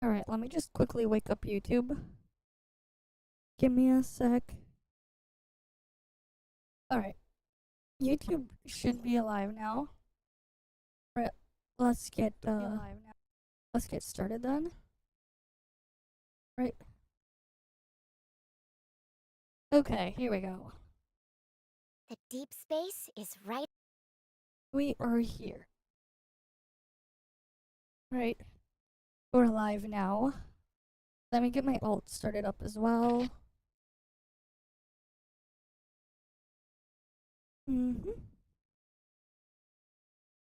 Alright, let me just quickly wake up YouTube. Give me a sec. Alright, YouTube should be alive now. Alright, let's get started then. Right. Okay, here we go. The deep space is right. We are here. Right. We're live now. Let me get my alt started up as well.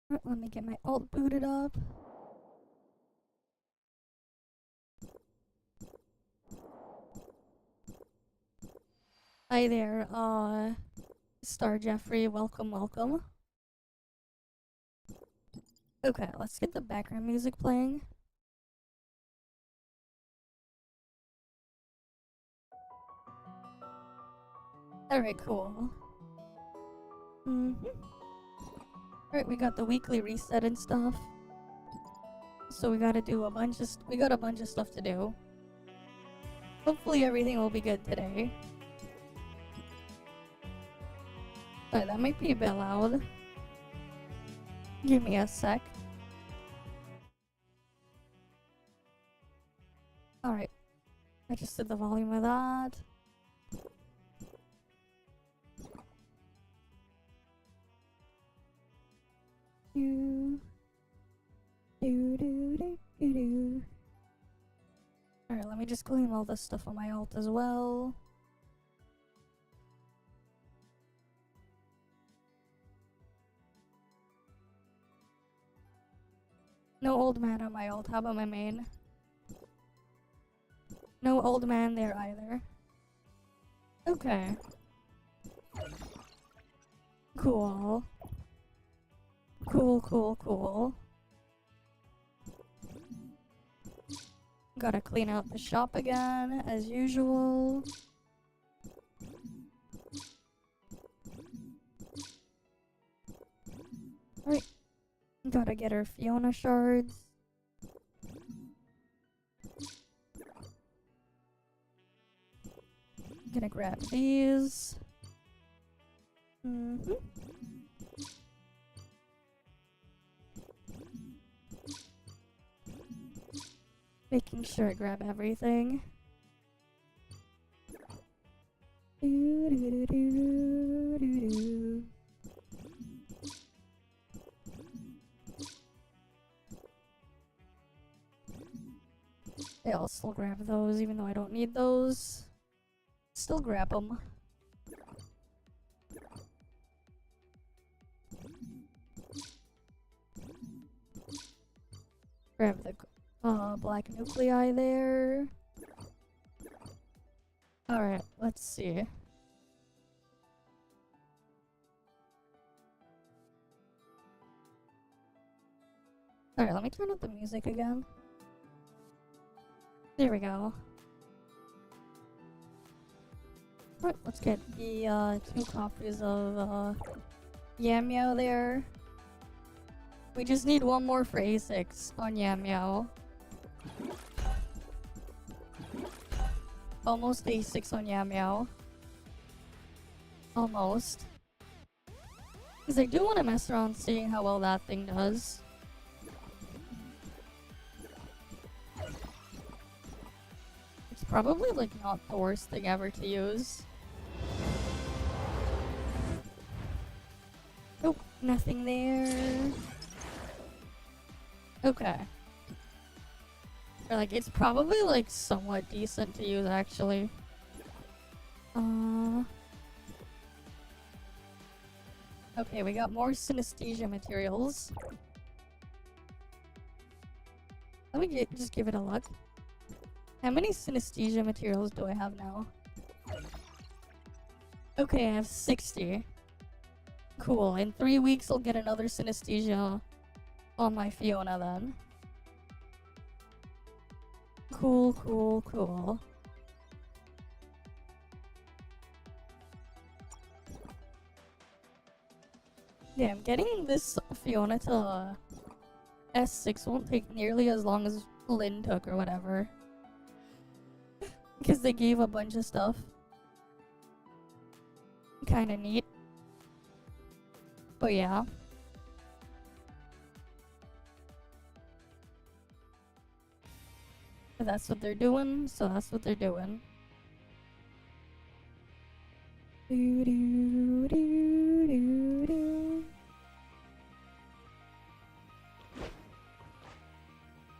Right, let me get my alt booted up. Hi there, Star Jeffrey, welcome. Okay, let's get the background music playing. Alright, cool. Alright, we got the weekly reset and stuff. So we got a bunch of stuff to do. Hopefully everything will be good today. Alright, that might be a bit loud. Give me a sec. Alright. I just did the volume of that. Alright, let me just claim all this stuff on my alt as well. No old man on my alt. How about my main? No old man there either. Okay. Cool. Cool. Gotta clean out the shop again, as usual. Alright. Gotta get our Fiona shards. Gonna grab these. Making sure I grab everything. I'll still grab those even though I don't need those. Still grab them. Grab the black nuclei there. Alright, let's see. Alright, let me turn up the music again. There we go. Alright, let's get the 2 copies of Yamio there. We just need one more for A6 on Yamio. Almost A6 on Yamio. Almost. Because I do want to mess around seeing how well that thing does. It's probably like not the worst thing ever to use. Nope, nothing there. Okay. Or like, it's probably like somewhat decent to use actually. Okay, we got more synesthesia materials. Let me just give it a look. How many synesthesia materials do I have now? Okay, I have 60. Cool, in 3 weeks I'll get another synesthesia on my Fiona then. Cool. Damn, getting this Fiona to S6 won't take nearly as long as Lynn took or whatever. Because they gave a bunch of stuff. Kinda neat. But yeah. But that's what they're doing, so that's what they're doing. Do, do, do, do, do.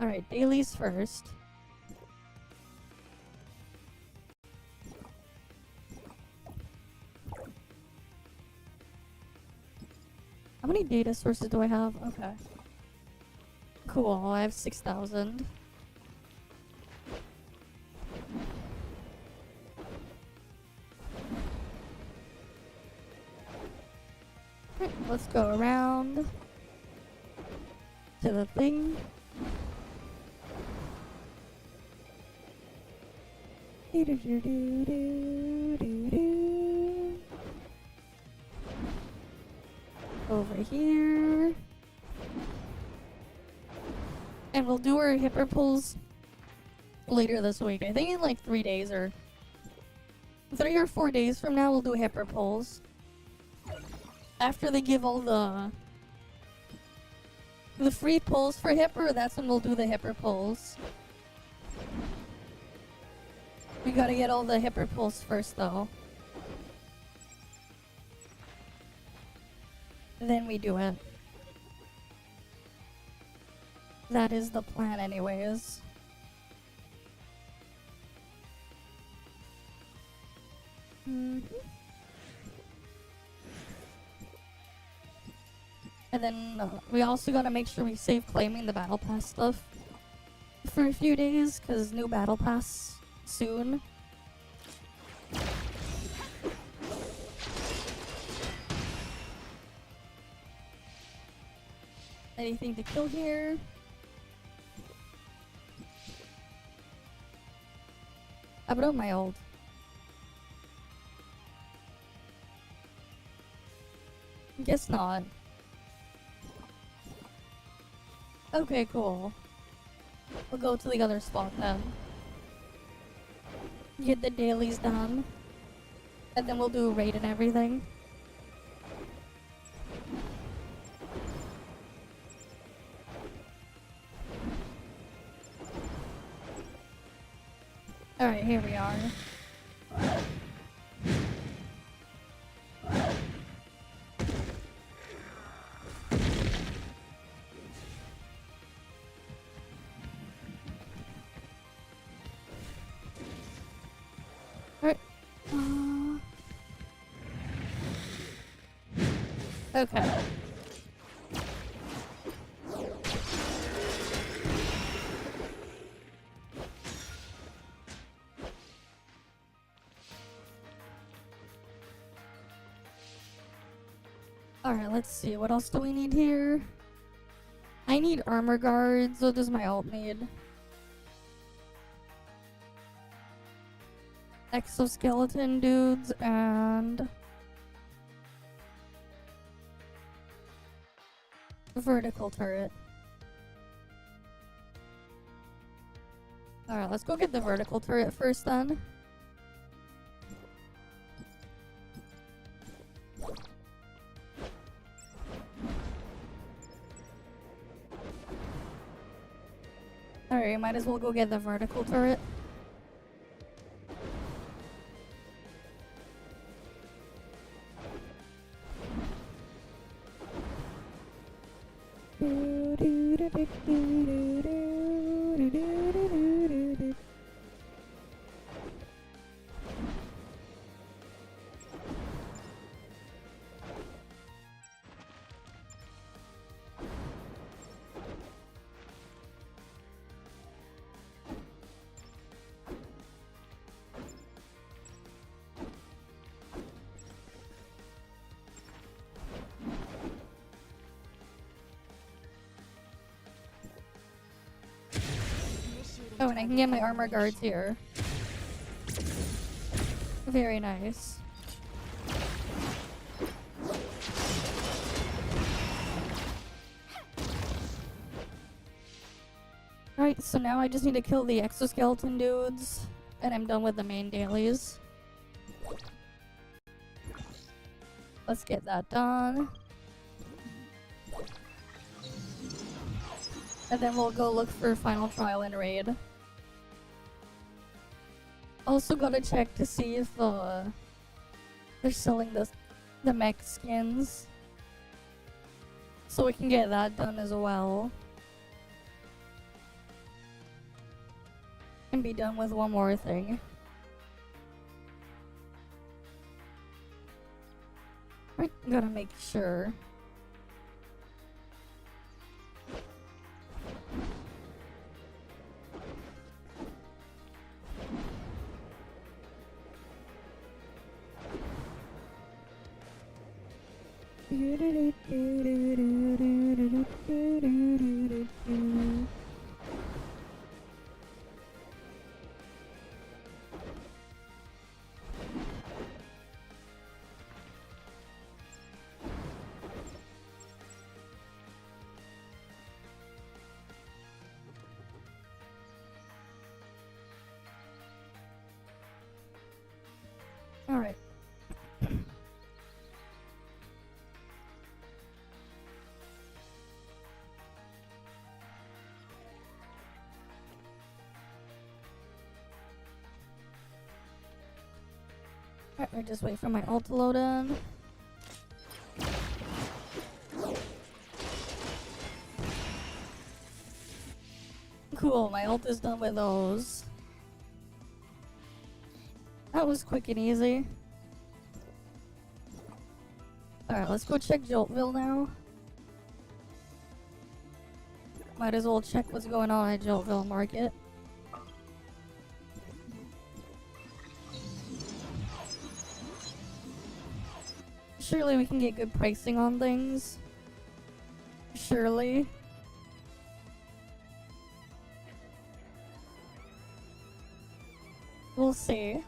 Alright, dailies first. How many data sources do I have? Okay. Cool, I have 6,000. Alright, let's go around to the thing. Do, do, do, do, do, do, do. Over here. And we'll do our hipper pulls later this week. I think in like 3 days or 3 or 4 days from now we'll do hipper pulls. After they give all the free pulls for hipper, that's when we'll do the hipper pulls. We gotta get all the hipper pulls first though. Then we do it. That is the plan anyways. And then we also gotta make sure we save claiming the battle pass stuff for a few days, cause new battle pass soon. Anything to kill here? How about my old? Guess not. Okay, cool. We'll go to the other spot then. Get the dailies done. And then we'll do a raid and everything. Alright, here we are. Alright. Okay. Alright, let's see. What else do we need here? I need armor guards. What does my ult need? Exoskeleton dudes and vertical turret. Alright, let's go get the vertical turret first then. Alright, might as well go get the vertical turret. Oh, and I can get my armor guards here. Very nice. Alright, so now I just need to kill the exoskeleton dudes, and I'm done with the main dailies. Let's get that done. And then we'll go look for final trial and raid. Also gotta check to see if they're selling the mech skins. So we can get that done as well. And be done with one more thing. Right, gotta make sure. Alright. Alright, I just wait for my ult to load in. Cool, my ult is done with those. That was quick and easy. Alright, let's go check Joltville now. Might as well check what's going on at Joltville Market. Surely we can get good pricing on things. Surely. We'll see.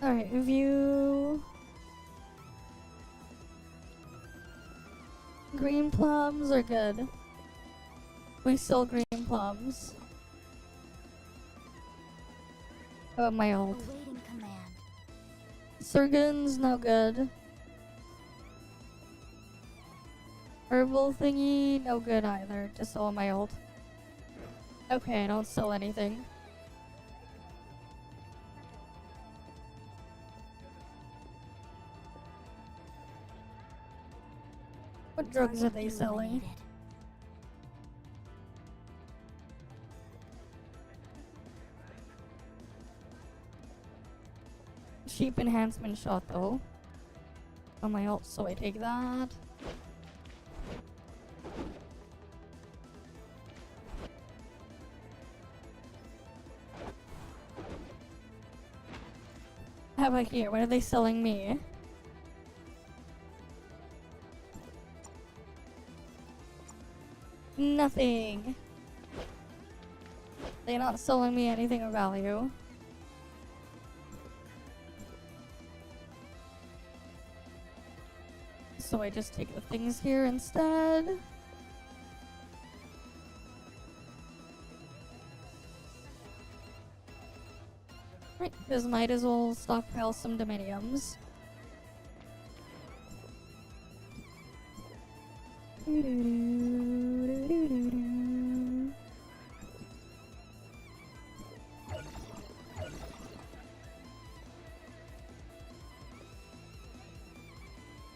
Alright, view. Green plums are good. We sell green plums. Oh, my ult. Awaiting command. Surgeon's no good. Herbal thingy, no good either. Just sell my ult. Okay, I don't sell anything. What drugs are they selling? Sheep enhancement shot though. On my ult, so I take that. How about here? What are they selling me? Nothing. They're not selling me anything of value. So I just take the things here instead. Right, because might as well stockpile some dominiums.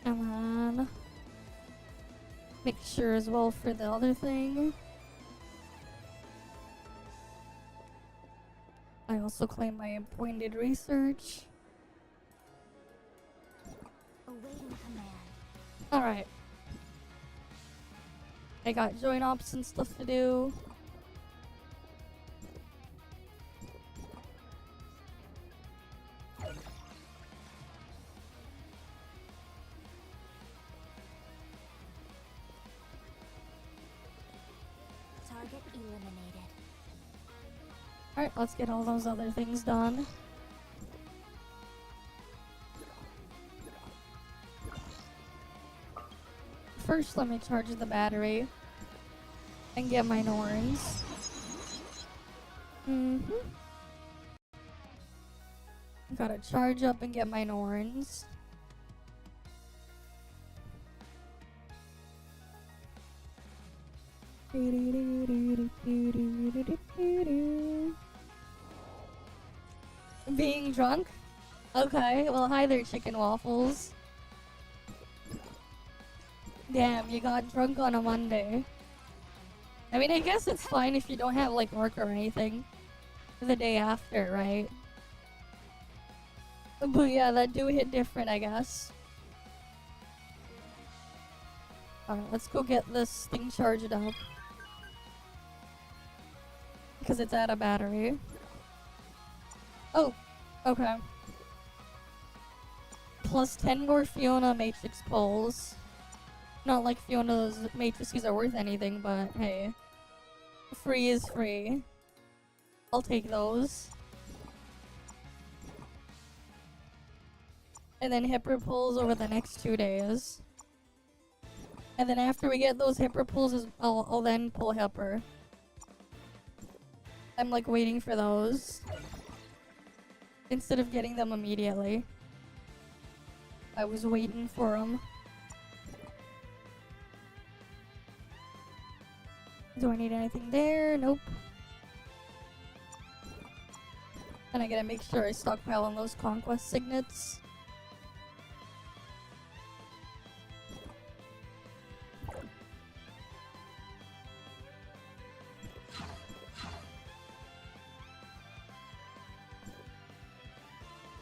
Come on. Make sure as well for the other thing. I also claim my appointed research. Awaiting command. Alright. I got joint ops and stuff to do. eliminated. Alright, let's get all those other things done. First, let me charge the battery and get my Norns. Gotta charge up and get my Norns. Being drunk? Okay, well hi there, chicken waffles. Damn, you got drunk on a Monday. I mean, I guess it's fine if you don't have like work or anything the day after, right? But yeah, that do hit different, I guess. Alright, let's go get this thing charged up. Because it's out of battery. Oh, okay. Plus 10 more Fiona Matrix pulls. Not like Fiona's matrices are worth anything, but hey. Free is free. I'll take those. And then Hipper pulls over the next 2 days. And then after we get those Hipper pulls, I'll then pull Hipper. I'm like waiting for those. Instead of getting them immediately. I was waiting for them. Do I need anything there? Nope. And I gotta make sure I stockpile on those conquest signets.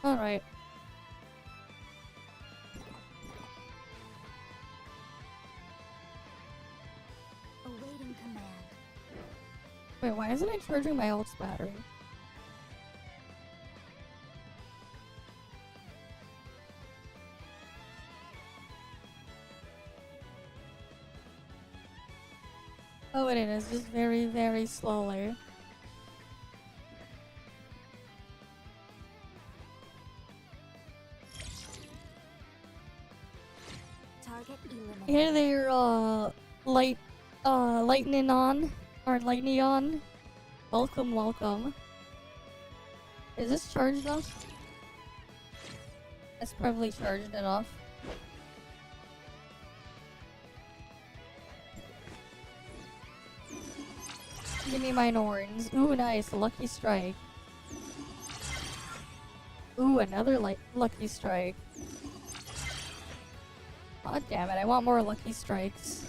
Alright. Awaiting command. Wait, why isn't it charging my ult's battery? Oh, it is, just very, very slowly. Target eliminated. Here they're, lightning on, or lightning on. Welcome, welcome. Is this charged enough? It's probably charged enough. Give me my Norns. Ooh, nice. Lucky strike. Ooh, another lucky strike. God damn it, I want more lucky strikes.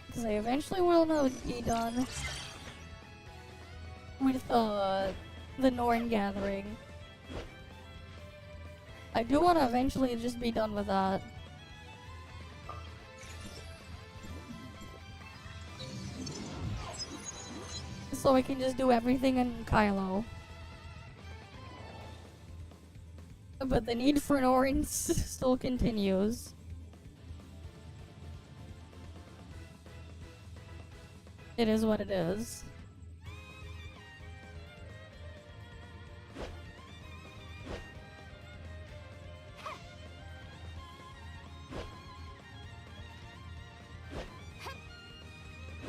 Because I eventually will be done with the Norn gathering. I do want to eventually just be done with that. So I can just do everything in Kylo. But the need for Norns still continues. It is what it is.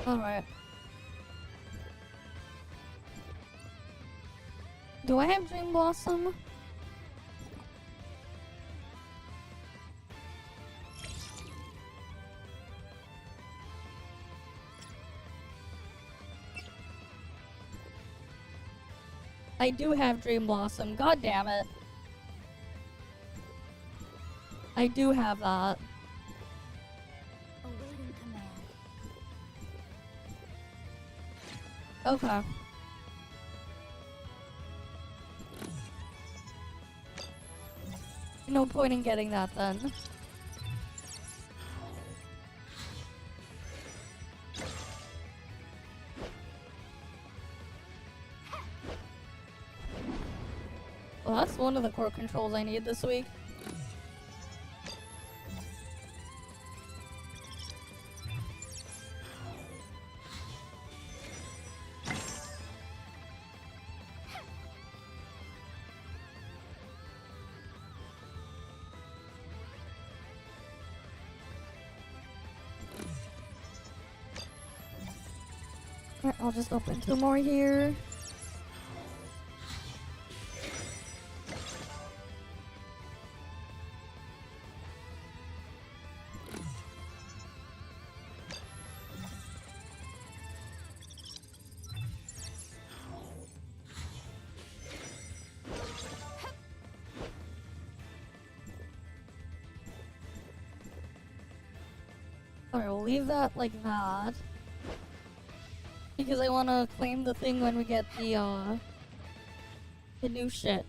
Alright. Do I have Dream Blossom? I do have Dream Blossom. God damn it. I do have that. Awaiting command. Okay. No point in getting that then. Well, that's one of the core controls I need this week. Alright, I'll just open 2 more here. Alright, we'll leave that like that. Because I want to claim the thing when we get the new shit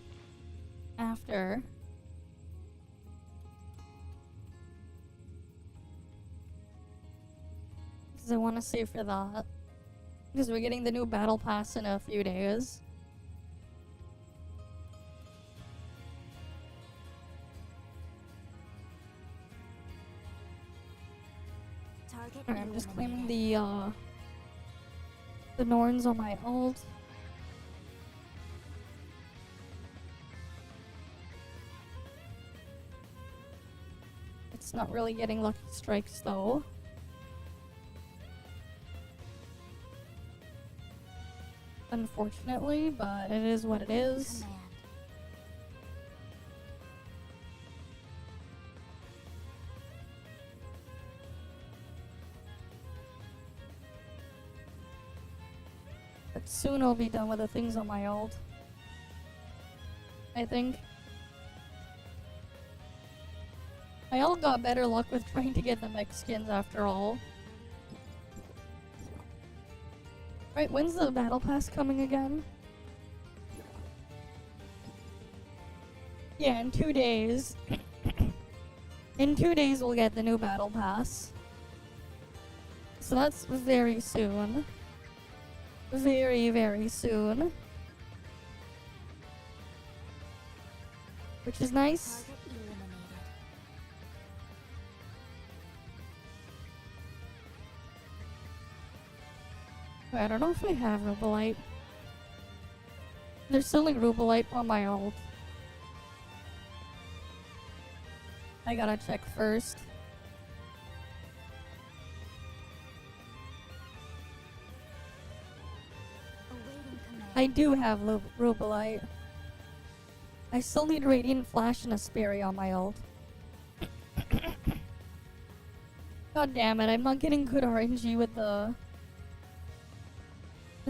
after. Because I want to save for that. Because we're getting the new battle pass in a few days. Alright, I'm just claiming the Norns on my ult. It's not really getting lucky strikes though. Unfortunately, but it is what it is. But soon I'll be done with the things on my ult. I think. I all got better luck with trying to get the mech skins after all. Right, when's the battle pass coming again? Yeah, in 2 days. In 2 days we'll get the new battle pass. So that's very soon. Very, very soon. Which is nice. I don't know if I have Rubelite. They're selling Rubelite on my ult. I gotta check first. I do have Rubelite. I still need Radiant Flash and a Sperry on my ult. God damn it, I'm not getting good RNG with the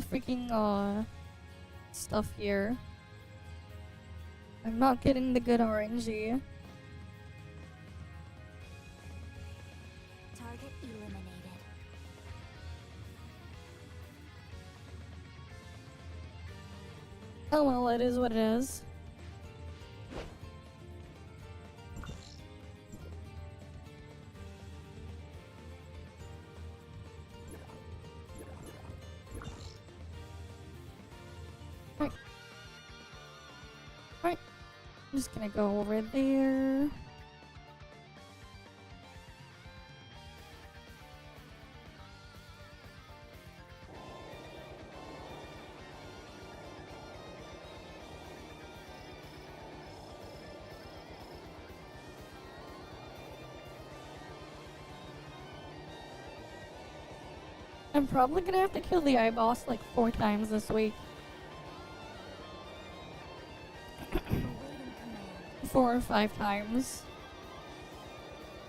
freaking stuff here. I'm not getting the good RNG. Target eliminated. Oh well, it is what it is. Right. I'm just gonna go over there. I'm probably gonna have to kill the eye boss like 4 times this week. 4 or 5 times.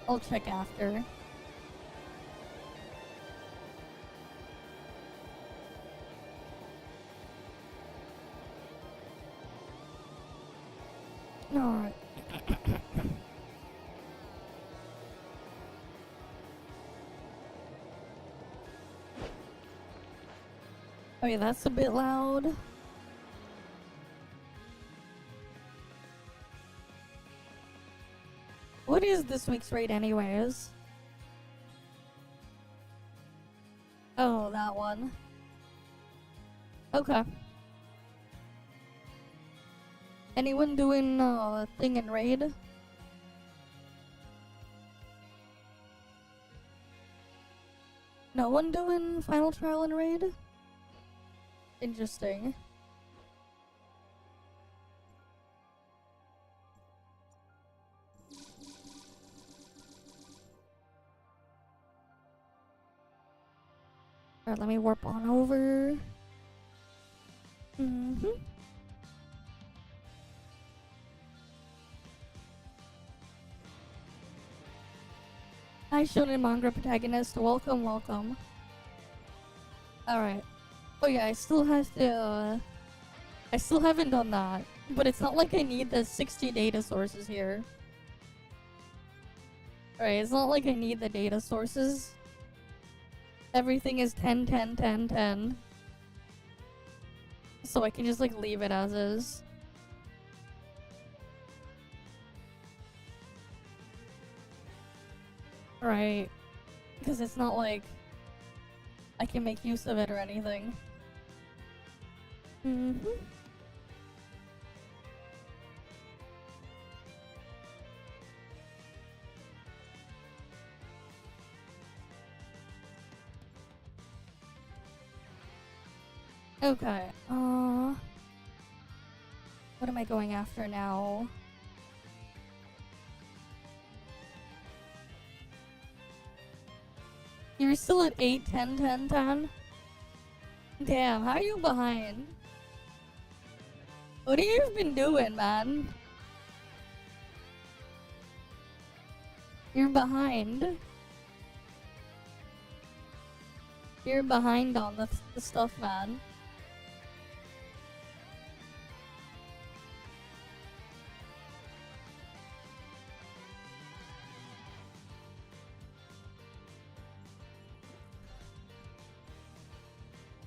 I'll check after. Alright. Oh yeah, that's a bit loud. What is this week's raid anyways? Oh, that one. Okay. Anyone doing thing in raid? No one doing final trial in raid? Interesting. Alright, let me warp on over. Hi, shonen manga protagonist. Welcome, welcome. Alright. Oh yeah, I still have to, I still haven't done that. But it's not like I need the 60 data sources here. Alright, it's not like I need the data sources. Everything is 10, 10, 10, 10. So I can just like leave it as is. Right. Because it's not like I can make use of it or anything. Okay, what am I going after now? You're still at 8, 10, 10, 10? Damn, how are you behind? What have you been doing, man? You're behind. You're behind on the stuff, man.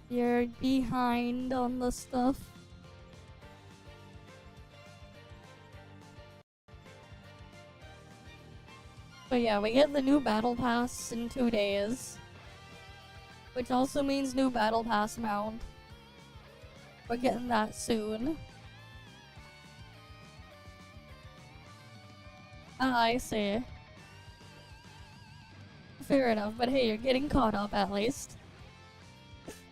You're behind on the stuff. But yeah, we get the new battle pass in 2 days. Which also means new battle pass mount. We're getting that soon. Ah, I see. Fair enough, but hey, you're getting caught up at least.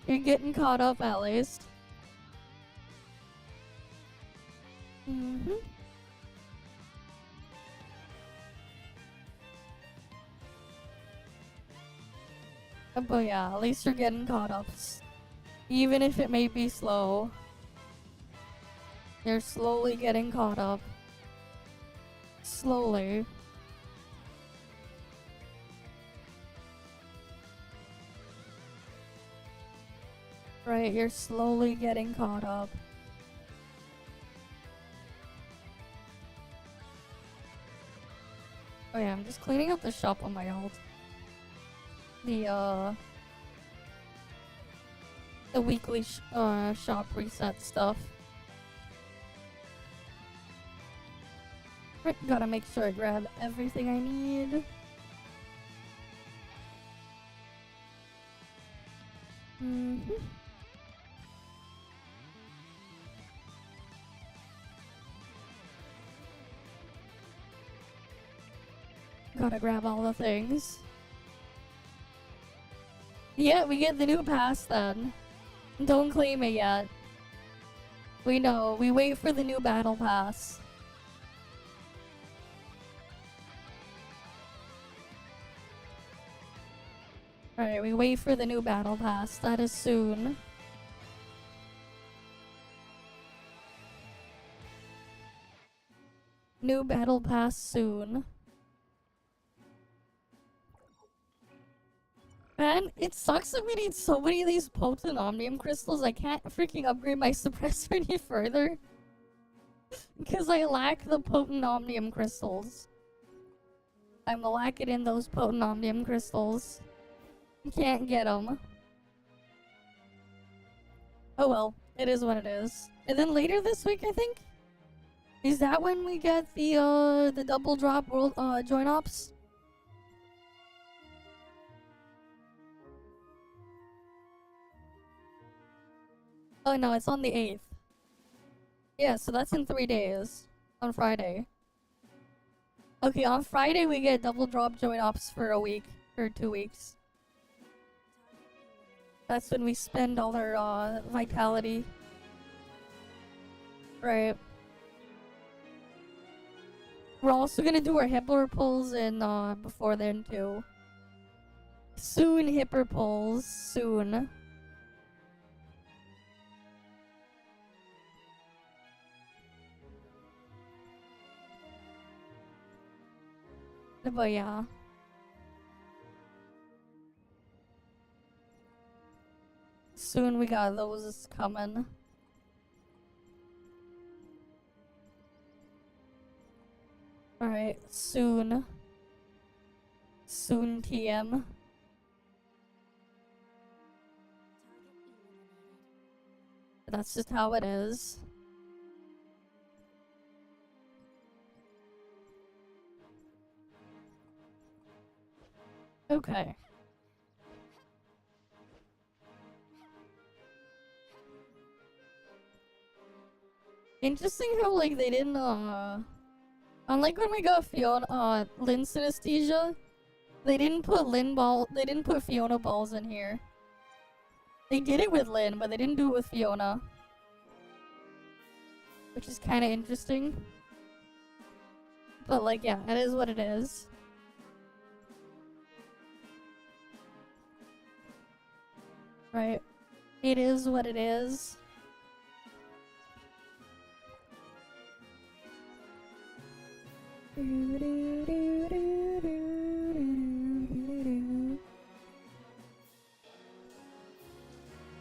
You're getting caught up at least. But yeah, at least you're getting caught up. Even if it may be slow. You're slowly getting caught up. Slowly. Right, you're slowly getting caught up. Oh yeah, I'm just cleaning up the shop on my alt. The weekly shop reset stuff. Right, gotta make sure I grab everything I need. Gotta grab all the things. Yeah, we get the new pass then. Don't claim it yet. We know, we wait for the new battle pass. Alright, we wait for the new battle pass. That is soon. New battle pass soon. Man, it sucks that we need so many of these potent omnium crystals. I can't freaking upgrade my suppressor any further. Because I lack the potent omnium crystals. I'm lacking in those potent omnium crystals. Can't get them. Oh well, it is what it is. And then later this week, I think? Is that when we get the double drop world join ops? Oh no, it's on the 8th. Yeah, so that's in 3 days. On Friday. Okay, on Friday we get double drop join ops for a week. Or 2 weeks. That's when we spend all our vitality. Right. We're also gonna do our Hippler pulls in before then too. Soon, hipper pulls. Soon. But yeah. Soon we got those coming. Alright, soon. Soon TM. That's just how it is. Okay. Interesting how, like, they didn't, unlike when we got Fiona, Lynn synesthesia, they didn't put Fiona balls in here. They did it with Lynn, but they didn't do it with Fiona. Which is kind of interesting. But, like, yeah, it is what it is. Right. It is what it is.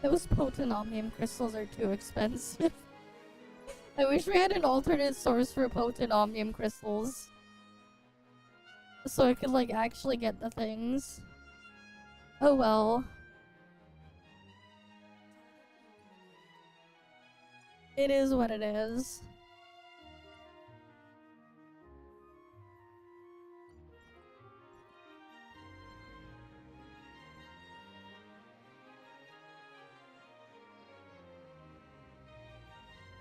Those potent omnium crystals are too expensive. I wish we had an alternate source for potent omnium crystals. So I could, like, actually get the things. Oh well. It is what it is.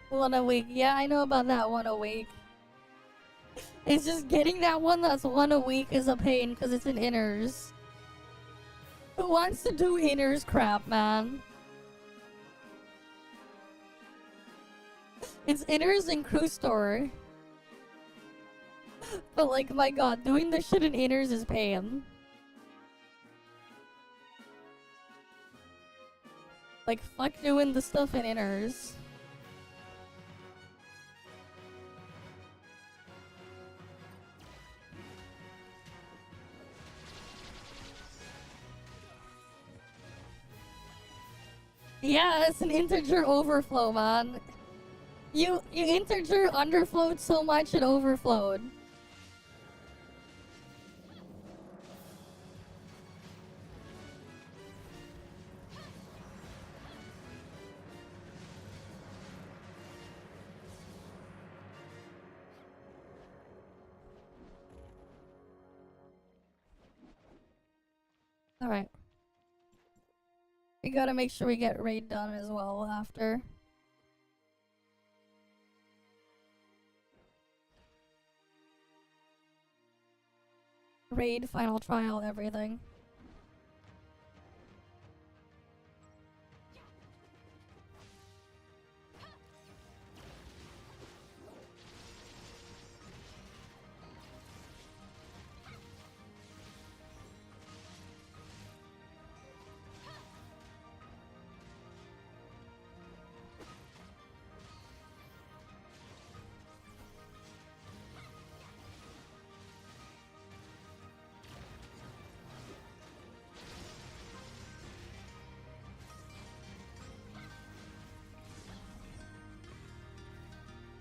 One a week. Yeah, I know about that one a week. It's just getting that one that's one a week is a pain because it's an inners. Who wants to do inners crap, man? It's inners and crew store. But, like, my god, doing this shit in inners is pain. Like, fuck doing the stuff in inners. Yeah, it's an integer overflow, man. You integer underflowed so much it overflowed. Alright. We gotta make sure we get raid done as well after. Raid, final trial, everything.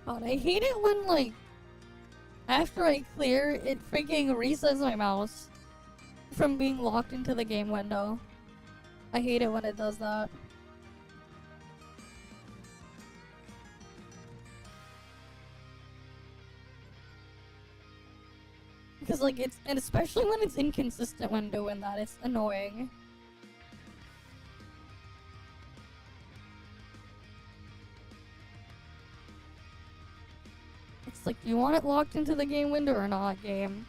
God, I hate it when, like, after I clear, it freaking resets my mouse from being locked into the game window. I hate it when it does that. Because, like, and especially when it's inconsistent when doing that, it's annoying. It's like, do you want it locked into the game window or not, game?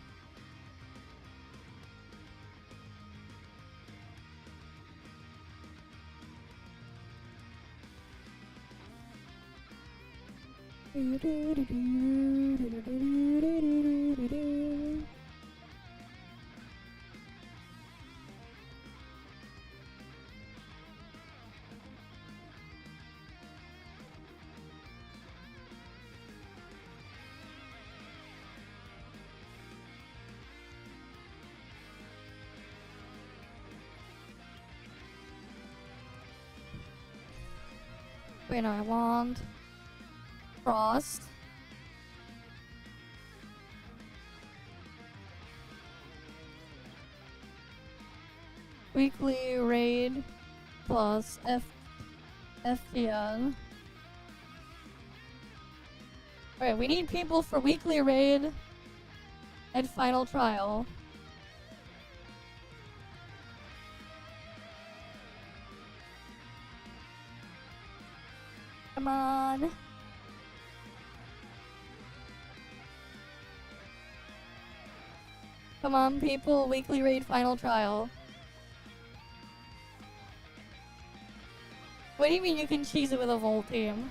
Wait, no, I want Frost. Weekly raid plus FTN. Alright, we need people for weekly raid and final trial. Come on. Come on, people. Weekly raid final trial. What do you mean you can cheese it with a Volt team?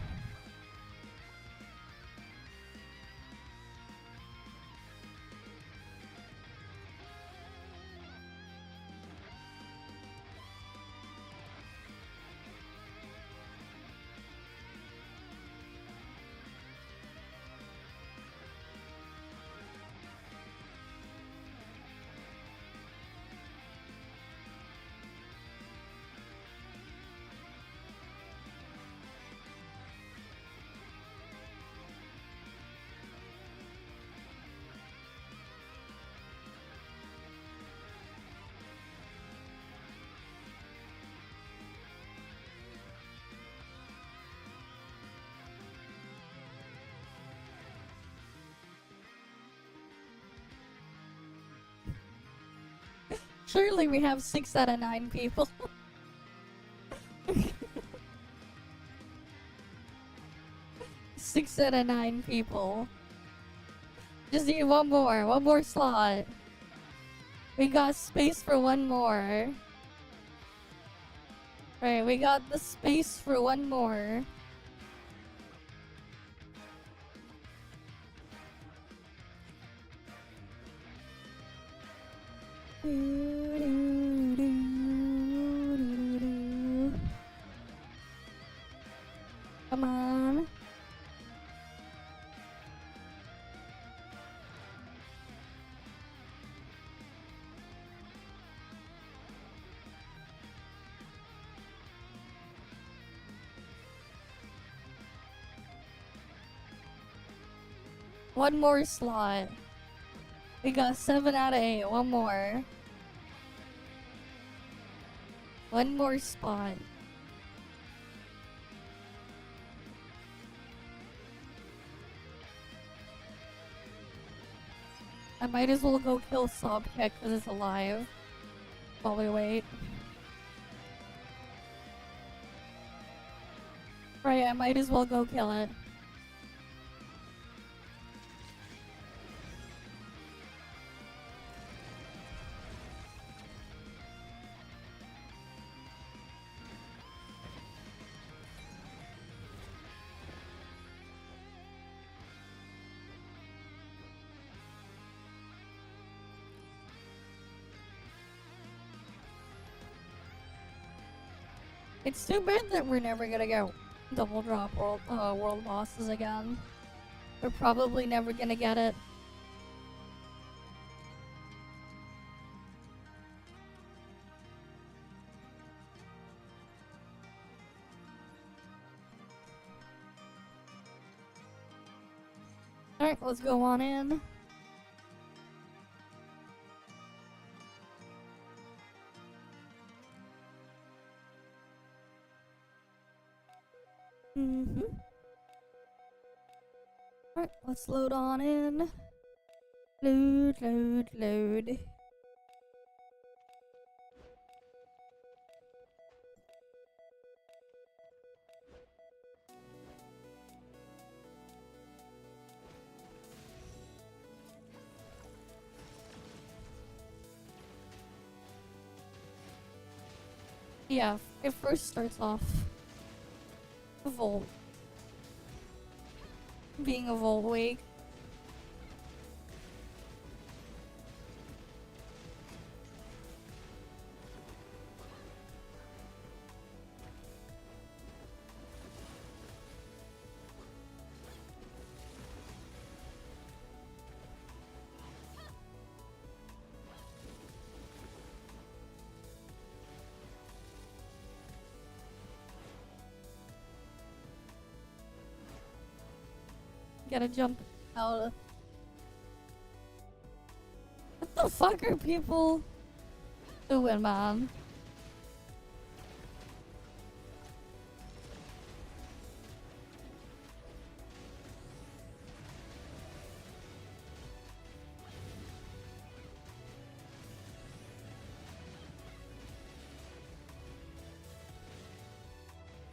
Surely we have 6 out of 9 people. 6 out of 9 people. Just need one more slot. We got space for one more. Right, we got the space for one more. Come on. One more slot. We got 7 out of 8. One more. One more spot. I might as well go kill Sobkick because it's alive while we wait. Right, I might as well go kill it. It's too bad that we're never gonna go double drop world bosses again. We're probably never gonna get it. Alright, let's go on in. Alright, let's load on in. Load. Yeah, it first starts off Volt. Being a Volt week. Gotta jump out. What the fuck are people doing, man?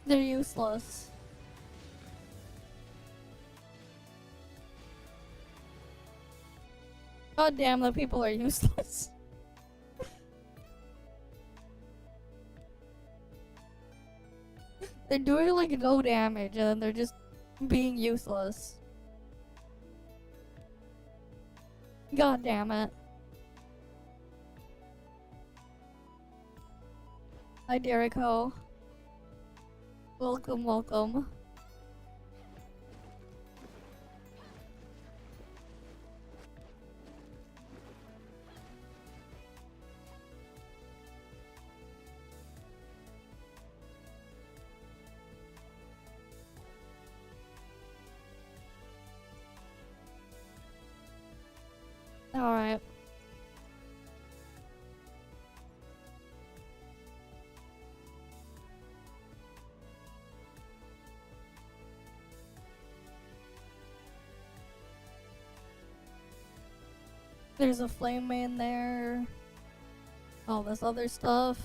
They're useless. God damn, the people are useless. They're doing like no damage and then they're just being useless. God damn it. Hi, Derico. Welcome, welcome. Alright. There's a flame main there. All this other stuff.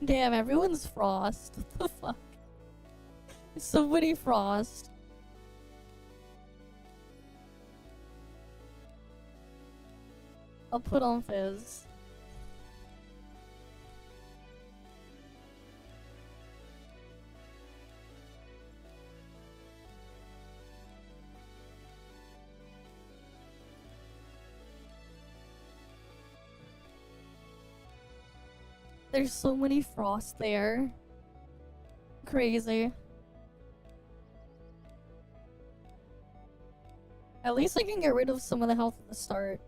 Damn, everyone's frost. What the fuck? So many frost. I'll put on Fizz. There's so many frost there. Crazy. At least I can get rid of some of the health at the start.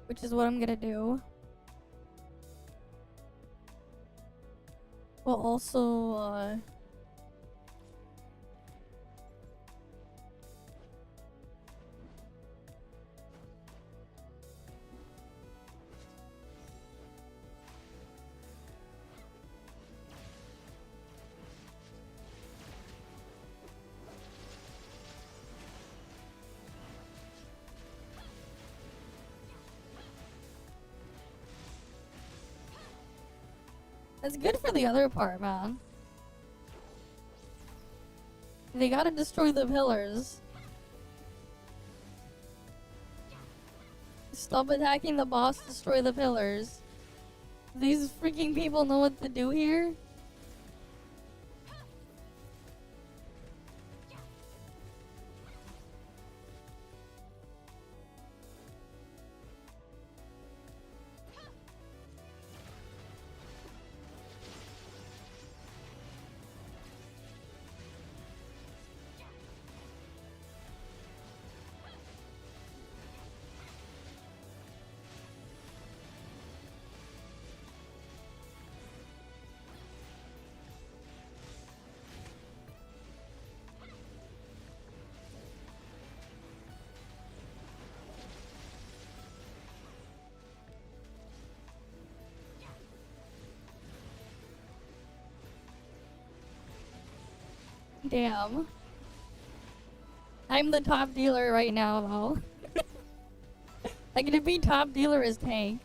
Which is what I'm gonna do. Well, also, that's good for the other part, man. They gotta destroy the pillars. Stop attacking the boss, destroy the pillars. These freaking people know what to do here? Damn. I'm the top dealer right now, though. I'm gonna be top dealer as tank.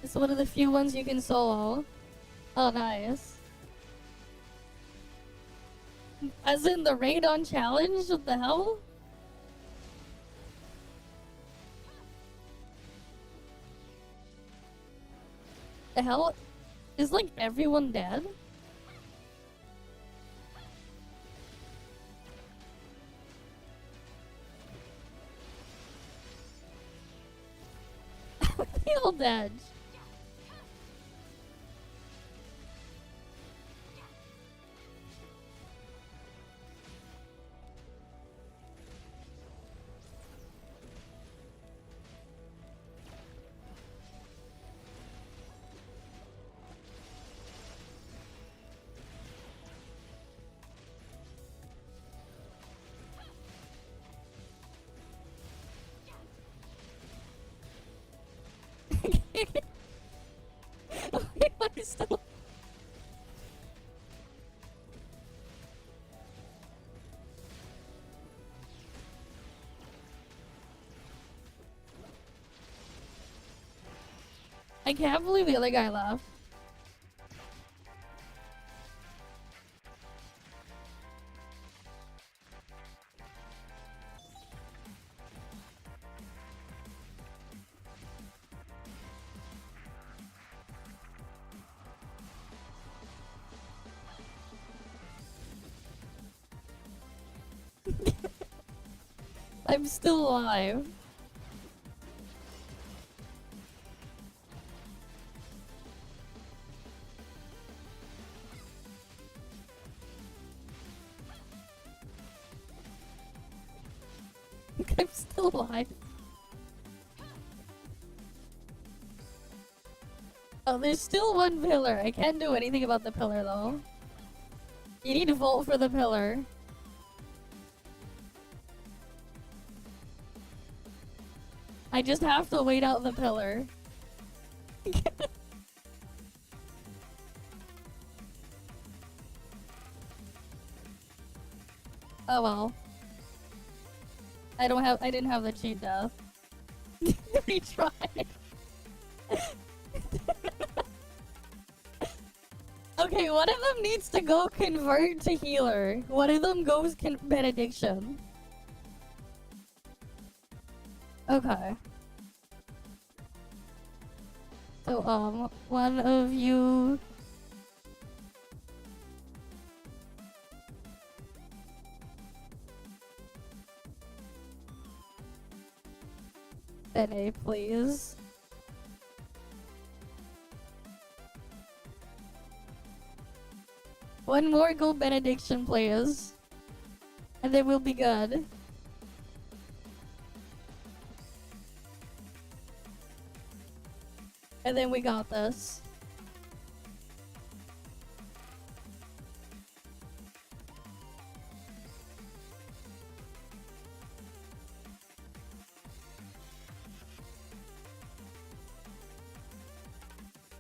It's one of the few ones you can solo. Oh, nice. As in the Raid-on challenge? What the hell? the hell? Is like everyone dead? They all dead. Wait, what is still? I can't believe the other guy left. I'm still alive. I'm still alive. Oh, there's still one pillar. I can't do anything about the pillar though. You need to vote for the pillar. I just have to wait out the pillar. Oh well. I didn't have the cheat death. Retry. Okay, one of them needs to go convert to healer. One of them goes benediction. Okay. So, one of you... Bene, please. One more gold benediction, please. And then we'll be good. And then we got this.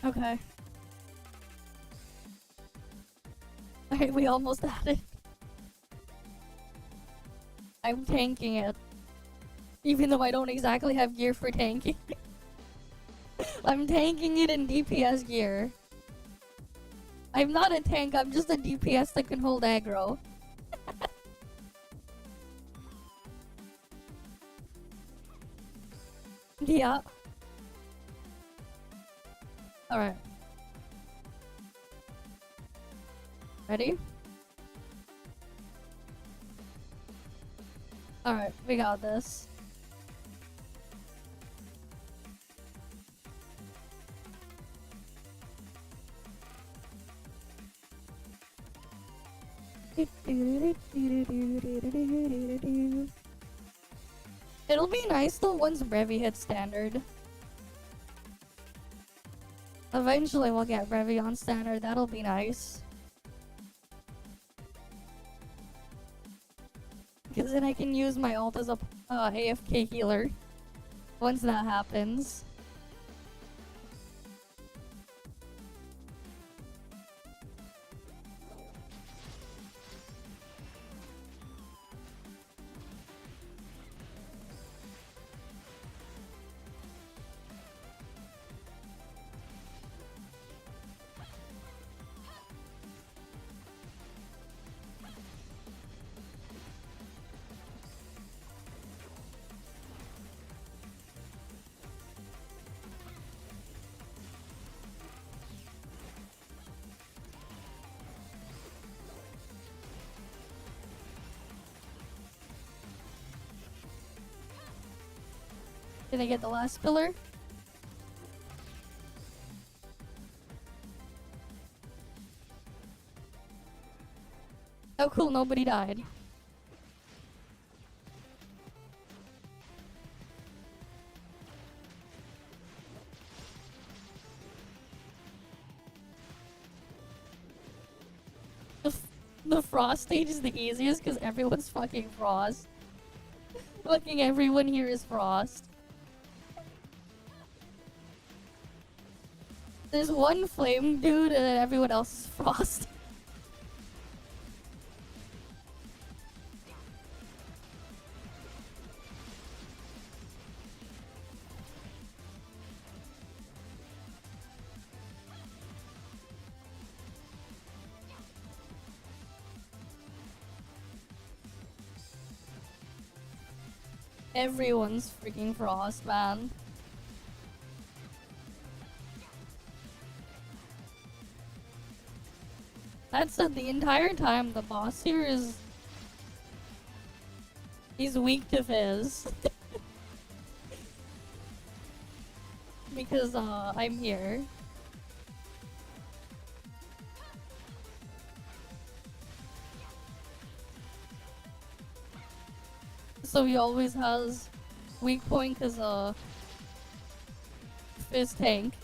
Okay. Alright, we almost had it. I'm tanking it. Even though I don't exactly have gear for tanking. I'm tanking it in DPS gear. I'm not a tank, I'm just a DPS that can hold aggro. Yeah. Alright. Ready? Alright, we got this. It'll be nice though once Brevi hits standard. Eventually we'll get Brevi on standard, that'll be nice. Because then I can use my ult as a AFK healer. Once that happens. Did I get the last pillar? Oh cool, nobody died. The frost stage is the easiest because everyone's fucking frost. Fucking everyone here is frost. There's one flame dude and then everyone else is frost. Everyone's freaking frost, man. That said, the entire time the boss here is... He's weak to fizz. Because, I'm here. So he always has weak point because, fizz tank.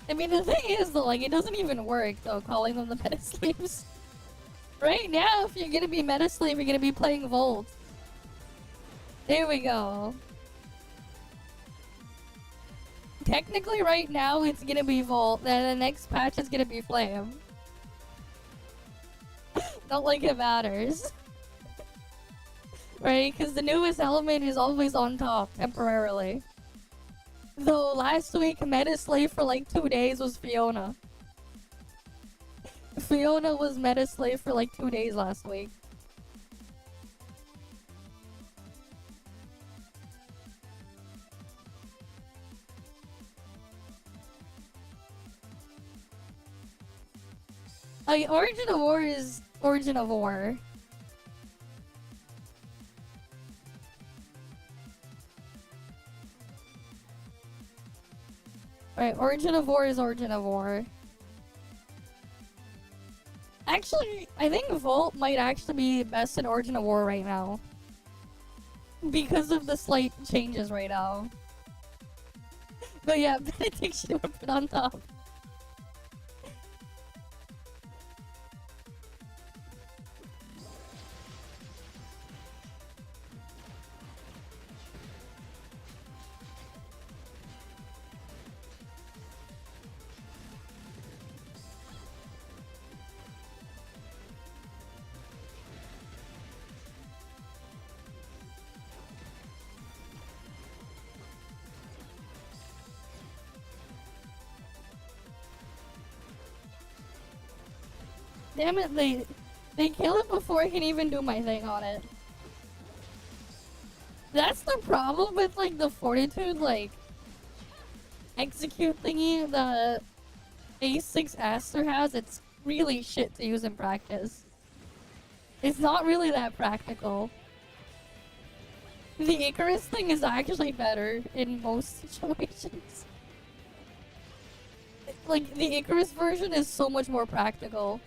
I mean, the thing is, though, like, it doesn't even work, though, calling them the meta slaves. Right now, if you're gonna be meta slave, you're gonna be playing Volt. There we go. Technically, right now, it's gonna be Volt, then the next patch is gonna be Flame. Not like it matters. Right? Because the newest element is always on top, temporarily. Though last week, meta slave for like 2 days was Fiona. Fiona was meta slave for like 2 days last week. Origin of War is Origin of War. Right, Origin of War is Origin of War. Actually, I think Volt might actually be best in Origin of War right now. Because of the slight changes right now. But yeah, Benediction would put on top. Damn it, they kill it before I can even do my thing on it. That's the problem with like the fortitude like execute thingy the A6 Aster has. It's really shit to use in practice. It's not really that practical. The Icarus thing is actually better in most situations. Like, the Icarus version is so much more practical.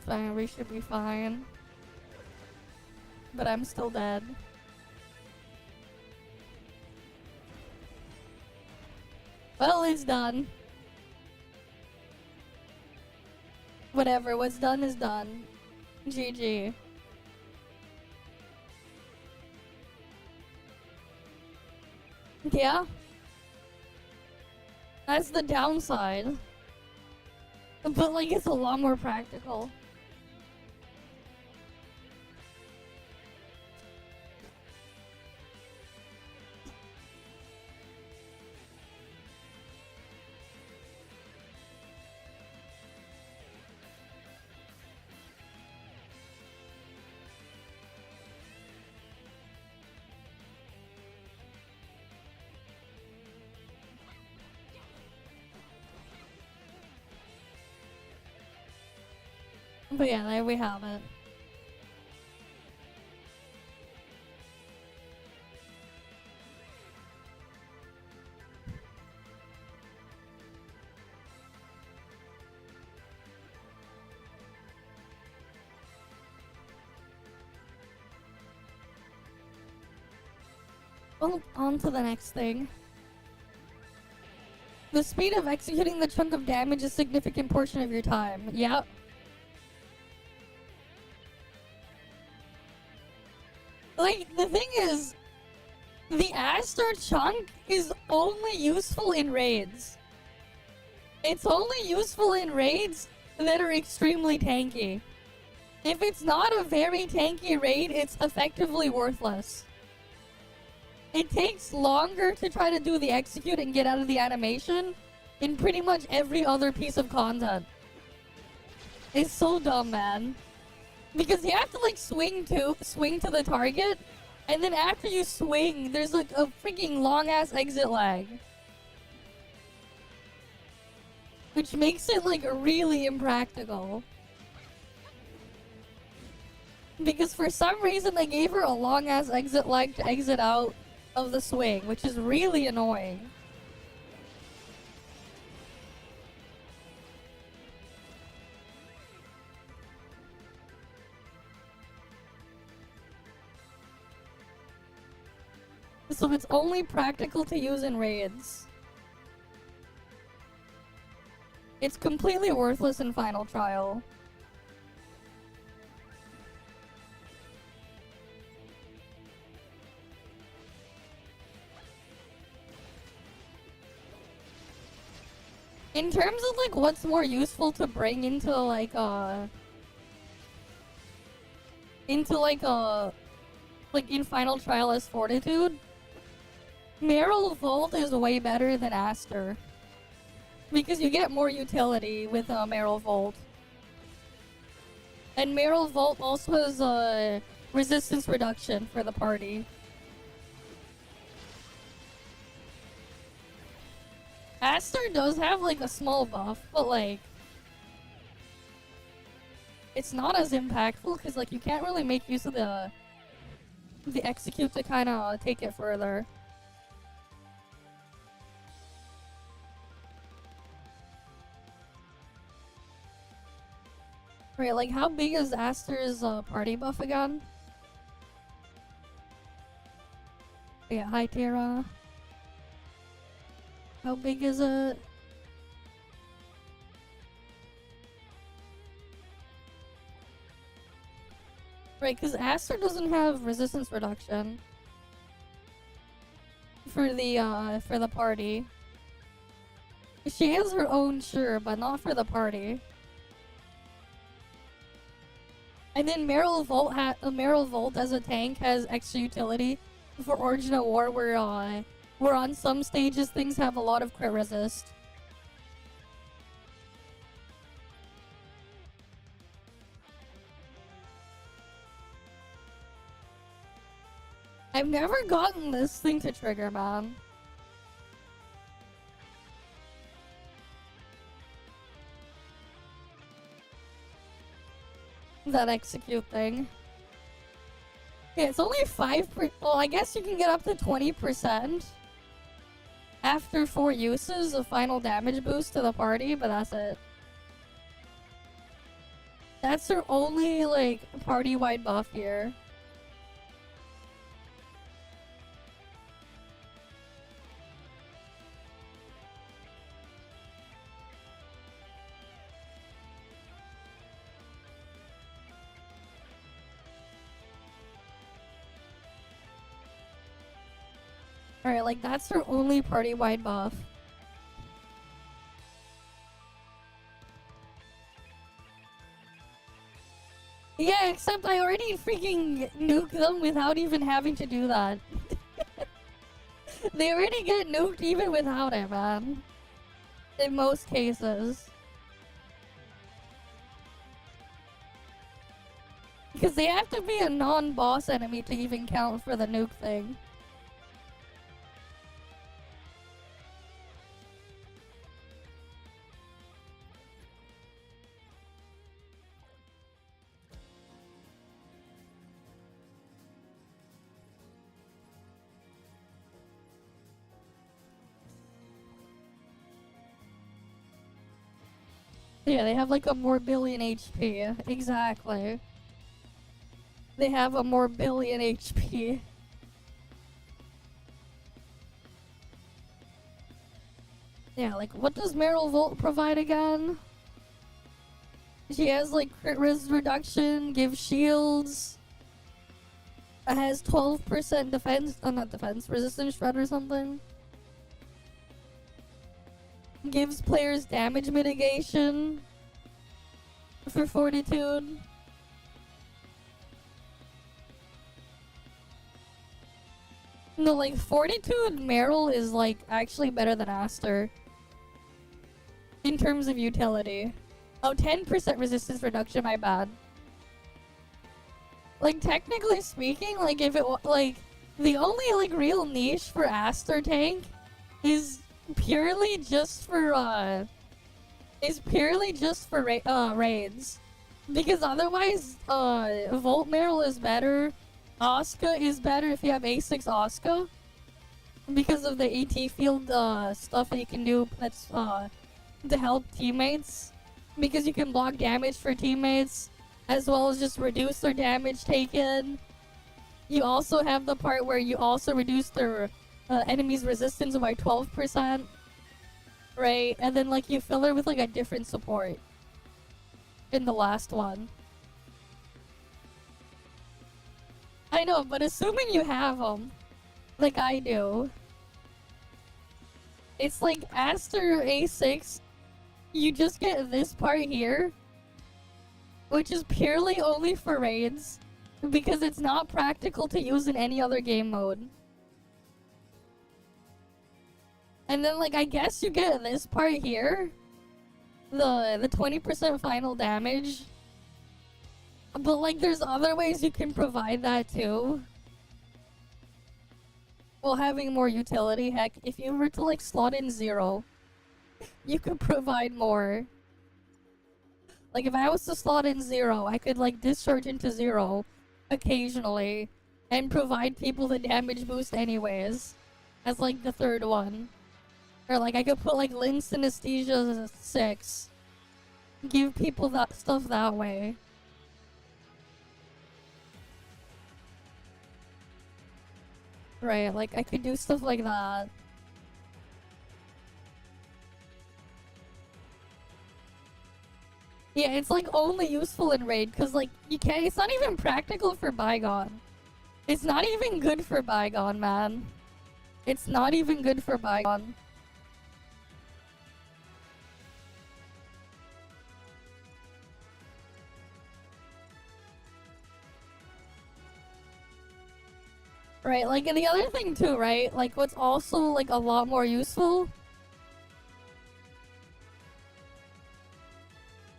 Fine, we should be fine. But I'm still dead. Well, it's done. Whatever, what's done is done. GG. Yeah? That's the downside. But like, it's a lot more practical. But yeah, there we have it. Well, on to the next thing. The speed of executing the chunk of damage is a significant portion of your time. Yep. Like, the thing is, the Aster chunk is only useful in raids. It's only useful in raids that are extremely tanky. If it's not a very tanky raid, it's effectively worthless. It takes longer to try to do the execute and get out of the animation in pretty much every other piece of content. It's so dumb, man. Because you have to like swing to the target, and then after you swing, there's like a freaking long ass exit lag. Which makes it like really impractical. Because for some reason they gave her a long ass exit lag to exit out of the swing, which is really annoying. So it's only practical to use in raids. It's completely worthless in Final Trial. In terms of like what's more useful to bring into like in Final Trial as Fortitude, Meryl Volt is way better than Aster. Because you get more utility with Meryl Volt. And Meryl Volt also has resistance reduction for the party. Aster does have like a small buff, but like it's not as impactful because like you can't really make use of the execute to kind of take it further. Right, like how big is Aster's party buff again? Yeah, hi Tara. How big is it? Right, because Aster doesn't have resistance reduction for the party. She has her own, sure, but not for the party. And then Meryl Volt as a tank has extra utility for Origin of War, where on some stages things have a lot of crit resist. I've never gotten this thing to trigger, man. That execute thing. Yeah, it's only 5%. Well, I guess you can get up to 20% after 4 uses of final damage boost to the party, but that's it. That's their only, like, party-wide buff here. Alright, like, that's their only party-wide buff. Yeah, except I already freaking nuked them without even having to do that. They already get nuked even without it, man. In most cases. Because they have to be a non-boss enemy to even count for the nuke thing. Yeah, they have like a more billion HP. Exactly. They have a more billion HP. Yeah, like what does Meryl Volt provide again? She has like crit res reduction, gives shields. It has 12% defense, not defense, resistance shred or something. Gives players damage mitigation for fortitude. No, like fortitude Meryl is like actually better than Aster in terms of utility. Oh, 10% resistance reduction, my bad. Like technically speaking, like if it like the only like real niche for Aster tank is purely just for raids, because otherwise Volt Meryl is better. Asuka is better if you have A6 Asuka because of the AT field stuff that you can do that's to help teammates, because you can block damage for teammates as well as just reduce their damage taken. You also have the part where you also reduce their enemy's resistance by 12%, right? And then like you fill her with like a different support in the last one. I know, but assuming you have them, like I do, it's like Aster A6, you just get this part here, which is purely only for raids, because it's not practical to use in any other game mode. And then like I guess you get this part here, the 20% final damage. But like there's other ways you can provide that too. While having more utility. Heck, if you were to like slot in 0, you could provide more. Like if I was to slot in 0, I could like discharge into 0 occasionally and provide people the damage boost anyways as like the third one. Or like I could put like Lin Synesthesia 6. Give people that stuff that way. Right, like I could do stuff like that. Yeah, it's like only useful in raid because like you can't. It's not even practical for Bygone. It's not even good for Bygone, man. It's not even good for Bygone. Right, like, and the other thing too, right? Like, what's also, like, a lot more useful?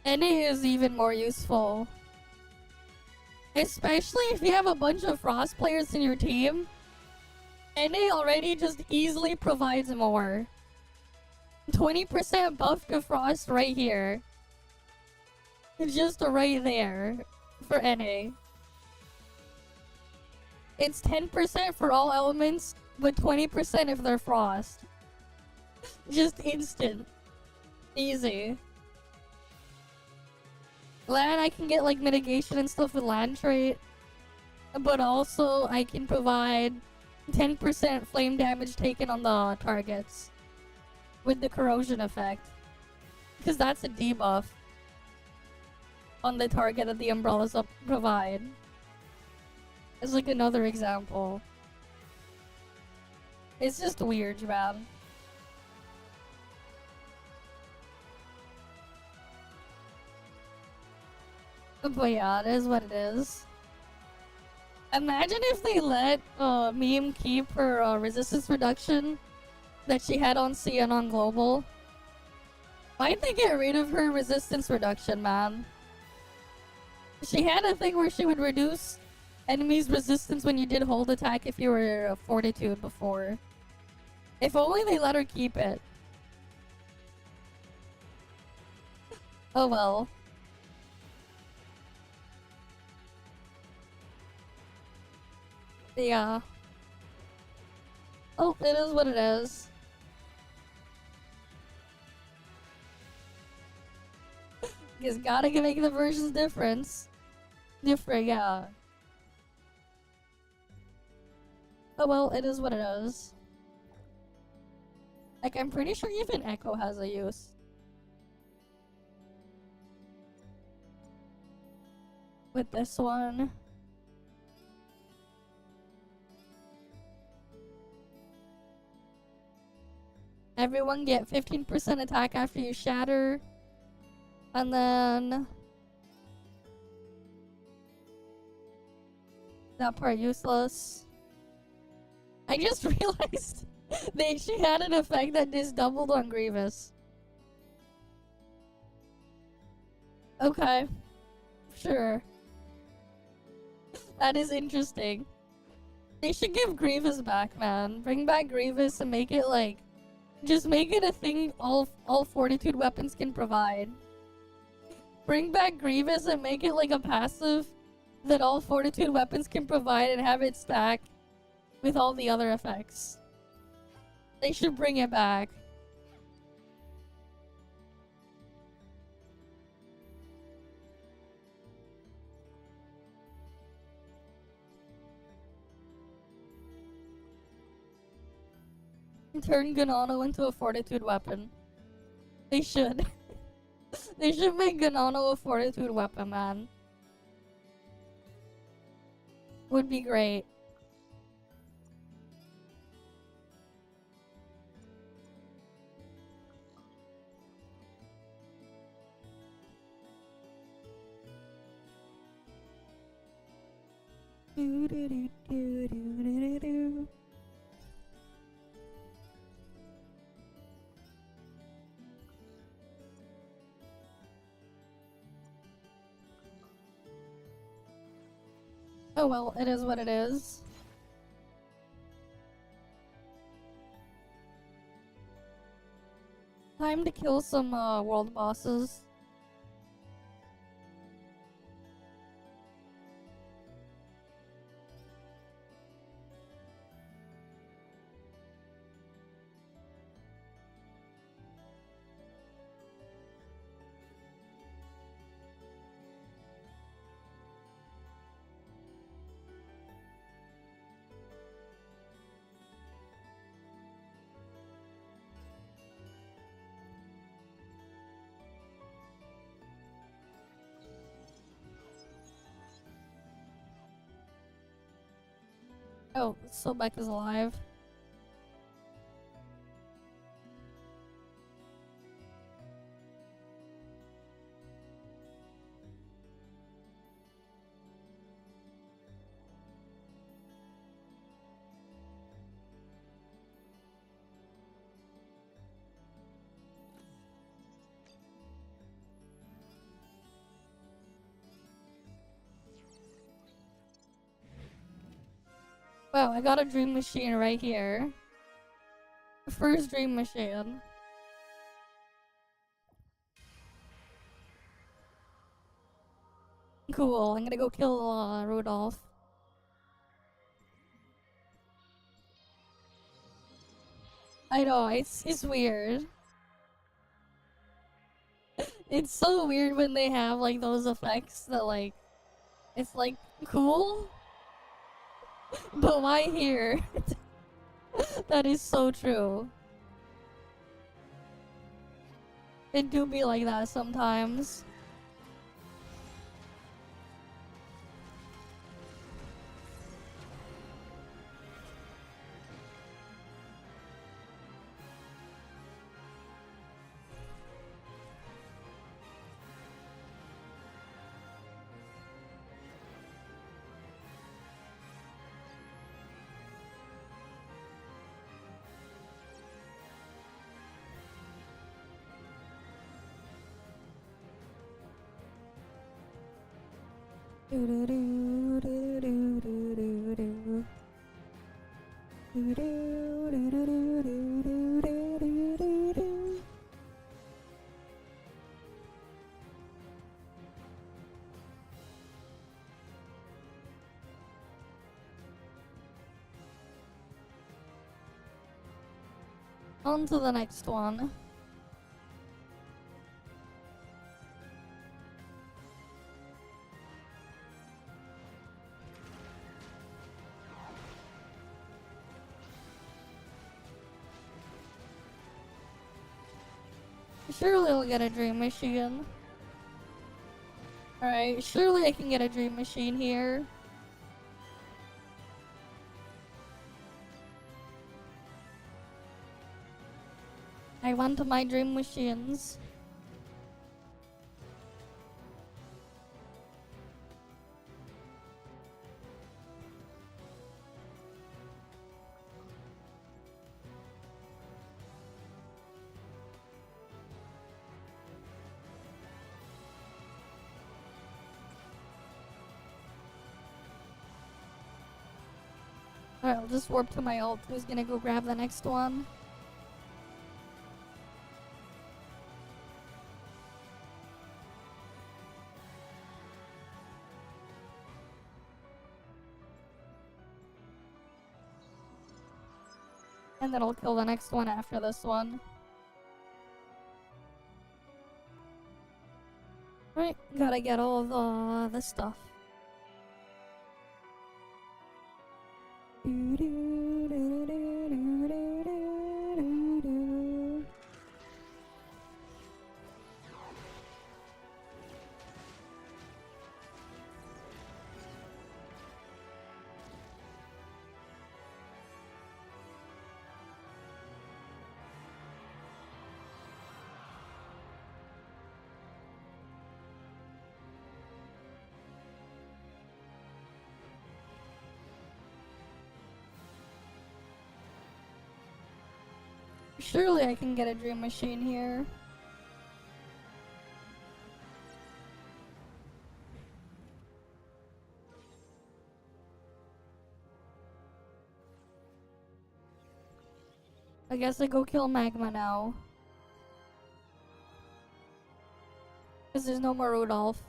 NA is even more useful. Especially if you have a bunch of Frost players in your team. NA already just easily provides more. 20% buff to Frost right here. Just right there for NA. It's 10% for all elements, but 20% if they're Frost. Just instant. Easy. Land, I can get like mitigation and stuff with land trait, but also I can provide 10% flame damage taken on the targets with the corrosion effect, because that's a debuff on the target that the umbrellas provide. It's like another example. It's just weird, man. But yeah, it is what it is. Imagine if they let Meme keep her resistance reduction that she had on C and on Global. Why'd they get rid of her resistance reduction, man? She had a thing where she would reduce enemies' resistance when you did hold attack if you were fortitude before. If only they let her keep it. Oh well. Yeah. Oh, it is what it is. Just gotta make the versions different, yeah. Oh well, it is what it is. Like, I'm pretty sure even Echo has a use. With this one. Everyone get 15% attack after you shatter. And then... that part useless. I just realized she had an effect that just doubled on Grievous. Okay. Sure. That is interesting. They should give Grievous back, man. Bring back Grievous and make it like... just make it a thing all Fortitude weapons can provide. Bring back Grievous and make it like a passive that all Fortitude weapons can provide and have it stack with all the other effects. They should bring it back. Turn Ganano into a Fortitude weapon. They should. They should make Ganano a Fortitude weapon, man. Would be great. Do do do do do do do. Oh well, it is what it is. Time to kill some world bosses. Oh, Sobek is alive. Wow, I got a dream machine right here. The first dream machine. Cool, I'm gonna go kill Rudolph. I know, it's weird. It's so weird when they have like those effects that like, it's like cool, but why here? That is so true. It do be like that sometimes. Do do do do do do do do. Do do do do do do do do do do. On to the next one. Surely I'll get a dream machine. Alright, surely I can get a dream machine here. I want my dream machines. Alright, I'll just warp to my ult. Who's gonna go grab the next one? And then I'll kill the next one after this one. Right, gotta get all the stuff. Surely I can get a dream machine here. I guess I go kill Magma now. Because there's no more Rudolph.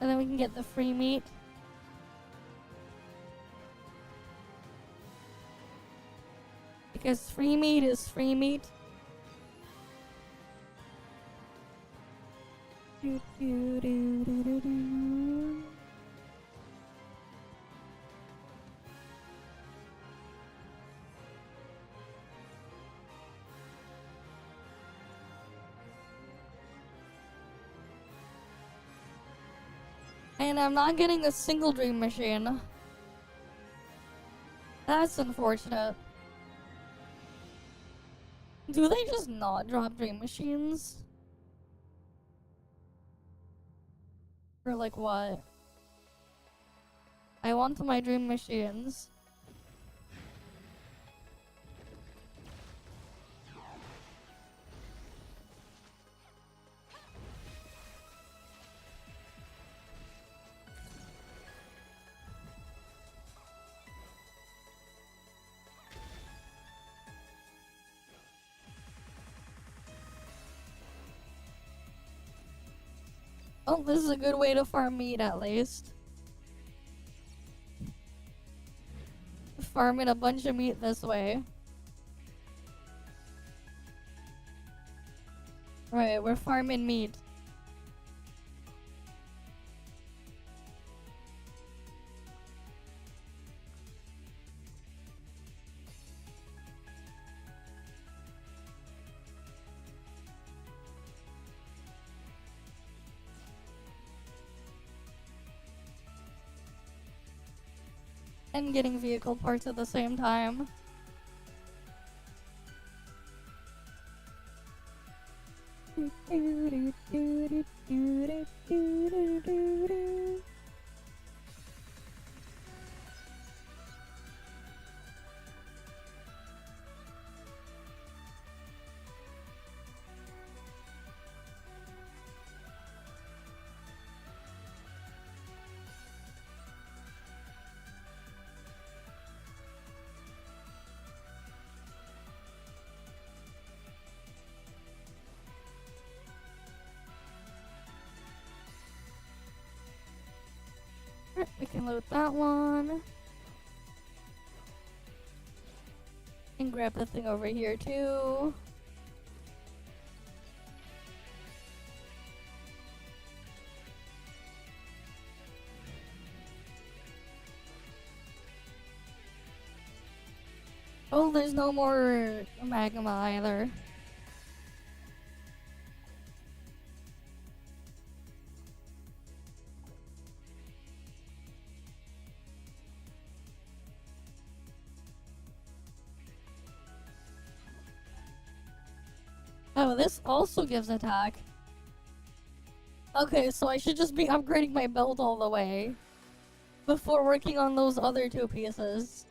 And then we can get the free meat. Because free meat is free meat. Do, do, do, do, do, do. And I'm not getting a single dream machine. That's unfortunate. Do they just not drop dream machines? Or like what? I want my dream machines. Oh, this is a good way to farm meat at least. Farming a bunch of meat this way. Right, we're farming meat. And getting vehicle parts at the same time. We can loot that one. And grab the thing over here too. Oh, there's no more magma either. Oh, this also gives attack. Okay, so I should just be upgrading my belt all the way before working on those other two pieces.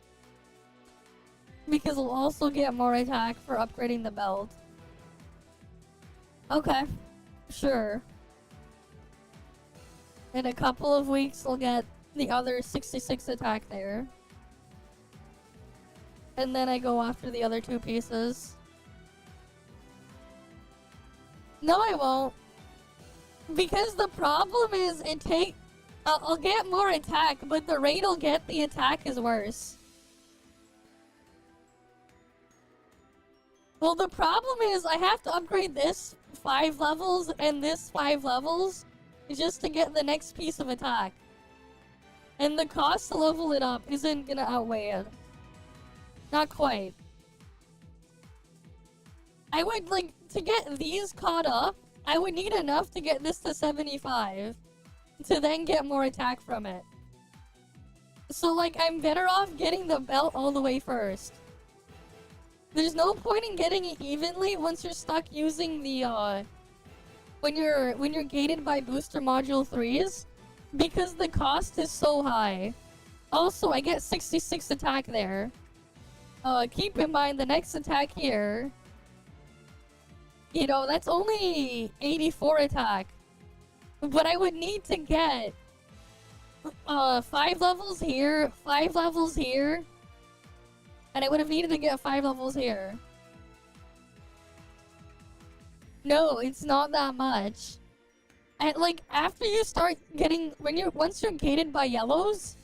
Because I'll also get more attack for upgrading the belt. Okay, sure. In a couple of weeks, I'll get the other 66 attack there. And then I go after the other two pieces. No, I won't. Because the problem is, I'll get more attack, but the rate I'll get the attack is worse. Well, the problem is I have to upgrade this 5 levels and this 5 levels just to get the next piece of attack. And the cost to level it up isn't gonna outweigh it. Not quite. I would, like, to get these caught up, I would need enough to get this to 75 to then get more attack from it. So, like, I'm better off getting the belt all the way first. There's no point in getting it evenly once you're stuck using the, when you're gated by booster module 3s, because the cost is so high. Also, I get 66 attack there. Keep in mind the next attack here, you know, that's only 84 attack. But I would need to get 5 levels here, 5 levels here, and I would have needed to get 5 levels here. No, it's not that much. And like after you start getting once you're gated by yellows,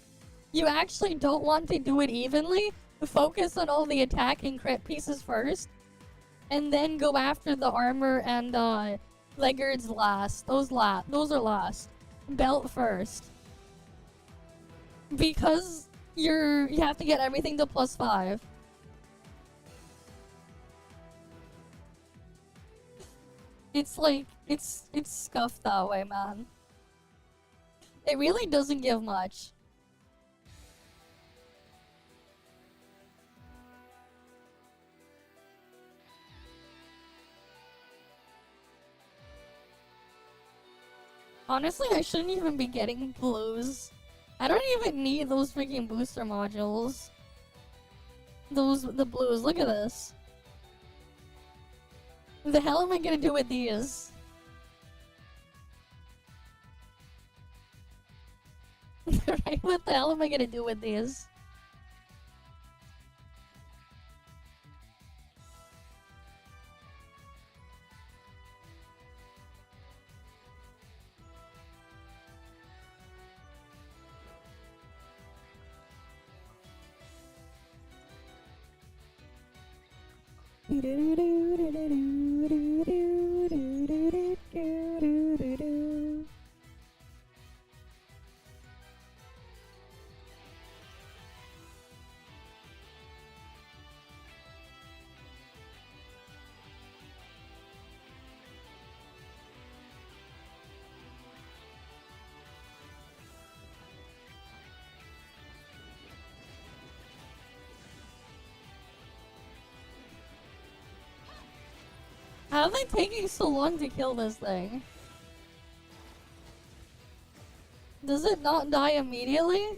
you actually don't want to do it evenly. Focus on all the attack and crit pieces first, and then go after the armor and leggards last. Those are last. Belt first. Because you have to get everything to +5. It's like it's scuffed that way, man. It really doesn't give much. Honestly, I shouldn't even be getting blues. I don't even need those freaking booster modules. The blues, look at this. What the hell am I gonna do with these? Right, what the hell am I gonna do with these? How are they taking so long to kill this thing? Does it not die immediately?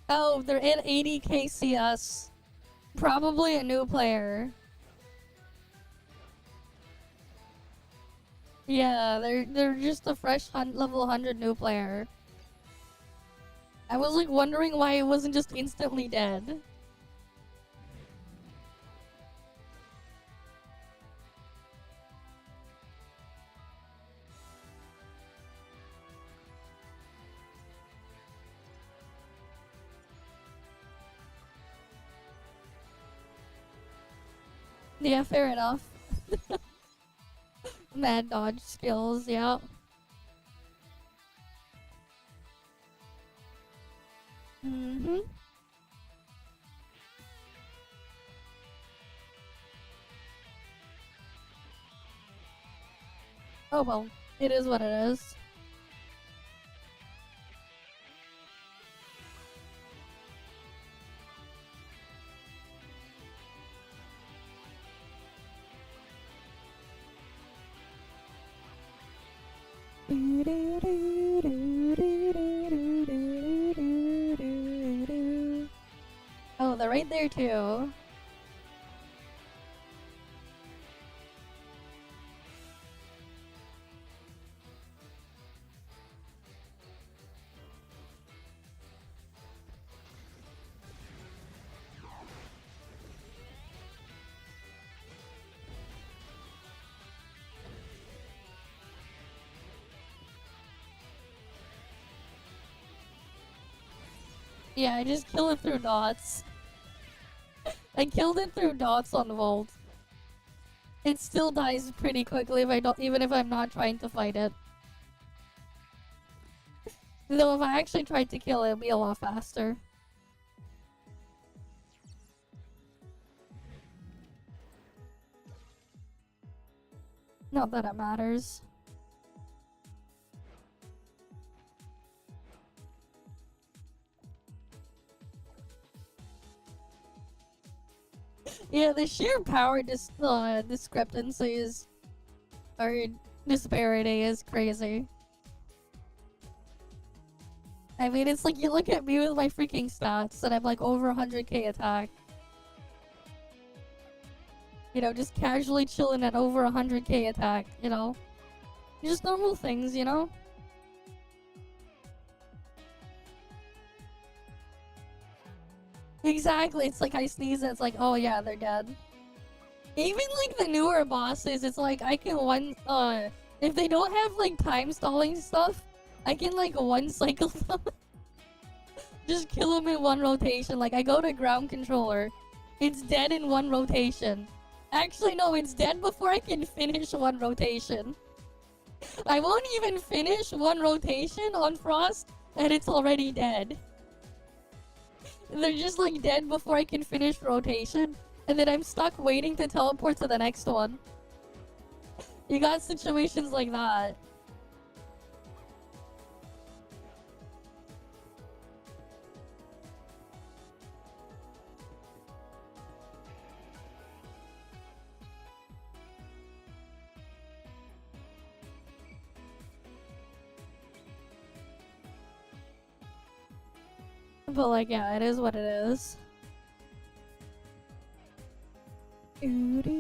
Oh, they're in 80k CS. Probably a new player. Yeah, they're just a fresh level 100 new player. I was like wondering why it wasn't just instantly dead. Yeah, fair enough. Mad dodge skills, yeah. Mm-hmm. Oh well, it is what it is. Oh, they're right there too. Yeah, I just kill it through dots. I killed it through dots on Volt. It still dies pretty quickly if I don't, even if I'm not trying to fight it. Though if I actually tried to kill it, it'd be a lot faster. Not that it matters. Yeah, the sheer power discrepancies or disparity is crazy. I mean, it's like you look at me with my freaking stats and I'm like over 100k attack. You know, just casually chilling at over 100k attack, you know? Just normal things, you know? Exactly, it's like I sneeze and it's like, oh yeah, they're dead. Even like the newer bosses, it's like I can if they don't have like time stalling stuff, I can like one cycle them. Just kill them in one rotation. Like I go to ground controller, it's dead in one rotation. Actually no, it's dead before I can finish one rotation. I won't even finish one rotation on Frost and it's already dead. They're just like dead before I can finish rotation. And then I'm stuck waiting to teleport to the next one. You got situations like that. But like, yeah, it is what it is. You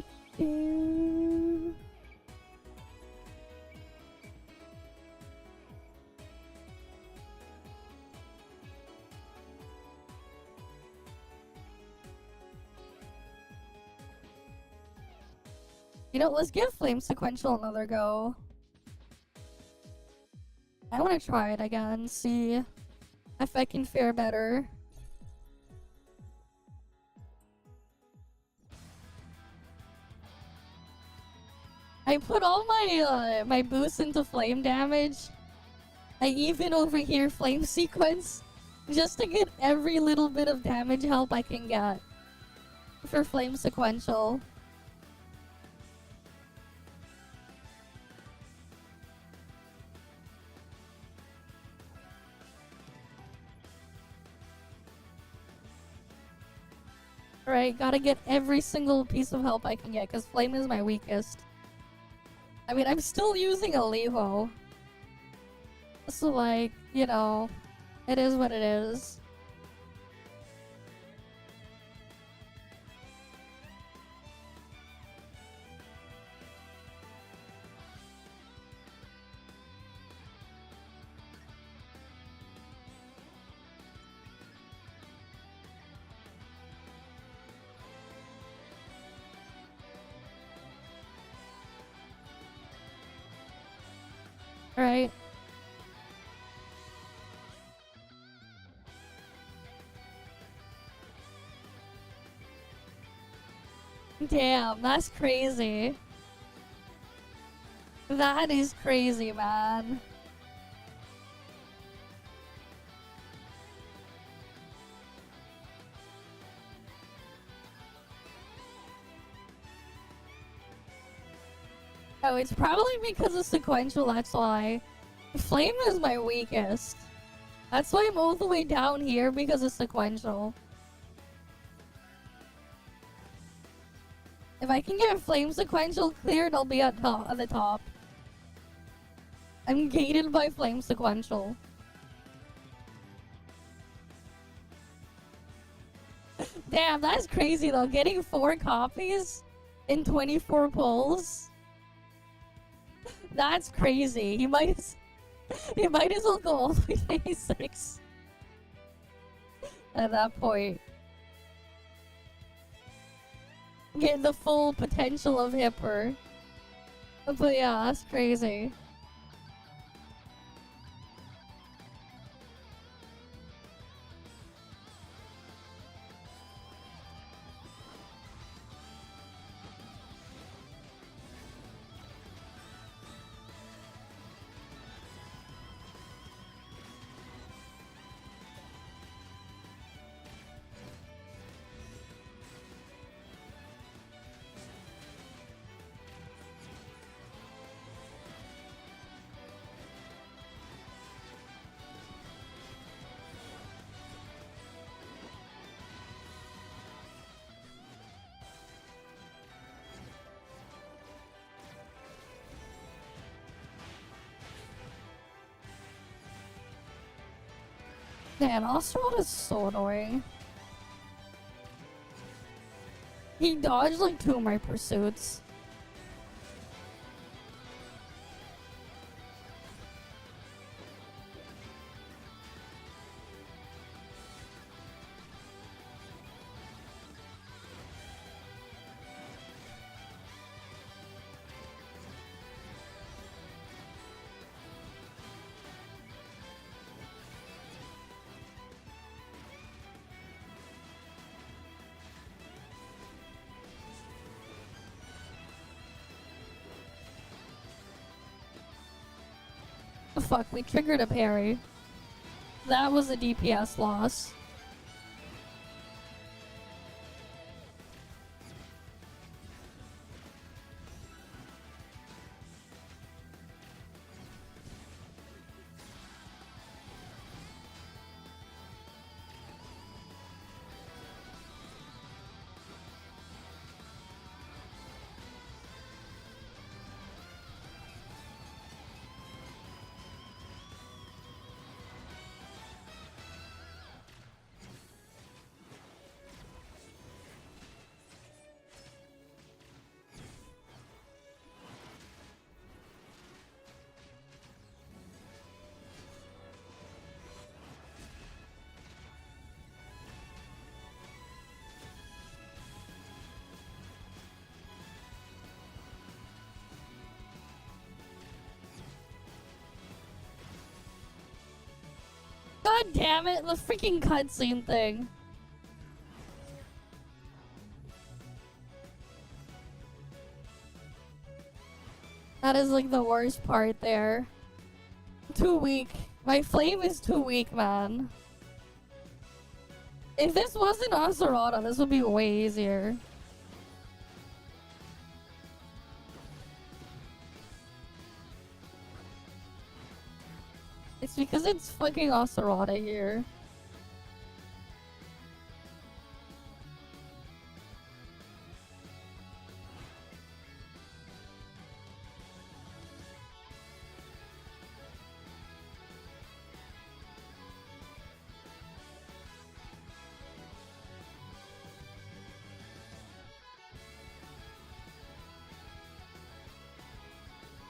know, let's give Flame Sequential another go. I want to try it again, see if I can fare better. I put all my my boosts into flame damage. I even over here flame sequence just to get every little bit of damage help I can get for flame sequential. Right, gotta get every single piece of help I can get because flame is my weakest. I mean, I'm still using a Levo. So like, you know, it is what it is. Right? Damn, that's crazy. That is crazy, man. Oh, it's probably because of sequential, that's why. Flame is my weakest. That's why I'm all the way down here, because of sequential. If I can get flame sequential cleared, I'll be at the top. I'm gated by flame sequential. Damn, that's crazy though. Getting 4 copies in 24 pulls. That's crazy. He might as well go all the way to A6 at that point. Get the full potential of Hipper. But yeah, that's crazy. Man, Ocelot is so annoying. He dodged like 2 of my pursuits. Fuck, we triggered a parry. That was a DPS loss. God damn it, the freaking cutscene thing. That is like the worst part there. Too weak. My flame is too weak, man. If this wasn't Acerata, this would be way easier. It's because it's fucking Acerata here.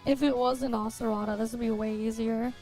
If it wasn't Acerata, this would be way easier.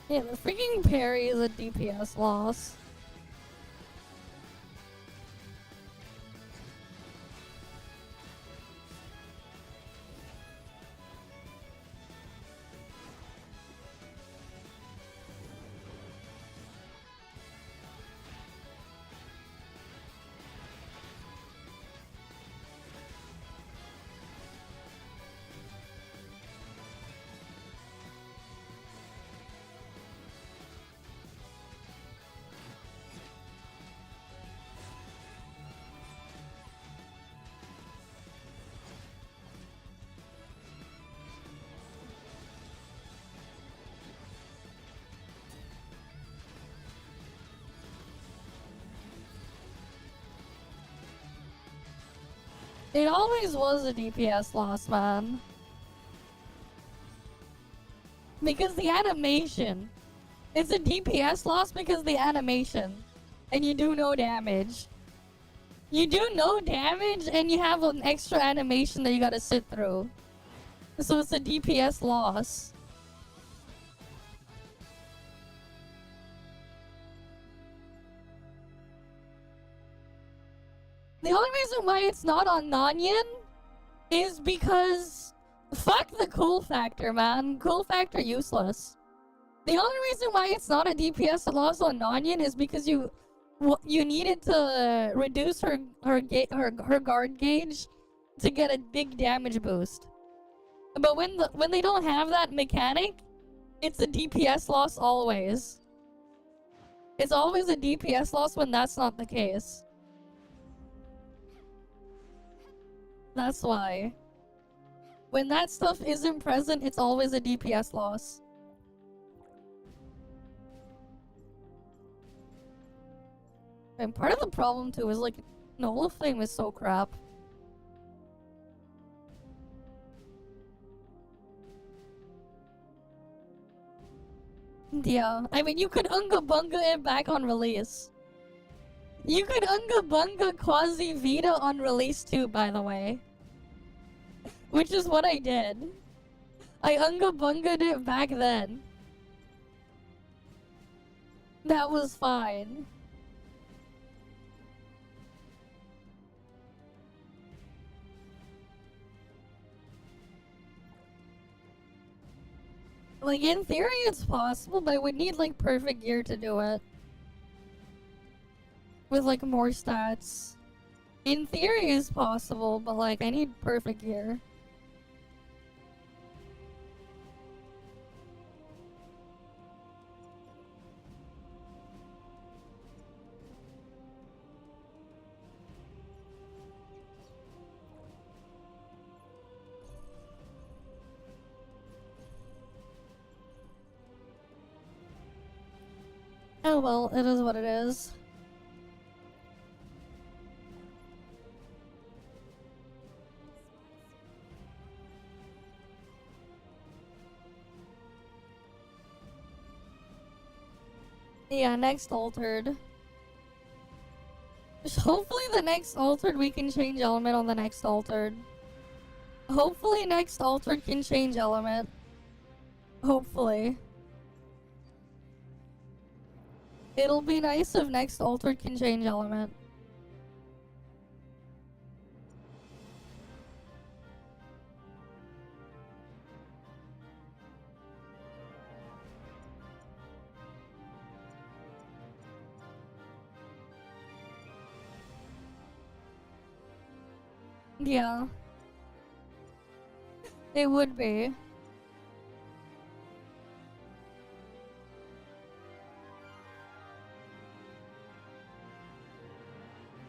Yeah, the freaking parry is a DPS loss. It always was a DPS loss, man. Because the animation. It's a DPS loss because the animation. And you do no damage. You do no damage and you have an extra animation that you gotta sit through. So it's a DPS loss. The only reason why it's not on Nonyan is because fuck the cool factor, man. Cool factor useless. The only reason why it's not a DPS loss on Nonyan is because you needed to reduce her guard gauge to get a big damage boost. But when they don't have that mechanic, it's a DPS loss always. It's always a DPS loss when that's not the case. That's why. When that stuff isn't present, it's always a DPS loss. And part of the problem too is like, Nola Flame is so crap. Yeah, I mean you could Unga Bunga it back on release. You could Unga Bunga Quasi Vita on release too, by the way. Which is what I did. I Unga Bunga'd it back then. That was fine. Like, in theory it's possible, but I would need, like, perfect gear to do it. With, like, more stats. In theory it's possible, but, like, I need perfect gear. Oh well, it is what it is. Yeah, next altered. Hopefully the next altered we can change element on the next altered. Hopefully next altered can change element. Hopefully. It'll be nice if next altered can change element. Yeah. It would be.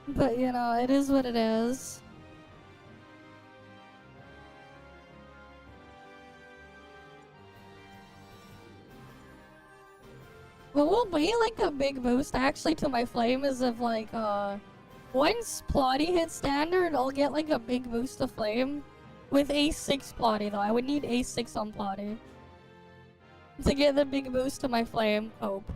But you know, it is what it is. What will be like a big boost actually to my flame is if like once Plotty hits standard, I'll get like a big boost to flame. With A6 Plotty though, I would need A6 on Plotty. To get the big boost to my flame hope.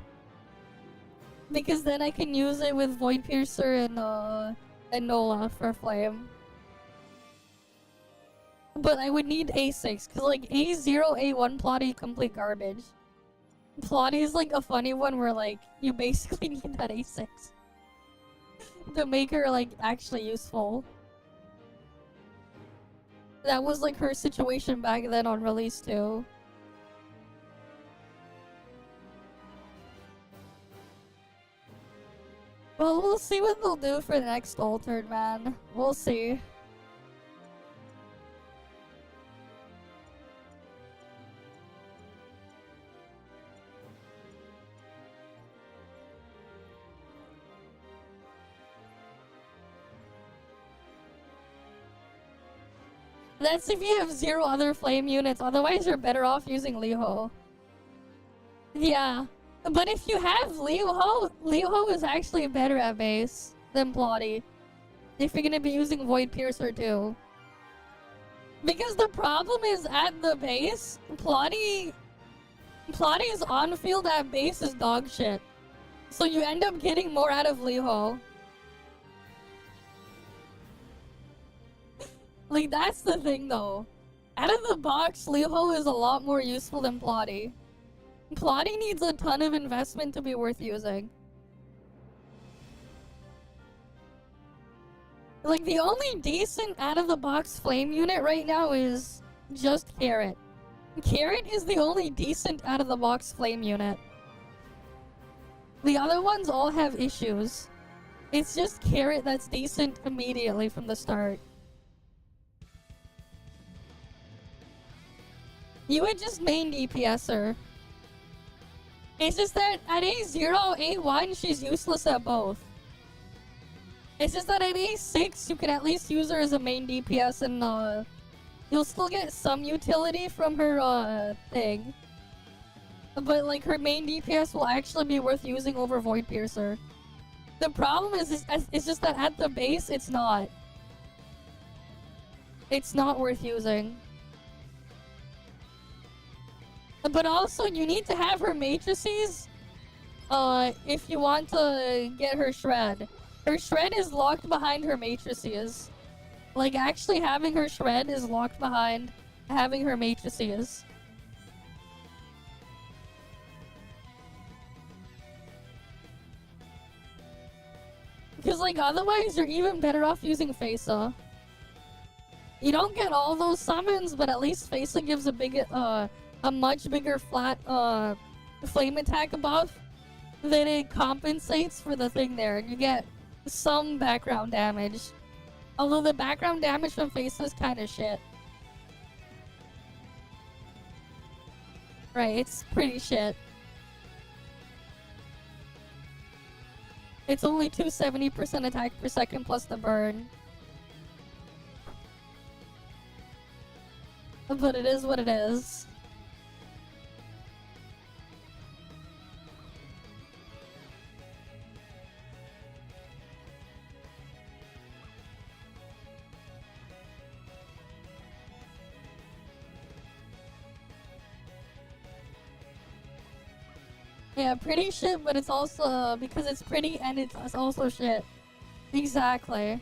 Because then I can use it with Void Piercer and Nola for flame. But I would need A6, cause like A0, A1 Plotty complete garbage. Plotty's like a funny one where like you basically need that A6 to make her like actually useful. That was like her situation back then on release 2. Well, we'll see what they'll do for the next altered, man. We'll see. That's if you have 0 other flame units, otherwise you're better off using Liho. Yeah, but if you have Liho is actually better at base than Plotty. If you're gonna be using Void Piercer too. Because the problem is at the base, Plotty's on-field at base is dog shit. So you end up getting more out of Liho. Like, that's the thing, though. Out of the box, Liho is a lot more useful than Plotty. Plotty needs a ton of investment to be worth using. Like, the only decent out-of-the-box flame unit right now is just Carrot. Carrot is the only decent out-of-the-box flame unit. The other ones all have issues. It's just Carrot that's decent immediately from the start. You would just main DPS her. It's just that at A0, A1, she's useless at both. It's just that at A6, you can at least use her as a main DPS and you'll still get some utility from her thing. But like her main DPS will actually be worth using over Void Piercer. The problem is it's just that at the base, it's not. It's not worth using. But also, you need to have her matrices if you want to get her shred. Her shred is locked behind her matrices. Like, actually having her shred is locked behind having her matrices. Because, like, otherwise you're even better off using Faisa. You don't get all those summons, but at least Faisa gives a much bigger flat flame attack buff, then it compensates for the thing there, and you get some background damage. Although the background damage from Faisa is kind of shit. Right, it's pretty shit. It's only 270% attack per second plus the burn. But it is what it is. Yeah, pretty shit, but it's also because it's pretty and it's also shit. Exactly.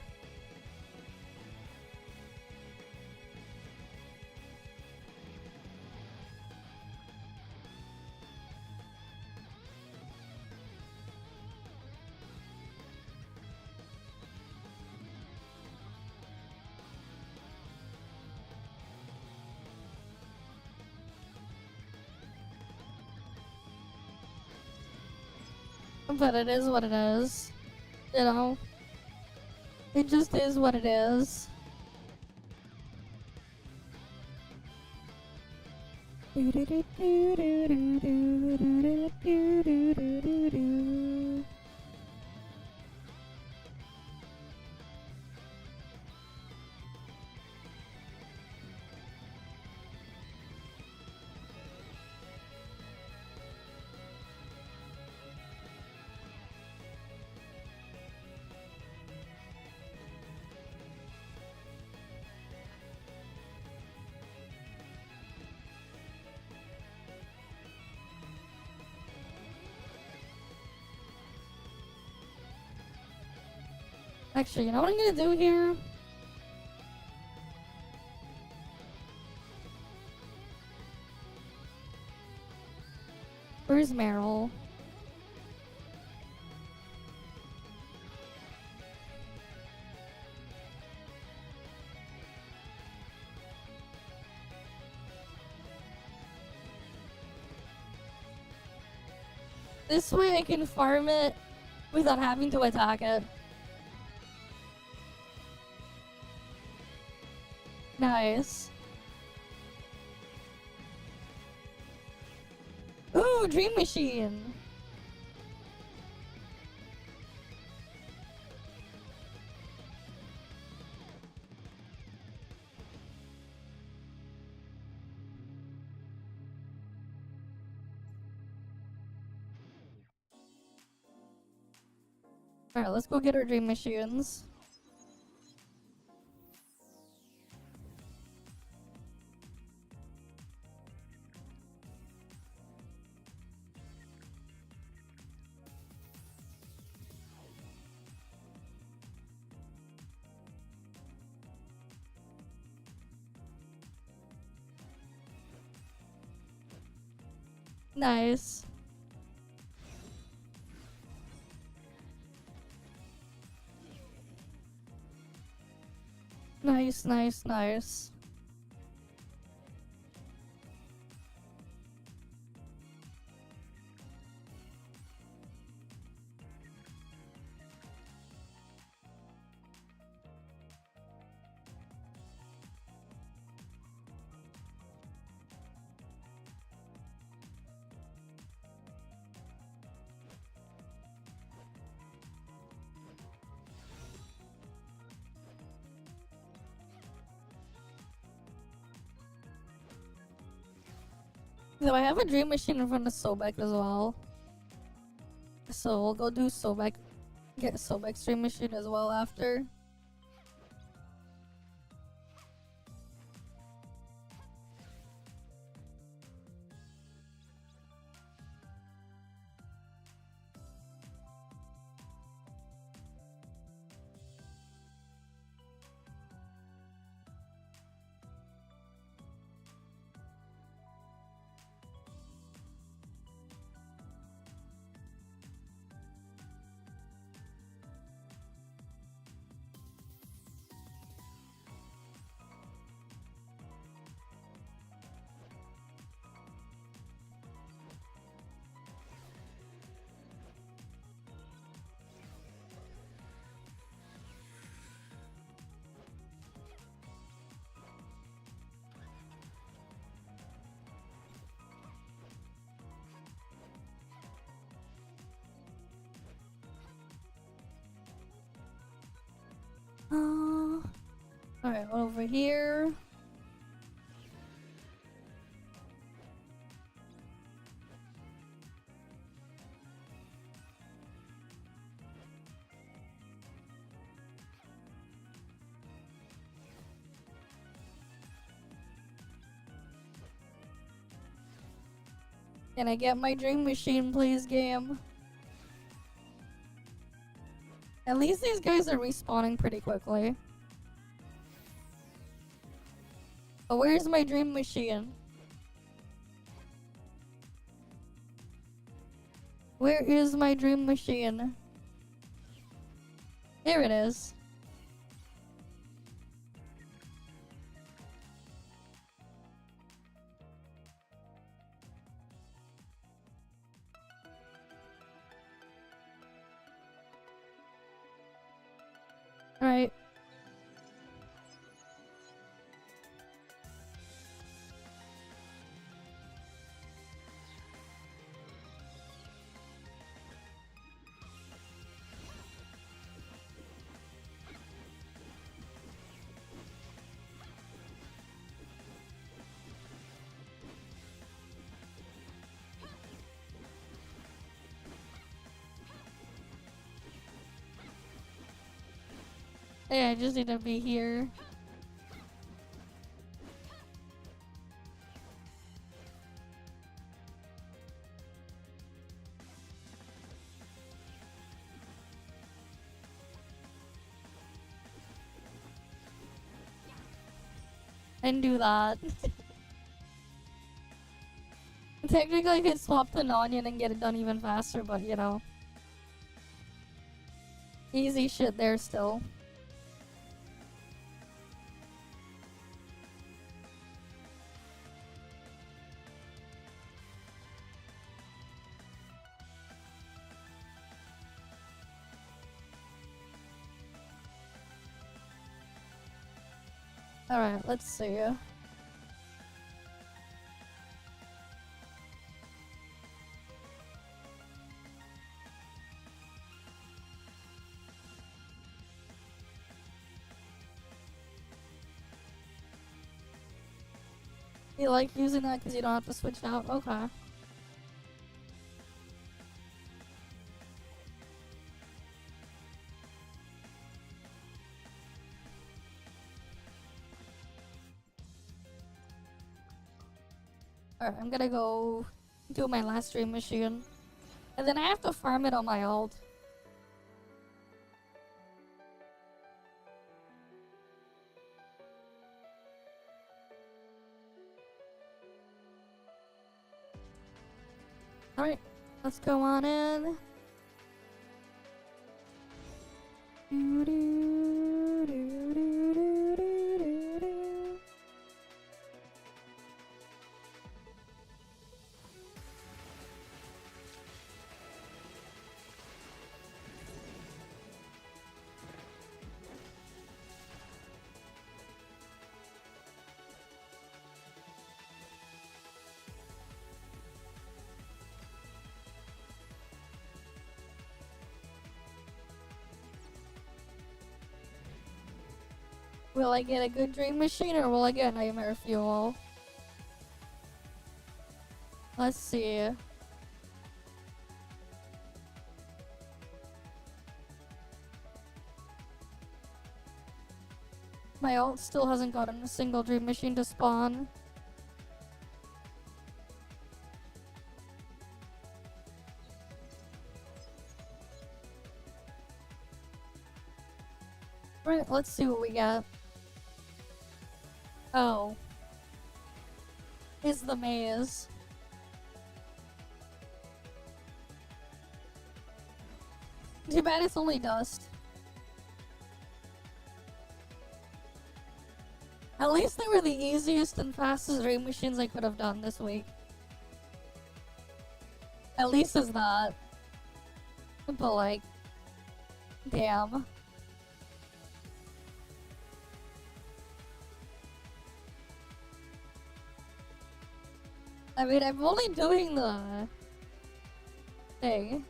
But it is what it is. You know? It just is what it is. Actually, you know what I'm gonna do here? Where's Meryl? This way I can farm it without having to attack it. Nice. Ooh, Dream Machine! Alright, let's go get our Dream Machines. Nice. Nice, nice, nice. So I have a Dream Machine in front of Sobek as well. So we'll go do Sobek, get Sobek's Dream Machine as well after. Alright, over here. Can I get my Dream Machine, please, game? At least these guys are respawning pretty quickly. But where's my Dream Machine? Where is my Dream Machine? Here it is. Right. Yeah, I just need to be here. And do that. technically I could swap to Nonian and get it done even faster, but you know. Easy shit there still. Alright, let's see. You like using that because you don't have to switch out? Okay. Alright, I'm gonna go do my last dream machine. And then I have to farm it on my ult. Alright, let's go on in. Do, do, do, do, do, do, do, do. Will I get a good dream machine or will I get nightmare fuel? Let's see. My ult still hasn't gotten a single dream machine to spawn. Right, let's see what we got. Oh. Is the maze. Too bad it's only dust. At least they were the easiest and fastest dream machines I could have done this week. At least it's that. But like, damn. I mean, I'm only doing the thing.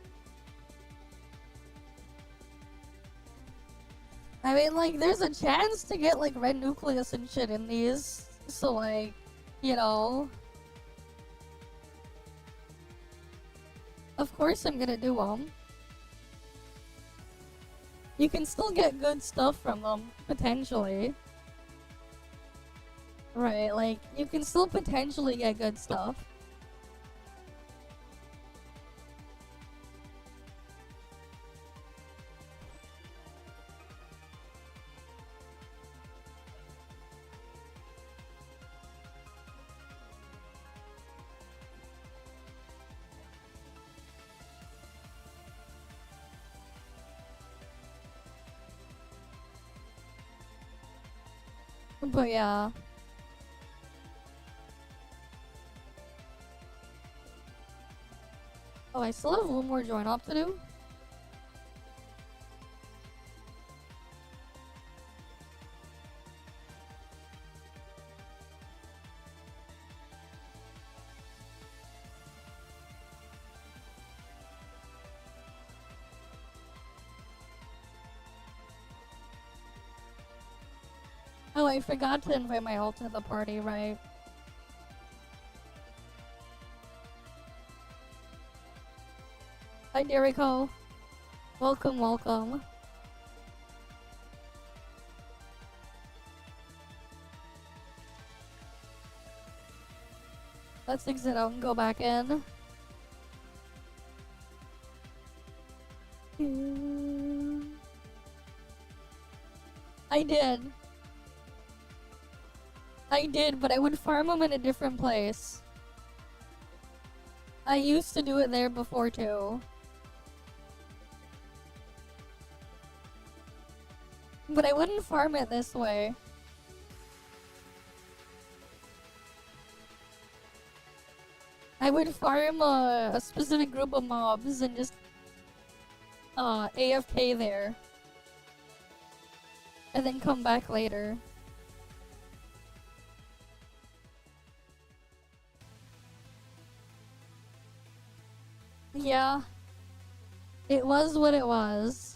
I mean, like, there's a chance to get, like, red nucleus and shit in these. So, like, you know. Of course I'm gonna do them. You can still get good stuff from them, potentially. Right, like, you can still potentially get good stuff. But yeah. Oh, I still have one more join up to do. Oh, I forgot to invite my ult to the party, right? Hi, Derico. Welcome, welcome. Let's exit out and go back in. I did. I did, but I would farm them in a different place. I used to do it there before too. But I wouldn't farm it this way. I would farm a specific group of mobs and just AFK there. And then come back later. Yeah. It was what it was.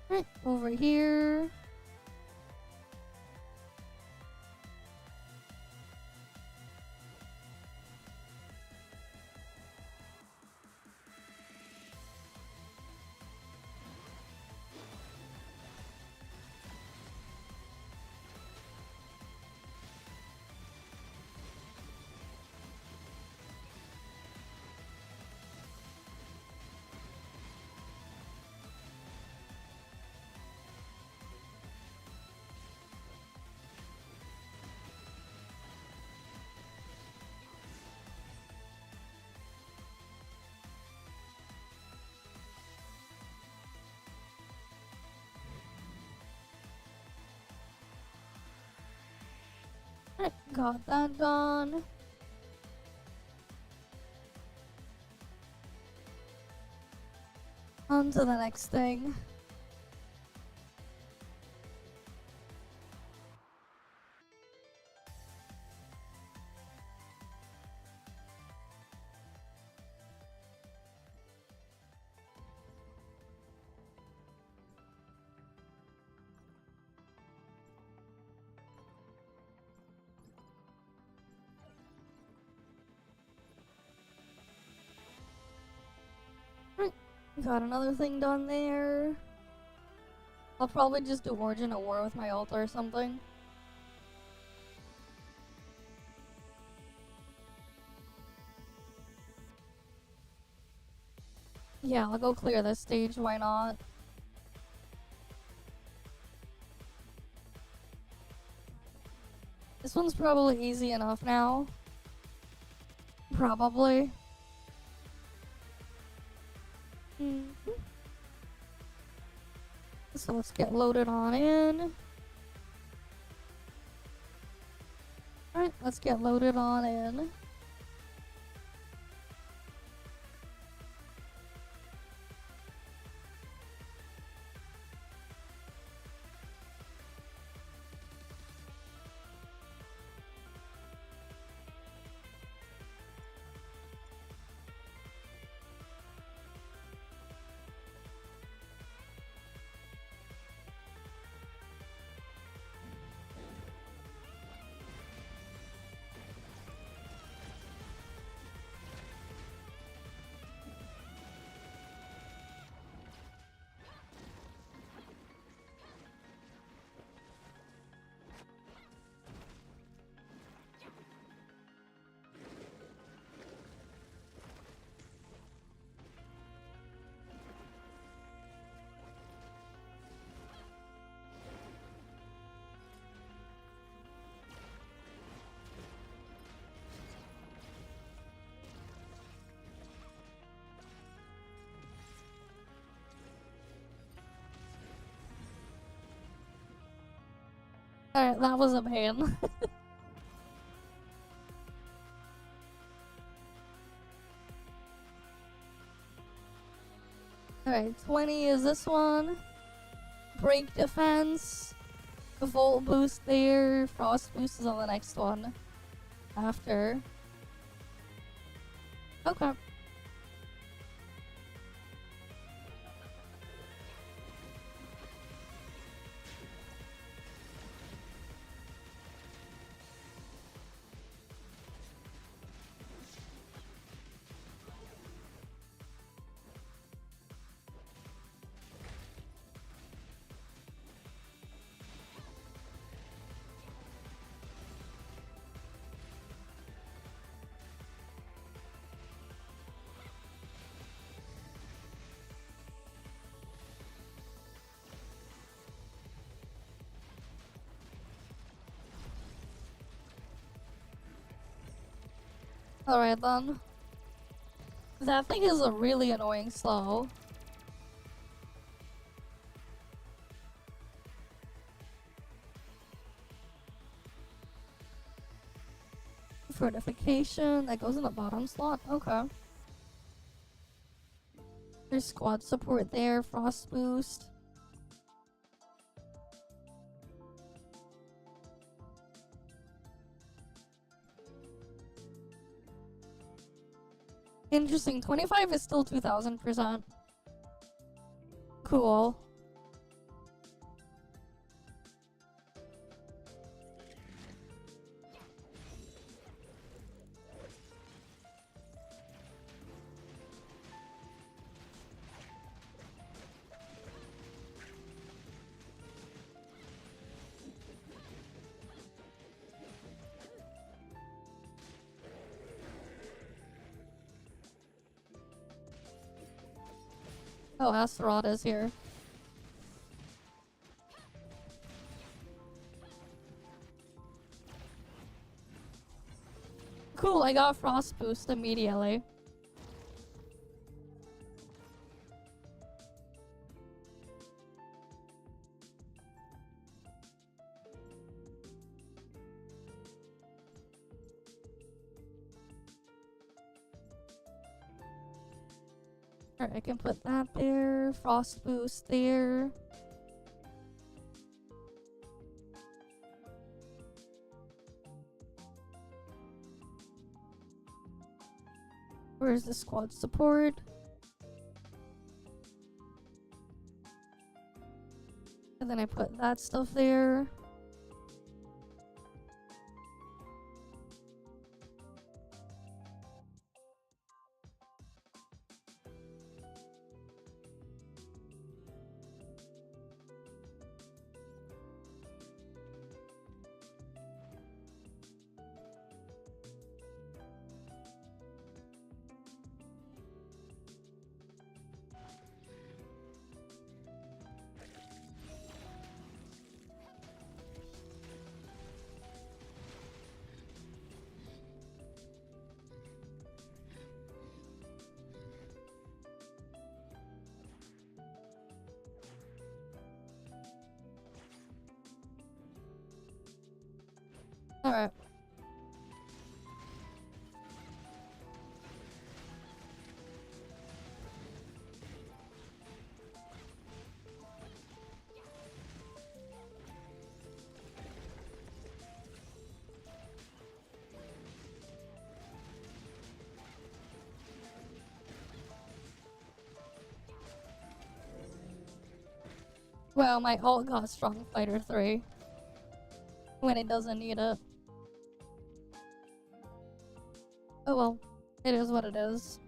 Right, over here. Right, got that done. On to the next thing. Right, got another thing done there. I'll probably just do Origin of War with my ult or something. Yeah, I'll go clear this stage, why not? This one's probably easy enough now. Probably. So let's get loaded on in. Alright, let's get loaded on in. Alright, that was a pain. Alright, 20 is this one. Break defense. Volt boost there. Frost boost is on the next one. After. Okay. Alright then. That thing is a really annoying slow. Fortification, that goes in the bottom slot, okay. There's squad support there, frost boost. Interesting, 25 is still 2000%. Cool. Oh, Astaroth is here. Cool, I got Frost Boost immediately. Alright, I can put that there. Frost Boost there. Where's the squad support? And then I put that stuff there. Alright. Well, my ult got Strong Fighter 3 when it doesn't need it. Oh well, it is what it is.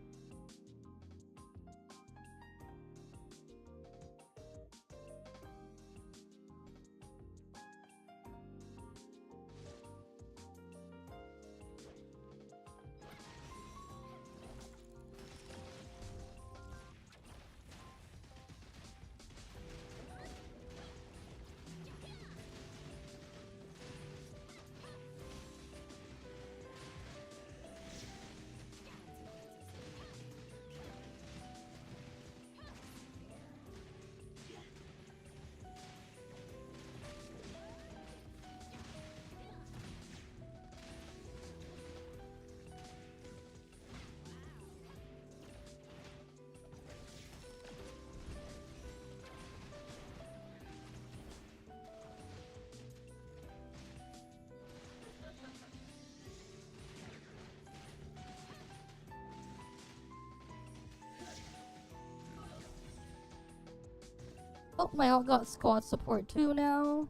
Oh, my alt got squad support too now.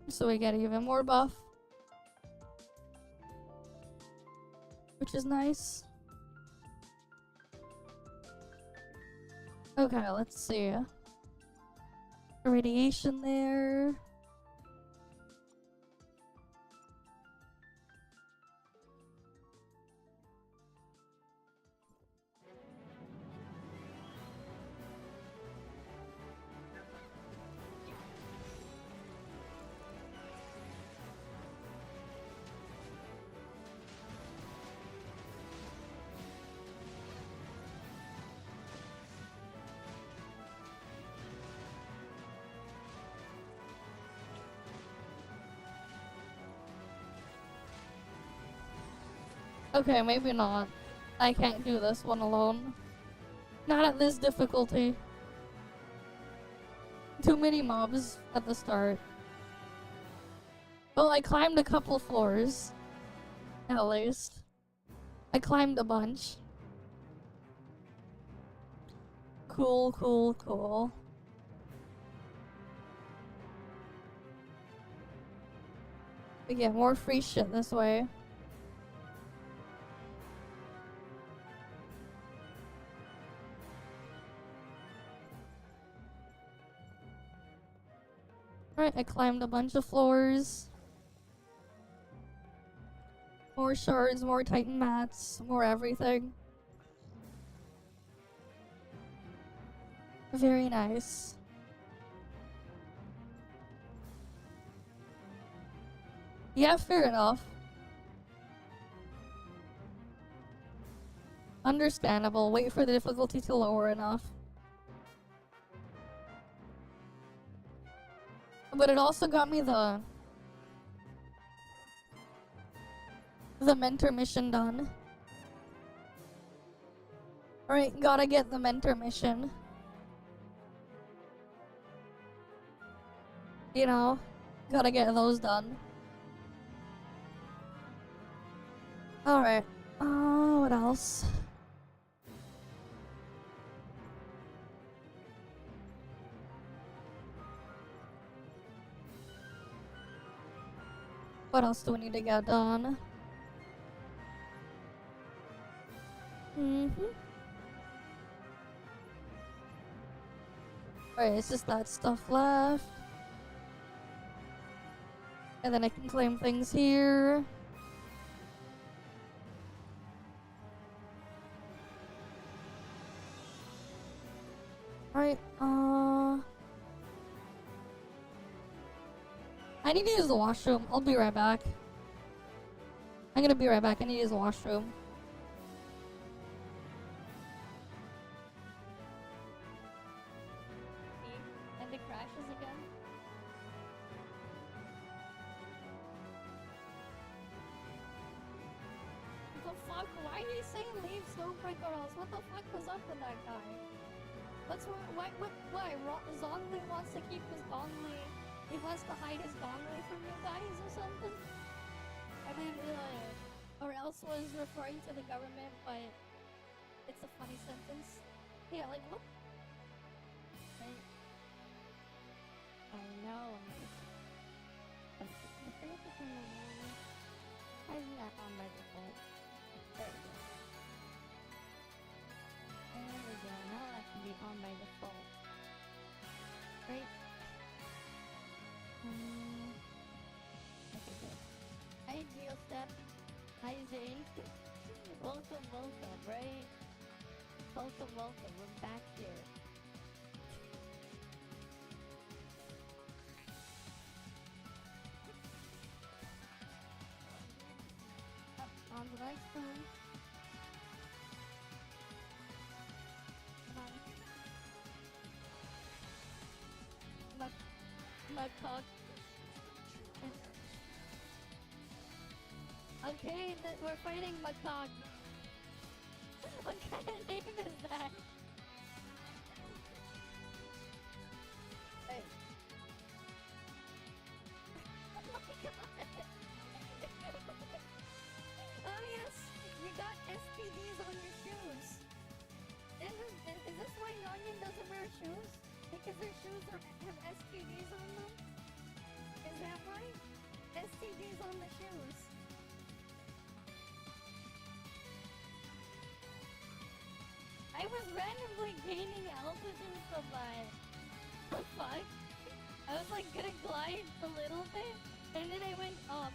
So we get even more buff, which is nice. Okay, let's see. Radiation there. Okay, maybe not. I can't do this one alone. Not at this difficulty. Too many mobs at the start. Well, I climbed a couple floors. At least. I climbed a bunch. Cool, cool, cool. We get more free shit this way. Alright, I climbed a bunch of floors. More shards, more titan mats, more everything. Very nice. Yeah, fair enough. Understandable. Wait for the difficulty to lower enough. But it also got me the mentor mission done. Alright, gotta get the mentor mission. You know, gotta get those done. Alright, what else? What else do we need to get done? Alright, it's just that stuff left. And then I can claim things here. Alright, I need to use the washroom. I'll be right back. I'm gonna be right back. I need to use the washroom. And it crashes again. What the fuck? Why are you saying leave Snowbreak or else? What the fuck was up with that guy? What's wrong? Why? Zongli wants to keep his Gongli. He wants to hide his Gongli from you guys or something? I mean, or else was referring to the government, but it's a funny sentence. Yeah, like what? Right. I know. I forget to turn that on. Why isn't that on by default? There we go. There we go. Now that can be on by default. Right? Okay, good. Hi, Geostep. Hi, Zane. Welcome, right? Welcome. We're back here. On the next one. Come on. My cock. Okay, we're fighting Makog. What kind of name is that? Hey. Oh my god. because their shoes have STDs on them? Is that why? STDs on the shoes. I was randomly gaining altitude from my... The fuck? I was like gonna glide a little bit, and then I went up.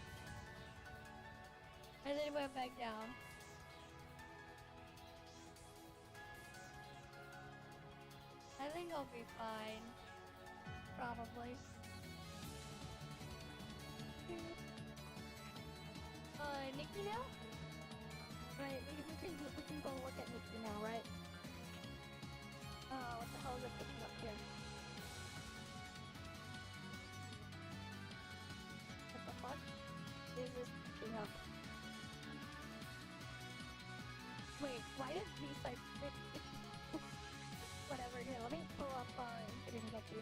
And then it went back down. I think I'll be fine. Probably. Nikki now? Right, we can go look at Nikki now, right? What the hell is it picking up here? What the fuck is this picking up? Wait, why did these like whatever, here, let me pull up Infinity Nikki.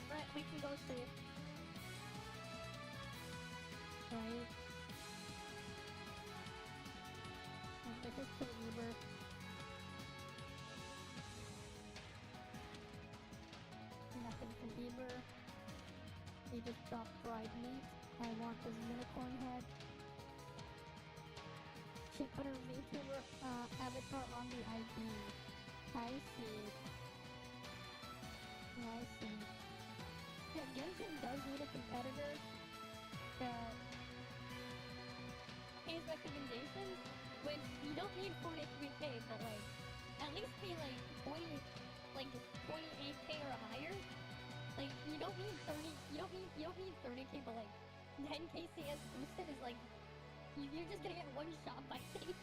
Right, we can go see. Right. This is ToFLive. Nothing from Bieber. He just dropped fried meat. I want his unicorn head. She put her Vtuber avatar on the ID. I see. Yeah, I see. Yeah, Genshin does need a competitor that pays recommendations, which you don't need 43k, but like, at least be like 28k or higher. Like, you don't need 30k, but like 10k CS boosted is like, you're just gonna get one shot by face.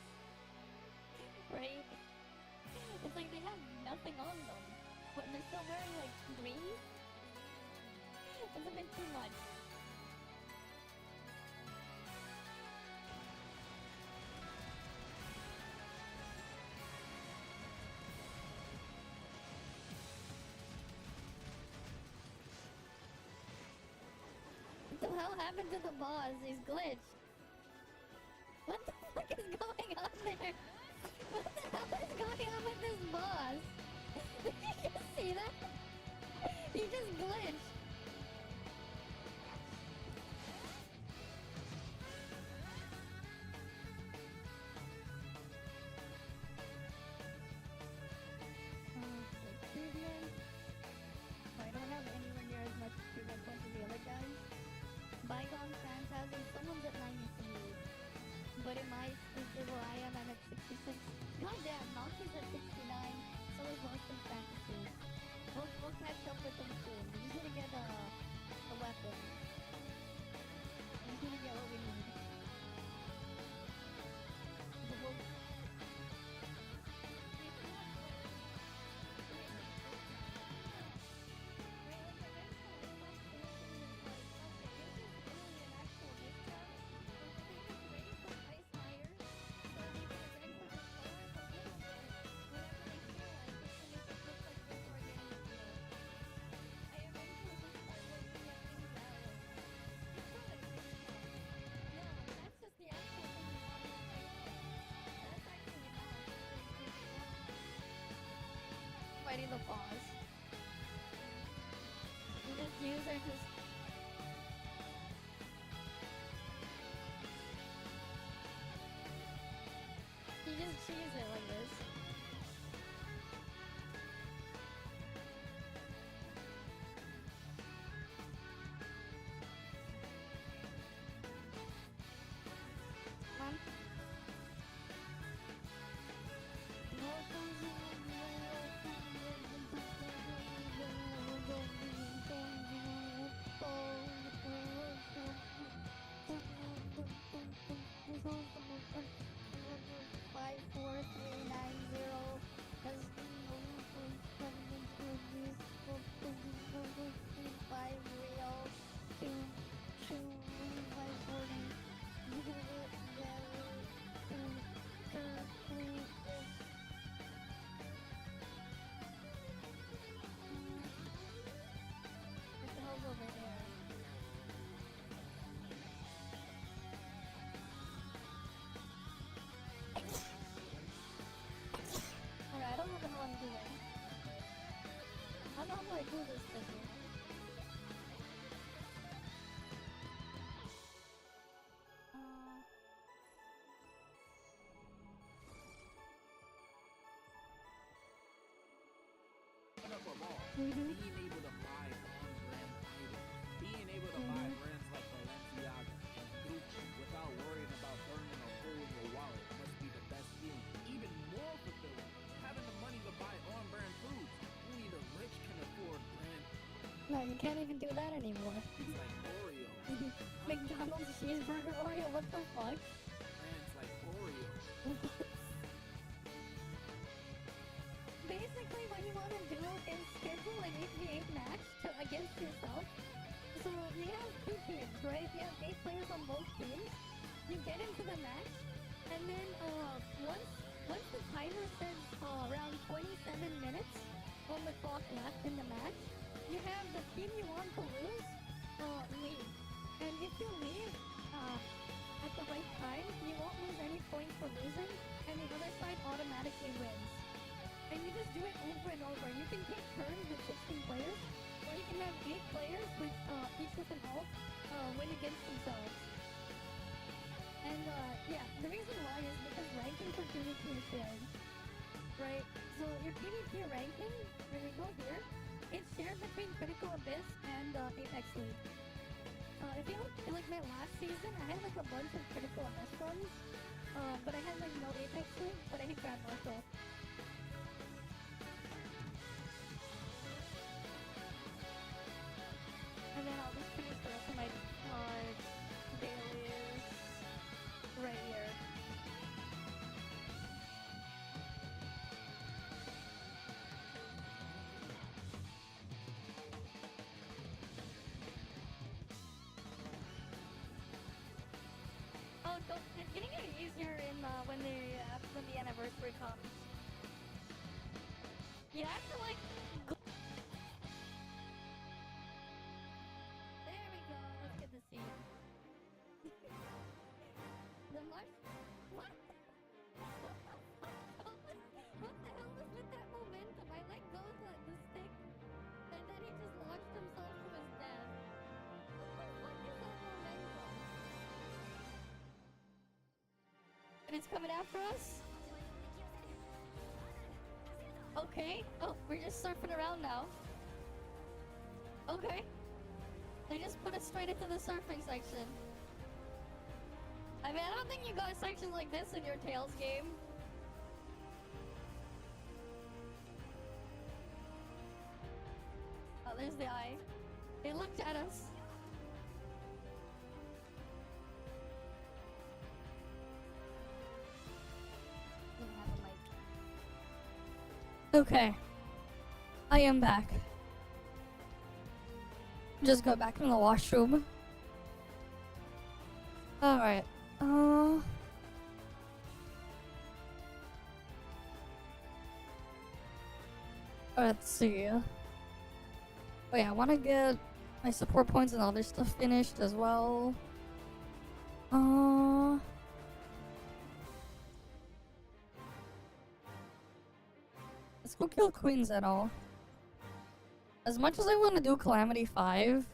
Right? It's like they have nothing on them, but they're still wearing like green. It's a bit too much. What the hell happened to the boss? He's glitched. What the fuck is going on there? What the hell is going on with this boss? Did you just see that? He just glitched. Achievement. Oh, I don't have anywhere near as much achievement points as the other guys. Bygone Phantasm, someone's at 93. But in my exclusive where I am, I'm at 66. Goddamn, Noxie's at 69. So is Lost in Fantasy. We'll catch up with them soon. We're just gonna get a weapon. We're just gonna get what we need. But we'll... Fighting the pause. This user just... He just cheese it like this. Come on. Five, four, three, nine, How do I do this thing? Above all, Mhm. being able to buy on-brand items, being able to buy brands like Balenciaga and Gucci without worrying about burning a hole in your wallet must be the best feeling. Even more fulfilling, having the money to buy on-brand foods. Only the rich can afford brand. No, you can't even do that anymore. It's like Oreo. McDonald's cheeseburger Oreo, what the fuck? Brands like Oreo. Basically, what you want to do is schedule an 8v8 match against yourself. So you have 2 teams, right? You have 8 players on both teams. You get into the match, and then once the timer says around 27 minutes on the clock left in the match, you have the team you want to lose leave. And if you leave at the right time, you won't lose any points for losing, and the other side automatically wins. And you just do it over and over. You can take turns with 16 players, or you can have 8 players with each with an ult win against themselves. And yeah, the reason why is because ranking for PvP is shared, right? So your PvP ranking, when we go here, it's shared between Critical Abyss and Apex League. If you look at like my last season, I had like a bunch of Critical Abyss runs, but I had like no Apex League, but I hit Grand Marshal. And then I'll just finish the rest of my dailies right here. Oh, it's getting easier in when the anniversary comes. You have to like. There we go. Let's get the scene. The marsh. What? What the hell is with that momentum? I let go of the stick, and then he just launched himself to his death. What the fuck is that momentum? And it's coming after us? Okay. Oh, we're just surfing around now. Okay. They just put us straight into the surfing section. I mean, I don't think you got a section like this in your Tails game. Oh, there's the eye. They looked at us. Didn't have a mic. Okay. I am back. Just go back in the washroom. Alright. Let's see. Oh yeah, I want to get my support points and other stuff finished as well. Let's go kill Queens at all. As much as I want to do Calamity 5,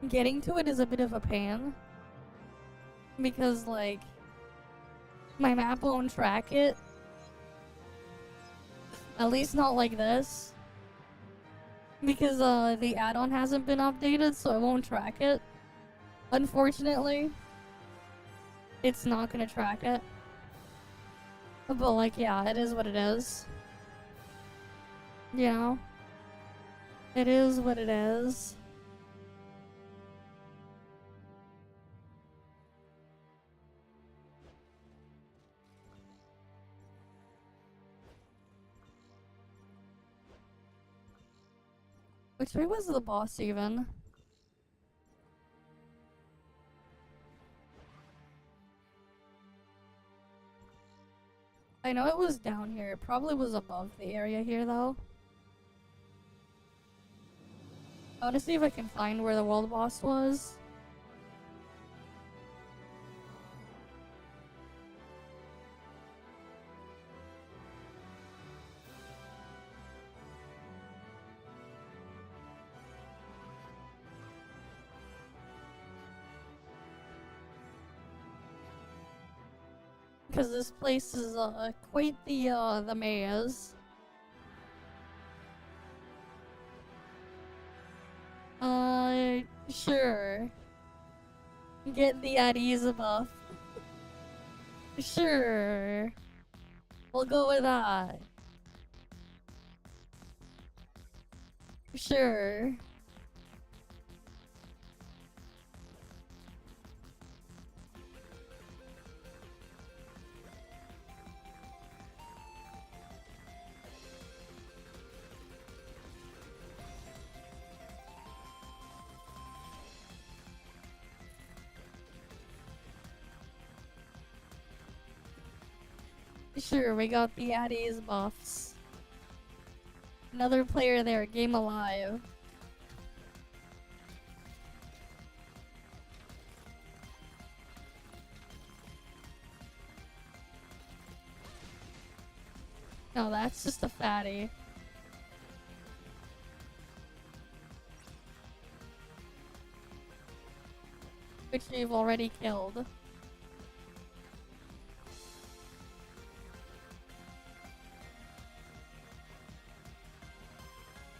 getting to it is a bit of a pain. Because, like, my map won't track it. At least not like this. Because the add-on hasn't been updated, so it won't track it. Unfortunately. It's not gonna track it. But, like, yeah, it is what it is. You know? It is what it is. Which way was the boss even? I know it was down here. It probably was above the area here though. I want to see if I can find where the world boss was. because this place is quite the maze. Sure. Get the at ease buff. Sure. We'll go with that. Sure. Sure, we got the at ease buffs. Another player there, game alive. No, that's just a fatty. Which we've already killed.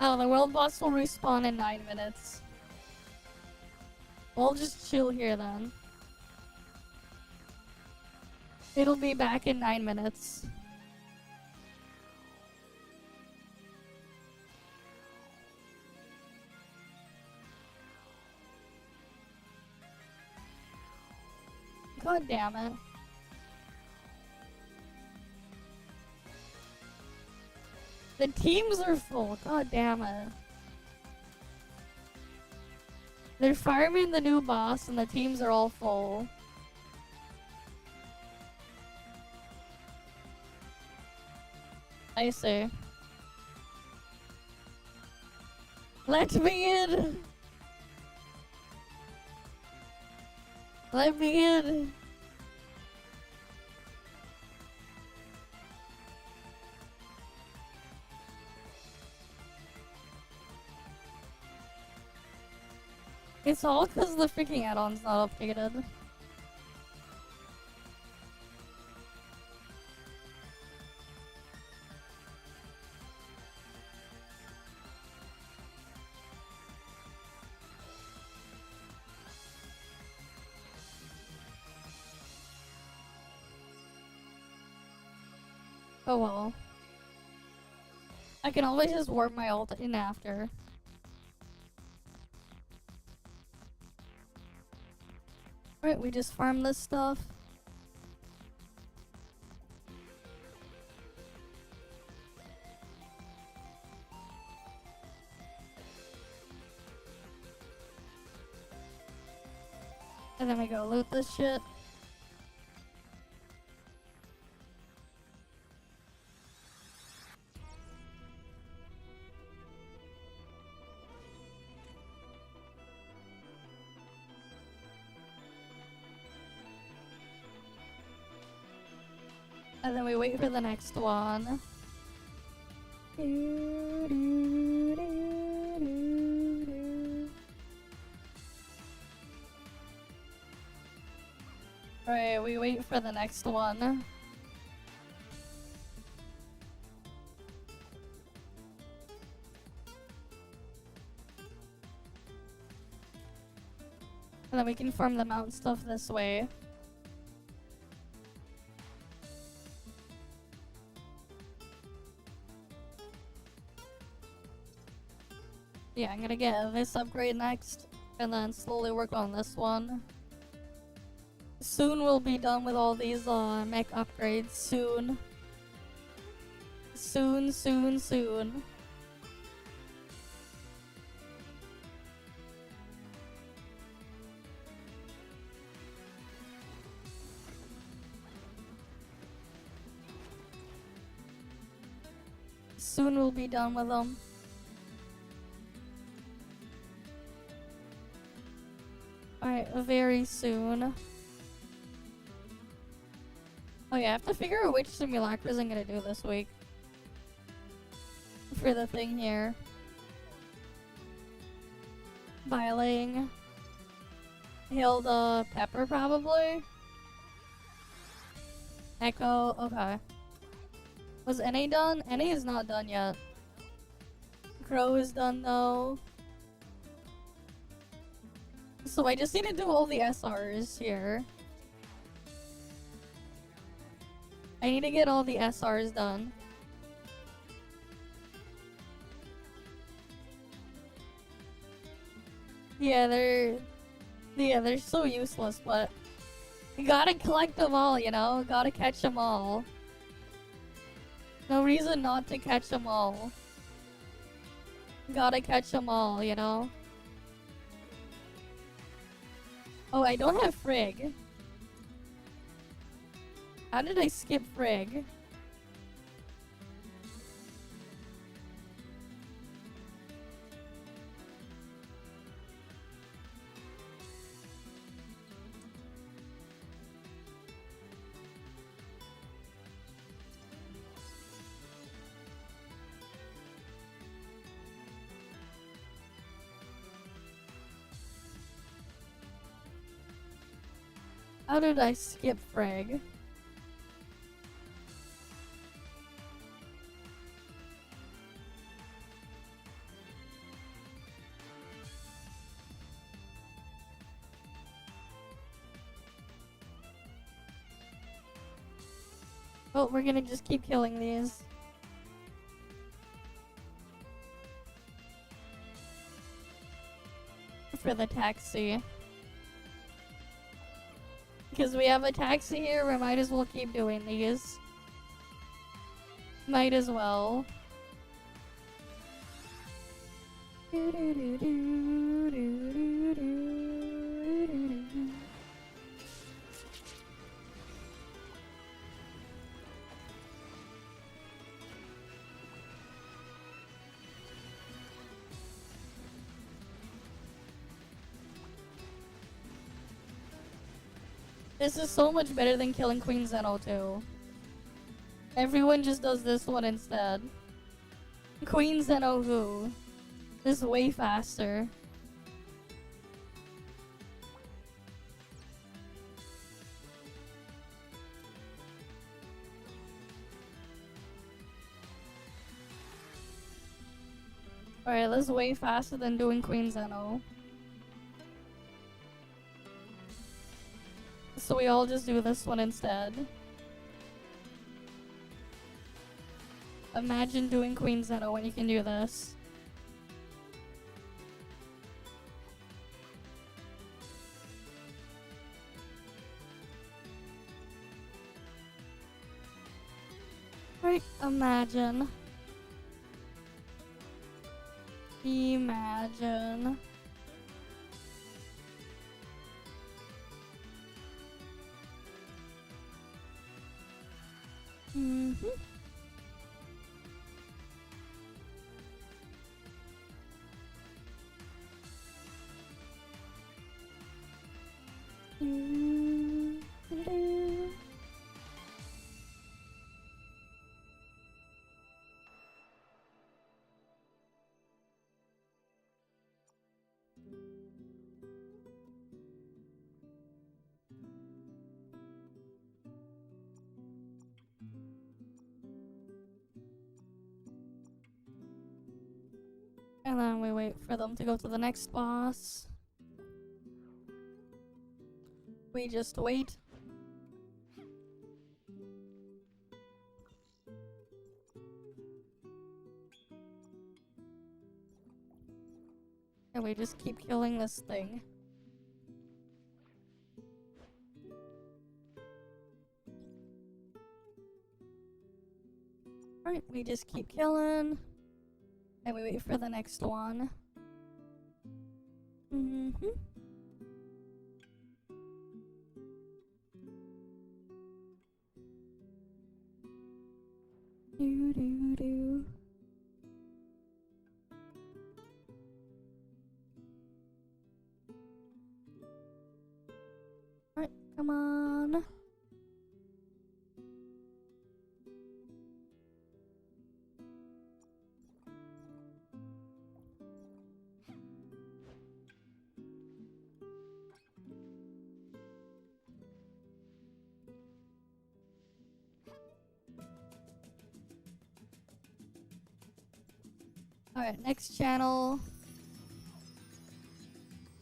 Oh, the world boss will respawn in 9 minutes. We'll just chill here then. It'll be back in 9 minutes. God damn it. The teams are full, god damn it. They're farming the new boss and the teams are all full. I see. Let me in! Let me in! It's all because the freaking add-on's not updated. Oh well. I can always just warp my ult in after. Alright, we just farm this stuff. And then we go loot this shit. And then we wait for the next one. Alright, we wait for the next one. And then we can farm the mount stuff this way. Yeah, I'm gonna get this upgrade next, and then slowly work on this one. Soon we'll be done with all these mech upgrades. Soon. Soon, soon, soon. Soon we'll be done with them. Alright, very soon. Oh yeah, I have to figure out which simulacras I'm gonna do this week. For the thing here. Biling. Hilda Pepper, probably. Echo, okay. Was NA done? NA is not done yet. Crow is done though. So I just need to do all the SRs here. I need to get all the SRs done. Yeah, they're so useless, but you gotta collect them all, you know? Gotta catch them all. No reason not to catch them all. Gotta catch them all, you know? Oh, I don't have Frigg. How did I skip Frigg? How did I skip Frigg? Oh, we're gonna just keep killing these. For the taxi. Because we have a taxi here, we might as well keep doing these. Might as well. This is so much better than killing Queen Zeno too. Everyone just does this one instead. Queen Zeno who? This is way faster. Alright, this is way faster than doing Queen Zeno. So we all just do this one instead. Imagine doing Queen Zeno when you can do this. Right, imagine. Imagine. Mm-hmm. And then we wait for them to go to the next boss. We just wait. And we just keep killing this thing. Alright, we just keep killing. And we wait for the next one. Mm-hmm. Do do do. Alright, come on. Alright, next channel.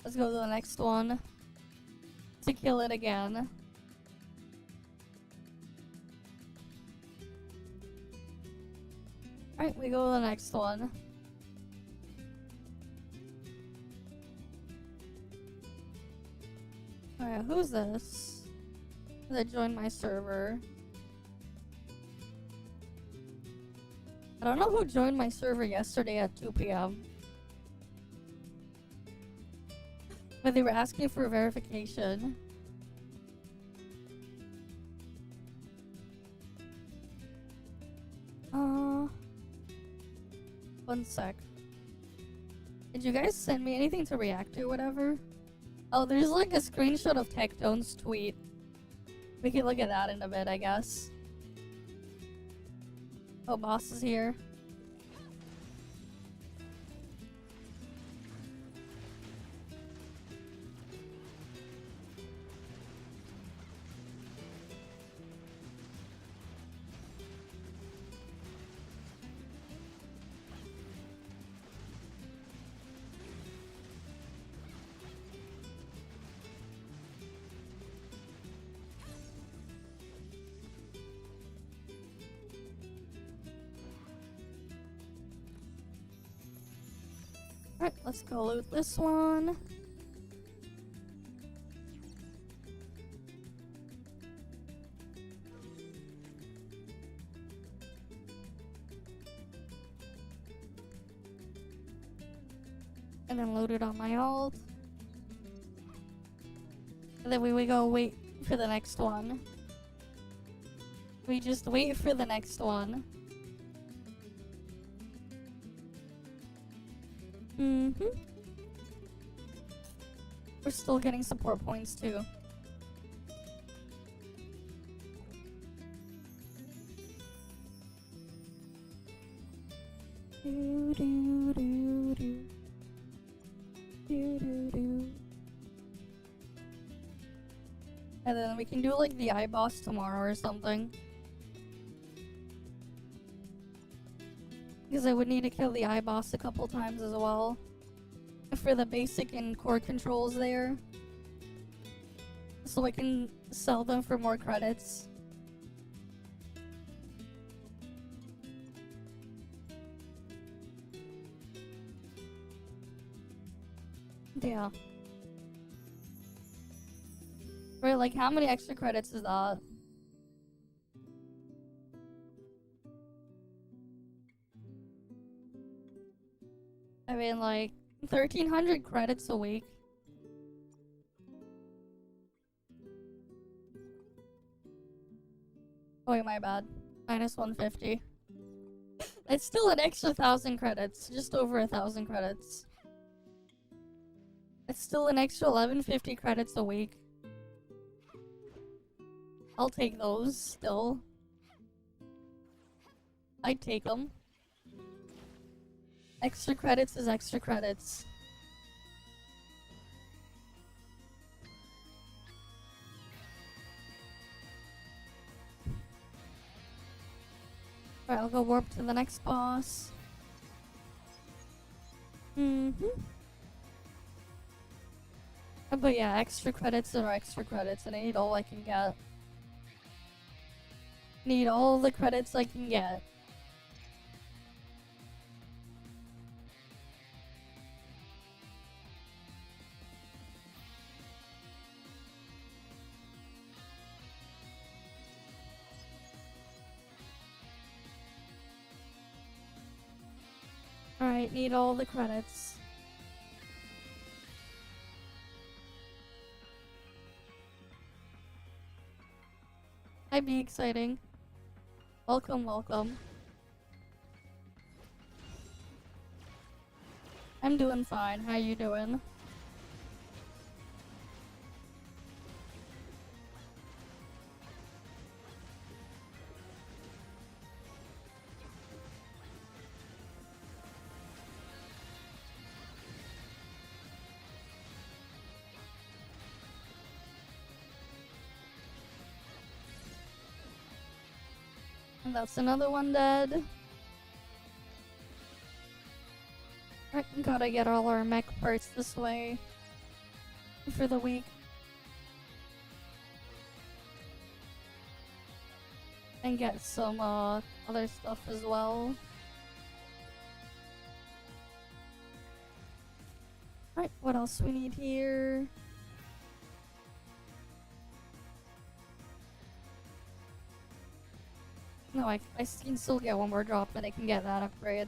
Let's go to the next one. To kill it again. Alright, we go to the next one. Alright, who's this? That joined my server. I don't know who joined my server yesterday at 2 p.m. But they were asking for verification. One sec. Did you guys send me anything to react to or whatever? Oh, there's like a screenshot of Tectone's tweet. We can look at that in a bit, I guess. Oh, boss is here. Alright, let's go loot this one. And then load it on my alt. And then we go wait for the next one. We just wait for the next one. We're still getting support points too. Do, do, do, do. Do, do, do. And then we can do like the iBoss tomorrow or something. Because I would need to kill the iBoss a couple times as well. For the basic and core controls there. So I can sell them for more credits. Yeah. Right, like how many extra credits is that? I mean, like 1,300 credits a week. Oh wait, my bad. Minus 150. It's still an extra 1,000 credits. Just over 1,000 credits. It's still an extra 1,150 credits a week. I'll take those still. I'd take them. Extra credits is extra credits. Alright, I'll go warp to the next boss. But yeah, extra credits are extra credits, and I need all I can get. Need all the credits I can get. Alright, need all the credits. That'd be exciting. Welcome, welcome. I'm doing fine. How you doing? And that's another one dead. I gotta get all our mech parts this way for the week. And get some other stuff as well. Alright, what else we need here? No, I can still get one more drop and I can get that upgrade.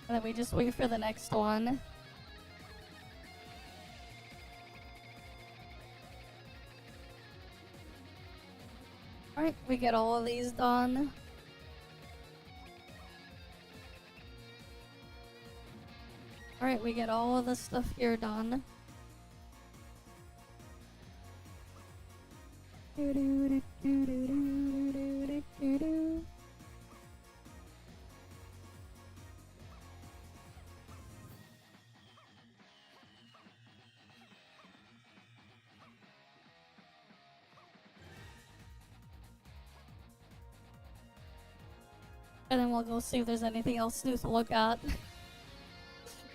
And then we just wait for the next one. Alright, we get all of these done. Alright, we get all of the stuff here done. And then we'll go see if there's anything else new to look at.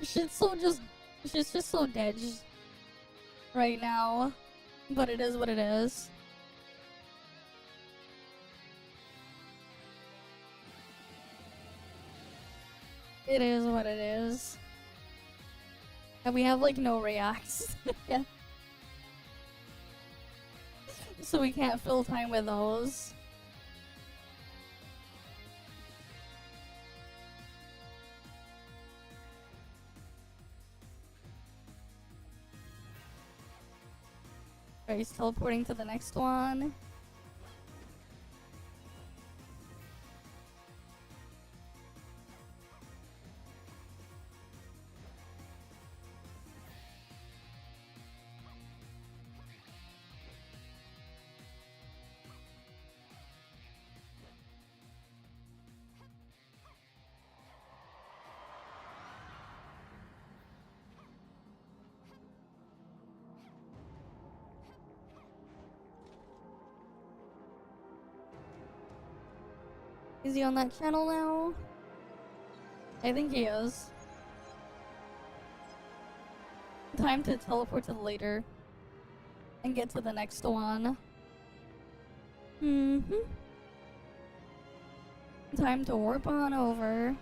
Shit's just so dead right now. But it is what it is. It is what it is. And we have like no reacts. Yeah. So we can't fill time with those. Alright, he's teleporting to the next one. Is he on that channel now? I think he is. Time to teleport to the later. And get to the next one. Time to warp on over.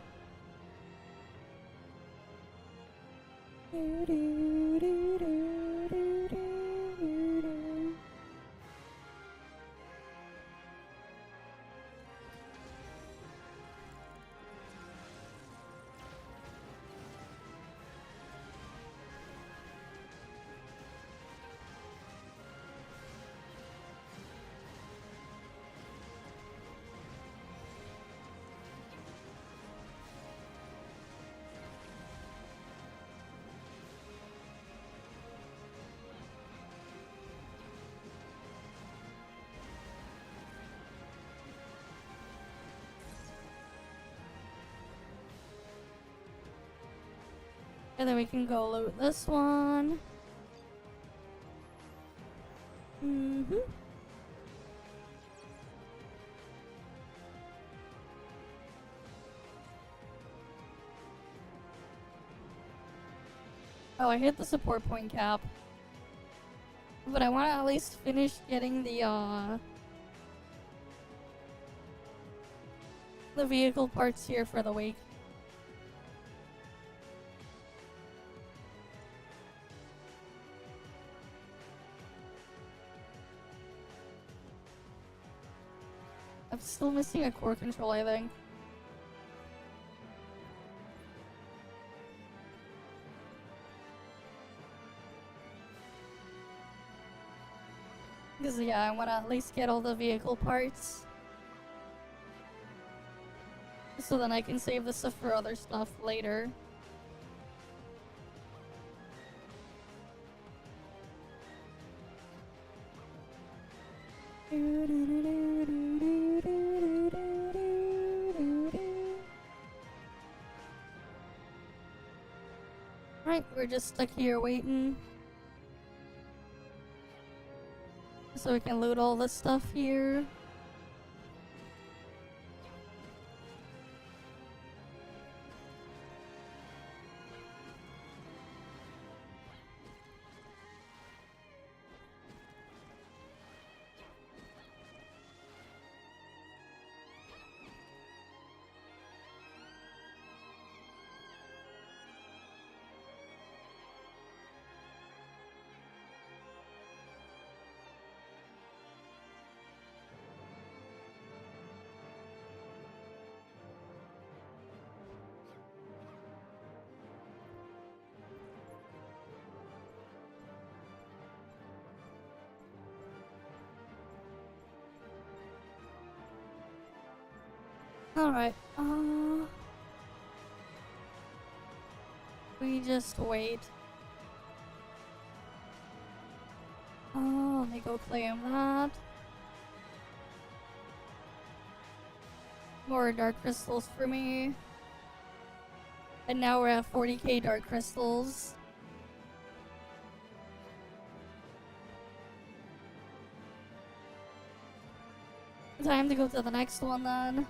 And then we can go loot this one. Oh, I hit the support point cap. But I want to at least finish getting the vehicle parts here for the week. I'm still missing a core control, I think. Because, yeah, I want to at least get all the vehicle parts. So then I can save the stuff for other stuff later. Right, we're just stuck here waiting. So we can loot all this stuff here. Alright, we just wait. Oh, let me go claim that. More dark crystals for me. And now we're at 40k dark crystals. Time to go to the next one then.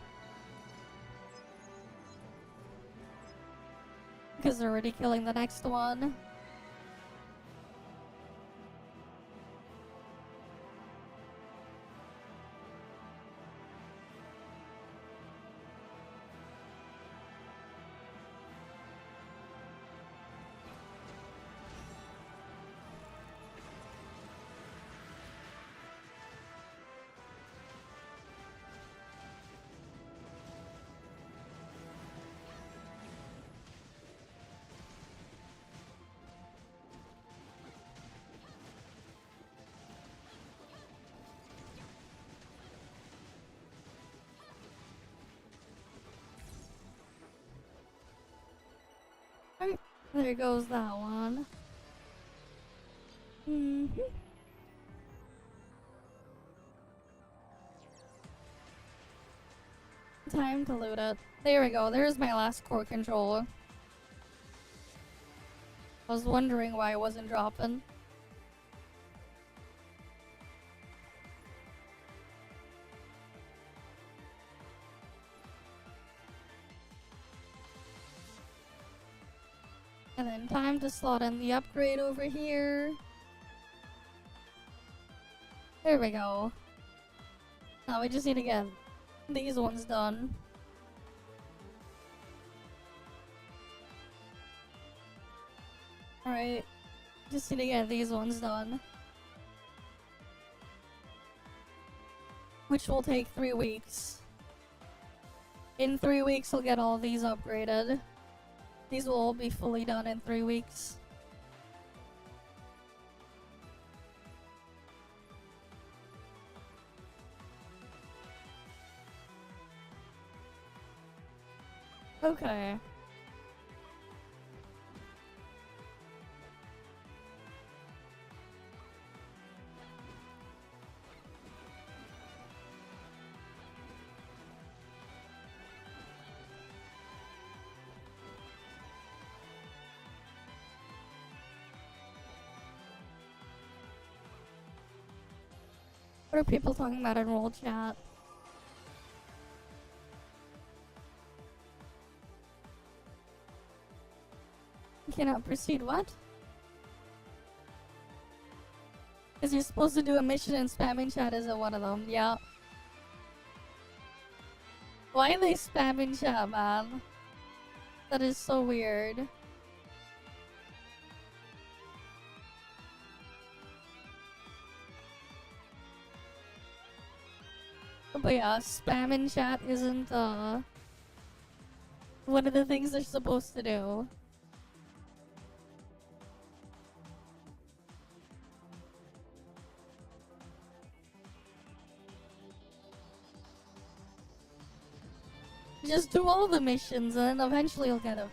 Because they're already killing the next one. Alright, there goes that one. Time to loot it. There we go, there's my last core controller. I was wondering why it wasn't dropping. And then time to slot in the upgrade over here. There we go. Now we just need to get these ones done. Alright. Just need to get these ones done. Which will take 3 weeks. In 3 weeks, we'll get all these upgraded. These will all be fully done in 3 weeks. Okay. What are people talking about in roll chat? Cannot proceed, what? Because you're supposed to do a mission and spamming chat isn't one of them, yeah. Why are they spamming chat, man? That is so weird. But yeah, spamming chat isn't, one of the things they're supposed to do. Just do all the missions and eventually you'll get it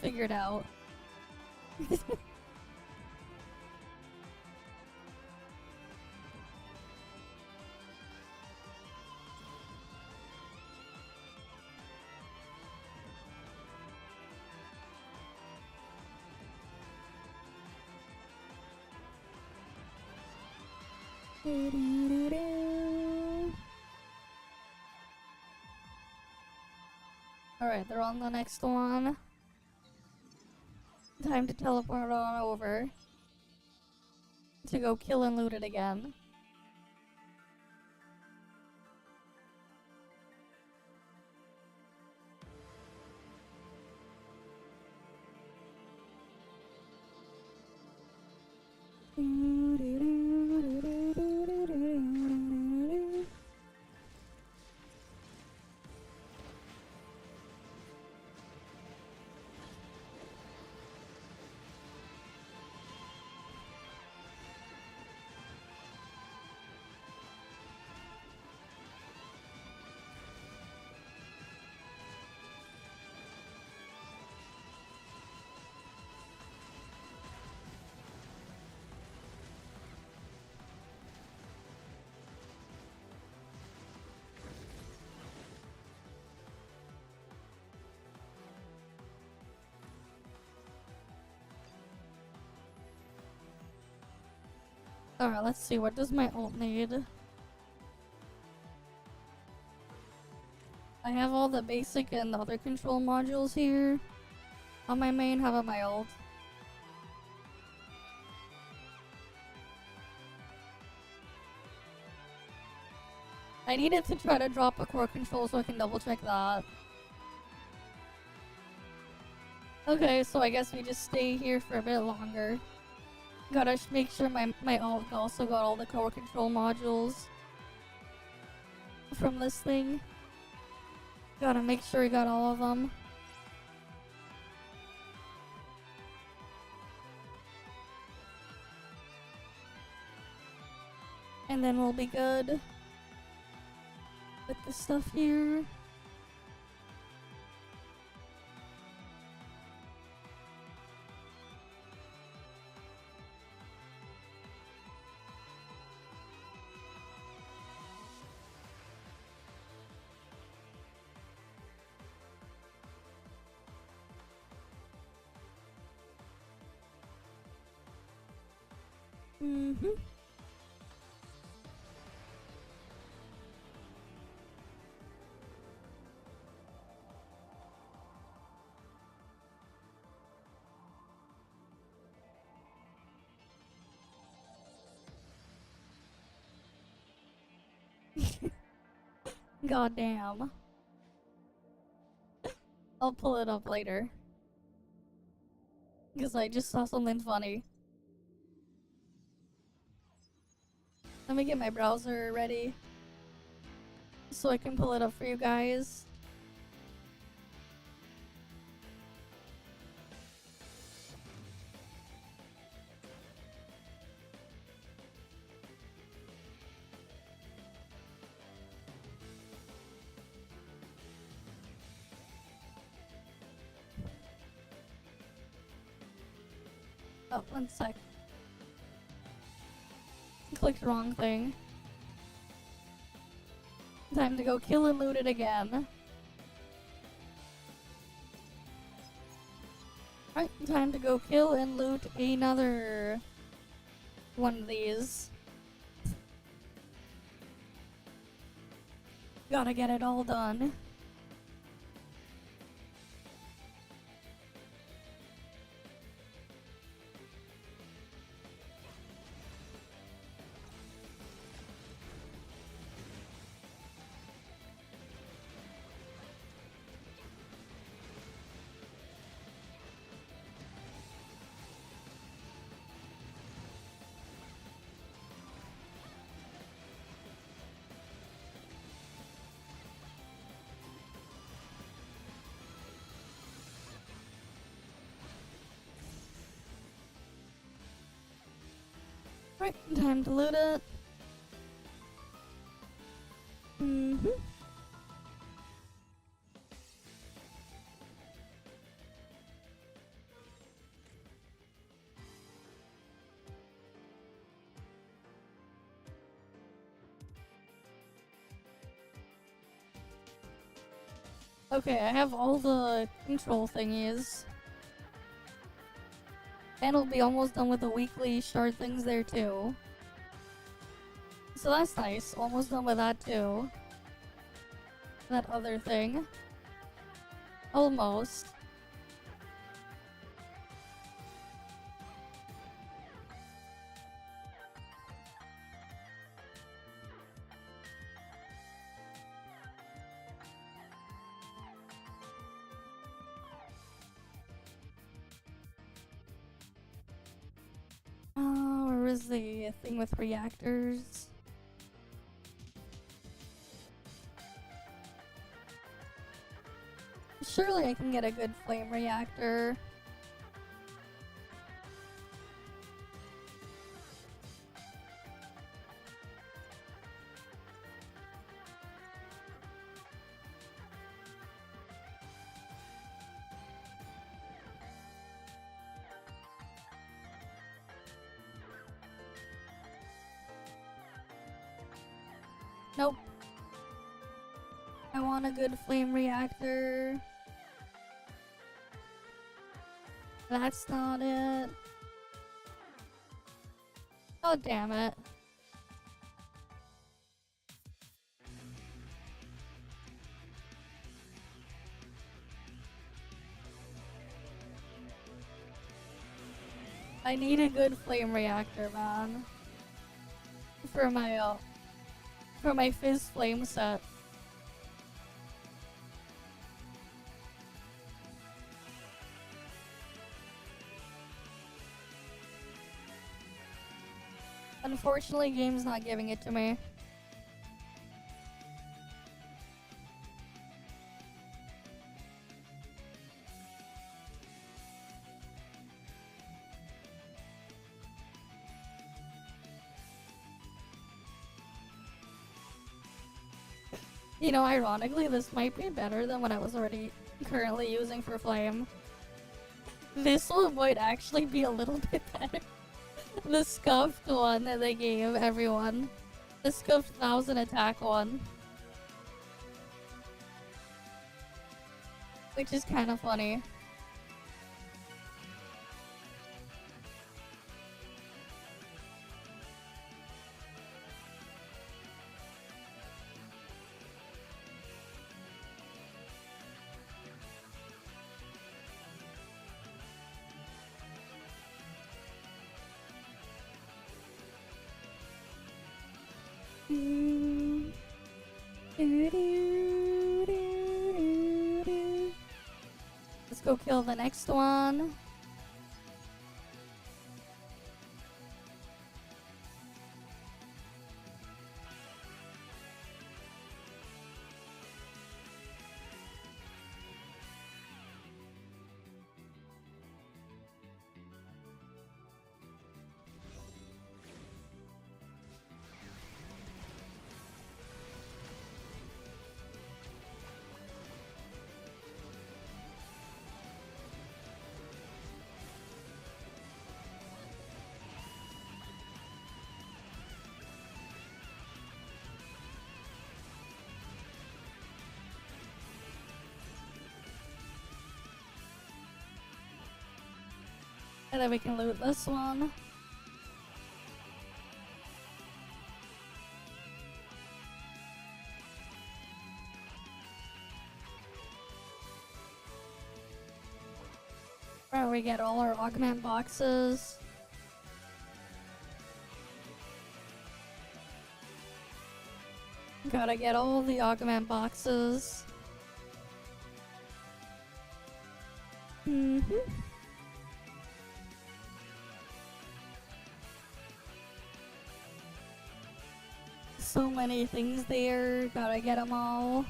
figured out. Alright, they're on the next one. Time to teleport on over to go kill and loot it again. Alright, let's see, what does my ult need? I have all the basic and other control modules here on my main. How about my ult? I needed to try to drop a core control so I can double check that. Okay, so I guess we just stay here for a bit longer. Gotta make sure my ult also got all the core control modules from this thing. Gotta make sure we got all of them. And then we'll be good with the stuff here. Mm-hmm. Goddamn. I'll pull it up later. Because I just saw something funny. Let me get my browser ready so I can pull it up for you guys. Oh, one sec. Clicked wrong thing. Time to go kill and loot it again. Right, time to go kill and loot another one of these. Gotta get it all done. Right, time to loot it. Mm-hmm. Okay, I have all the control thingies. And we'll be almost done with the weekly shard things there too. So that's nice. Almost done with that too. That other thing. Almost. Where is the thing with reactors? Surely I can get a good flame reactor. Nope. I want a good flame reactor. That's not it. Oh, damn it. I need a good flame reactor, man. For my fizz flame set. Unfortunately, game's not giving it to me. You know, ironically, this might be better than what I was already currently using for flame. This one might actually be a little bit better. The scuffed one that they gave everyone. The scuffed 1000 attack one. Which is kind of funny. Let's go kill the next one. And then we can loot this one. Where we get all our augment boxes. Gotta get all the augment boxes. So many things there, gotta get them all.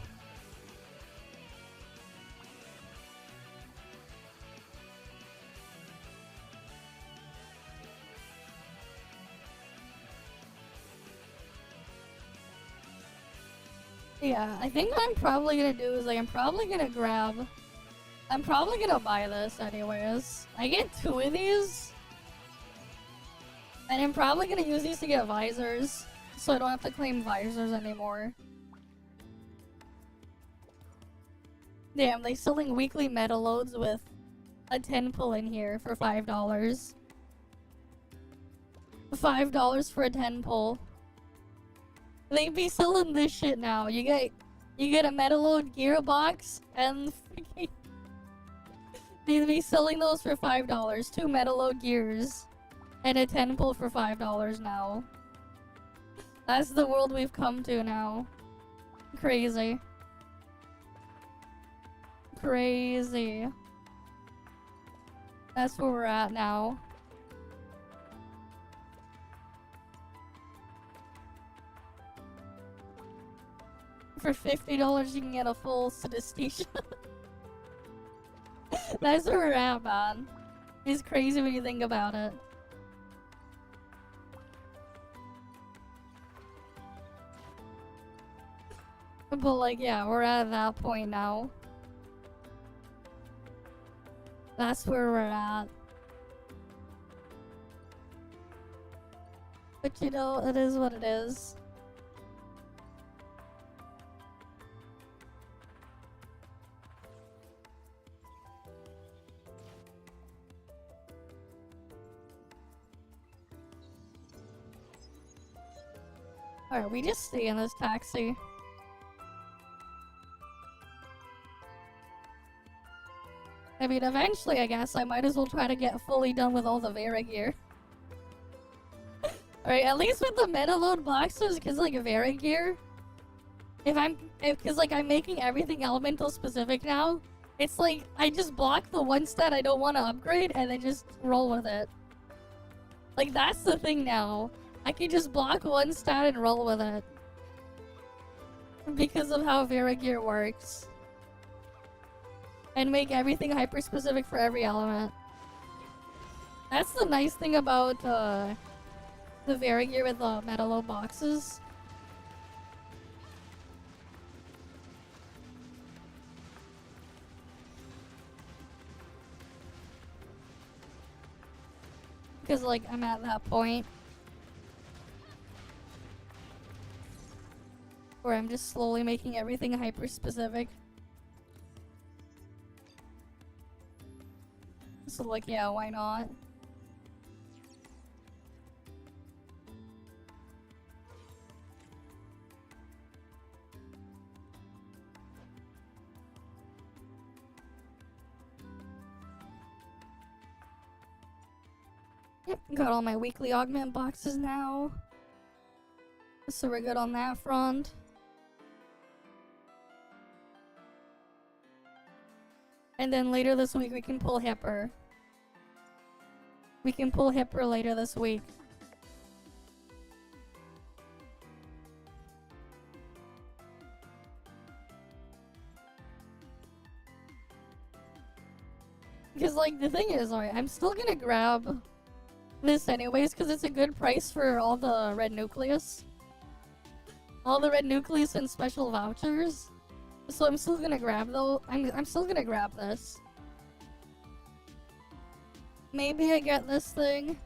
Yeah, I think what I'm probably gonna do is like I'm probably gonna buy this anyways. I get 2 of these. And I'm probably gonna use these to get visors. So I don't have to claim visors anymore. Damn, they selling weekly meta loads with a 10 pull in here for $5. $5 for a 10 pull. They be selling this shit now. You get a Metaload gearbox and freaking they be selling those for $5. 2 Metaload gears and a 10 pull for $5 now. That's the world we've come to now. Crazy. Crazy. That's where we're at now. For $50 you can get a full synesthesia. That's where we're at, man. It's crazy when you think about it. But like, yeah, we're at that point now. That's where we're at. But you know, it is what it is. Alright, we just stay in this taxi. I mean, eventually, I guess, I might as well try to get fully done with all the Vera gear. Alright, at least with the Metaload boxes, because, like, Vera gear, because, like, I'm making everything elemental specific now, it's like, I just block the one stat I don't want to upgrade, and then just roll with it. Like, that's the thing now. I can just block one stat and roll with it. Because of how Vera gear works. And make everything hyper-specific for every element. That's the nice thing about the Vera gear with the Metaload boxes. Because, like, I'm at that point where I'm just slowly making everything hyper-specific. So, like, yeah, why not? Yep, got all my weekly augment boxes now. So we're good on that front. And then later this week we can pull Hipper. We can pull Hipper later this week. Because, like, the thing is, alright, I'm still gonna grab this anyways, because it's a good price for all the red nucleus. All the red nucleus and special vouchers. So I'm still gonna grab, though. I'm still gonna grab this. Maybe I get this thing.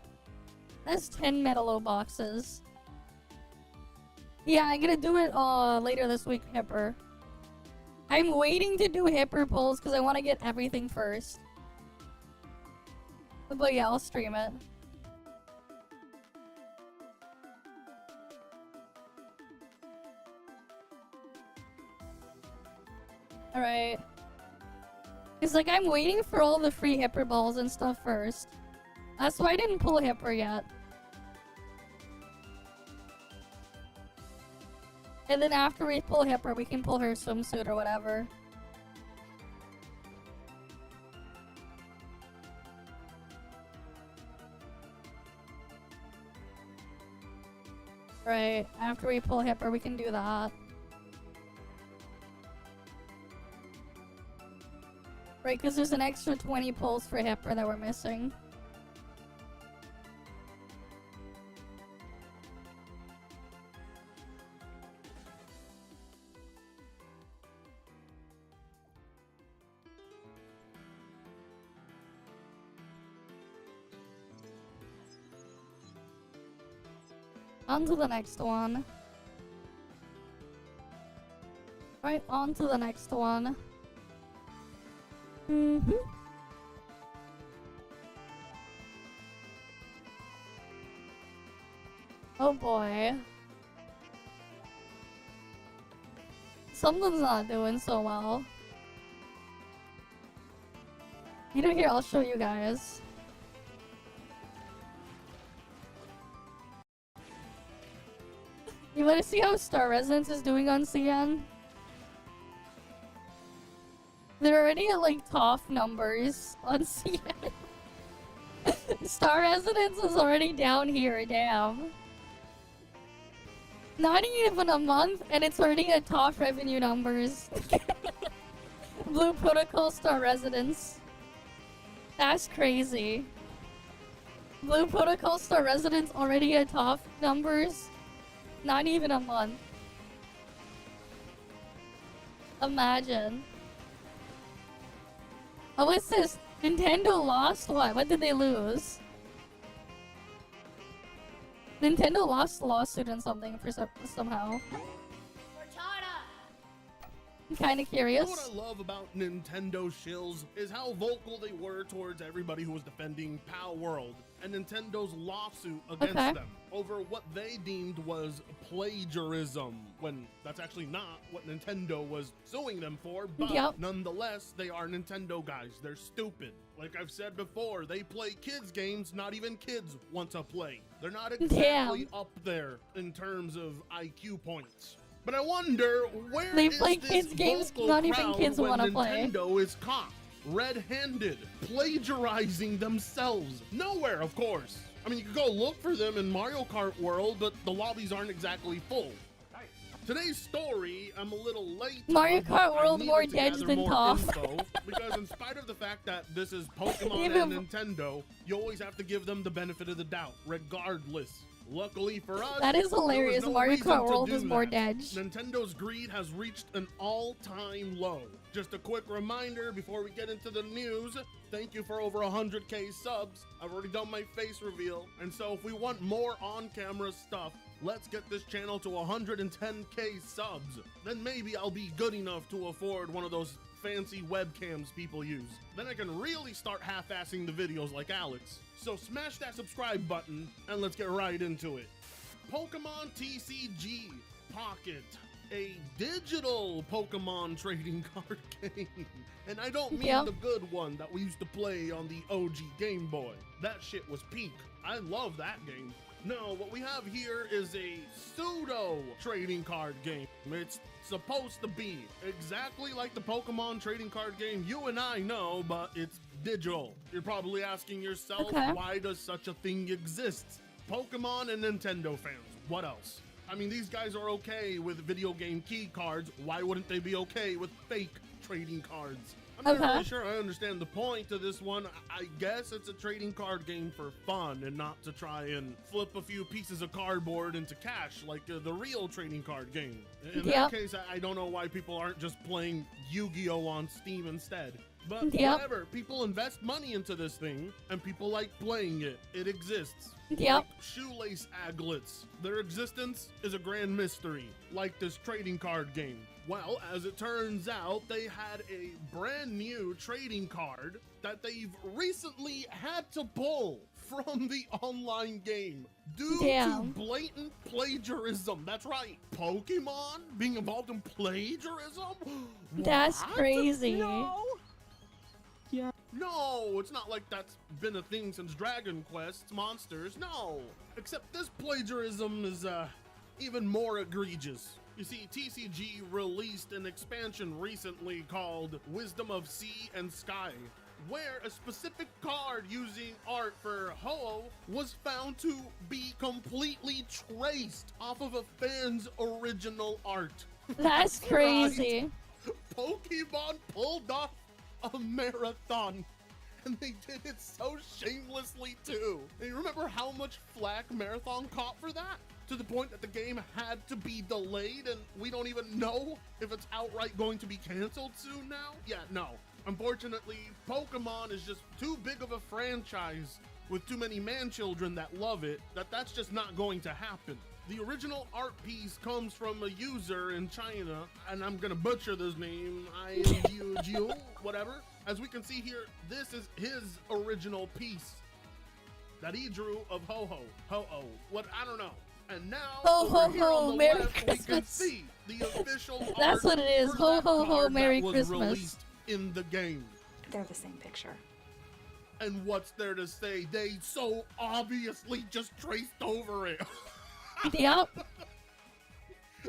That's 10 Metalo boxes. Yeah, I'm gonna do it later this week, Hipper. I'm waiting to do Hipper pulls because I want to get everything first. But yeah, I'll stream it. Alright. It's like I'm waiting for all the free Hipper balls and stuff first. That's why I didn't pull Hipper yet. And then after we pull Hipper, we can pull her swimsuit or whatever. Right, after we pull Hipper, we can do that. Right, because there's an extra 20 pulls for Hipper that we're missing. On to the next one. Right, on to the next one. Oh boy. Something's not doing so well. You know, here, I'll show you guys. You wanna see how Star Residence is doing on CN? They're already at like top numbers on CN. Star Residence is already down here, damn. Not even a month, and it's already at top revenue numbers. Blue Protocol Star Residence. That's crazy. Blue Protocol Star Residence already at top numbers. Not even a month. Imagine. Oh, what's this? Nintendo lost what? What did they lose? Nintendo lost a lawsuit and something for somehow. I'm kind of curious. You know what I love about Nintendo shills is how vocal they were towards everybody who was defending PAL World and Nintendo's lawsuit against them over what they deemed was plagiarism, when that's actually not what Nintendo was suing them for, but nonetheless, they are Nintendo guys. They're stupid. Like I've said before, they play kids games not even kids want to play. They're not exactly up there in terms of IQ points. But I wonder where they is play this kids games not even kids want to play. Nintendo is caught red-handed plagiarizing themselves. Nowhere, of course. I mean, you could go look for them in Mario Kart World, but the lobbies aren't exactly full. Today's story, I'm a little late. Mario Kart World more dead than ToF. Because in spite of the fact that this is Pokemon and Nintendo, you always have to give them the benefit of the doubt, regardless. Luckily for us, that is hilarious. No Mario Kart World is more dead. Nintendo's greed has reached an all-time low. Just a quick reminder before we get into the news, thank you for over 100k subs. I've already done my face reveal, and so if we want more on-camera stuff, let's get this channel to 110k subs. Then maybe I'll be good enough to afford one of those fancy webcams people use. Then I can really start half-assing the videos like Alex. So smash that subscribe button and let's get right into it. Pokemon TCG Pocket, a digital Pokemon trading card game. And I don't mean the good one that we used to play on the OG Game Boy. That shit was peak. I love that game. No, what we have here is a pseudo trading card game. It's supposed to be exactly like the Pokemon trading card game you and I know, but it's digital. You're probably asking yourself, why does such a thing exist? Pokemon and Nintendo fans, what else? I mean, these guys are okay with video game key cards. Why wouldn't they be okay with fake trading cards? I'm not really sure I understand the point of this one. I guess it's a trading card game for fun and not to try and flip a few pieces of cardboard into cash like the real trading card game. In that case, I don't know why people aren't just playing Yu-Gi-Oh! On Steam instead. But whatever, people invest money into this thing and people like playing it. It exists. Like shoelace aglets. Their existence is a grand mystery, like this trading card game. Well, as it turns out, they had a brand new trading card that they've recently had to pull from the online game due to blatant plagiarism. That's right, Pokemon being involved in plagiarism? That's crazy. No, it's not like that's been a thing since Dragon Quest Monsters. No, except this plagiarism is even more egregious. You see, TCG released an expansion recently called Wisdom of Sea and Sky, where a specific card using art for Ho-Oh was found to be completely traced off of a fan's original art. That's crazy. Pokemon pulled off a marathon, and they did it so shamelessly too. And you remember how much flack Marathon caught for that? To the point that the game had to be delayed, and we don't even know if it's outright going to be canceled soon now? Yeah, no. Unfortunately, Pokemon is just too big of a franchise with too many man-children that love it, that's just not going to happen. The original art piece comes from a user in China, and I'm gonna butcher this name, EnVtuber, whatever. As we can see here, this is his original piece that he drew of Ho-Oh. Ho-Oh, what, I don't know. And now, Ho, ho, over here ho, on the Merry left, we can Christmas. see the official That's art what it is. for Ho, that ho, ho, card Merry that was Christmas. released in the game. They're the same picture. And what's there to say? They so obviously just traced over it. Yep.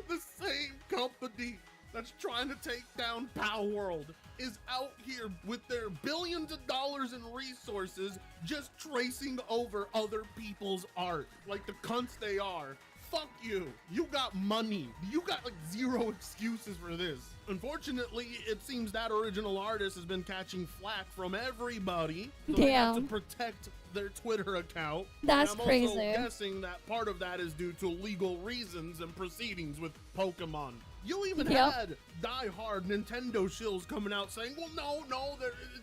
The same company that's trying to take down Pow World is out here with their billions of dollars in resources just tracing over other people's art like the cunts they are. Fuck you. You got money. You got like zero excuses for this. Unfortunately, it seems that original artist has been catching flack from everybody. So they have to Damn. protect their Twitter account. That's and I'm crazy. also guessing that part of that is due to legal reasons and proceedings with Pokemon. You even Yep. had die-hard Nintendo shills coming out saying, well, no,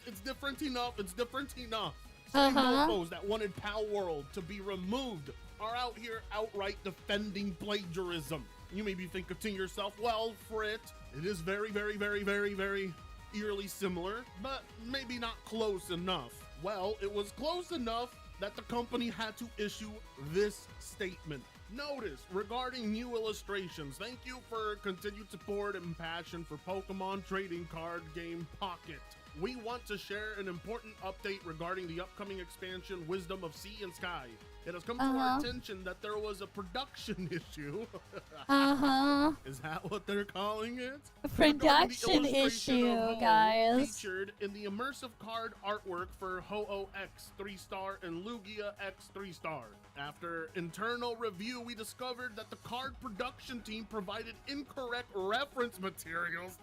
it's different enough, it's different enough. Same mofos that wanted Pow World to be removed are out here outright defending plagiarism. You may be thinking to yourself, well, Frit, it is very, very, very, very, very eerily similar, but maybe not close enough. Well, it was close enough that the company had to issue this statement. Notice, regarding new illustrations, thank you for continued support and passion for Pokemon trading card game Pocket. We want to share an important update regarding the upcoming expansion Wisdom of Sea and Sky. It has come to our attention that there was a production issue. Is that what they're calling it? Production Regarding the illustration issue, of Ho guys. featured in the immersive card artwork for Ho-Oh X 3-star and Lugia X 3-star. After internal review, we discovered that the card production team provided incorrect reference materials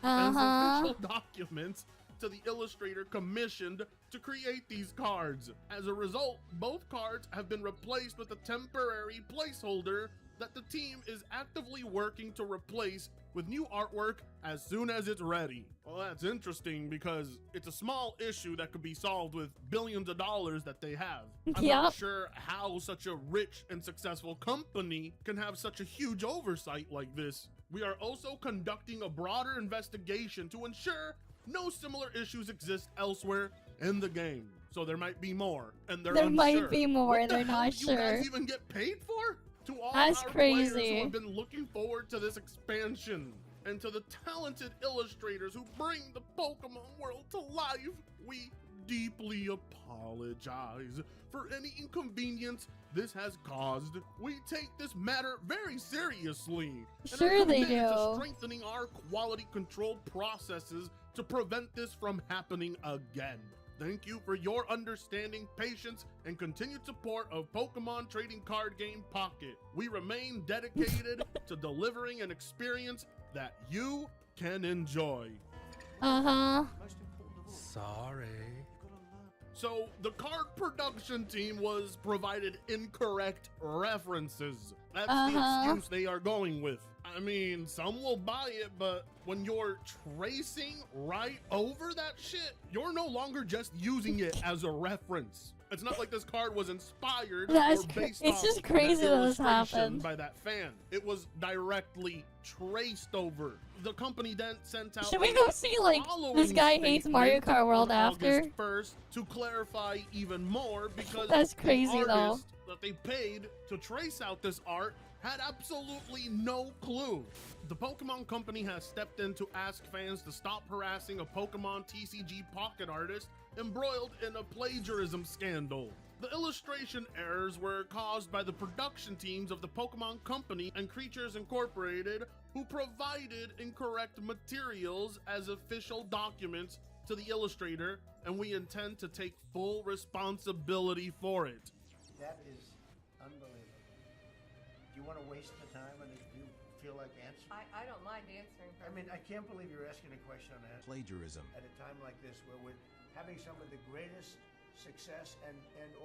as official documents to the illustrator commissioned to create these cards. As a result, both cards have been replaced with a temporary placeholder that the team is actively working to replace with new artwork as soon as it's ready. Well, that's interesting because it's a small issue that could be solved with billions of dollars that they have. I'm not Yep. sure how such a rich and successful company can have such a huge oversight like this. We are also conducting a broader investigation to ensure no similar issues exist elsewhere in the game. So there might be more, and they're There unsure. might be more, What the they're hell not do you guys sure. even get paid for? To all That's our crazy. players who have been looking forward to this expansion, and to the talented illustrators who bring the Pokemon world to life, we deeply apologize for any inconvenience this has caused. We take this matter very seriously and Sure are they committed to do. strengthening our quality control processes to prevent this from happening again. Thank you for your understanding, patience, and continued support of Pokemon trading card game Pocket. We remain dedicated to delivering an experience that you can enjoy. Sorry. So the card production team was provided incorrect references. That's the excuse they are going with. I mean, some will buy it, but when you're tracing right over that shit, you're no longer just using it as a reference. It's not like this card was inspired That's or cra- based it's off just crazy that this illustration happened. by that fan. It was directly traced over. The company then sent out Should we go see, like, following this guy hates Mario statement Kart World on after? August 1st to clarify even more, because That's the crazy, though. artist that they paid to trace out this art had absolutely no clue. The Pokemon Company has stepped in to ask fans to stop harassing a Pokemon TCG Pocket artist embroiled in a plagiarism scandal. The illustration errors were caused by the production teams of the Pokemon Company and Creatures Incorporated, who provided incorrect materials as official documents to the illustrator, and we intend to take full responsibility for it. That is unbelievable. Do you want to waste the time on this? Do you feel like answering? I don't mind answering. I mean, I can't believe you're asking a question on that Plagiarism. at a time like this where we're having some of the greatest success and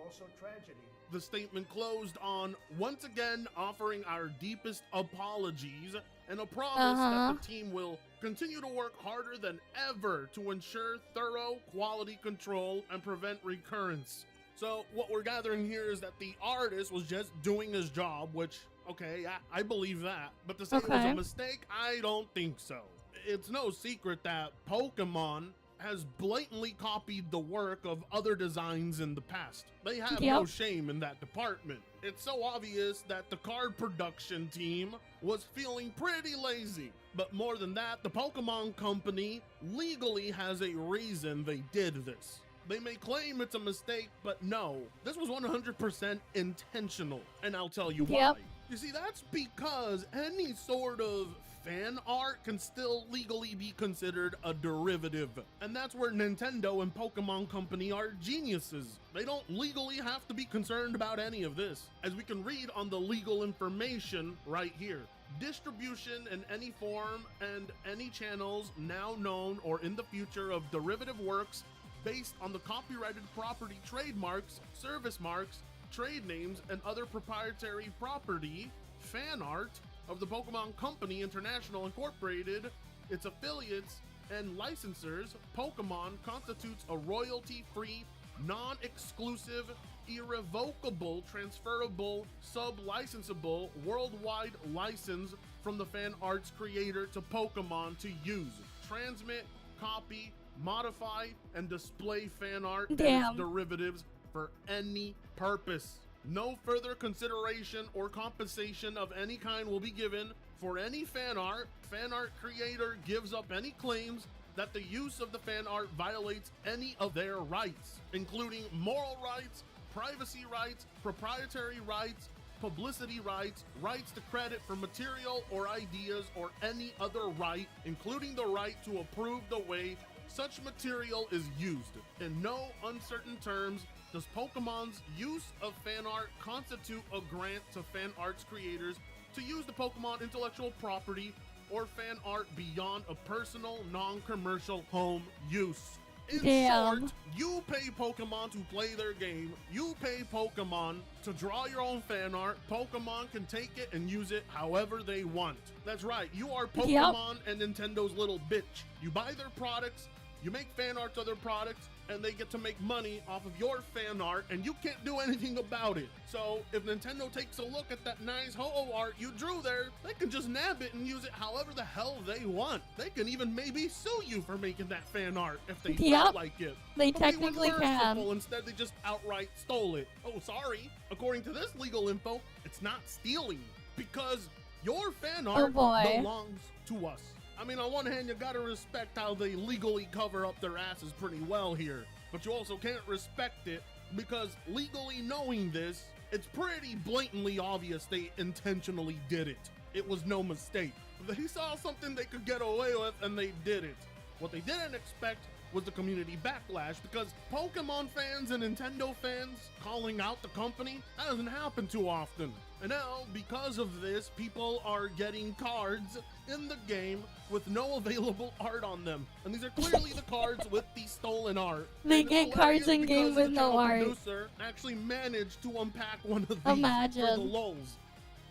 also tragedy. The statement closed on once again offering our deepest apologies and a promise that the team will continue to work harder than ever to ensure thorough quality control and prevent recurrence. So what we're gathering here is that the artist was just doing his job, which, okay, I believe that. But to say it was Okay. a mistake, I don't think so. It's no secret that Pokemon has blatantly copied the work of other designs in the past. They have Yep. no shame in that department. It's so obvious that the card production team was feeling pretty lazy. But more than that, the Pokemon Company legally has a reason they did this. They may claim it's a mistake, but no, this was 100% intentional, and I'll tell you why. Yep. You see, that's because any sort of fan art can still legally be considered a derivative. And that's where Nintendo and Pokemon Company are geniuses. They don't legally have to be concerned about any of this, as we can read on the legal information right here. Distribution in any form and any channels now known or in the future of derivative works based on the copyrighted property trademarks, service marks, trade names, and other proprietary property, fan art of the Pokemon Company International Incorporated, its affiliates, and licensors, Pokemon constitutes a royalty-free, non-exclusive, irrevocable, transferable, sub-licensable, worldwide license from the fan art's creator to Pokemon to use, transmit, copy, modify, and display fan art and Damn. its derivatives for any purpose. No further consideration or compensation of any kind will be given for any fan art. Fan art creator gives up any claims that the use of the fan art violates any of their rights, including moral rights, privacy rights, proprietary rights, publicity rights, rights to credit for material or ideas, or any other right, including the right to approve the way such material is used. In no uncertain terms, does Pokemon's use of fan art constitute a grant to fan arts creators to use the Pokemon intellectual property or fan art beyond a personal, non-commercial home use. In Damn. short, you pay Pokemon to play their game, you pay Pokemon to draw your own fan art, Pokemon can take it and use it however they want. That's right, you are Pokemon and Nintendo's little bitch. You buy their products, you make fan art to their products, and they get to make money off of your fan art, and you can't do anything about it. So if Nintendo takes a look at that nice Ho-Oh art you drew there, they can just nab it and use it however the hell they want. They can even maybe sue you for making that fan art if they felt like it. They But were technically merciful. can. Instead, they just outright stole it. Oh, sorry. According to this legal info, it's not stealing because your fan art boy. belongs to us. I mean, on one hand, you gotta respect how they legally cover up their asses pretty well here, but you also can't respect it because legally knowing this, it's pretty blatantly obvious they intentionally did it. It was no mistake. They saw something they could get away with and they did it. What they didn't expect was the community backlash, because Pokemon fans and Nintendo fans calling out the company, that doesn't happen too often. And now, because of this, people are getting cards in the game with no available art on them. And these are clearly the cards with the stolen art. They And get it's cards hilarious in game because with the no channel art. producer actually managed to unpack one of these Imagine. for the lulz.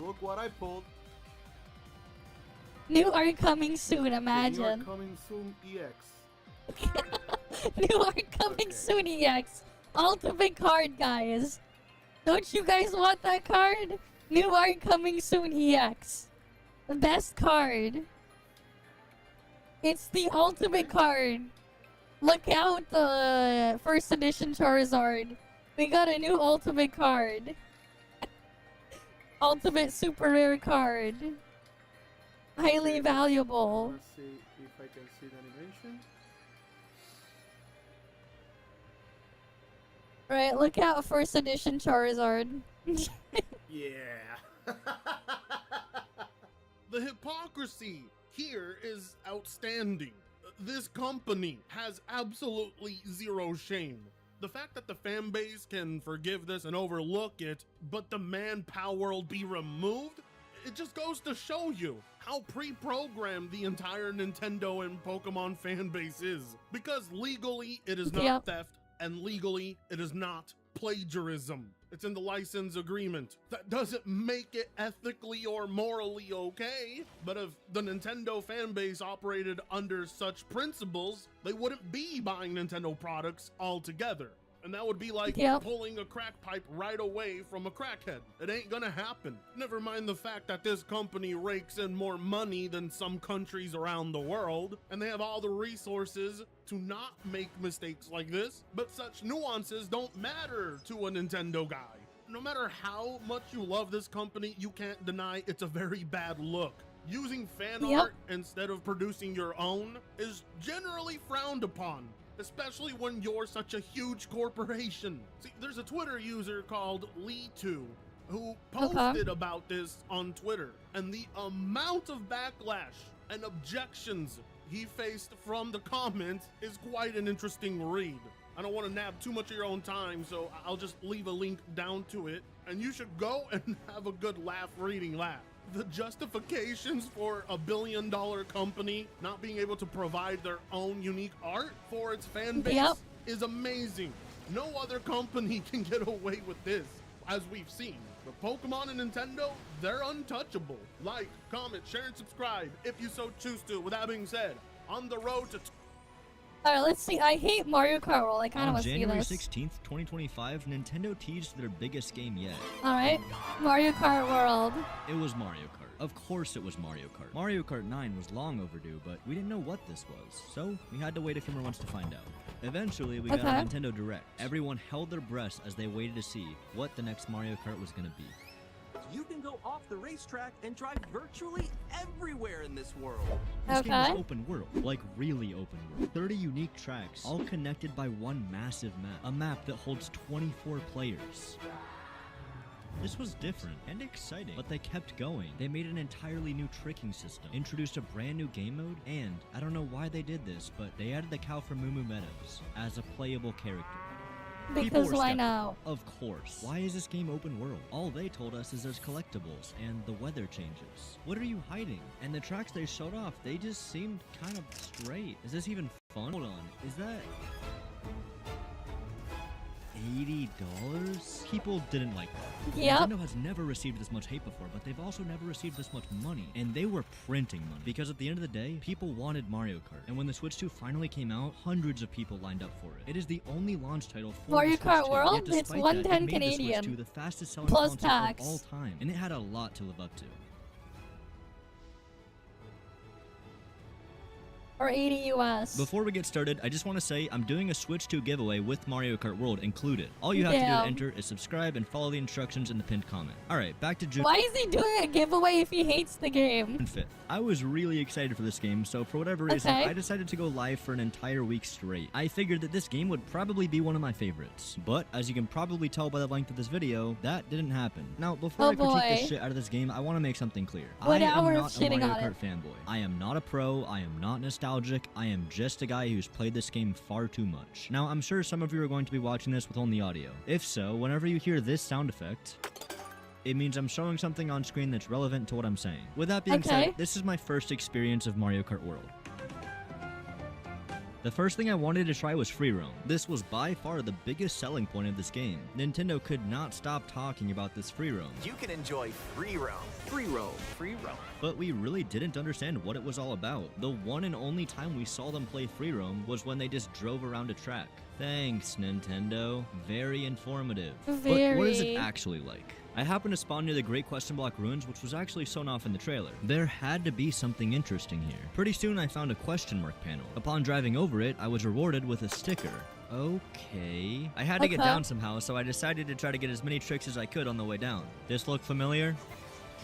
Look what I pulled. New art coming soon, You are imagine. coming soon, EX. New art coming Okay. soon, EX. Ultimate card, guys. Don't you guys want that card? New art coming soon, EX. The best card. It's the ultimate card. Look out, the first edition Charizard. We got a new ultimate card. Ultimate super rare card. Highly valuable. Let's see if I can see the animation. Right, look out, first edition Charizard. Yeah. The hypocrisy here is outstanding. This company has absolutely zero shame. The fact that the fan base can forgive this and overlook it, but the manpower will be removed, it just goes to show you how pre-programmed the entire Nintendo and Pokemon fan base is. Because legally it is not Yep. theft, and legally it is not plagiarism. It's in the license agreement. That doesn't make it ethically or morally okay, but if the Nintendo fan base operated under such principles, they wouldn't be buying Nintendo products altogether. And that would be like Yep. pulling a crack pipe right away from a crackhead. It ain't gonna happen. Never mind the fact that this company rakes in more money than some countries around the world, and they have all the resources to not make mistakes like this, but such nuances don't matter to a Nintendo guy. No matter how much you love this company, you can't deny it's a very bad look. Using fan Yep. art instead of producing your own is generally frowned upon, especially when you're such a huge corporation. See, there's a Twitter user called Lee2 who posted about this on Twitter, and the amount of backlash and objections he faced from the comments is quite an interesting read. I don't want to nab too much of your own time, so I'll just leave a link down to it, and you should go and have a good laugh reading that. The justifications for a billion-dollar company not being able to provide their own unique art for its fan base Yep. is amazing. No other company can get away with this, as we've seen. But Pokemon and Nintendo, they're untouchable. Like, comment, share, and subscribe if you so choose to. With that being said, on the road to... Alright, let's see. I hate Mario Kart World. I kind of On want to see January this. 16th, 2025, Nintendo teased their biggest game yet. Alright, Mario Kart World. It was Mario Kart. Of course it was Mario Kart. Mario Kart 9 was long overdue, but we didn't know what this was, so we had to wait a few more months to find out. Eventually, we got a Okay. Nintendo Direct. Everyone held their breaths as they waited to see what the next Mario Kart was going to be. You can go off the racetrack and drive virtually everywhere in this world. This game Okay. is open world, like really open world. 30 unique tracks, all connected by one massive map. A map that holds 24 players. This was different and exciting, but they kept going. They made an entirely new tricking system, introduced a brand new game mode, and I don't know why they did this, but they added the cow from Moo Moo Meadows as a playable character. People Because were why skeptical. now? Of course. Why is this game open world? All they told us is there's collectibles and the weather changes. What are you hiding? And the tracks they showed off, they just seemed kind of straight. Is this even fun? Hold on. Is that $80? People didn't like that. Yep. Nintendo has never received this much hate before, but they've also never received this much money. And they were printing money. Because at the end of the day, people wanted Mario Kart. And when the Switch 2 finally came out, hundreds of people lined up for it. It is the only launch title for Mario the Switch Kart 2. World? Yet despite It's that, it 110 made the Switch Canadian, 2 the fastest selling plus console tax. of all time. And it had a lot to live up to. Or 80 US. Before we get started, I just want to say I'm doing a Switch 2 giveaway with Mario Kart World included. All you have to do Damn. to enter is subscribe and follow the instructions in the pinned comment. Alright, back to June Why is he doing a giveaway if he hates the game? 5th. I was really excited for this game, so for whatever reason, Okay. I decided to go live for an entire week straight. I figured that this game would probably be one of my favorites. But, as you can probably tell by the length of this video, that didn't happen. Now, before Oh I critique the boy. shit out of this game, I want to make something clear. What I am hour of not a shitting Mario on Kart it? fanboy. I am not a pro, I am not nostalgic, I am just a guy who's played this game far too much. Now, I'm sure some of you are going to be watching this with only audio. If so, whenever you hear this sound effect, it means I'm showing something on screen that's relevant to what I'm saying. With that being Okay. said, this is my first experience of Mario Kart World. The first thing I wanted to try was free roam. This was by far the biggest selling point of this game. Nintendo could not stop talking about this free roam, You can enjoy free roam. Free roam. Free roam. but we really didn't understand what it was all about. The one and only time we saw them play free roam was when they just drove around a track. Thanks, Nintendo. Very informative. But what is it Very. actually like? I happened to spawn near the Great Question Block Ruins, which was actually shown off in the trailer. There had to be something interesting here. Pretty soon I found a question mark panel. Upon driving over it, I was rewarded with a sticker. Okay. I had to get Okay. down somehow, so I decided to try to get as many tricks as I could on the way down. This look familiar?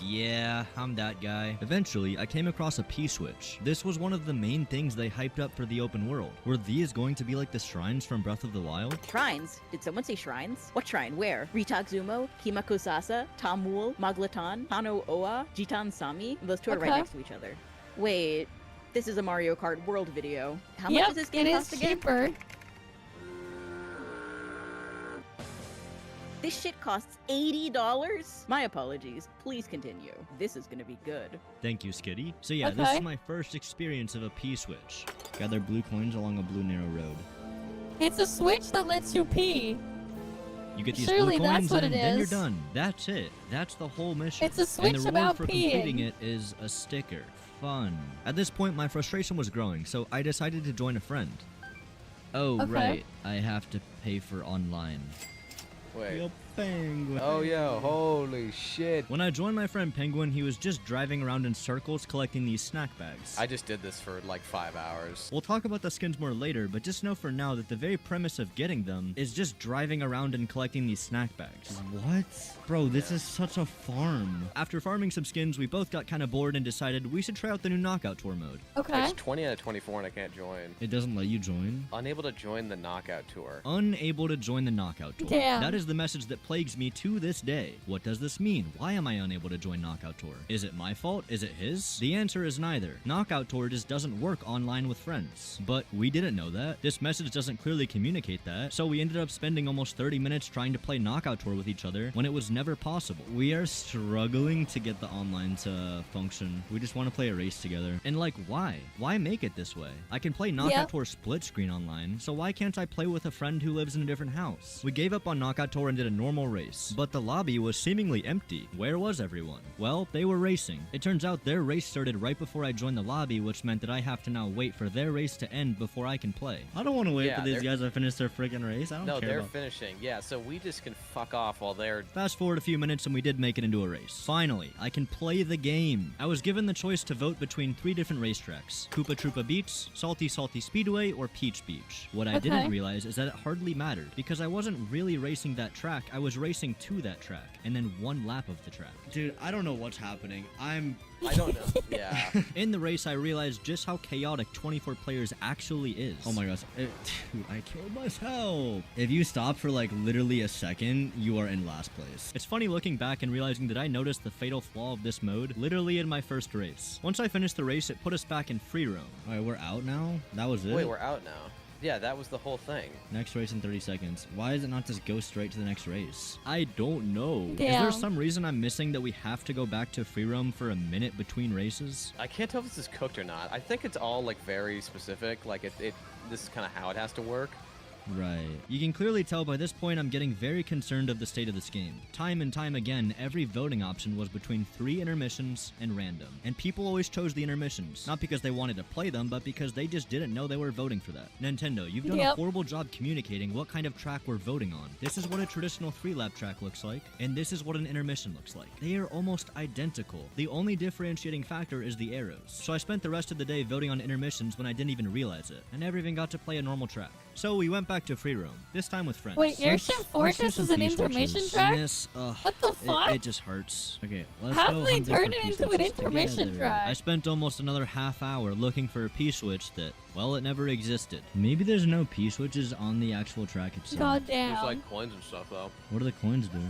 Yeah, I'm that guy. Eventually, I came across a P-switch. This was one of the main things they hyped up for the open world. Were these going to be like the shrines from Breath of the Wild? Shrines? Did someone say shrines? What shrine? Where? Ritaxumo, Kimakusasa, Tamul, Maglatan, Hano Oa, Jitan Sami? Those two are right Okay. next to each other. Wait, this is a Mario Kart World video. How much Yep, does this game it cost is again? cheaper. This shit costs $80? My apologies. Please continue. This is gonna be good. Thank you, Skitty. So yeah, this Okay. is my first experience of a P-switch. Gather blue coins along a blue narrow road. It's a switch that lets you pee. You get these Surely blue that's coins what and it then you're is. done. That's it. That's the whole mission. It's a And switch the reward about for completing peeing. it is a sticker. Fun. At this point, my frustration was growing, so I decided to join a friend. Oh, Okay. right. I have to pay for online. Wait. Yo, Penguin. Oh, yo, holy shit. When I joined my friend Penguin, he was just driving around in circles collecting these snack bags. I just did this for like 5 hours. We'll talk about the skins more later, but just know for now that the very premise of getting them is just driving around and collecting these snack bags. What? Bro, this is such a farm. After farming some skins, we both got kind of bored and decided we should try out the new Knockout Tour mode. Okay. It's 20 out of 24 and I can't join. It doesn't let you join? Unable to join the Knockout Tour. Unable to join the Knockout Tour. Damn. That is the message that plagues me to this day. What does this mean? Why am I unable to join Knockout Tour? Is it my fault? Is it his? The answer is neither. Knockout Tour just doesn't work online with friends. But we didn't know that. This message doesn't clearly communicate that, so we ended up spending almost 30 minutes trying to play Knockout Tour with each other when it was never possible. We are struggling to get the online to function. We just want to play a race together. And like, why? Why make it this way? I can play Knockout Yep. Tour split screen online, so why can't I play with a friend who lives in a different house? We gave up on Knockout Tour and did a normal race, but the lobby was seemingly empty. Where was everyone? Well, they were racing. It turns out their race started right before I joined the lobby, which meant that I have to now wait for their race to end before I can play. I don't want to wait Yeah, for these they're- guys to finish their freaking race. I don't No, care they're about. finishing. Yeah, so we just can fuck off while they're... Fast forward a few minutes and we did make it into a race. Finally, I can play the game. I was given the choice to vote between 3 different racetracks: Koopa Troopa Beach, Salty Salty Speedway, or Peach Beach. What I Okay. didn't realize is that it hardly mattered, because I wasn't really racing that track, I was racing to that track, and then one lap of the track. Dude, I don't know what's happening. I don't know. Yeah. In the race, I realized just how chaotic 24 players actually is. Oh my gosh. Dude, I killed myself. If you stop for like literally a second, you are in last place. It's funny looking back and realizing that I noticed the fatal flaw of this mode literally in my first race. Once I finished the race, it put us back in free roam. All right, we're out now? That was it? Wait, we're out now. Yeah, that was the whole thing. Next race in 30 seconds. Why does it not just go straight to the next race? I don't know. Is Damn. there some reason I'm missing that we have to go back to free roam for a minute between races? I can't tell if this is cooked or not. I think it's all like very specific. Like this is kind of how it has to work. Right. You can clearly tell by this point I'm getting very concerned of the state of this game. Time and time again, every voting option was between 3 intermissions and random. And people always chose the intermissions. Not because they wanted to play them, but because they just didn't know they were voting for that. Nintendo, you've done a Yep. horrible job communicating what kind of track we're voting on. This is what a traditional 3-lap track looks like, and this is what an intermission looks like. They are almost identical. The only differentiating factor is the arrows. So I spent the rest of the day voting on intermissions when I didn't even realize it. I never even got to play a normal track. So we went back to free roam, this time with friends. Wait, Airship Let's do Fortress some is an Peach intermission Witches. track? Yes, What the fuck? it just hurts. Okay, let's How go did they hunting turn for it Peach into an Witches intermission together. track? I spent almost another half hour looking for a P-switch that, well, it never existed. Maybe there's no P-switches on the actual track itself. God damn. There's like coins and stuff though. What do the coins do?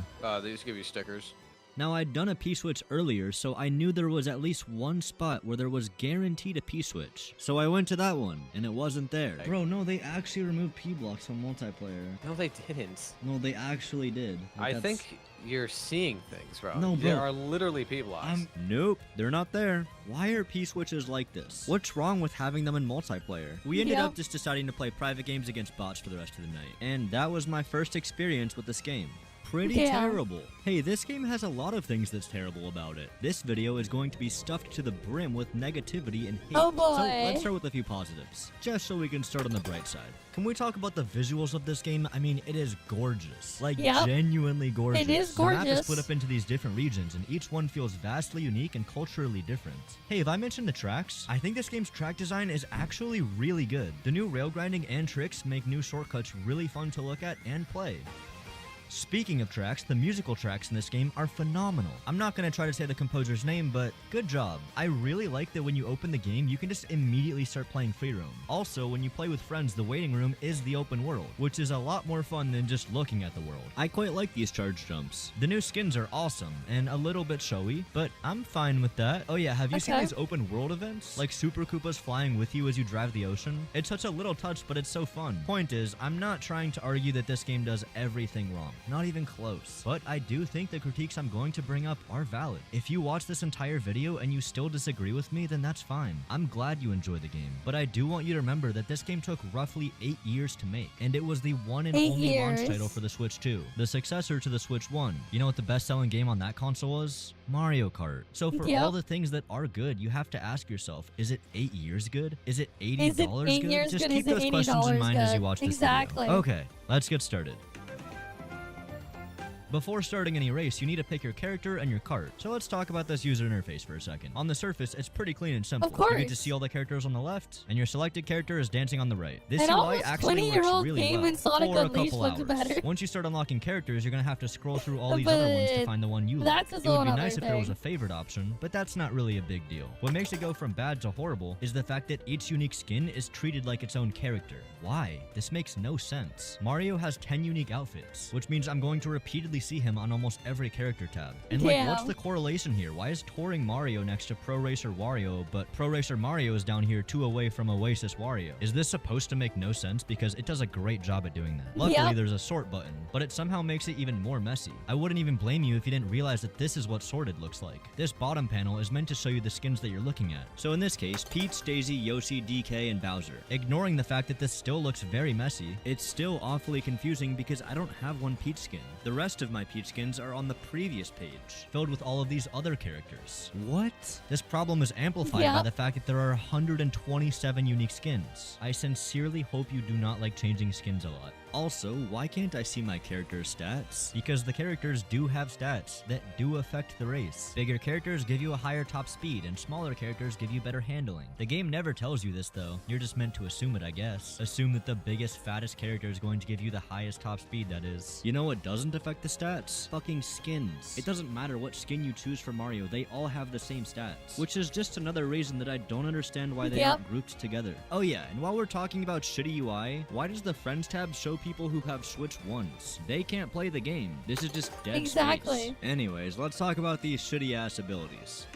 They just give you stickers. Now, I'd done a P-switch earlier, so I knew there was at least one spot where there was guaranteed a P-switch. So I went to that one, and it wasn't there. Bro, no, they actually removed P-blocks from multiplayer. No, they didn't. No, they actually did. I think you're seeing things, bro. No, bro. There are literally P-blocks. Nope, they're not there. Why are P-switches like this? What's wrong with having them in multiplayer? We ended Yeah. up just deciding to play private games against bots for the rest of the night. And that was my first experience with this game. Pretty Yeah. terrible. Hey, this game has a lot of things that's terrible about it. This video is going to be stuffed to the brim with negativity and hate. Oh boy. So let's start with a few positives, just so we can start on the bright side. Can we talk about the visuals of this game? I mean, it is gorgeous. Like, Yep. genuinely gorgeous. It is The map is gorgeous. split up into these different regions, and each one feels vastly unique and culturally different. Hey, have I mentioned the tracks? I think this game's track design is actually really good. The new rail grinding and tricks make new shortcuts really fun to look at and play. Speaking of tracks, the musical tracks in this game are phenomenal. I'm not going to try to say the composer's name, but good job. I really like that when you open the game, you can just immediately start playing free roam. Also, when you play with friends, the waiting room is the open world, which is a lot more fun than just looking at the world. I quite like these charge jumps. The new skins are awesome and a little bit showy, but I'm fine with that. Oh yeah, have you seen Okay. these open world events? Like Super Koopas flying with you as you drive the ocean? It's such a little touch, but it's so fun. Point is, I'm not trying to argue that this game does everything wrong. Not even close. But I do think the critiques I'm going to bring up are valid. If you watch this entire video and you still disagree with me, then that's fine. I'm glad you enjoy the game. But I do want you to remember that this game took roughly 8 years to make, and it was the one and only launch title for the Switch 2, the successor to the Switch 1. You know what the best-selling game on that console was? Mario Kart. So for all the things that are good, you have to ask yourself, is it 8 years good? Is it $80 good? Just keep those questions in mind as you watch this video. Okay, let's get started. Before starting any race, you need to pick your character and your cart. So let's talk about this user interface for a second. On the surface, it's pretty clean and simple. Of course. You get to see all the characters on the left, and your selected character is dancing on the right. This An UI almost actually works 20-year-old really game well in Sonic for a Unleashed couple looks hours. better. Once you start unlocking characters, you're gonna have to scroll through all these other ones to find the one you like. That's It a would whole be other nice if there was a thing. favorite option, but that's not really a big deal. What makes it go from bad to horrible is the fact that each unique skin is treated like its own character. Why? This makes no sense. Mario has 10 unique outfits, which means I'm going to repeatedly see him on almost every character tab. And like, what's the correlation here? Why is Touring Mario next to Pro Racer Wario, but Pro Racer Mario is down here 2 away from Oasis Wario? Is this supposed to make no sense? Because it does a great job at doing that. Luckily, there's a sort button, but it somehow makes it even more messy. I wouldn't even blame you if you didn't realize that this is what sorted looks like. This bottom panel is meant to show you the skins that you're looking at. So in this case, Peach, Daisy, Yoshi, DK, and Bowser. Ignoring the fact that this still looks very messy, it's still awfully confusing because I don't have one Peach skin. The rest of my Peach skins are on the previous page, filled with all of these other characters. What? This problem is amplified by the fact that there are 127 unique skins. I sincerely hope you do not like changing skins a lot. Also, why can't I see my character's stats? Because the characters do have stats that do affect the race. Bigger characters give you a higher top speed, and smaller characters give you better handling. The game never tells you this though. You're just meant to assume it, I guess. Assume that the biggest, fattest character is going to give you the highest top speed, that is. You know what doesn't affect the stats? Fucking skins. It doesn't matter what skin you choose for Mario, they all have the same stats. Which is just another reason that I don't understand why they aren't grouped together. Oh yeah, and while we're talking about shitty UI, why does the Friends tab show people who have Switch 1s? They can't play the game. This is just dead space. Anyways, let's talk about these shitty ass abilities.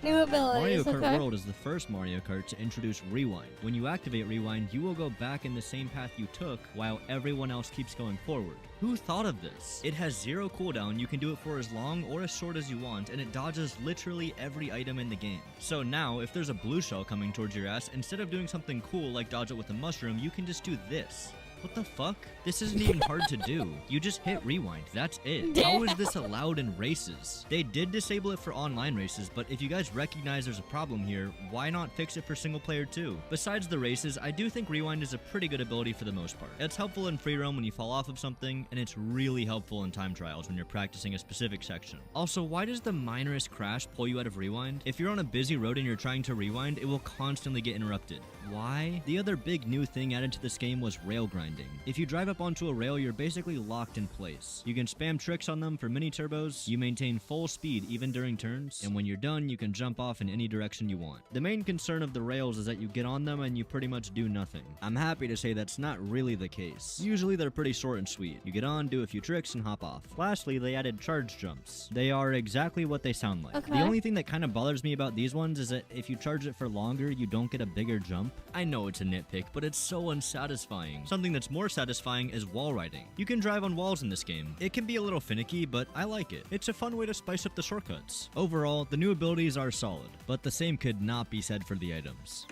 New abilities, Mario Kart World is the first Mario Kart to introduce Rewind. When you activate Rewind, you will go back in the same path you took while everyone else keeps going forward. Who thought of this? It has 0 cooldown, you can do it for as long or as short as you want, and it dodges literally every item in the game. So now, if there's a blue shell coming towards your ass, instead of doing something cool like dodge it with a mushroom, you can just do this. What the fuck? This isn't even hard to do. You just hit rewind. That's it. How is this allowed in races? They did disable it for online races, but if you guys recognize there's a problem here, why not fix it for single player too? Besides the races, I do think rewind is a pretty good ability for the most part. It's helpful in free roam when you fall off of something, and it's really helpful in time trials when you're practicing a specific section. Also, why does the minorest crash pull you out of rewind? If you're on a busy road and you're trying to rewind, it will constantly get interrupted. Why? The other big new thing added to this game was rail grinding. If you drive up onto a rail, you're basically locked in place. You can spam tricks on them for mini turbos, you maintain full speed even during turns, and when you're done, you can jump off in any direction you want. The main concern of the rails is that you get on them and you pretty much do nothing. I'm happy to say that's not really the case. Usually they're pretty short and sweet. You get on, do a few tricks, and hop off. Lastly, they added charge jumps. They are exactly what they sound like. The only thing that kind of bothers me about these ones is that if you charge it for longer, you don't get a bigger jump. I know it's a nitpick, but it's so unsatisfying. Something that's more satisfying is wall riding. You can drive on walls in this game. It can be a little finicky, but I like it. It's a fun way to spice up the shortcuts. Overall, the new abilities are solid, but the same could not be said for the items.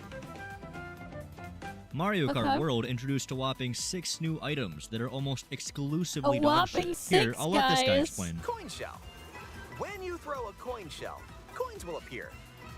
Mario Kart World introduced a whopping 6 new items that are almost exclusively dog shit. Here, I'll let this guy explain. Coin shell. When you throw a coin shell, coins will appear.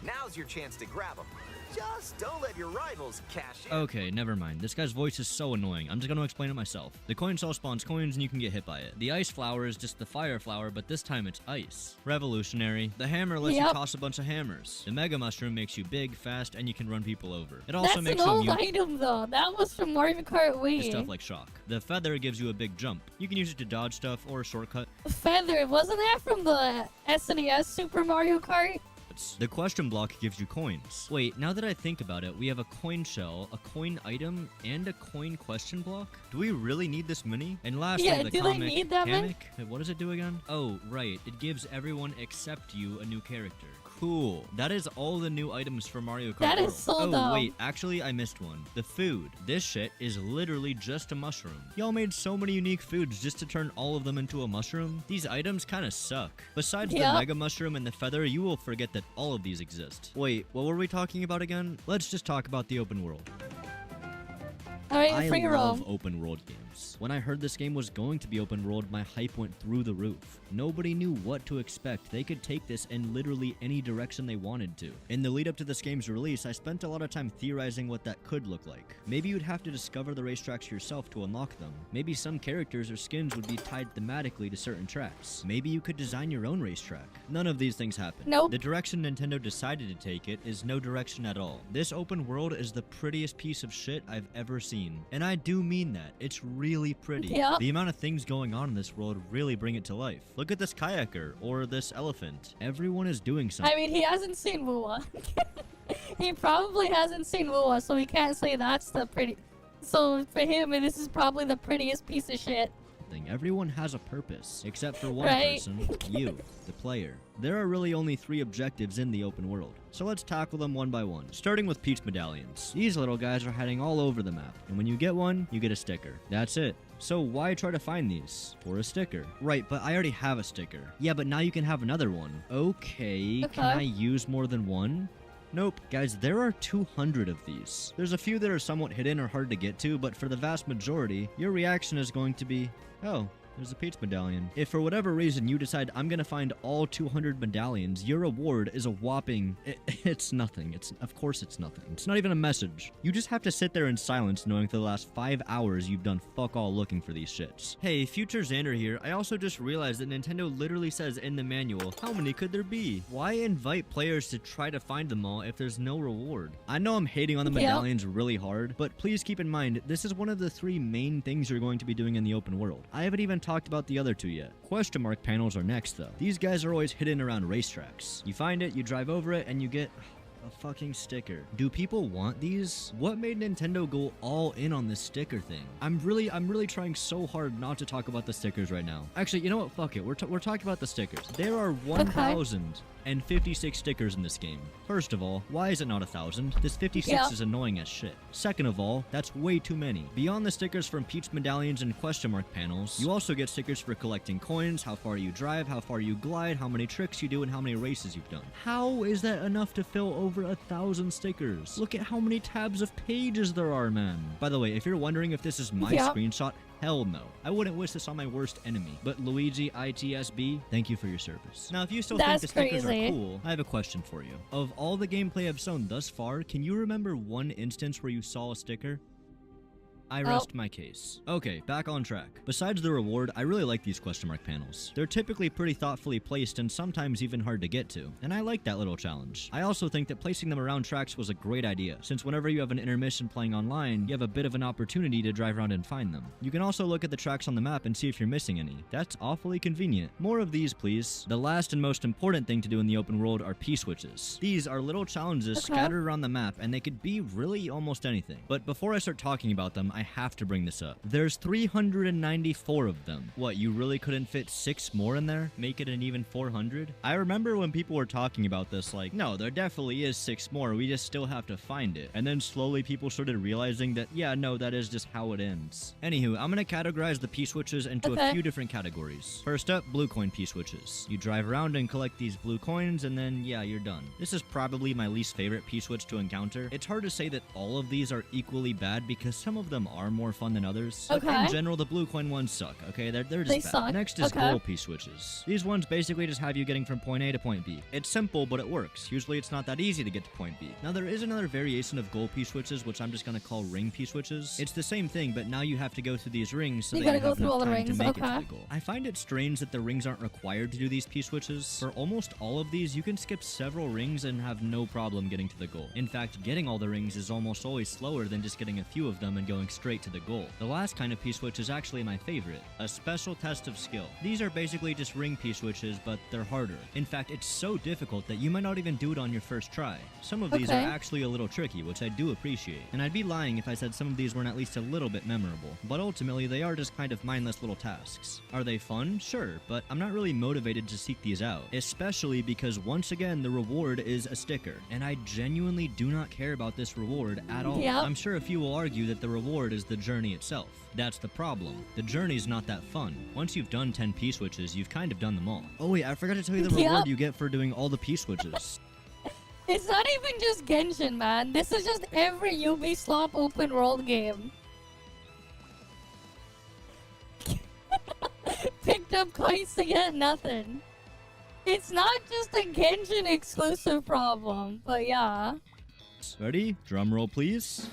Now's your chance to grab them. Just don't let your rivals cash in. Okay, never mind. This guy's voice is so annoying. I'm just gonna explain it myself. The coin shell spawns coins and you can get hit by it. The ice flower is just the fire flower, but this time it's ice. Revolutionary. The hammer lets you toss a bunch of hammers. The mega mushroom makes you big, fast, and you can run people over. It also makes an old item though. That was from Mario Kart Wii. Stuff like shock. The feather gives you a big jump. You can use it to dodge stuff or shortcut. Feather, wasn't that from the SNES Super Mario Kart? The question block gives you coins. Wait, now that I think about it, we have a coin shell, a coin item, and a coin question block? Do we really need this many? And lastly, the comic they need that mechanic. Wait, what does it do again? Oh, right. It gives everyone except you a new character. cool. That is all the new items for Mario Kart That is World. so Oh, dumb. wait, actually, I missed one. The food. This shit is literally just a mushroom. Y'all made so many unique foods just to turn all of them into a mushroom. These items kind of suck. Besides the Yep. Mega Mushroom and the Feather, you will forget that all of these exist. Wait, what were we talking about again? Let's just talk about the open world. Alright, I free love roam. open world games. When I heard this game was going to be open world, my hype went through the roof. Nobody knew what to expect. They could take this in literally any direction they wanted to. In the lead up to this game's release, I spent a lot of time theorizing what that could look like. Maybe you'd have to discover the racetracks yourself to unlock them. Maybe some characters or skins would be tied thematically to certain tracks. Maybe you could design your own racetrack. None of these things happened. Nope. The direction Nintendo decided to take it is no direction at all. This open world is the prettiest piece of shit I've ever seen. And I do mean that. It's really pretty. Yeah. The amount of things going on in this world really bring it to life. Look at this kayaker or this elephant. Everyone is doing something. I mean, he hasn't seen Wua. He probably hasn't seen Wua, so he can't say that's the pretty. So for him, this is probably the prettiest piece of shit. Everyone has a purpose, except for one Right. person, you, the player. There are really only 3 objectives in the open world, so let's tackle them one by one, starting with Peach medallions. These little guys are hiding all over the map, and when you get one, you get a sticker. That's it. So why try to find these? For a sticker. Right, but I already have a sticker. Yeah, but now you can have another one. Okay, can I use more than one? Nope. Guys, there are 200 of these. There's a few that are somewhat hidden or hard to get to, but for the vast majority, your reaction is going to be, oh, there's a Peach medallion. If for whatever reason you decide I'm gonna find all 200 medallions, your reward is a whopping... It's nothing. Of course it's nothing. It's not even a message. You just have to sit there in silence knowing for the last 5 hours you've done fuck all looking for these shits. Hey, Future Xander here. I also just realized that Nintendo literally says in the manual, how many could there be? Why invite players to try to find them all if there's no reward? I know I'm hating on the medallions really hard, but please keep in mind, this is one of the 3 main things you're going to be doing in the open world. I haven't even talked about the other 2 yet. Question mark panels are next though. These guys are always hidden around racetracks. You find it, you drive over it, and you get a fucking sticker. Do people want these? What made Nintendo go all in on this sticker thing? I'm really trying so hard not to talk about the stickers right now. Actually, you know what? Fuck it. We're talking about the stickers. There are 1,056 stickers in this game. First of all, why is it not 1,000? This 56 is annoying as shit. Second of all, that's way too many. Beyond the stickers from Peach medallions and question mark panels, you also get stickers for collecting coins, how far you drive, how far you glide, how many tricks you do, and how many races you've done. How is that enough to fill over 1,000 stickers? Look at how many tabs of pages there are, man. By the way, if you're wondering if this is my screenshot, hell no. I wouldn't wish this on my worst enemy. But Luigi ITSB, thank you for your service. Now, if you still think the stickers are cool, I have a question for you. Of all the gameplay I've shown thus far, can you remember one instance where you saw a sticker? I rest my case. Okay, back on track. Besides the reward, I really like these question mark panels. They're typically pretty thoughtfully placed and sometimes even hard to get to, and I like that little challenge. I also think that placing them around tracks was a great idea, since whenever you have an intermission playing online, you have a bit of an opportunity to drive around and find them. You can also look at the tracks on the map and see if you're missing any. That's awfully convenient. More of these, please. The last and most important thing to do in the open world are P-switches. These are little challenges scattered around the map, and they could be really almost anything. But before I start talking about them, I have to bring this up. There's 394 of them. What, you really couldn't fit 6 more in there? Make it an even 400? I remember when people were talking about this, like, no, there definitely is 6 more, we just still have to find it. And then slowly people started realizing that, yeah, no, that is just how it ends. Anywho, I'm gonna categorize the P-switches into a few different categories. First up, blue coin P-switches. You drive around and collect these blue coins, and then, yeah, you're done. This is probably my least favorite P-switch to encounter. It's hard to say that all of these are equally bad because some of them are more fun than others. But in general, the blue coin ones suck, okay? They're just bad. Suck. Next is gold P-switches. These ones basically just have you getting from point A to point B. It's simple, but it works. Usually it's not that easy to get to point B. Now there is another variation of gold P-switches, which I'm just gonna call ring P-switches. It's the same thing, but now you have to go through these rings so that you have enough time to make it to the goal. I find it strange that the rings aren't required to do these P-switches. For almost all of these, you can skip several rings and have no problem getting to the goal. In fact, getting all the rings is almost always slower than just getting a few of them and going straight to the goal. The last kind of P-switch is actually my favorite, a special test of skill. These are basically just ring P-switches, but they're harder. In fact, it's so difficult that you might not even do it on your first try. Some of these are actually a little tricky, which I do appreciate, and I'd be lying if I said some of these weren't at least a little bit memorable, but ultimately they are just kind of mindless little tasks. Are they fun? Sure, but I'm not really motivated to seek these out, especially because once again the reward is a sticker, and I genuinely do not care about this reward at all. I'm sure a few will argue that the reward is the journey itself. That's the problem. The journey's not that fun. Once you've done 10 P-switches, you've kind of done them all. Oh wait, I forgot to tell you the reward you get for doing all the P-switches. It's not even just Genshin, man. This is just every Ubisoft open world game. Picked up coins to get nothing. It's not just a Genshin exclusive problem, but yeah. Ready? Drum roll, please.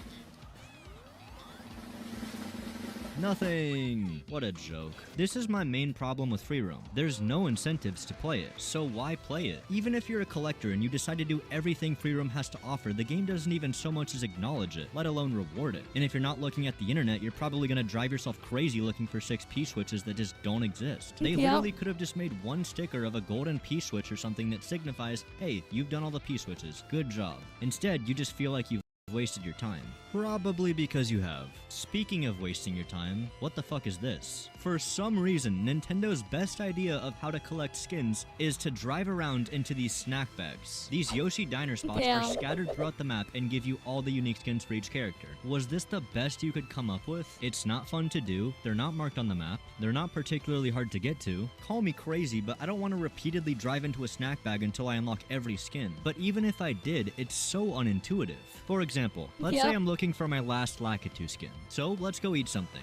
Nothing. What a joke. This is my main problem with free roam. There's no incentives to play it, so why play it? Even if you're a collector and you decide to do everything free roam has to offer, the game doesn't even so much as acknowledge it, let alone reward it. And if you're not looking at the internet, you're probably gonna drive yourself crazy looking for 6 P-switches that just don't exist. They literally could have just made one sticker of a golden P-switch or something that signifies, hey, you've done all the P-switches, good job. Instead, you just feel like you've wasted your time. Probably because you have. Speaking of wasting your time, what the fuck is this? For some reason, Nintendo's best idea of how to collect skins is to drive around into these snack bags. These Yoshi diner spots are scattered throughout the map and give you all the unique skins for each character. Was this the best you could come up with? It's not fun to do, they're not marked on the map, they're not particularly hard to get to. Call me crazy, but I don't want to repeatedly drive into a snack bag until I unlock every skin. But even if I did, it's so unintuitive. For example, let's say I'm looking for my last Lakitu skin. So let's go eat something.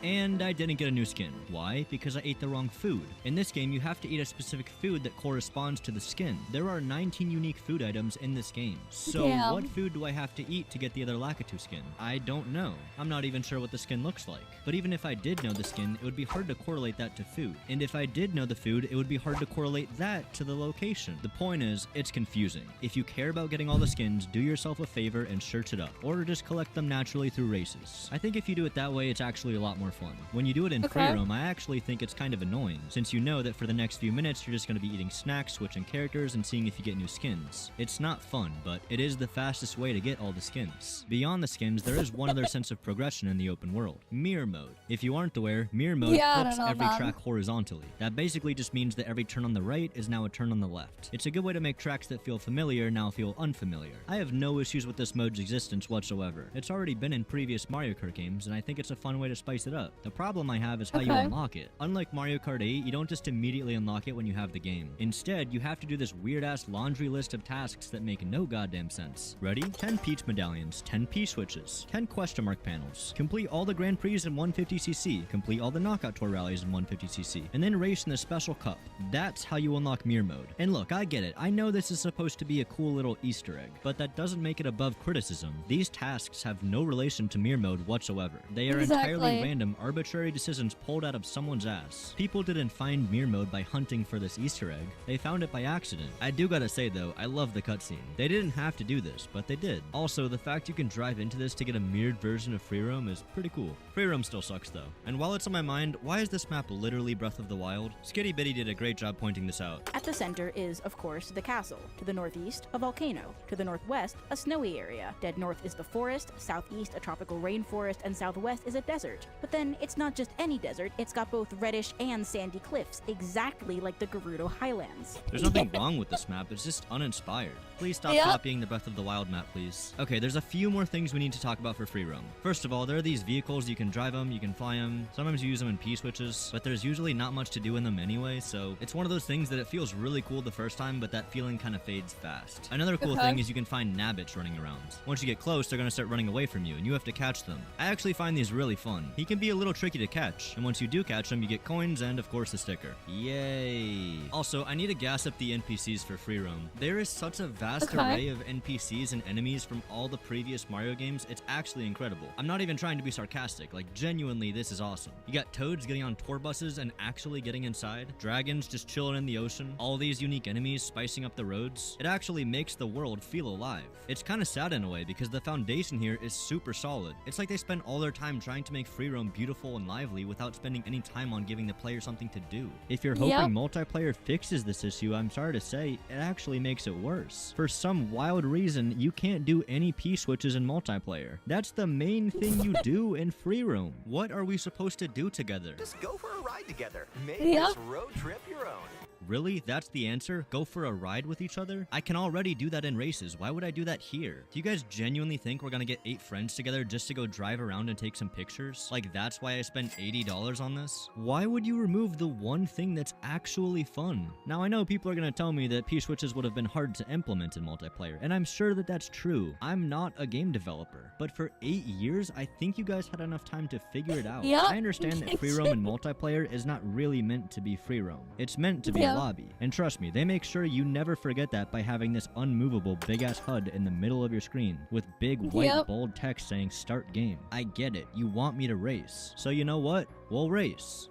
And I didn't get a new skin. Why? Because I ate the wrong food. In this game, you have to eat a specific food that corresponds to the skin. There are 19 unique food items in this game. So what food do I have to eat to get the other Lakitu skin? I don't know. I'm not even sure what the skin looks like. But even if I did know the skin, it would be hard to correlate that to food. And if I did know the food, it would be hard to correlate that to the location. The point is, it's confusing. If you care about getting all the skins, do yourself a favor and search it up. Or just collect them naturally through races. I think if you do it that way, it's actually a lot more fun. When you do it in free roam, I actually think it's kind of annoying, since you know that for the next few minutes you're just going to be eating snacks, switching characters, and seeing if you get new skins. It's not fun, but it is the fastest way to get all the skins. Beyond the skins, there is one other sense of progression in the open world. Mirror mode. If you aren't aware, mirror mode flips every track horizontally. That basically just means that every turn on the right is now a turn on the left. It's a good way to make tracks that feel familiar now feel unfamiliar. I have no issues with this mode's existence whatsoever. It's already been in previous Mario Kart games, and I think it's a fun way to spice it up. The problem I have is how you unlock it. Unlike Mario Kart 8, you don't just immediately unlock it when you have the game. Instead, you have to do this weird-ass laundry list of tasks that make no goddamn sense. Ready? 10 Peach medallions, 10 P-switches, 10 question mark panels, complete all the Grand Prix in 150cc, complete all the Knockout Tour rallies in 150cc, and then race in the special cup. That's how you unlock mirror mode. And look, I get it. I know this is supposed to be a cool little Easter egg, but that doesn't make it above criticism. These tasks have no relation to mirror mode whatsoever. They are entirely random, arbitrary decisions pulled out of someone's ass. People didn't find mirror mode by hunting for this Easter egg. They found it by accident. I do gotta say though, I love the cutscene. They didn't have to do this, but they did. Also, the fact you can drive into this to get a mirrored version of free roam is pretty cool. Free roam still sucks though. And while it's on my mind, why is this map literally Breath of the Wild? Skitty Bitty did a great job pointing this out. At the center is, of course, the castle. To the northeast, a volcano. To the northwest, a snowy area. Dead north is the forest, southeast a tropical rainforest, and southwest is a desert. But then, it's not just any desert, it's got both reddish and sandy cliffs, exactly like the Gerudo Highlands. There's nothing wrong with this map, it's just uninspired. Please stop copying the Breath of the Wild map, please. Okay, there's a few more things we need to talk about for free roam. First of all, there are these vehicles, you can drive them, you can fly them, sometimes you use them in P-switches, but there's usually not much to do in them anyway, so it's one of those things that it feels really cool the first time, but that feeling kind of fades fast. Another cool thing is you can find nabbits running around. Once you get close, they're gonna start running away from you, and you have to catch them. I actually find these really fun. He can be be a little tricky to catch, and once you do catch them, you get coins and, of course, a sticker. Yay! Also, I need to gas up the NPCs for free roam. There is such a vast array of NPCs and enemies from all the previous Mario games, it's actually incredible. I'm not even trying to be sarcastic, like genuinely this is awesome. You got toads getting on tour buses and actually getting inside, dragons just chilling in the ocean, all these unique enemies spicing up the roads. It actually makes the world feel alive. It's kind of sad in a way because the foundation here is super solid. It's like they spend all their time trying to make free roam beautiful and lively without spending any time on giving the player something to do. If you're hoping multiplayer fixes this issue, I'm sorry to say, it actually makes it worse. For some wild reason, you can't do any P-switches in multiplayer. That's the main thing you do in free roam. What are we supposed to do together? Just go for a ride together. Make this road trip your own. Really? That's the answer? Go for a ride with each other? I can already do that in races. Why would I do that here? Do you guys genuinely think we're gonna get 8 friends together just to go drive around and take some pictures? Like that's why I spent $80 on this? Why would you remove the one thing that's actually fun? Now I know people are gonna tell me that P-switches would have been hard to implement in multiplayer, and I'm sure that that's true. I'm not a game developer, but for 8 years, I think you guys had enough time to figure it out. I understand that free roam in multiplayer is not really meant to be free roam. It's meant to be lobby. And trust me, they make sure you never forget that by having this unmovable big-ass HUD in the middle of your screen with big white bold text saying start game. I get it. You want me to race. So you know what? We'll race.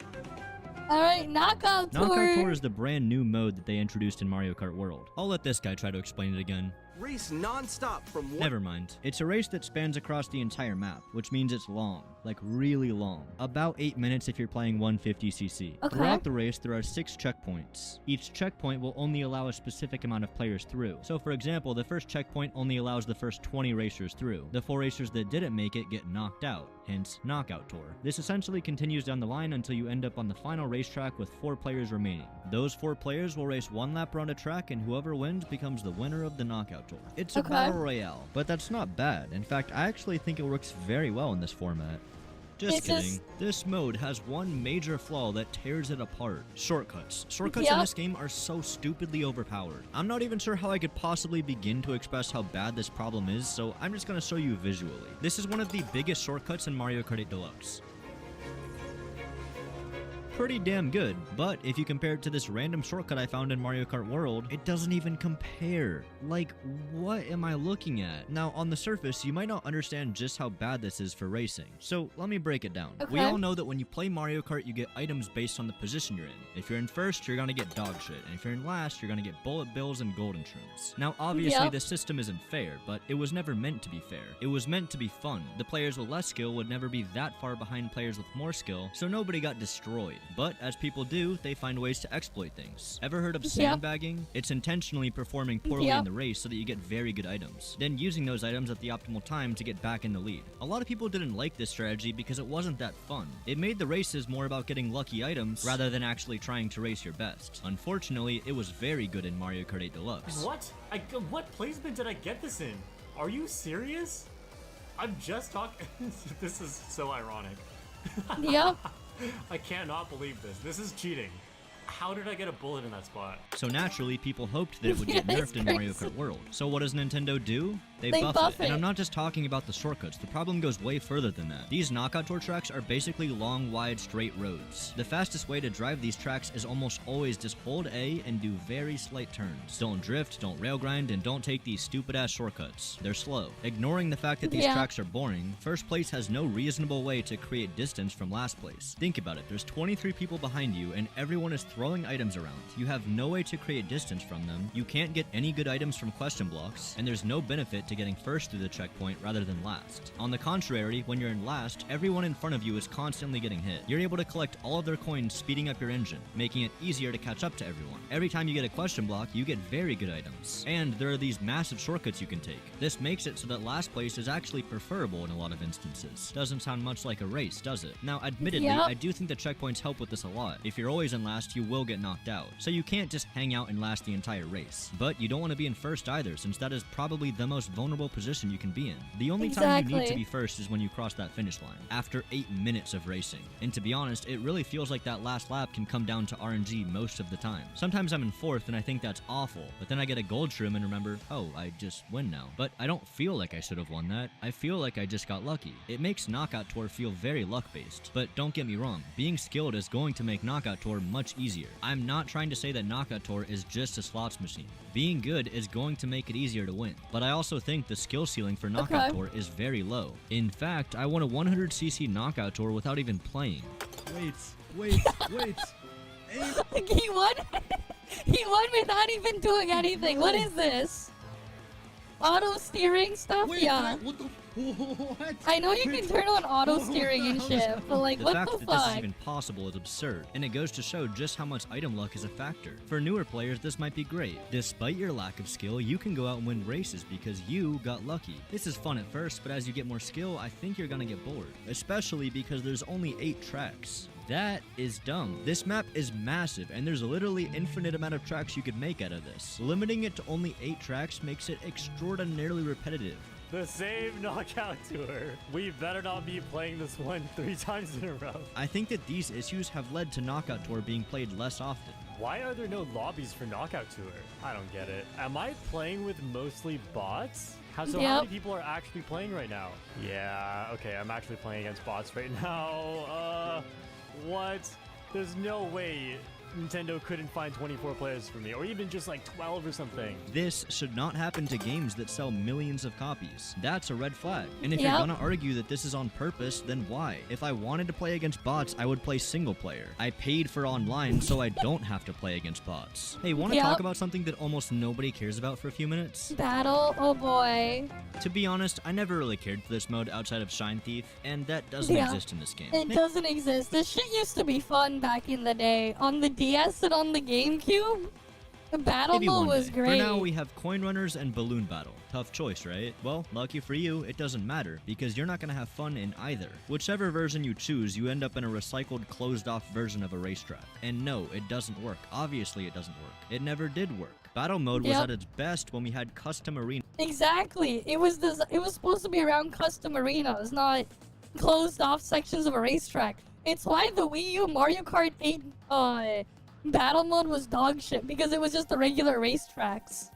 Alright, Knockout Tour! Knockout Tour is the brand new mode that they introduced in Mario Kart World. I'll let this guy try to explain it again. Race non-stop from one... Never mind. It's a race that spans across the entire map, which means it's long. Like really long. About 8 minutes if you're playing 150cc. Throughout the race, there are 6 checkpoints. Each checkpoint will only allow a specific amount of players through. So for example, the first checkpoint only allows the first 20 racers through. The 4 racers that didn't make it get knocked out. Hence, Knockout Tour. This essentially continues down the line until you end up on the final racetrack with 4 players remaining. Those 4 players will race 1 lap around a track, and whoever wins becomes the winner of the Knockout Tour. It's a battle royale, but that's not bad. In fact, I actually think it works very well in this format. Just kidding. This mode has one major flaw that tears it apart. Shortcuts. Shortcuts in this game are so stupidly overpowered. I'm not even sure how I could possibly begin to express how bad this problem is, so I'm just gonna show you visually. This is one of the biggest shortcuts in Mario Kart 8 Deluxe. Pretty damn good, but if you compare it to this random shortcut I found in Mario Kart World, it doesn't even compare. Like, what am I looking at? Now, on the surface, you might not understand just how bad this is for racing, so let me break it down. We all know that when you play Mario Kart, you get items based on the position you're in. If you're in first, you're gonna get dog shit, and if you're in last, you're gonna get bullet bills and golden shrooms. Now, obviously, this system isn't fair, but it was never meant to be fair. It was meant to be fun. The players with less skill would never be that far behind players with more skill, so nobody got destroyed. But as people do, they find ways to exploit things. Ever heard of sandbagging? It's intentionally performing poorly in the race so that you get very good items, then using those items at the optimal time to get back in the lead. A lot of people didn't like this strategy because it wasn't that fun. It made the races more about getting lucky items rather than actually trying to race your best. Unfortunately, it was very good in Mario Kart 8 Deluxe. What? What placement did I get this in? Are you serious? I'm just talking. This is so ironic. I cannot believe this. This is cheating. How did I get a bullet in that spot? So naturally, people hoped that it would get nerfed in Mario Kart World. So what does Nintendo do? They buff it. And I'm not just talking about the shortcuts. The problem goes way further than that. These Knockout Tour tracks are basically long, wide, straight roads. The fastest way to drive these tracks is almost always just hold A and do very slight turns. Don't drift, don't rail grind, and don't take these stupid-ass shortcuts. They're slow. Ignoring the fact that these tracks are boring, first place has no reasonable way to create distance from last place. Think about it. There's 23 people behind you, and everyone is throwing items around. You have no way to create distance from them, you can't get any good items from question blocks, and there's no benefit to getting first through the checkpoint rather than last. On the contrary, when you're in last, everyone in front of you is constantly getting hit. You're able to collect all of their coins, speeding up your engine, making it easier to catch up to everyone. Every time you get a question block, you get very good items. And there are these massive shortcuts you can take. This makes it so that last place is actually preferable in a lot of instances. Doesn't sound much like a race, does it? Now, admittedly, I do think the checkpoints help with this a lot. If you're always in last, you you will get knocked out, so you can't just hang out and last the entire race. But you don't want to be in first either, since that is probably the most vulnerable position you can be in. The only time you need to be first is when you cross that finish line, after 8 minutes of racing. And to be honest, it really feels like that last lap can come down to RNG most of the time. Sometimes I'm in 4th and I think that's awful, but then I get a gold shroom and remember, oh, I just win now. But I don't feel like I should have won that. I feel like I just got lucky. It makes Knockout Tour feel very luck-based. But don't get me wrong, being skilled is going to make Knockout Tour much easier. I'm not trying to say that Knockout Tour is just a slots machine. Being good is going to make it easier to win. But I also think the skill ceiling for Knockout Tour is very low. In fact, I won a 100cc Knockout Tour without even playing. Wait. He won? He won without even doing anything. What is this? Auto steering stuff? Yeah. What? I know you can turn on auto steering and shit, but like, what the fuck? The fact that this is even possible is absurd, and it goes to show just how much item luck is a factor. For newer players, this might be great. Despite your lack of skill, you can go out and win races because you got lucky. This is fun at first, but as you get more skill, I think you're gonna get bored, especially because there's only 8 tracks. That is dumb. This map is massive, and there's a literally infinite amount of tracks you could make out of this. Limiting it to only 8 tracks makes it extraordinarily repetitive. The same Knockout Tour. We better not be playing this one 3 times in a row. I think that these issues have led to Knockout Tour being played less often. Why are there no lobbies for Knockout Tour? I don't get it. Am I playing with mostly bots? How many people are actually playing right now? Yeah, okay, I'm actually playing against bots right now. What? There's no way Nintendo couldn't find 24 players for me, or even just like 12 or something. This should not happen to games that sell millions of copies. That's a red flag. And if you're gonna argue that this is on purpose, then why? If I wanted to play against bots, I would play single player. I paid for online so I don't have to play against bots. Hey, wanna talk about something that almost nobody cares about for a few minutes? Battle? Oh boy. To be honest, I never really cared for this mode outside of Shine Thief, and that doesn't exist in this game. It doesn't exist. This shit used to be fun back in the day. On the DS and on the GameCube, the battle mode was great. For now, we have Coin Runners and Balloon Battle. Tough choice, right? Well, lucky for you, it doesn't matter, because you're not going to have fun in either. Whichever version you choose, you end up in a recycled, closed-off version of a racetrack. And no, it doesn't work. Obviously, it doesn't work. It never did work. Battle mode was at its best when we had custom arenas. Exactly. It was supposed to be around custom arenas, not closed-off sections of a racetrack. It's why the Wii U Mario Kart 8 battle mode was dog shit, because it was just the regular racetracks.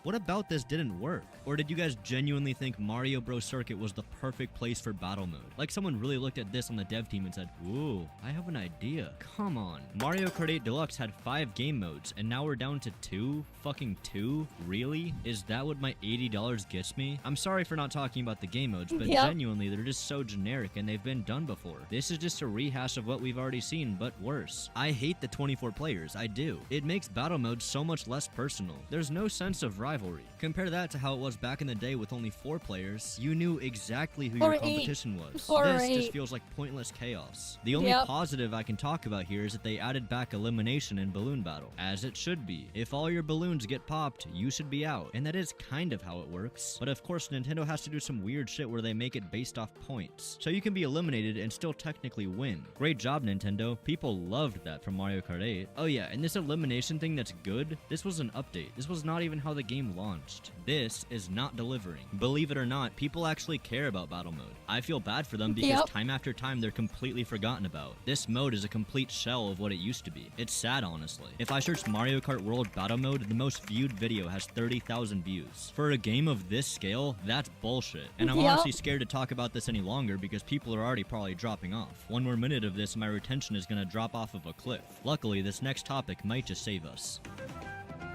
What about this didn't work? Or did you guys genuinely think Mario Bros. Circuit was the perfect place for battle mode? Like someone really looked at this on the dev team and said, ooh, I have an idea. Come on. Mario Kart 8 Deluxe had 5 game modes, and now we're down to 2? Fucking 2? Really? Is that what my $80 gets me? I'm sorry for not talking about the game modes, but genuinely, they're just so generic and they've been done before. This is just a rehash of what we've already seen, but worse. I hate the 24 players, I do. It makes battle mode so much less personal. There's no sense of rivalry. Compare that to how it was back in the day with only 4 players. You knew exactly who your competition was. This just feels like pointless chaos. The only positive I can talk about here is that they added back elimination in Balloon Battle, as it should be. If all your balloons get popped, you should be out, and that is kind of how it works. But of course, Nintendo has to do some weird shit where they make it based off points, so you can be eliminated and still technically win. Great job, Nintendo. People loved that from Mario Kart 8. Oh yeah, and this elimination thing that's good, this was an update. This was not even how the game launched. This is not delivering. Believe it or not, people actually care about battle mode. I feel bad for them because time after time they're completely forgotten about. This mode is a complete shell of what it used to be. It's sad, honestly. If I search Mario Kart World battle mode, the most viewed video has 30,000 views. For a game of this scale, that's bullshit. And I'm honestly scared to talk about this any longer because people are already probably dropping off. One more minute of this and my retention is gonna drop off of a cliff. Luckily, this next topic might just save us.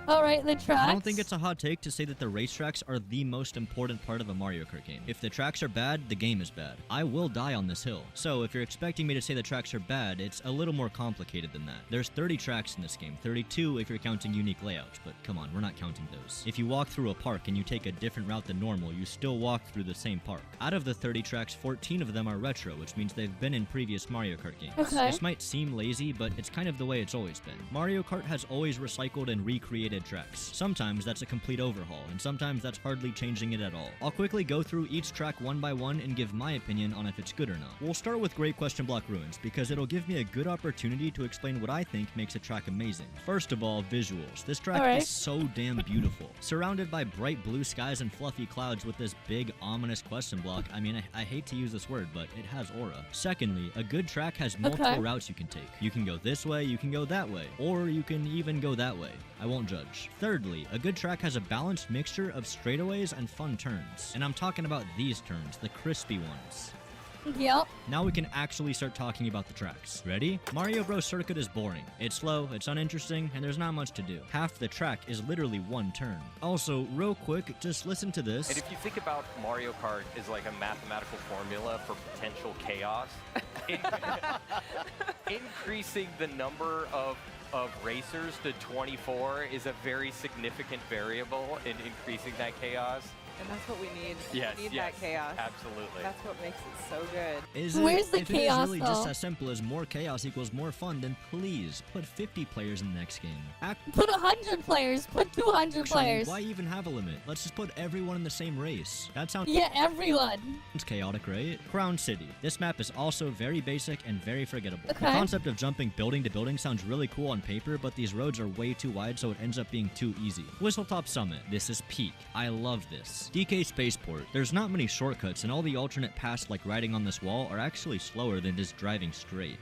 Alright, the tracks. I don't think it's a hot take to say that the racetracks are the most important part of a Mario Kart game. If the tracks are bad, the game is bad. I will die on this hill. So if you're expecting me to say the tracks are bad, it's a little more complicated than that. There's 30 tracks in this game, 32 if you're counting unique layouts, but come on, we're not counting those. If you walk through a park and you take a different route than normal, you still walk through the same park. Out of the 30 tracks, 14 of them are retro, which means they've been in previous Mario Kart games. This might seem lazy, but it's kind of the way it's always been. Mario Kart has always recycled and recreated updated tracks. Sometimes that's a complete overhaul, and sometimes that's hardly changing it at all. I'll quickly go through each track one by one and give my opinion on if it's good or not. We'll start with Great Question Block Ruins, because it'll give me a good opportunity to explain what I think makes a track amazing. First of all, visuals. This track is so damn beautiful. Surrounded by bright blue skies and fluffy clouds with this big, ominous question block, I mean, I hate to use this word, but it has aura. Secondly, a good track has multiple routes you can take. You can go this way, you can go that way, or you can even go that way. I won't judge. Thirdly, a good track has a balanced mixture of straightaways and fun turns. And I'm talking about these turns, the crispy ones. Yep. Now we can actually start talking about the tracks. Ready? Mario Bros. Circuit is boring. It's slow, it's uninteresting, and there's not much to do. Half the track is literally one turn. Also, real quick, just listen to this. And if you think about Mario Kart as like a mathematical formula for potential chaos, increasing the number of racers to 24 is a very significant variable in increasing that chaos. And that's what we need. Yes, We need that chaos. Absolutely. That's what makes it so good. Where's the if chaos, it is really though? just as simple as more chaos equals more fun, then please put 50 players in the next game. Put 100 players. Put 200 players. Why even have a limit? Let's just put everyone in the same race. That sounds everyone. It's chaotic, right? Crown City. This map is also very basic and very forgettable. Okay. The concept of jumping building to building sounds really cool on paper, but these roads are way too wide, so it ends up being too easy. Whistletop Summit. This is peak. I love this. DK Spaceport. There's not many shortcuts, and all the alternate paths like riding on this wall are actually slower than just driving straight.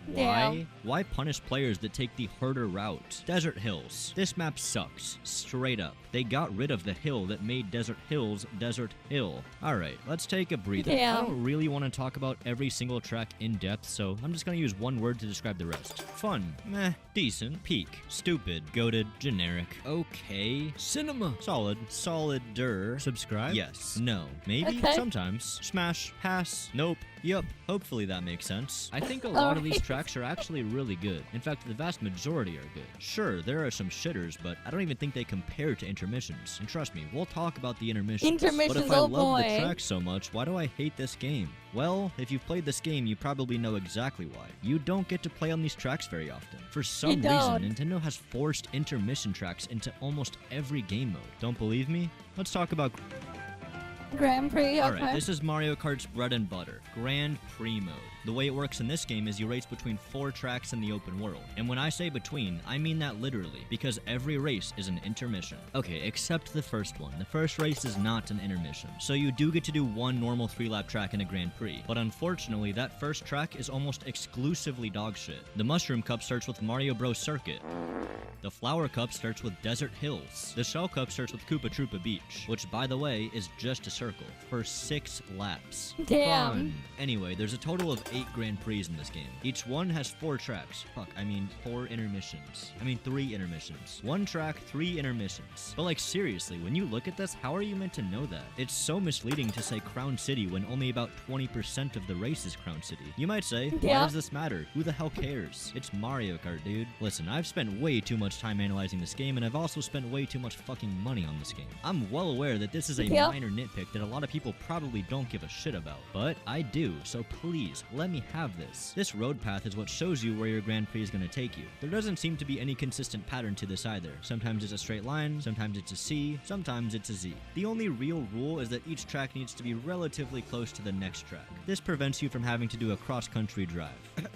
Why? Why punish players that take the harder route? Desert Hills. This map sucks. Straight up. They got rid of the hill that made Desert Hills Desert Hill. Alright, let's take a breather. I don't really want to talk about every single track in depth, so I'm just gonna use one word to describe the rest. Fun. Meh. Decent. Peak. Stupid. Goated. Generic. Okay. Cinema. Solid. Solid-der. Subscribe? Yes. No. Maybe? Sometimes. Smash. Pass. Nope. Yup. Hopefully that makes sense. I think a lot of these tracks are actually really good. In fact, the vast majority are good. Sure, there are some shitters, but I don't even think they compare to intermissions. And trust me, we'll talk about the intermissions. But if I love the track so much, why do I hate this game? Well, if you've played this game, you probably know exactly why. You don't get to play on these tracks very often. For some reason, Nintendo has forced intermission tracks into almost every game mode. Don't believe me? Let's talk about Grand Prix, Alright, this is Mario Kart's bread and butter, Grand Prix mode. The way it works in this game is you race between 4 tracks in the open world. And when I say between, I mean that literally, because every race is an intermission. Okay, except the first one. The first race is not an intermission. So you do get to do one normal 3-lap track in a Grand Prix. But unfortunately, that first track is almost exclusively dogshit. The Mushroom Cup starts with Mario Bros. Circuit. The Flower Cup starts with Desert Hills. The Shell Cup starts with Koopa Troopa Beach, which, by the way, is just a circle, for 6 laps. Damn. Fun. Anyway, there's a total of 8 Grand Prix in this game. Each one has 4 tracks. 4 intermissions. 3 intermissions. 1 track, 3 intermissions. But like, seriously, when you look at this, how are you meant to know that? It's so misleading to say Crown City when only about 20% of the race is Crown City. You might say, why does this matter? Who the hell cares? It's Mario Kart, dude. Listen, I've spent way too much time analyzing this game, and I've also spent way too much fucking money on this game. I'm well aware that this is a minor nitpick that a lot of people probably don't give a shit about, but I do, so please, let me have this. This road path is what shows you where your Grand Prix is going to take you. There doesn't seem to be any consistent pattern to this either. Sometimes it's a straight line, sometimes it's a C, sometimes it's a Z. The only real rule is that each track needs to be relatively close to the next track. This prevents you from having to do a cross-country drive.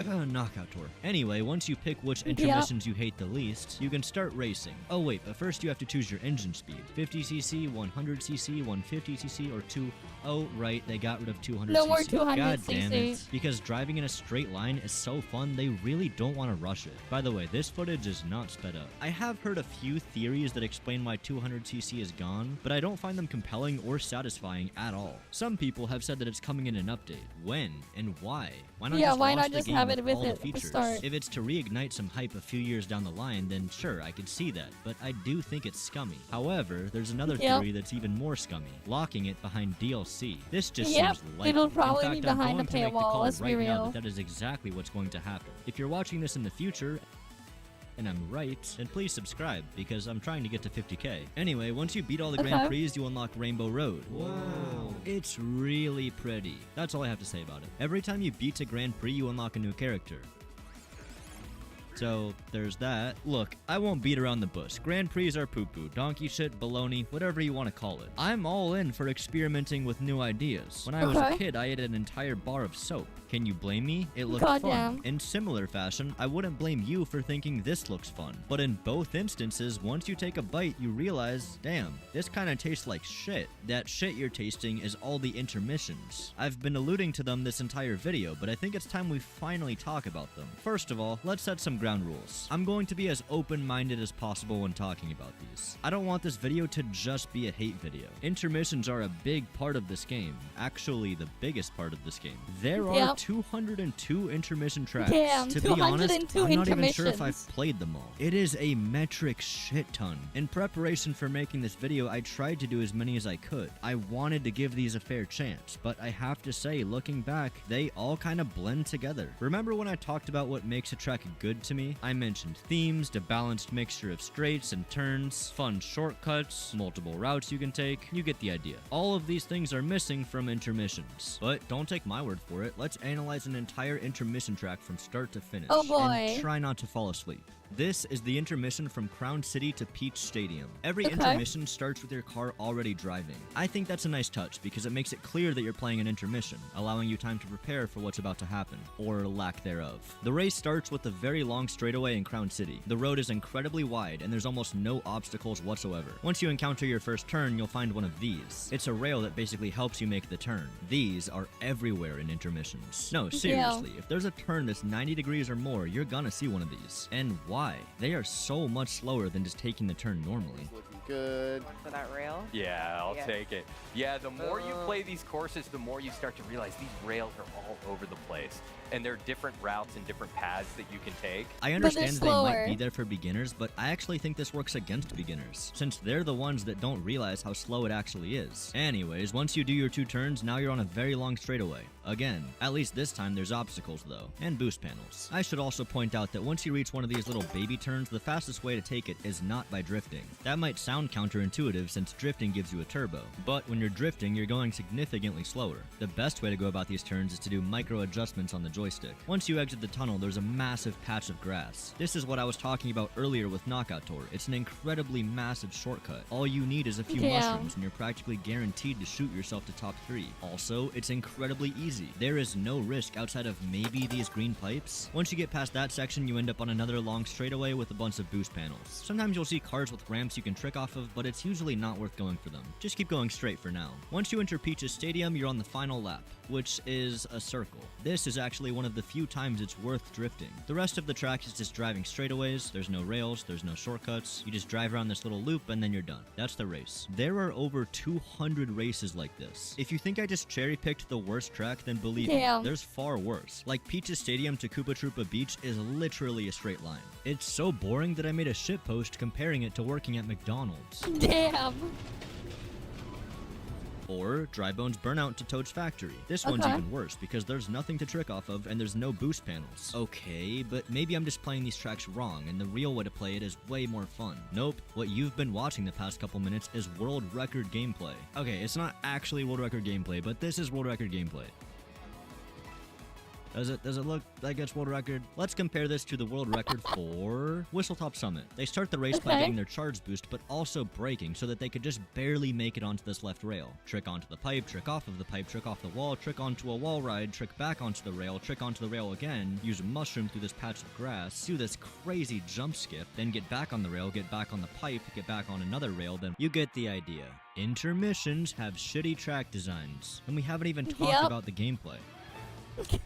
Knockout tour. Anyway, once you pick which intermissions you hate the least, you can start racing. Oh wait, but first you have to choose your engine speed. 50cc, 100cc, 150cc, or 2. Oh right, they got rid of 200cc. No more 200cc. God damn it. Because driving in a straight line is so fun, they really don't want to rush it. By the way, this footage is not sped up. I have heard a few theories that explain why 200cc is gone, but I don't find them compelling or satisfying at all. Some people have said that it's coming in an update. When and why? Why not just launch the game with all the features? If it's to reignite some hype a few years down the line, then sure, I could see that, but I do think it's scummy. However, there's another theory that's even more scummy, locking it behind DLC. This just seems likely. It'll probably be In fact, behind I'm a going to make the paywall, call let's be right now real. that is exactly what's going to happen. If you're watching this in the future, and I'm right, then please subscribe, because I'm trying to get to 50k. Anyway, once you beat all the Grand Prix, you unlock Rainbow Road. Wow. It's really pretty. That's all I have to say about it. Every time you beat a Grand Prix, you unlock a new character. So there's that. Look, I won't beat around the bush. Grand Prix are poo-poo, donkey shit, baloney, whatever you want to call it. I'm all in for experimenting with new ideas. When I was a kid, I ate an entire bar of soap. Can you blame me? It looked fun. In similar fashion, I wouldn't blame you for thinking this looks fun. But in both instances, once you take a bite, you realize, damn, this kind of tastes like shit. That shit you're tasting is all the intermissions. I've been alluding to them this entire video, but I think it's time we finally talk about them. First of all, let's set some ground rules. I'm going to be as open-minded as possible when talking about these. I don't want this video to just be a hate video. Intermissions are a big part of this game. Actually, the biggest part of this game. There are 202 intermission tracks. To be honest, I'm not even sure if I've played them all. It is a metric shit ton. In preparation for making this video, I tried to do as many as I could. I wanted to give these a fair chance, but I have to say, looking back, they all kind of blend together. Remember when I talked about what makes a track good to me? I mentioned themes, a balanced mixture of straights and turns, fun shortcuts, multiple routes you can take. You get the idea. All of these things are missing from intermissions. But don't take my word for it. Let's analyze an entire intermission track from start to finish. Oh boy. And try not to fall asleep. This is the intermission from Crown City to Peach Stadium. Every intermission starts with your car already driving. I think that's a nice touch because it makes it clear that you're playing an intermission, allowing you time to prepare for what's about to happen, or lack thereof. The race starts with a very long straightaway in Crown City. The road is incredibly wide and there's almost no obstacles whatsoever. Once you encounter your first turn, you'll find one of these. It's a rail that basically helps you make the turn. These are everywhere in intermissions. No, seriously, if there's a turn that's 90 degrees or more, you're gonna see one of these. And why? They are so much slower than just taking the turn normally. Looking good. One for that rail? Yeah, I'll take it. Yeah, the more you play these courses, the more you start to realize these rails are all over the place. And there are different routes and different paths that you can take. I understand they might be there for beginners, but I actually think this works against beginners, since they're the ones that don't realize how slow it actually is. Anyways, once you do your 2 turns, now you're on a very long straightaway. Again, at least this time there's obstacles though, and boost panels. I should also point out that once you reach one of these little baby turns, the fastest way to take it is not by drifting. That might sound counterintuitive since drifting gives you a turbo, but when you're drifting, you're going significantly slower. The best way to go about these turns is to do micro adjustments on the joystick. Once you exit the tunnel, there's a massive patch of grass. This is what I was talking about earlier with Knockout Tour. It's an incredibly massive shortcut. All you need is a few mushrooms and you're practically guaranteed to shoot yourself to top 3. Also, it's incredibly easy. There is no risk outside of maybe these green pipes. Once you get past that section, you end up on another long straightaway with a bunch of boost panels. Sometimes you'll see cars with ramps you can trick off of, but it's usually not worth going for them. Just keep going straight for now. Once you enter Peach's Stadium, you're on the final lap, which is a circle. This is actually one of the few times it's worth drifting. The rest of the track is just driving straightaways. There's no rails, there's no shortcuts. You just drive around this little loop and then you're done. That's the race. There are over 200 races like this. If you think I just cherry-picked the worst track, then believe me, there's far worse. Like Peach's Stadium to Koopa Troopa Beach is literally a straight line. It's so boring that I made a shitpost comparing it to working at McDonald's. Damn. Or Drybone's Burnout to Toad's Factory. This one's even worse because there's nothing to trick off of and there's no boost panels. Okay, but maybe I'm just playing these tracks wrong and the real way to play it is way more fun. Nope, what you've been watching the past couple minutes is world record gameplay. Okay, it's not actually world record gameplay, but this is world record gameplay. Does it look like it's world record? Let's compare this to the world record for Whistletop Summit. They start the race by getting their charge boost, but also braking so that they could just barely make it onto this left rail. Trick onto the pipe, trick off of the pipe, trick off the wall, trick onto a wall ride, trick back onto the rail, trick onto the rail again, use a mushroom through this patch of grass, do this crazy jump skip, then get back on the rail, get back on the pipe, get back on another rail, then you get the idea. Intermissions have shitty track designs, and we haven't even talked about the gameplay.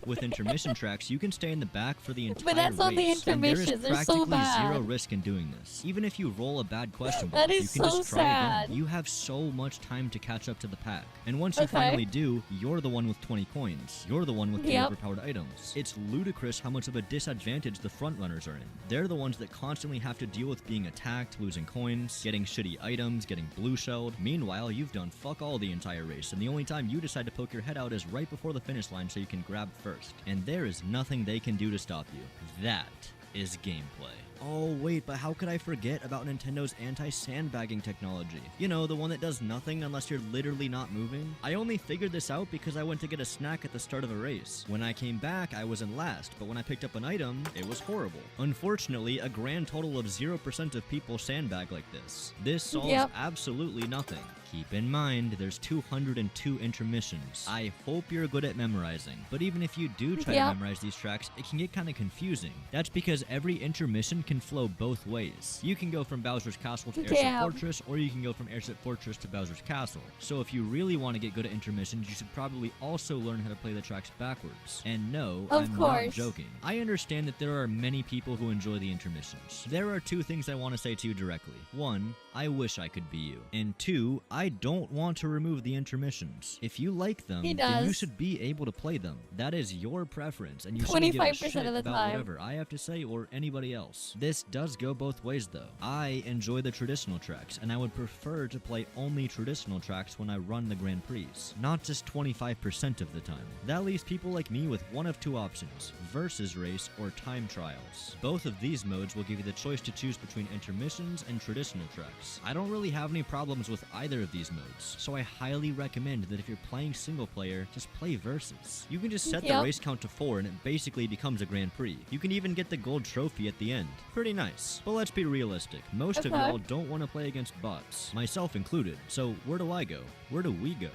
With intermission tracks, you can stay in the back for the entire But that's race, on the intermissions. and there is practically zero risk in doing this. Even if you roll a bad question block, you can just try again. You have so much time to catch up to the pack. And once you finally do, you're the one with 20 coins. You're the one with the overpowered items. It's ludicrous how much of a disadvantage the front runners are in. They're the ones that constantly have to deal with being attacked, losing coins, getting shitty items, getting blue shelled. Meanwhile, you've done fuck all the entire race, and the only time you decide to poke your head out is right before the finish line so you can grab first. And there is nothing they can do to stop you. That is gameplay. Oh wait, but how could I forget about Nintendo's anti-sandbagging technology? You know, the one that does nothing unless you're literally not moving? I only figured this out because I went to get a snack at the start of a race. When I came back, I was in last, but when I picked up an item, it was horrible. Unfortunately, a grand total of 0% of people sandbag like this. This solves absolutely nothing. Keep in mind, there's 202 intermissions. I hope you're good at memorizing, but even if you do try to memorize these tracks, it can get kind of confusing. That's because every intermission can flow both ways. You can go from Bowser's Castle to Airship Fortress, or you can go from Airship Fortress to Bowser's Castle. So if you really want to get good at intermissions, you should probably also learn how to play the tracks backwards. And no, I'm not joking. I understand that there are many people who enjoy the intermissions. There are two things I want to say to you directly. One, I wish I could be you. And two, I don't want to remove the intermissions. If you like them, then you should be able to play them. That is your preference, and you shouldn't give a shit about whatever I have to say or anybody else. This does go both ways though. I enjoy the traditional tracks, and I would prefer to play only traditional tracks when I run the Grand Prix, not just 25% of the time. That leaves people like me with one of two options: versus race or time trials. Both of these modes will give you the choice to choose between intermissions and traditional tracks. I don't really have any problems with either of these modes, so I highly recommend that if you're playing single player, just play versus. You can just set the race count to 4 and it basically becomes a Grand Prix. You can even get the gold trophy at the end. Pretty nice. But let's be realistic. Most of y'all don't want to play against bots, myself included. So where do I go? Where do we go?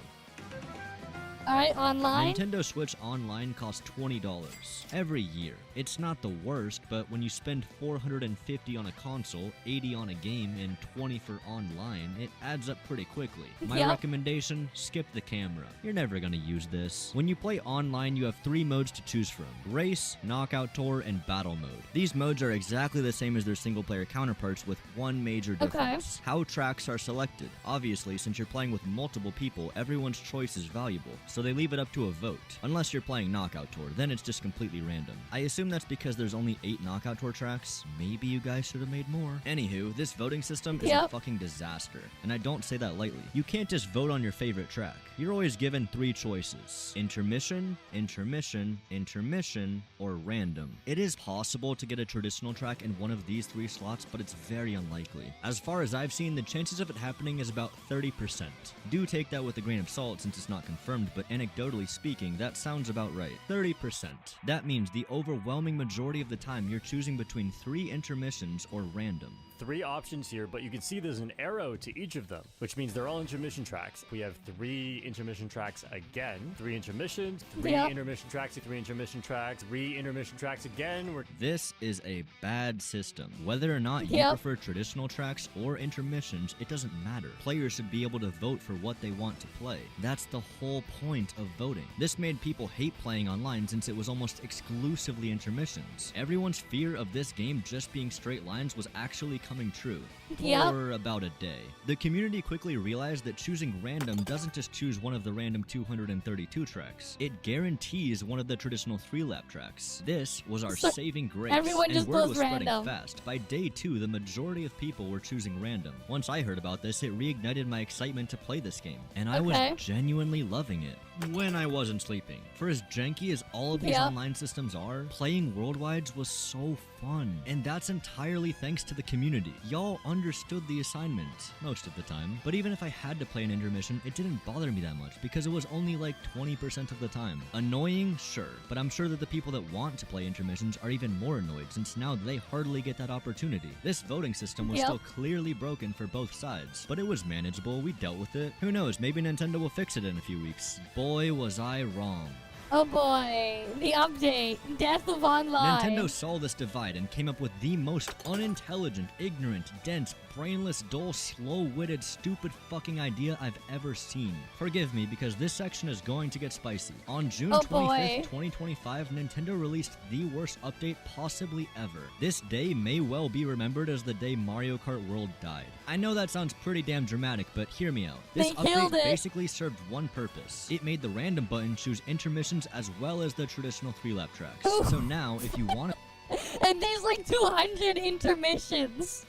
Alright, online? Nintendo Switch Online costs $20 every year. It's not the worst, but when you spend $450 on a console, $80 on a game, and $20 for online, it adds up pretty quickly. My recommendation, skip the camera. You're never gonna use this. When you play online, you have 3 modes to choose from: Race, Knockout Tour, and Battle Mode. These modes are exactly the same as their single-player counterparts with one major difference: how tracks are selected. Obviously, since you're playing with multiple people, everyone's choice is valuable, so they leave it up to a vote. Unless you're playing Knockout Tour, then it's just completely random. I assume that's because there's only 8 Knockout Tour tracks. Maybe you guys should have made more. Anywho, this voting system is a fucking disaster, and I don't say that lightly. You can't just vote on your favorite track. You're always given 3 choices: intermission, intermission, intermission, or random. It is possible to get a traditional track in one of these 3 slots, but it's very unlikely. As far as I've seen, the chances of it happening is about 30%. Do take that with a grain of salt since it's not confirmed, but anecdotally speaking, that sounds about right. 30%. That means the overwhelming majority of the time you're choosing between 3 intermissions or random. 3 options here, but you can see there's an arrow to each of them, which means they're all intermission tracks. We have 3 intermission tracks again, 3 intermissions, 3 intermission tracks, 3 intermission tracks, 3 intermission tracks again. This is a bad system. Whether or not you prefer traditional tracks or intermissions, it doesn't matter. Players should be able to vote for what they want to play. That's the whole point of voting. This made people hate playing online since it was almost exclusively intermissions. Everyone's fear of this game just being straight lines was actually coming true. For about a day. The community quickly realized that choosing random doesn't just choose one of the random 232 tracks. It guarantees one of the traditional 3-lap tracks. This was our saving grace, everyone and just word goes was random. spreading fast. By day 2, the majority of people were choosing random. Once I heard about this, it reignited my excitement to play this game, and I was genuinely loving it. When I wasn't sleeping. For as janky as all of these online systems are, playing Worldwides was so fun. And that's entirely thanks to the community. Y'all understood the assignment, most of the time. But even if I had to play an intermission, it didn't bother me that much, because it was only like 20% of the time. Annoying? Sure. But I'm sure that the people that want to play intermissions are even more annoyed, since now they hardly get that opportunity. This voting system was still clearly broken for both sides. But it was manageable, we dealt with it. Who knows, maybe Nintendo will fix it in a few weeks. Boy, was I wrong. Oh boy, the update, Death of Online. Nintendo saw this divide and came up with the most unintelligent, ignorant, dense, brainless, dull, slow-witted, stupid fucking idea I've ever seen. Forgive me, because this section is going to get spicy. On June 25th, 2025, Nintendo released the worst update possibly ever. This day may well be remembered as the day Mario Kart World died. I know that sounds pretty damn dramatic, but hear me out. This update basically served one purpose. It made the random button choose intermissions as well as the traditional 3-lap tracks. So now, if you want to... And there's like 200 intermissions.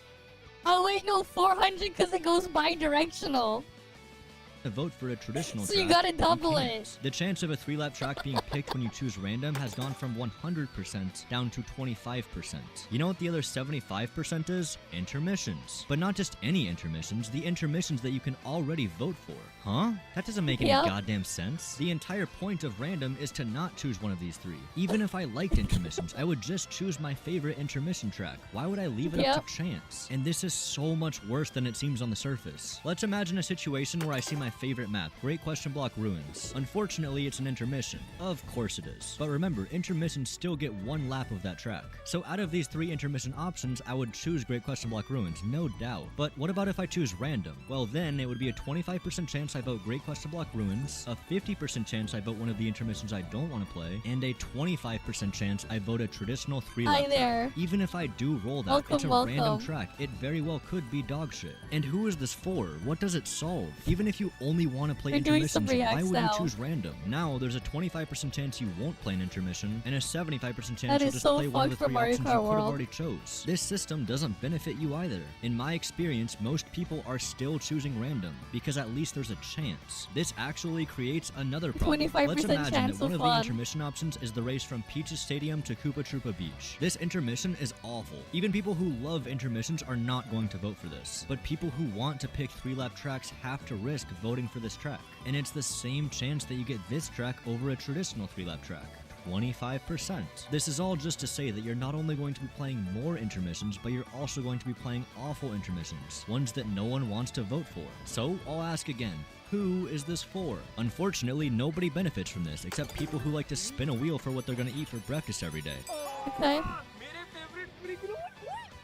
Oh wait, no, 400 because it goes bi-directional. to vote for a traditional So track, you gotta double can't. it. The chance of a 3-lap track being picked when you choose random has gone from 100% down to 25%. You know what the other 75% is? Intermissions. But not just any intermissions, the intermissions that you can already vote for. Huh? That doesn't make any goddamn sense. The entire point of random is to not choose one of these three. Even if I liked intermissions, I would just choose my favorite intermission track. Why would I leave it up to chance? And this is so much worse than it seems on the surface. Let's imagine a situation where I see my favorite map, Great Question Block Ruins. Unfortunately, it's an intermission. Of course it is. But remember, intermissions still get 1 lap of that track. So out of these 3 intermission options, I would choose Great Question Block Ruins, no doubt. But what about if I choose random? Well, then it would be a 25% chance I vote Great Question Block Ruins, a 50% chance I vote one of the intermissions I don't want to play, and a 25% chance I vote a traditional 3-lap track. Even if I do roll that, it's a random track. It very well could be dog shit. And who is this for? What does it solve? Even if you only want to play intermissions, why would you choose random? Now, there's a 25% chance you won't play an intermission, and a 75% chance you'll just play one of the 3 options you could have already chose. This system doesn't benefit you either. In my experience, most people are still choosing random, because at least there's a chance. This actually creates another problem. 25% Let's imagine chance that one of of the fun. intermission options is the race from Peaches Stadium to Koopa Troopa Beach. This intermission is awful. Even people who love intermissions are not going to vote for this. But people who want to pick 3-lap tracks have to risk voting for this track. And it's the same chance that you get this track over a traditional 3-lap track. 25%. This is all just to say that you're not only going to be playing more intermissions, but you're also going to be playing awful intermissions, ones that no one wants to vote for. So I'll ask again, who is this for? Unfortunately, nobody benefits from this except people who like to spin a wheel for what they're gonna eat for breakfast every day. Okay.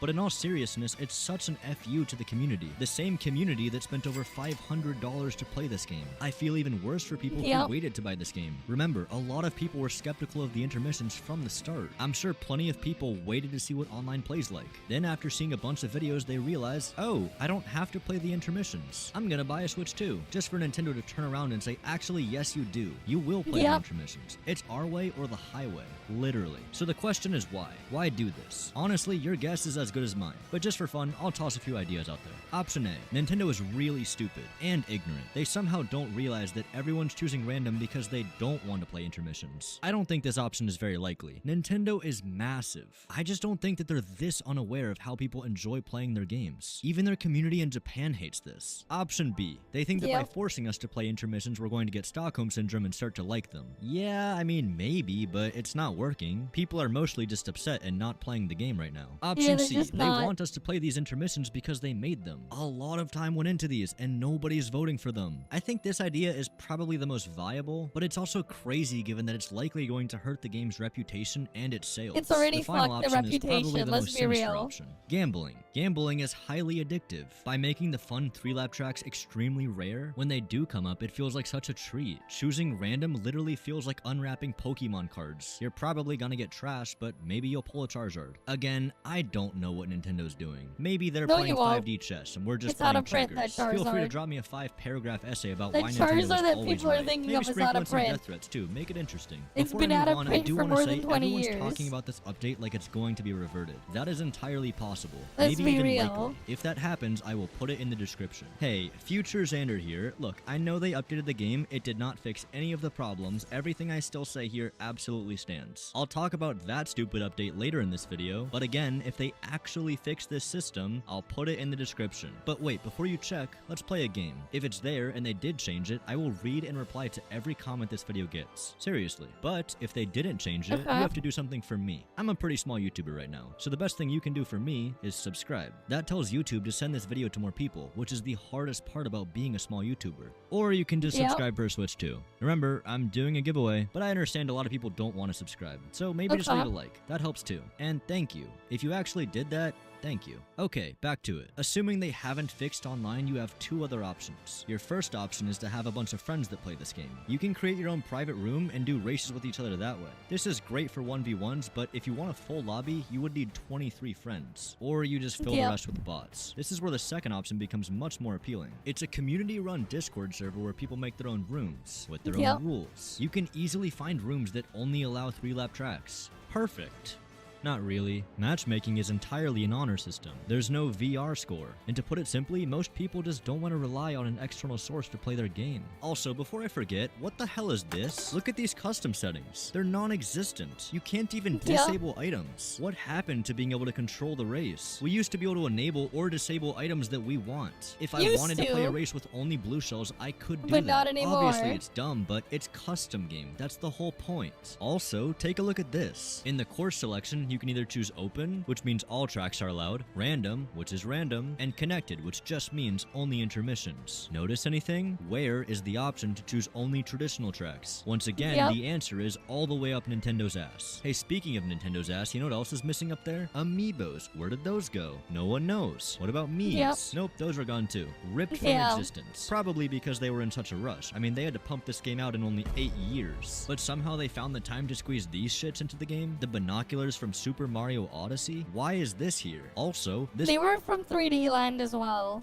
But in all seriousness, it's such an FU to the community. The same community that spent over $500 to play this game. I feel even worse for people who waited to buy this game. Remember, a lot of people were skeptical of the intermissions from the start. I'm sure plenty of people waited to see what online plays like. Then after seeing a bunch of videos, they realized, oh, I don't have to play the intermissions. I'm gonna buy a Switch too. Just for Nintendo to turn around and say, actually, yes you do. You will play the intermissions. It's our way or the highway. Literally. So the question is why? Why do this? Honestly, your guess is as good as mine. But just for fun, I'll toss a few ideas out there. Option A. Nintendo is really stupid and ignorant. They somehow don't realize that everyone's choosing random because they don't want to play intermissions. I don't think this option is very likely. Nintendo is massive. I just don't think that they're this unaware of how people enjoy playing their games. Even their community in Japan hates this. Option B. They think that by forcing us to play intermissions, we're going to get Stockholm Syndrome and start to like them. Yeah, I mean, maybe, but it's not working. People are mostly just upset and not playing the game right now. Option C. They want us to play these intermissions because they made them. A lot of time went into these and nobody's voting for them. I think this idea is probably the most viable, but it's also crazy given that it's likely going to hurt the game's reputation and its sales. It's already the final fucked the option is probably reputation, the let's most be sinister real. option. Gambling. Gambling is highly addictive. By making the fun 3-lap tracks extremely rare, when they do come up, it feels like such a treat. Choosing random literally feels like unwrapping Pokemon cards. You're probably gonna get trashed, but maybe you'll pull a Charizard. Again, I don't know what Nintendo's doing. Maybe they're playing 5D chess and we're just playing checkers. Feel free to drop me a 5-paragraph essay about why Nintendo is always right. Maybe sprinkle in some death threats too. Make it interesting. It's Before been I out move of on, I print do for want to more say than 20 everyone's years. talking about this update like it's going to be reverted. That is entirely possible. Let's Maybe be even real. likely. If that happens, I will put it in the description. Hey, Future Xander here. Look, I know they updated the game. It did not fix any of the problems. Everything I still say here absolutely stands. I'll talk about that stupid update later in this video, but again, if they actually fix this system, I'll put it in the description. But wait, before you check, let's play a game. If it's there and they did change it, I will read and reply to every comment this video gets. Seriously. But if they didn't change it, you have to do something for me. I'm a pretty small YouTuber right now, so the best thing you can do for me is subscribe. That tells YouTube to send this video to more people, which is the hardest part about being a small YouTuber. Or you can just subscribe for a Switch too. Remember, I'm doing a giveaway, but I understand a lot of people don't want to subscribe, so maybe just leave a like. That helps too. And thank you. If you actually did that, thank you. Okay, back to it. Assuming they haven't fixed online, you have 2 other options. Your first option is to have a bunch of friends that play this game. You can create your own private room and do races with each other that way. This is great for 1v1s, but if you want a full lobby, you would need 23 friends. Or you just fill the rest with bots. This is where the second option becomes much more appealing. It's a community-run Discord server where people make their own rooms with their own rules. You can easily find rooms that only allow 3-lap tracks. Perfect. Not really. Matchmaking is entirely an honor system. There's no VR score. And to put it simply, most people just don't want to rely on an external source to play their game. Also, before I forget, what the hell is this? Look at these custom settings. They're non-existent. You can't even disable items. What happened to being able to control the race? We used to be able to enable or disable items that we want. If I wanted to play a race with only blue shells, I could do that. But not anymore. Obviously, it's dumb, but it's custom game. That's the whole point. Also, take a look at this. In the course selection, you can either choose open, which means all tracks are allowed, random, which is random, and connected, which just means only intermissions. Notice anything? Where is the option to choose only traditional tracks? Once again, the answer is all the way up Nintendo's ass. Hey, speaking of Nintendo's ass, you know what else is missing up there? Amiibos. Where did those go? No one knows. What about Mii's? Nope, those are gone too. Ripped from existence. Probably because they were in such a rush. I mean, they had to pump this game out in only 8 years. But somehow they found the time to squeeze these shits into the game? The binoculars from Super Mario Odyssey? Why is this here? Also, They were from 3D Land as well.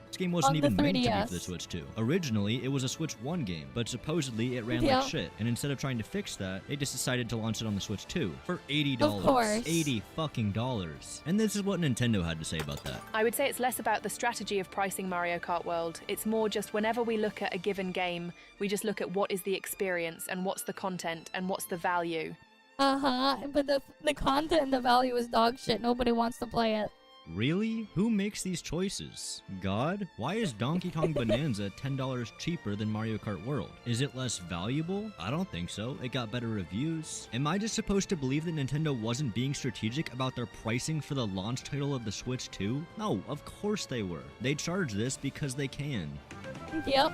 This game wasn't even meant to be for the Switch 2. Originally, it was a Switch 1 game, but supposedly it ran like shit. And instead of trying to fix that, they just decided to launch it on the Switch 2 for $80. Of course. $80 fucking dollars. And this is what Nintendo had to say about that. I would say it's less about the strategy of pricing Mario Kart World. It's more just whenever we look at a given game, we just look at what is the experience and what's the content and what's the value. But the content and the value is dog shit. Nobody wants to play it. Really? Who makes these choices? God? Why is Donkey Kong Bonanza $10 cheaper than Mario Kart World? Is it less valuable? I don't think so. It got better reviews. Am I just supposed to believe that Nintendo wasn't being strategic about their pricing for the launch title of the Switch 2? No, of course they were. They charge this because they can. Yep.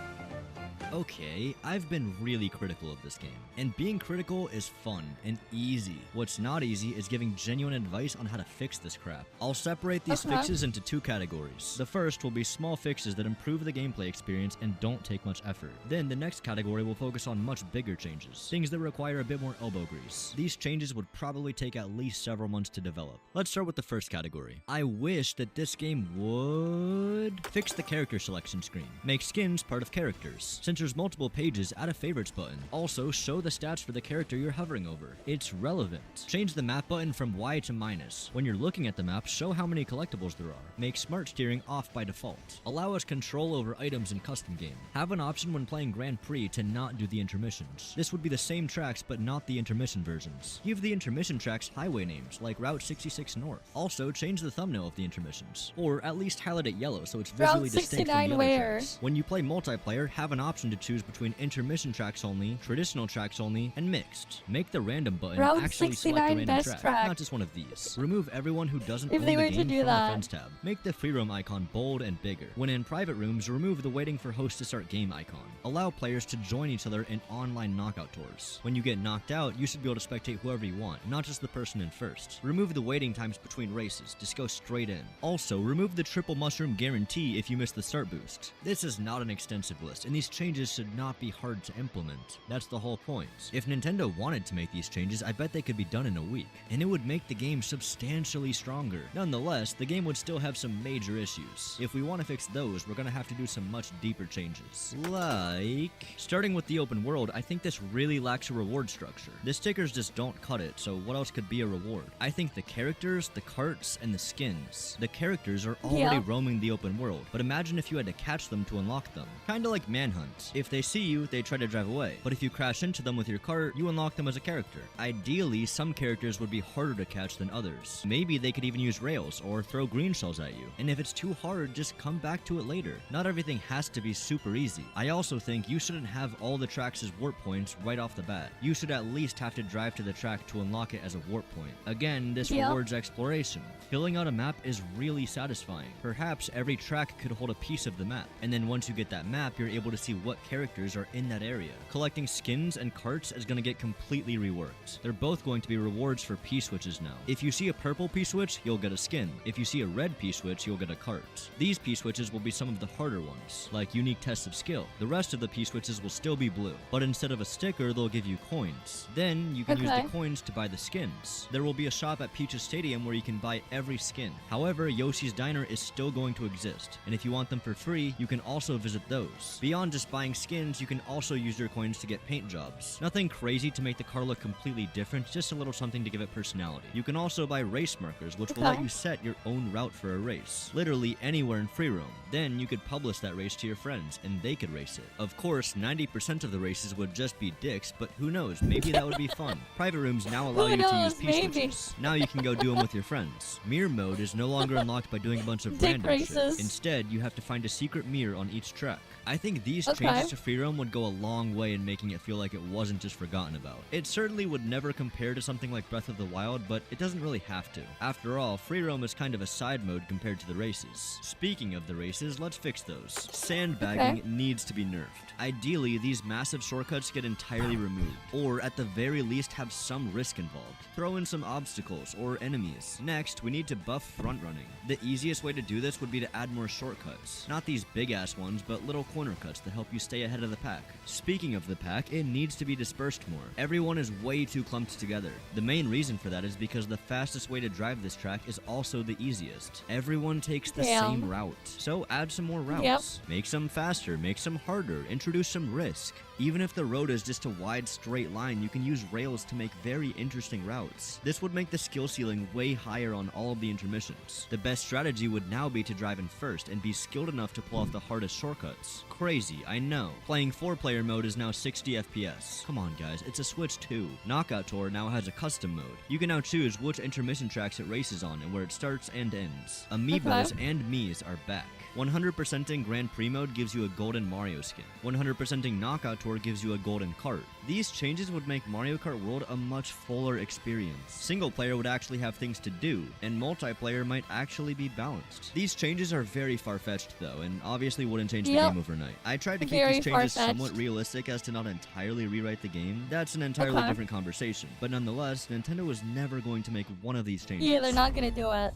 Okay, I've been really critical of this game, and being critical is fun and easy. What's not easy is giving genuine advice on how to fix this crap. I'll separate these fixes into 2 categories. The first will be small fixes that improve the gameplay experience and don't take much effort. Then the next category will focus on much bigger changes, things that require a bit more elbow grease. These changes would probably take at least several months to develop. Let's start with the first category. I wish that this game would fix the character selection screen. Make skins part of characters. Since there's multiple pages, add a favorites button. Also, show the stats for the character you're hovering over. It's relevant. Change the map button from Y to minus. When you're looking at the map, show how many collectibles there are. Make smart steering off by default. Allow us control over items in custom game. Have an option when playing Grand Prix to not do the intermissions. This would be the same tracks, but not the intermission versions. Give the intermission tracks highway names, like Route 66 North. Also, change the thumbnail of the intermissions. Or at least highlight it yellow so it's visually distinct from the other tracks. When you play multiplayer, have an option to choose between intermission tracks only, traditional tracks only, and mixed. Make the random button actually select a random track, not just one of these. Remove everyone who doesn't own the game from the friends tab. Make the free roam icon bold and bigger. When in private rooms, remove the waiting for host to start game icon. Allow players to join each other in online knockout tours. When you get knocked out, you should be able to spectate whoever you want, not just the person in first. Remove the waiting times between races, just go straight in. Also, remove the triple mushroom guarantee if you miss the start boost. This is not an extensive list, and these changes should not be hard to implement. That's the whole point. If Nintendo wanted to make these changes, I bet they could be done in a week, and it would make the game substantially stronger. Nonetheless, the game would still have some major issues. If we want to fix those, we're gonna have to do some much deeper changes. Like, starting with the open world, I think this really lacks a reward structure. The stickers just don't cut it, so what else could be a reward? I think the characters, the carts, and the skins. The characters are already roaming the open world, but imagine if you had to catch them to unlock them. Kinda like Manhunt. If they see you, they try to drive away, but if you crash into them with your cart, you unlock them as a character. Ideally, some characters would be harder to catch than others. Maybe they could even use rails or throw green shells at you, and if it's too hard, just come back to it later. Not everything has to be super easy. I also think you shouldn't have all the tracks as warp points right off the bat. You should at least have to drive to the track to unlock it as a warp point. Again, this rewards exploration. Filling out a map is really satisfying. Perhaps every track could hold a piece of the map, and then once you get that map, you're able to see what characters are in that area. Collecting skins and carts is going to get completely reworked. They're both going to be rewards for P-switches now. If you see a purple P-switch, you'll get a skin. If you see a red P-switch, you'll get a cart. These P-switches will be some of the harder ones, like unique tests of skill. The rest of the P-switches will still be blue, but instead of a sticker, they'll give you coins. Then you can use the coins to buy the skins. There will be a shop at Peach's Stadium where you can buy every skin. However, Yoshi's Diner is still going to exist, and if you want them for free, you can also visit those. Beyond just buying skins, you can also use your coins to get paint jobs. Nothing crazy to make the car look completely different, just a little something to give it personality. You can also buy race markers, which will let you set your own route for a race, literally anywhere in free roam. Then you could publish that race to your friends, and they could race it. Of course, 90% of the races would just be dicks, but who knows, maybe that would be fun. Private rooms now allow you to use P-switches. Now you can go do them with your friends. Mirror mode is no longer unlocked by doing a bunch of random shit. Instead, you have to find a secret mirror on each track. I think these changes to free roam would go a long way in making it feel like it wasn't just forgotten about. It certainly would never compare to something like Breath of the Wild, but it doesn't really have to. After all, free roam is kind of a side mode compared to the races. Speaking of the races, let's fix those. Sandbagging needs to be nerfed. Ideally, these massive shortcuts get entirely removed, or at the very least have some risk involved. Throw in some obstacles or enemies. Next, we need to buff front running. The easiest way to do this would be to add more shortcuts. Not these big ass ones, but little corner cuts to help you stay ahead of the pack. Speaking of the pack, it needs to be dispersed more. Everyone is way too clumped together. The main reason for that is because the fastest way to drive this track is also the easiest. Everyone takes the same route. So add some more routes. Make some faster, make some harder, introduce some risk. Even if the road is just a wide straight line, you can use rails to make very interesting routes. This would make the skill ceiling way higher on all of the intermissions. The best strategy would now be to drive in first and be skilled enough to pull off the hardest shortcuts. Crazy, I know. Playing 4-player mode is now 60 FPS. Come on guys, it's a Switch 2. Knockout Tour now has a custom mode. You can now choose which intermission tracks it races on and where it starts and ends. Amiibos and Miis are back. 100%ing Grand Prix mode gives you a golden Mario skin. 100%ing Knockout Tour gives you a golden cart. These changes would make Mario Kart World a much fuller experience. Single player would actually have things to do, and multiplayer might actually be balanced. These changes are very far-fetched though, and obviously wouldn't change the game overnight. I tried to keep these changes somewhat realistic as to not entirely rewrite the game. That's an entirely different conversation. But nonetheless, Nintendo was never going to make one of these changes. Yeah, they're not gonna do it.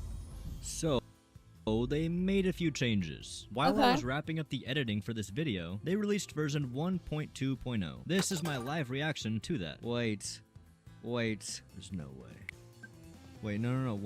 So they made a few changes. While I was wrapping up the editing for this video, they released version 1.2.0. This is my live reaction to that. Wait, there's no way. Wait, no,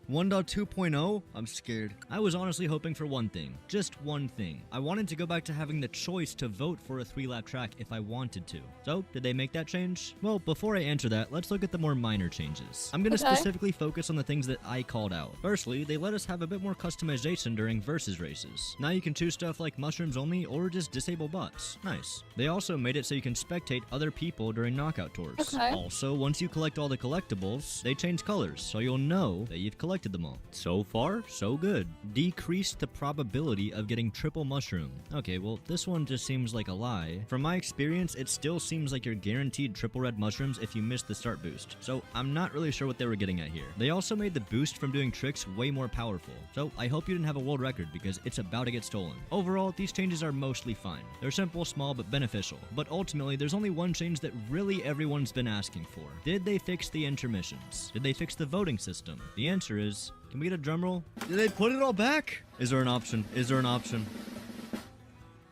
1.2.0? I'm scared. I was honestly hoping for one thing. Just one thing. I wanted to go back to having the choice to vote for a 3-lap track if I wanted to. So, did they make that change? Well, before I answer that, let's look at the more minor changes. I'm gonna specifically focus on the things that I called out. Firstly, they let us have a bit more customization during versus races. Now you can choose stuff like mushrooms only or just disable bots. Nice. They also made it so you can spectate other people during knockout tours. Also, once you collect all the collectibles, they change colors, so you'll know that you've collected them all. So far, so good. Decreased the probability of getting triple mushroom. Okay, well, this one just seems like a lie. From my experience, it still seems like you're guaranteed triple red mushrooms if you miss the start boost. So I'm not really sure what they were getting at here. They also made the boost from doing tricks way more powerful. So I hope you didn't have a world record because it's about to get stolen. Overall, these changes are mostly fine. They're simple, small, but beneficial. But ultimately, there's only one change that really everyone's been asking for. Did they fix the intermissions? Did they fix the voting system? The answer is, can we get a drum roll? Did they put it all back? Is there an option? Is there an option?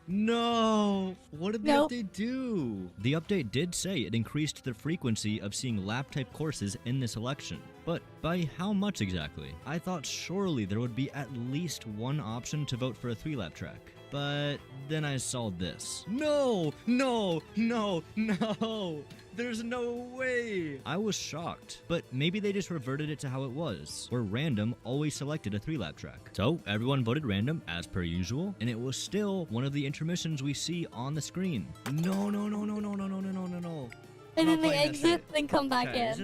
No! What did the update do? The update did say it increased the frequency of seeing lap-type courses in this election. But by how much exactly? I thought surely there would be at least one option to vote for a 3-lap track. But then I saw this. No! There's no way! I was shocked, but maybe they just reverted it to how it was, where random always selected a 3-lap track. So everyone voted random, as per usual, and it was still one of the intermissions we see on the screen. No. And then they exit, then come back in.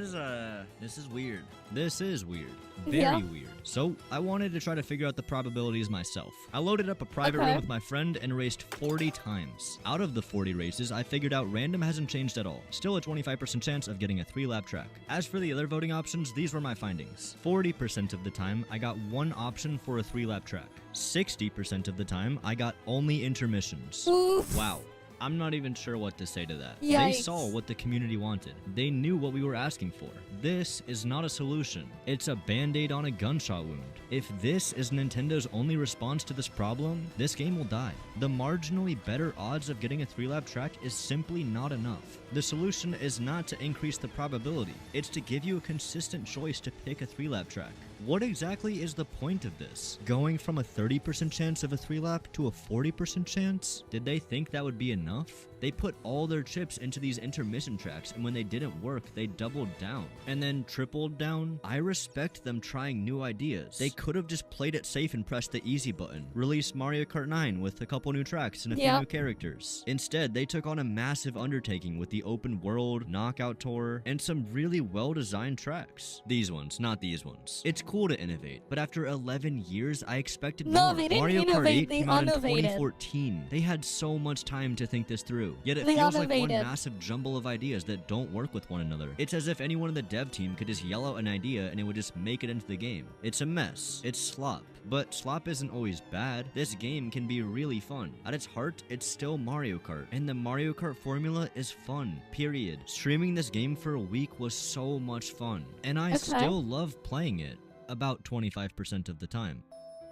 This is weird. This is weird. Very weird. So, I wanted to try to figure out the probabilities myself. I loaded up a private room with my friend and raced 40 times. Out of the 40 races, I figured out random hasn't changed at all. Still a 25% chance of getting a 3-lap track. As for the other voting options, these were my findings. 40% of the time, I got one option for a 3-lap track. 60% of the time, I got only intermissions. Wow. I'm not even sure what to say to that. Yikes. They saw what the community wanted. They knew what we were asking for. This is not a solution. It's a band-aid on a gunshot wound. If this is Nintendo's only response to this problem, this game will die. The marginally better odds of getting a 3-lap track is simply not enough. The solution is not to increase the probability. It's to give you a consistent choice to pick a 3-lap track. What exactly is the point of this? Going from a 30% chance of a 3-lap to a 40% chance? Did they think that would be enough? They put all their chips into these intermission tracks, and when they didn't work, they doubled down. And then tripled down? I respect them trying new ideas. They could have just played it safe and pressed the easy button. Release Mario Kart 9 with a couple new tracks and a few new characters. Instead, they took on a massive undertaking with the open world, knockout tour, and some really well-designed tracks. These ones, not these ones. It's cool to innovate, but after 11 years, I expected more. They didn't Mario Kart 8 innovate, they came out in innovated. 2014. They had so much time to think this through. Yet it They feels like one innovated. massive jumble of ideas that don't work with one another. It's as if anyone in the dev team could just yell out an idea and it would just make it into the game. It's a mess. It's slop. But slop isn't always bad. This game can be really fun. At its heart, it's still Mario Kart. And the Mario Kart formula is fun, period. Streaming this game for a week was so much fun. And I still love playing it. About 25% of the time.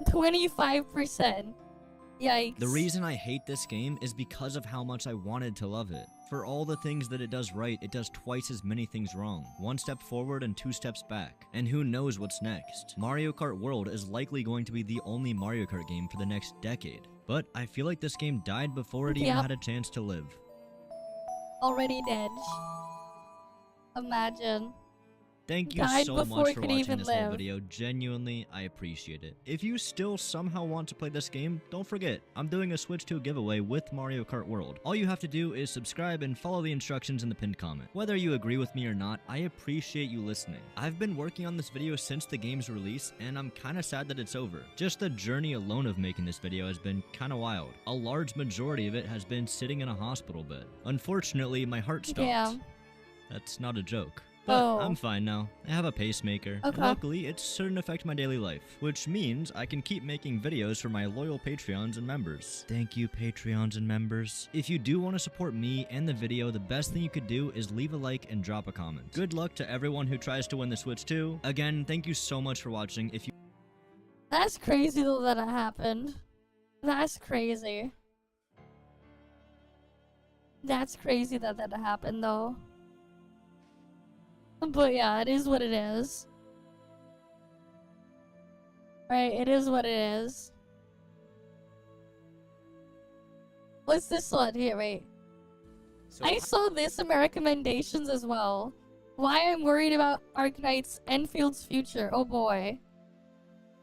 25%. Yikes. The reason I hate this game is because of how much I wanted to love it. For all the things that it does right, it does twice as many things wrong. 1 step forward and 2 steps back. And who knows what's next. Mario Kart World is likely going to be the only Mario Kart game for the next decade. But I feel like this game died before it even had a chance to live. Already dead. Imagine. Thank you Died so before much it for could watching even this whole live. video. Genuinely, I appreciate it. If you still somehow want to play this game, don't forget, I'm doing a Switch 2 giveaway with Mario Kart World. All you have to do is subscribe and follow the instructions in the pinned comment. Whether you agree with me or not, I appreciate you listening. I've been working on this video since the game's release, and I'm kinda sad that it's over. Just the journey alone of making this video has been kinda wild. A large majority of it has been sitting in a hospital bed. Unfortunately, my heart stopped. Yeah. That's not a joke. But Oh. I'm fine now. I have a pacemaker. Okay. Luckily, it shouldn't affect my daily life, which means I can keep making videos for my loyal Patreons and members. Thank you, Patreons and members. If you do want to support me and the video, the best thing you could do is leave a like and drop a comment. Good luck to everyone who tries to win the Switch 2. Again, thank you so much for watching. If you That's crazy though that it happened. That's crazy. That's crazy that that happened though. But yeah, it is what it is. Right, it is what it is. What's this one? Here, wait. I saw this in my recommendations as well. Why I'm worried about Arknight's Enfield's future. Oh boy.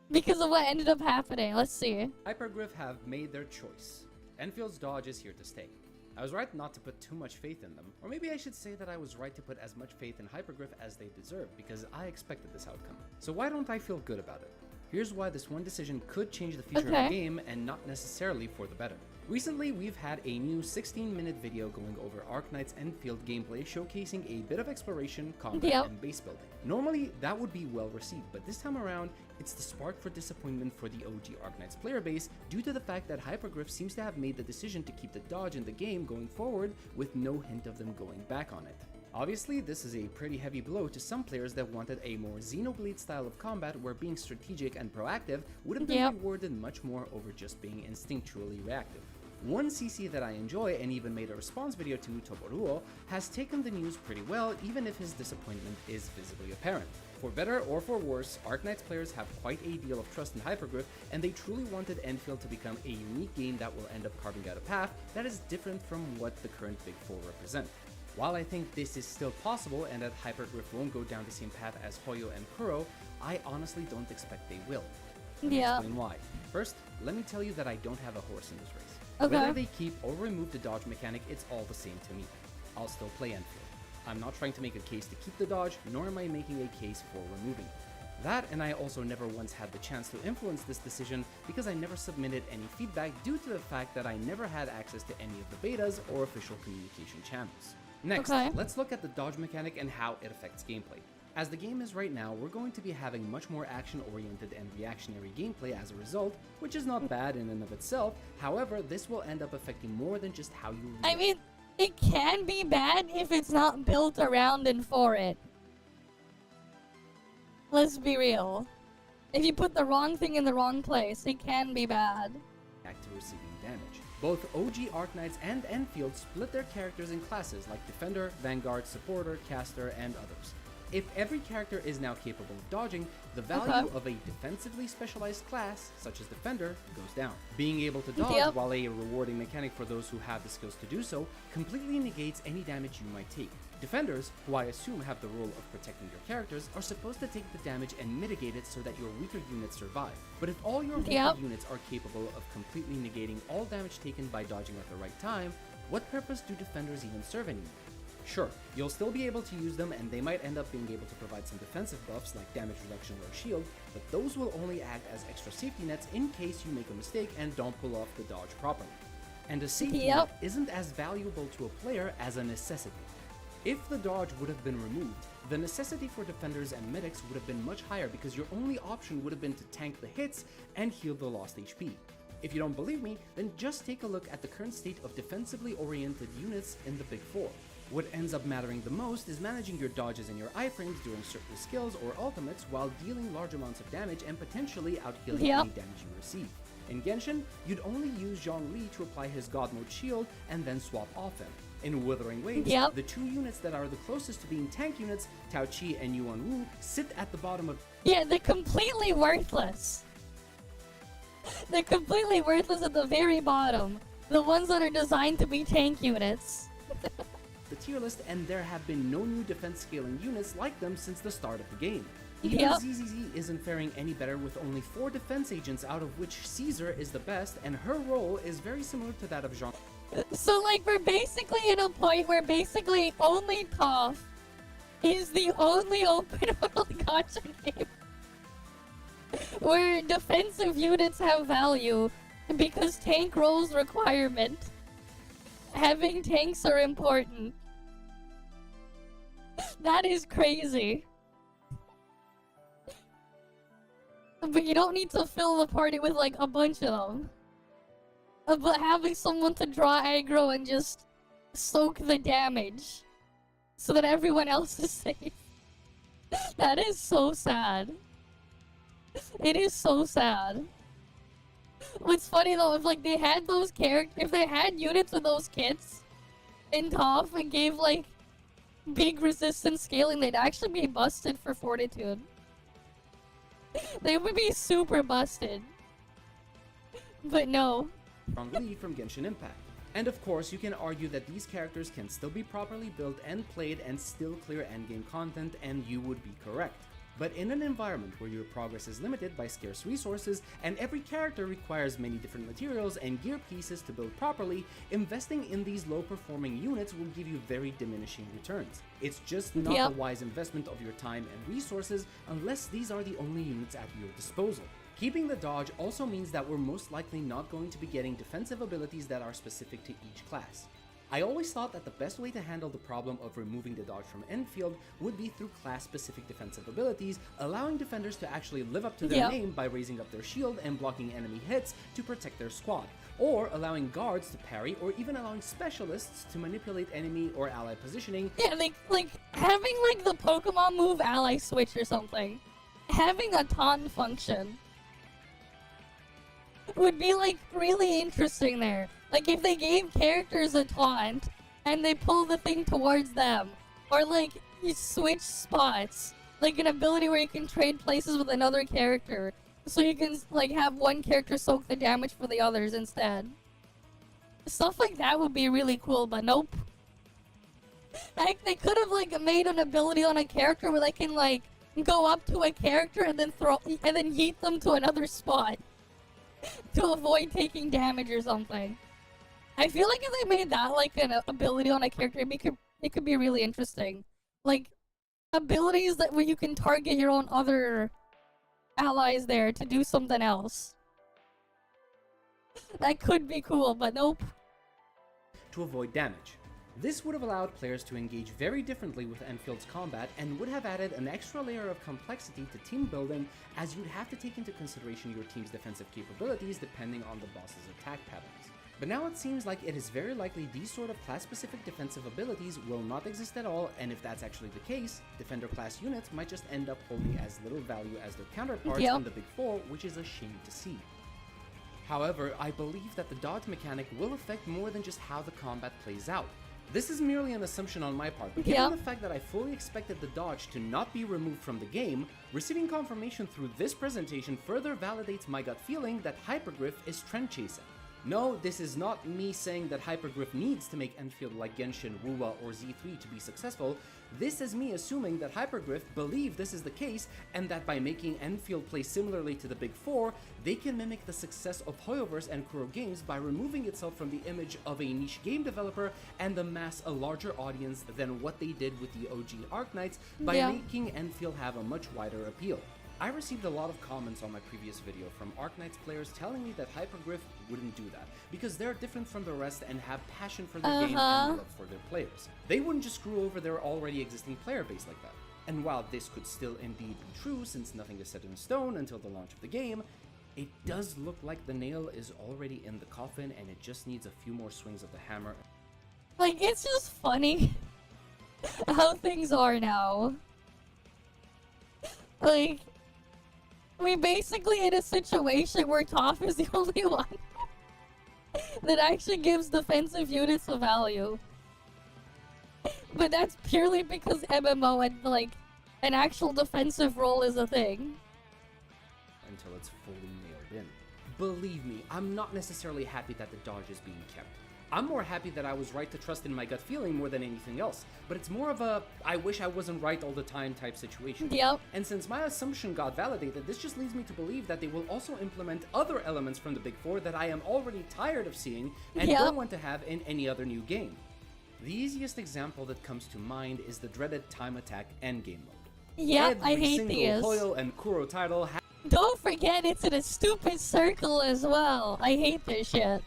Because of what ended up happening. Let's see. Hypergriff have made their choice. Enfield's dodge is here to stay. I was right not to put too much faith in them, or maybe I should say that I was right to put as much faith in Hypergriff as they deserve, because I expected this outcome. So why don't I feel good about it? Here's why this one decision could change the future of the game, and not necessarily for the better. Recently, we've had a new 16-minute video going over Arknight's Enfield gameplay, showcasing a bit of exploration, combat, and base building. Normally, that would be well received, but this time around, it's the spark for disappointment for the OG Arknight's player base due to the fact that Hypergriff seems to have made the decision to keep the dodge in the game going forward with no hint of them going back on it. Obviously, this is a pretty heavy blow to some players that wanted a more Xenoblade style of combat where being strategic and proactive would have been rewarded much more over just being instinctually reactive. One CC that I enjoy and even made a response video to, Toboruo, has taken the news pretty well even if his disappointment is visibly apparent. For better or for worse, Arknight's players have quite a deal of trust in Hypergriff, and they truly wanted Enfield to become a unique game that will end up carving out a path that is different from what the current Big Four represent. While I think this is still possible and that Hypergriff won't go down the same path as Hoyo and Kuro, I honestly don't expect they will. Let me explain why. First, let me tell you that I don't have a horse in this race. Whether they keep or remove the dodge mechanic, it's all the same to me. I'll still play Enfield. I'm not trying to make a case to keep the dodge, nor am I making a case for removing it. That, and I also never once had the chance to influence this decision because I never submitted any feedback due to the fact that I never had access to any of the betas or official communication channels. Next, let's look at the dodge mechanic and how it affects gameplay. As the game is right now, we're going to be having much more action-oriented and reactionary gameplay as a result, which is not bad in and of itself. However, this will end up affecting more than just how you react. I mean, it can be bad if it's not built around and for it. Let's be real. If you put the wrong thing in the wrong place, it can be bad. To receiving damage. Both OG Arknights and Enfield split their characters in classes like Defender, Vanguard, Supporter, Caster, and others. If every character is now capable of dodging, the value of a defensively specialized class, such as Defender, goes down. Being able to dodge, while a rewarding mechanic for those who have the skills to do so, completely negates any damage you might take. Defenders, who I assume have the role of protecting your characters, are supposed to take the damage and mitigate it so that your weaker units survive. But if all your weaker units are capable of completely negating all damage taken by dodging at the right time, what purpose do Defenders even serve anymore? Sure, you'll still be able to use them and they might end up being able to provide some defensive buffs like damage reduction or shield, but those will only act as extra safety nets in case you make a mistake and don't pull off the dodge properly. And a safety net isn't as valuable to a player as a necessity. If the dodge would have been removed, the necessity for defenders and medics would have been much higher because your only option would have been to tank the hits and heal the lost HP. If you don't believe me, then just take a look at the current state of defensively oriented units in the Big Four. What ends up mattering the most is managing your dodges and your iframes during certain skills or ultimates while dealing large amounts of damage and potentially out-healing any damage you receive. In Genshin, you'd only use Zhongli to apply his God Mode shield and then swap off him. In Withering Waves, the two units that are the closest to being tank units, Tao Chi and Yuan Wu, sit at the bottom of— Yeah, they're completely worthless. They're completely worthless at the very bottom. The ones that are designed to be tank units. the tier list, and there have been no new defense scaling units like them since the start of the game. Even ZZZ isn't faring any better with only 4 defense agents, out of which Caesar is the best, and her role is very similar to that of Jean. So like we're basically at a point where basically only ToF is the only open world gacha game where defensive units have value because tank roles requirement. Having tanks are important. That is crazy. But you don't need to fill the party with like a bunch of them. But having someone to draw aggro and just soak the damage so that everyone else is safe. That is so sad. It is so sad. What's funny though, if like they had those if they had units with those kits in ToF and gave like big resistance scaling, they'd actually be busted for fortitude. They would be super busted. But no. Strongly from Genshin Impact. And of course, you can argue that these characters can still be properly built and played and still clear endgame content, and you would be correct. But in an environment where your progress is limited by scarce resources, and every character requires many different materials and gear pieces to build properly, investing in these low-performing units will give you very diminishing returns. It's just not a wise investment of your time and resources unless these are the only units at your disposal. Keeping the dodge also means that we're most likely not going to be getting defensive abilities that are specific to each class. I always thought that the best way to handle the problem of removing the dodge from Enfield would be through class-specific defensive abilities, allowing defenders to actually live up to their name by raising up their shield and blocking enemy hits to protect their squad, or allowing guards to parry, or even allowing specialists to manipulate enemy or ally positioning. Yeah, like having like the Pokemon move ally switch or something. Having a taunt function would be like really interesting there. Like if they gave characters a taunt and they pull the thing towards them, or like you switch spots, like an ability where you can trade places with another character, so you can like have one character soak the damage for the others instead. Stuff like that would be really cool, but nope. Heck, they could have like made an ability on a character where they can like go up to a character and then yeet them to another spot to avoid taking damage or something. I feel like if they made that like an ability on a character, it could be really interesting. Like abilities that where you can target your own other allies there to do something else. That could be cool, but nope. To avoid damage. This would have allowed players to engage very differently with Enfield's combat and would have added an extra layer of complexity to team building, as you'd have to take into consideration your team's defensive capabilities depending on the boss's attack patterns. But now it seems like it is very likely these sort of class-specific defensive abilities will not exist at all, and if that's actually the case, Defender class units might just end up holding as little value as their counterparts in the Big Four, which is a shame to see. However, I believe that the dodge mechanic will affect more than just how the combat plays out. This is merely an assumption on my part, but given the fact that I fully expected the dodge to not be removed from the game, receiving confirmation through this presentation further validates my gut feeling that Hypergriff is trend chasing. No, this is not me saying that Hypergriff needs to make Enfield like Genshin, Wuwa, or Z3 to be successful. This is me assuming that Hypergriff believe this is the case, and that by making Enfield play similarly to the Big Four, they can mimic the success of Hoyoverse and Kuro Games by removing itself from the image of a niche game developer and amass a larger audience than what they did with the OG Arknights by making Enfield have a much wider appeal. I received a lot of comments on my previous video from Arknights players telling me that Hypergriff wouldn't do that, because they're different from the rest and have passion for their game and love for their players. They wouldn't just screw over their already existing player base like that. And while this could still indeed be true, since nothing is set in stone until the launch of the game, it does look like the nail is already in the coffin and it just needs a few more swings of the hammer. Like, it's just funny how things are now. Like, we basically in a situation where ToF is the only one that actually gives defensive units a value. But that's purely because MMO and, like, an actual defensive role is a thing. Until it's fully nailed in. Believe me, I'm not necessarily happy that the dodge is being kept. I'm more happy that I was right to trust in my gut feeling more than anything else, but it's more of a I wish I wasn't right all the time type situation. And since my assumption got validated, this just leads me to believe that they will also implement other elements from the Big Four that I am already tired of seeing and don't want to have in any other new game. The easiest example that comes to mind is the dreaded time attack endgame mode. I hate Every these. single Hoyo and Kuro title Don't forget it's in a stupid circle as well. I hate this shit.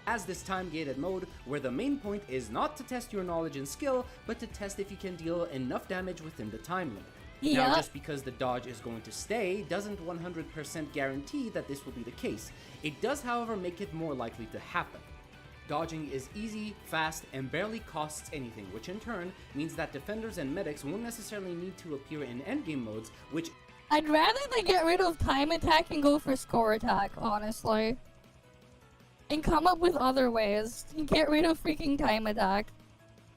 As this time-gated mode, where the main point is not to test your knowledge and skill, but to test if you can deal enough damage within the time limit. Now, just because the dodge is going to stay, doesn't 100% guarantee that this will be the case. It does, however, make it more likely to happen. Dodging is easy, fast, and barely costs anything, which in turn means that defenders and medics won't necessarily need to appear in endgame modes, which... I'd rather they get rid of time attack and go for score attack, honestly. And come up with other ways to get rid of freaking time attack.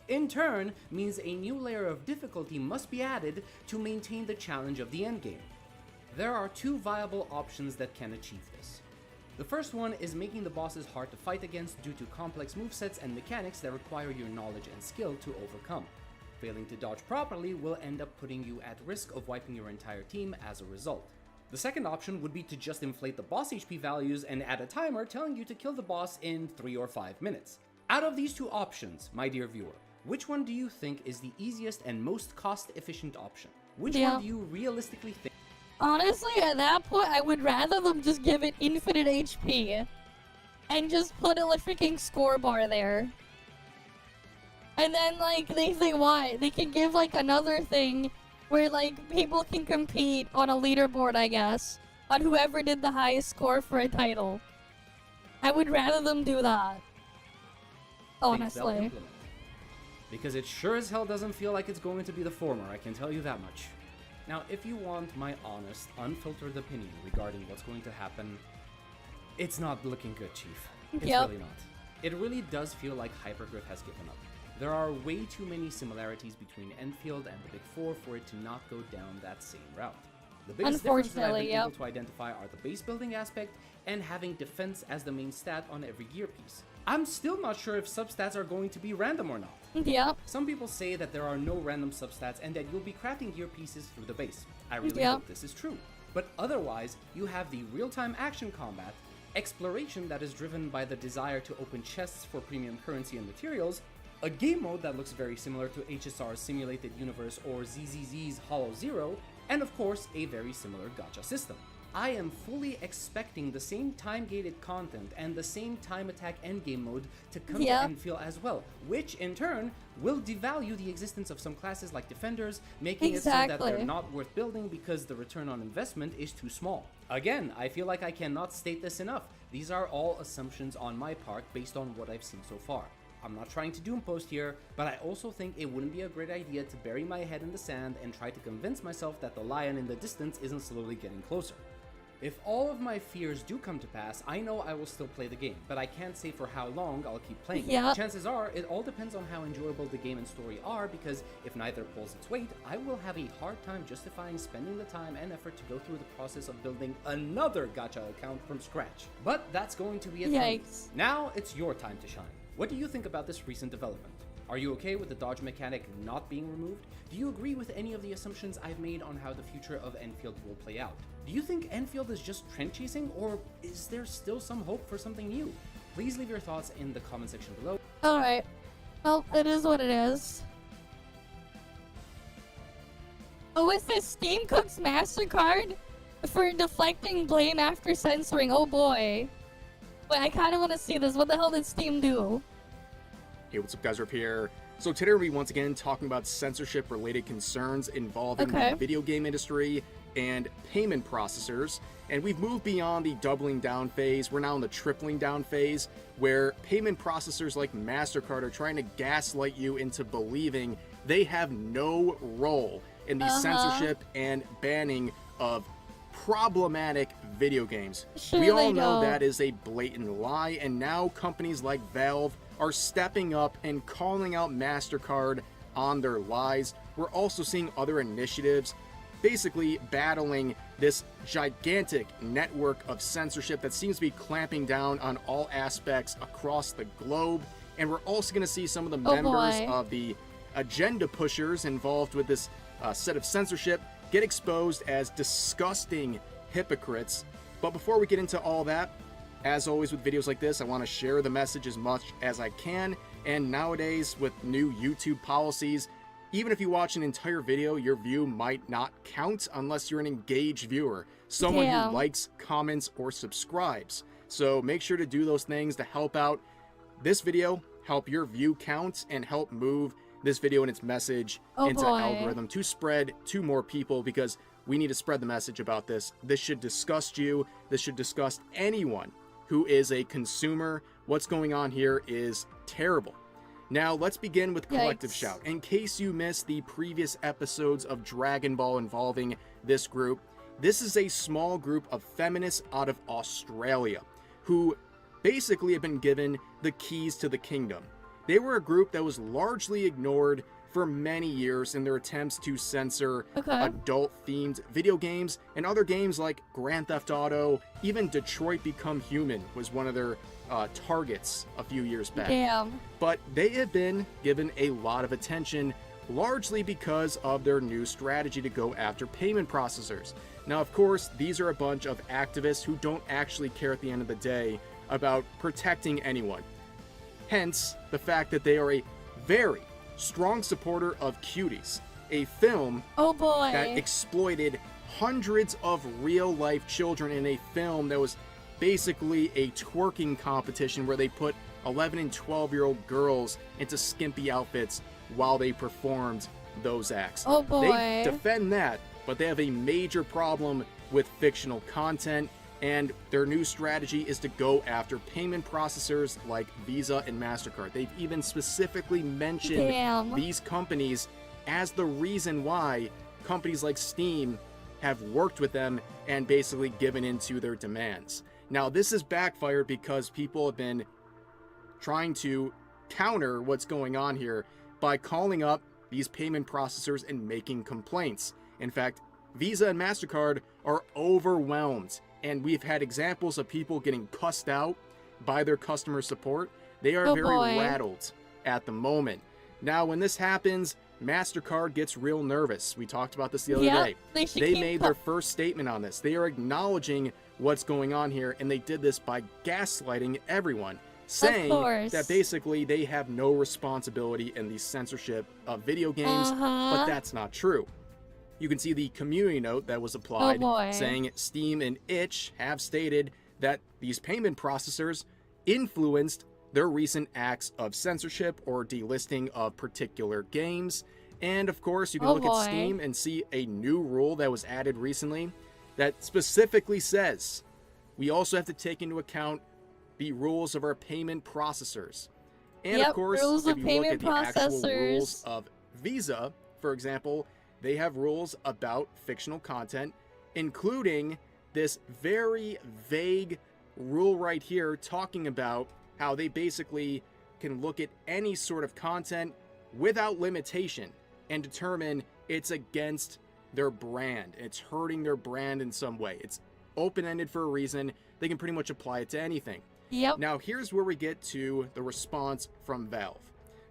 In turn, means a new layer of difficulty must be added to maintain the challenge of the endgame. There are two viable options that can achieve this. The first one is making the bosses hard to fight against due to complex movesets and mechanics that require your knowledge and skill to overcome. Failing to dodge properly will end up putting you at risk of wiping your entire team as a result. The second option would be to just inflate the boss HP values and add a timer telling you to kill the boss in 3 or 5 minutes. Out of these two options, my dear viewer, which one do you think is the easiest and most cost-efficient option? Which one do you realistically think? Honestly, at that point, I would rather them just give it infinite HP and just put a freaking score bar there. And then, like, they say why? They can give, like, another thing where, like, people can compete on a leaderboard, I guess, on whoever did the highest score for a title. I would rather them do that. Honestly. Because it sure as hell doesn't feel like it's going to be the former, I can tell you that much. Now, if you want my honest, unfiltered opinion regarding what's going to happen, it's not looking good, Chief. It's really not. It really does feel like Hypergriff has given up. There are way too many similarities between Enfield and the Big Four for it to not go down that same route. The biggest difference that I've been able to identify are the base building aspect and having defense as the main stat on every gear piece. I'm still not sure if substats are going to be random or not. Some people say that there are no random substats and that you'll be crafting gear pieces through the base. I really hope this is true. But otherwise, you have the real-time action combat, exploration that is driven by the desire to open chests for premium currency and materials, a game mode that looks very similar to HSR's Simulated Universe or ZZZ's Hollow Zero, and of course a very similar gacha system. I am fully expecting the same time-gated content and the same time attack endgame mode to come to Enfield as well, which in turn will devalue the existence of some classes like defenders, making it so that they're not worth building because the return on investment is too small. Again, I feel like I cannot state this enough. These are all assumptions on my part based on what I've seen so far. I'm not trying to doom post here, but I also think it wouldn't be a great idea to bury my head in the sand and try to convince myself that the lion in the distance isn't slowly getting closer. If all of my fears do come to pass, I know I will still play the game, but I can't say for how long I'll keep playing it. Chances are, it all depends on how enjoyable the game and story are, because if neither pulls its weight, I will have a hard time justifying spending the time and effort to go through the process of building another gacha account from scratch. But that's going to be it. Yikes. Now it's your time to shine. What do you think about this recent development? Are you okay with the dodge mechanic not being removed? Do you agree with any of the assumptions I've made on how the future of Enfield will play out? Do you think Enfield is just trend chasing, or is there still some hope for something new? Please leave your thoughts in the comment section below. Alright. Well, it is what it is. Oh, is this Steam Cook's MasterCard for deflecting blame after censoring? Oh boy. Wait, I kind of want to see this. What the hell did Steam do? Hey, what's up, guys? Rip here. So today we'll be once again talking about censorship-related concerns involving the video game industry and payment processors. And we've moved beyond the doubling down phase. We're now in the tripling down phase, where payment processors like MasterCard are trying to gaslight you into believing they have no role in the censorship and banning of problematic video games. We all know that is a blatant lie, and now companies like Valve are stepping up and calling out MasterCard on their lies. We're also seeing other initiatives basically battling this gigantic network of censorship that seems to be clamping down on all aspects across the globe. And we're also going to see some of the members of the agenda pushers involved with this set of censorship get exposed as disgusting hypocrites. But before we get into all that, as always with videos like this, I want to share the message as much as I can. And nowadays, with new YouTube policies, even if you watch an entire video, your view might not count unless you're an engaged viewer, someone who likes, comments, or subscribes. So make sure to do those things to help out this video, help your view count, and help move this video and its message into the algorithm to spread to more people, because we need to spread the message about this. This should disgust you. This should disgust anyone who is a consumer. What's going on here is terrible. Now, let's begin with Collective Shout. In case you missed the previous episodes of Dragon Ball involving this group, this is a small group of feminists out of Australia who basically have been given the keys to the kingdom. They were a group that was largely ignored for many years in their attempts to censor adult-themed video games and other games like Grand Theft Auto. Even Detroit Become Human was one of their targets a few years back. But they have been given a lot of attention, largely because of their new strategy to go after payment processors. Now, of course, these are a bunch of activists who don't actually care at the end of the day about protecting anyone. Hence, the fact that they are a very strong supporter of Cuties, a film that exploited hundreds of real-life children in a film that was basically a twerking competition where they put 11 and 12-year-old girls into skimpy outfits while they performed those acts. They defend that, but they have a major problem with fictional content, and their new strategy is to go after payment processors like Visa and MasterCard. They've even specifically mentioned these companies as the reason why companies like Steam have worked with them and basically given into their demands. Now, this has backfired because people have been trying to counter what's going on here by calling up these payment processors and making complaints. In fact, Visa and MasterCard are overwhelmed, and we've had examples of people getting cussed out by their customer support. They are very rattled at the moment. Now, when this happens, MasterCard gets real nervous. We talked about this the other day. They made their first statement on this. They are acknowledging what's going on here, and they did this by gaslighting everyone, saying that basically they have no responsibility in the censorship of video games, but that's not true. you can see the community note that was applied boy. saying Steam and itch have stated that these payment processors influenced their recent acts of censorship or delisting of particular games. And of course, you can look at Steam and see a new rule that was added recently that specifically says we also have to take into account the rules of our payment processors. And of course, if you look at the actual rules of Visa, for example, they have rules about fictional content, including this very vague rule right here talking about how they basically can look at any sort of content without limitation and determine it's against their brand. It's hurting their brand in some way. It's open-ended for a reason. They can pretty much apply it to anything. Yep. Now, here's where we get to the response from Valve.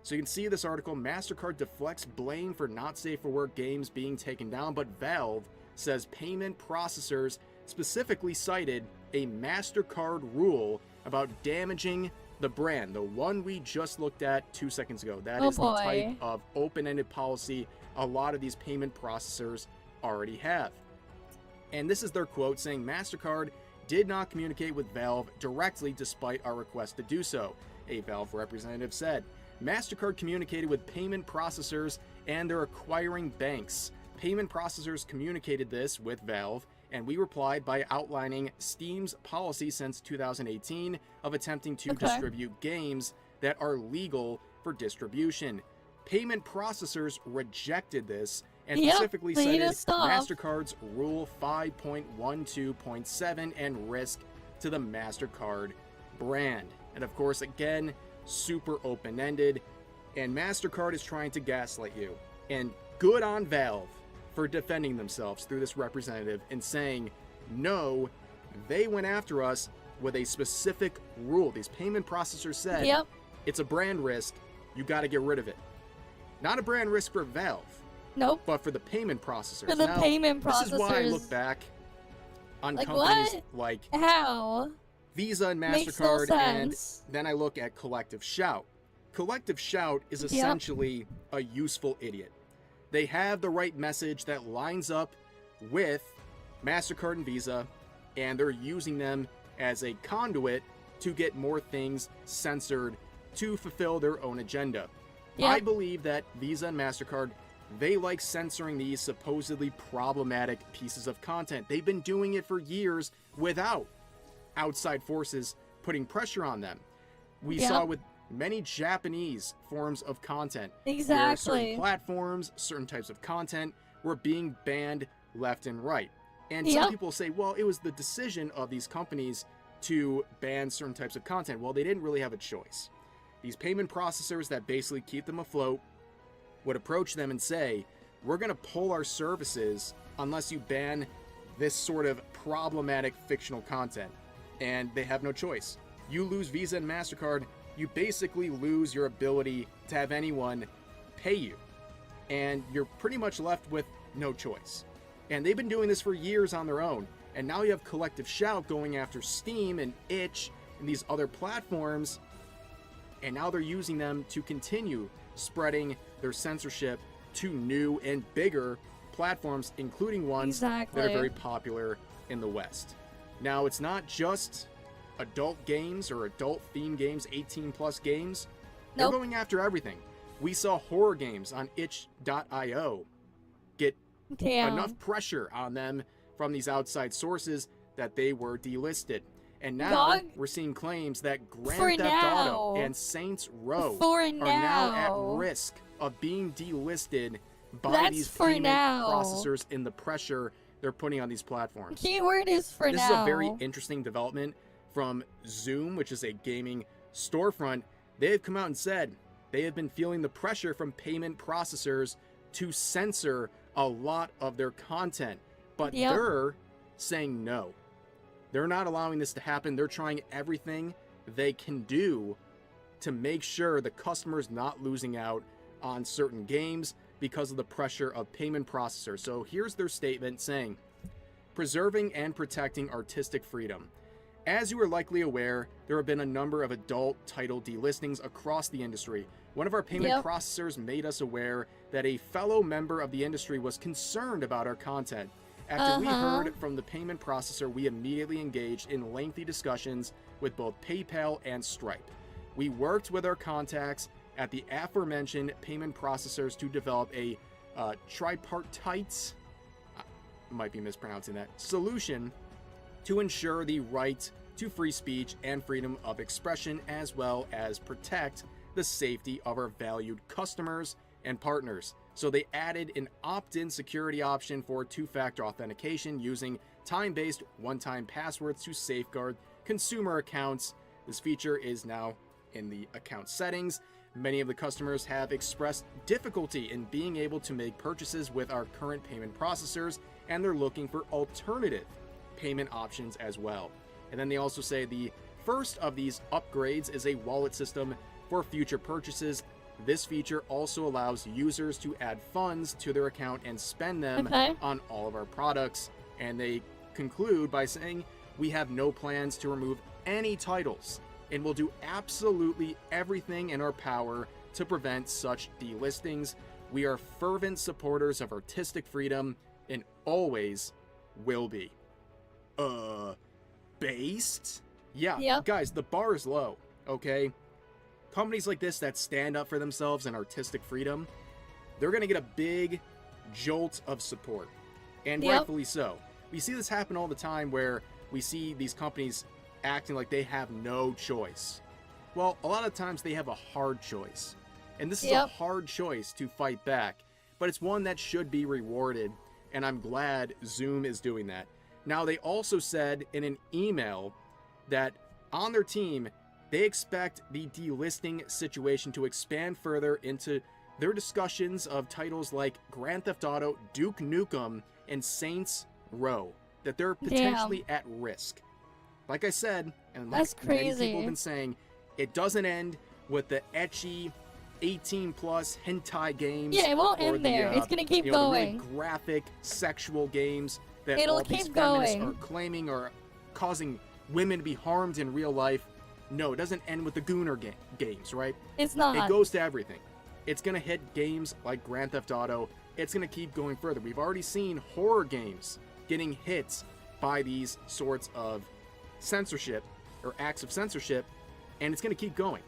So you can see this article, MasterCard deflects blame for not safe for work games being taken down, but Valve says payment processors specifically cited a MasterCard rule about damaging the brand, the one we just looked at 2 seconds ago. That is the type of open-ended policy a lot of these payment processors already have. And this is their quote saying, MasterCard did not communicate with Valve directly despite our request to do so, a Valve representative said. MasterCard communicated with payment processors and their acquiring banks. Payment processors communicated this with Valve, and we replied by outlining Steam's policy since 2018 of attempting to distribute games that are legal for distribution. Payment processors rejected this and specifically cited MasterCard's Rule 5.12.7 and risk to the MasterCard brand. And of course, again, super open-ended, and MasterCard is trying to gaslight you. And good on Valve for defending themselves through this representative and saying, no, they went after us with a specific rule. These payment processors said, it's a brand risk, you got to get rid of it. Not a brand risk for Valve. Nope. But for the payment processors. For the payment processors. This is why I look back on companies like Visa and MasterCard, and then I look at Collective Shout. Collective Shout is essentially a useful idiot. They have the right message that lines up with MasterCard and Visa, and they're using them as a conduit to get more things censored to fulfill their own agenda. I believe that Visa and MasterCard, they like censoring these supposedly problematic pieces of content. They've been doing it for years without outside forces putting pressure on them. We saw with many Japanese forms of content. Where certain platforms, certain types of content were being banned left and right. And some people say, well, it was the decision of these companies to ban certain types of content. Well, they didn't really have a choice. These payment processors that basically keep them afloat would approach them and say, we're going to pull our services unless you ban this sort of problematic fictional content. And they have no choice. You lose Visa and MasterCard, you basically lose your ability to have anyone pay you. And you're pretty much left with no choice. And they've been doing this for years on their own. And now you have Collective Shout going after Steam and itch and these other platforms. And now they're using them to continue spreading their censorship to new and bigger platforms, including ones that are very popular in the West. Now, it's not just adult games or adult-themed games, 18-plus games. They're going after everything. We saw horror games on itch.io get enough pressure on them from these outside sources that they were delisted. And now we're seeing claims that Grand Theft Auto and Saints Row are now at risk of being delisted by these payment processors in the pressure they're putting on these platforms. Keyword is for this now. This is a very interesting development from Zoom, which is a gaming storefront. They have come out and said they have been feeling the pressure from payment processors to censor a lot of their content, but they're saying no. They're not allowing this to happen. They're trying everything they can do to make sure the customer's not losing out on certain games because of the pressure of payment processors. So here's their statement saying, preserving and protecting artistic freedom. As you are likely aware, there have been a number of adult title delistings across the industry. One of our payment processors made us aware that a fellow member of the industry was concerned about our content. After we heard from the payment processor, we immediately engaged in lengthy discussions with both PayPal and Stripe. We worked with our contacts at the aforementioned payment processors to develop a tripartite, might be mispronouncing that, solution to ensure the right to free speech and freedom of expression, as well as protect the safety of our valued customers and partners. So they added an opt-in security option for two-factor authentication using time-based one-time passwords to safeguard consumer accounts. This feature is now in the account settings. Many of the customers have expressed difficulty in being able to make purchases with our current payment processors, and they're looking for alternative payment options as well. And then they also say the first of these upgrades is a wallet system for future purchases. This feature also allows users to add funds to their account and spend them on all of our products. And they conclude by saying, we have no plans to remove any titles and will do absolutely everything in our power to prevent such delistings. We are fervent supporters of artistic freedom and always will be. Based? Yeah, guys, the bar is low, okay? Companies like this that stand up for themselves and artistic freedom, they're going to get a big jolt of support. And rightfully so. We see this happen all the time where we see these companies acting like they have no choice. Well, a lot of times they have a hard choice. And this is a hard choice to fight back, but it's one that should be rewarded, and I'm glad Zoom is doing that. Now, they also said in an email that on their team, they expect the delisting situation to expand further into their discussions of titles like Grand Theft Auto, Duke Nukem, and Saints Row, that they're potentially at risk. Like I said, and like many people have been saying, it doesn't end with the ecchi 18+ hentai games. Yeah, it won't end there. It's gonna keep going. The really graphic sexual games that It'll all these keep feminists going. are claiming are causing women to be harmed in real life. No, it doesn't end with the Gooner games, right? It's not. It goes to everything. It's gonna hit games like Grand Theft Auto. It's gonna keep going further. We've already seen horror games getting hit by these sorts of censorship or acts of censorship, and it's gonna keep going.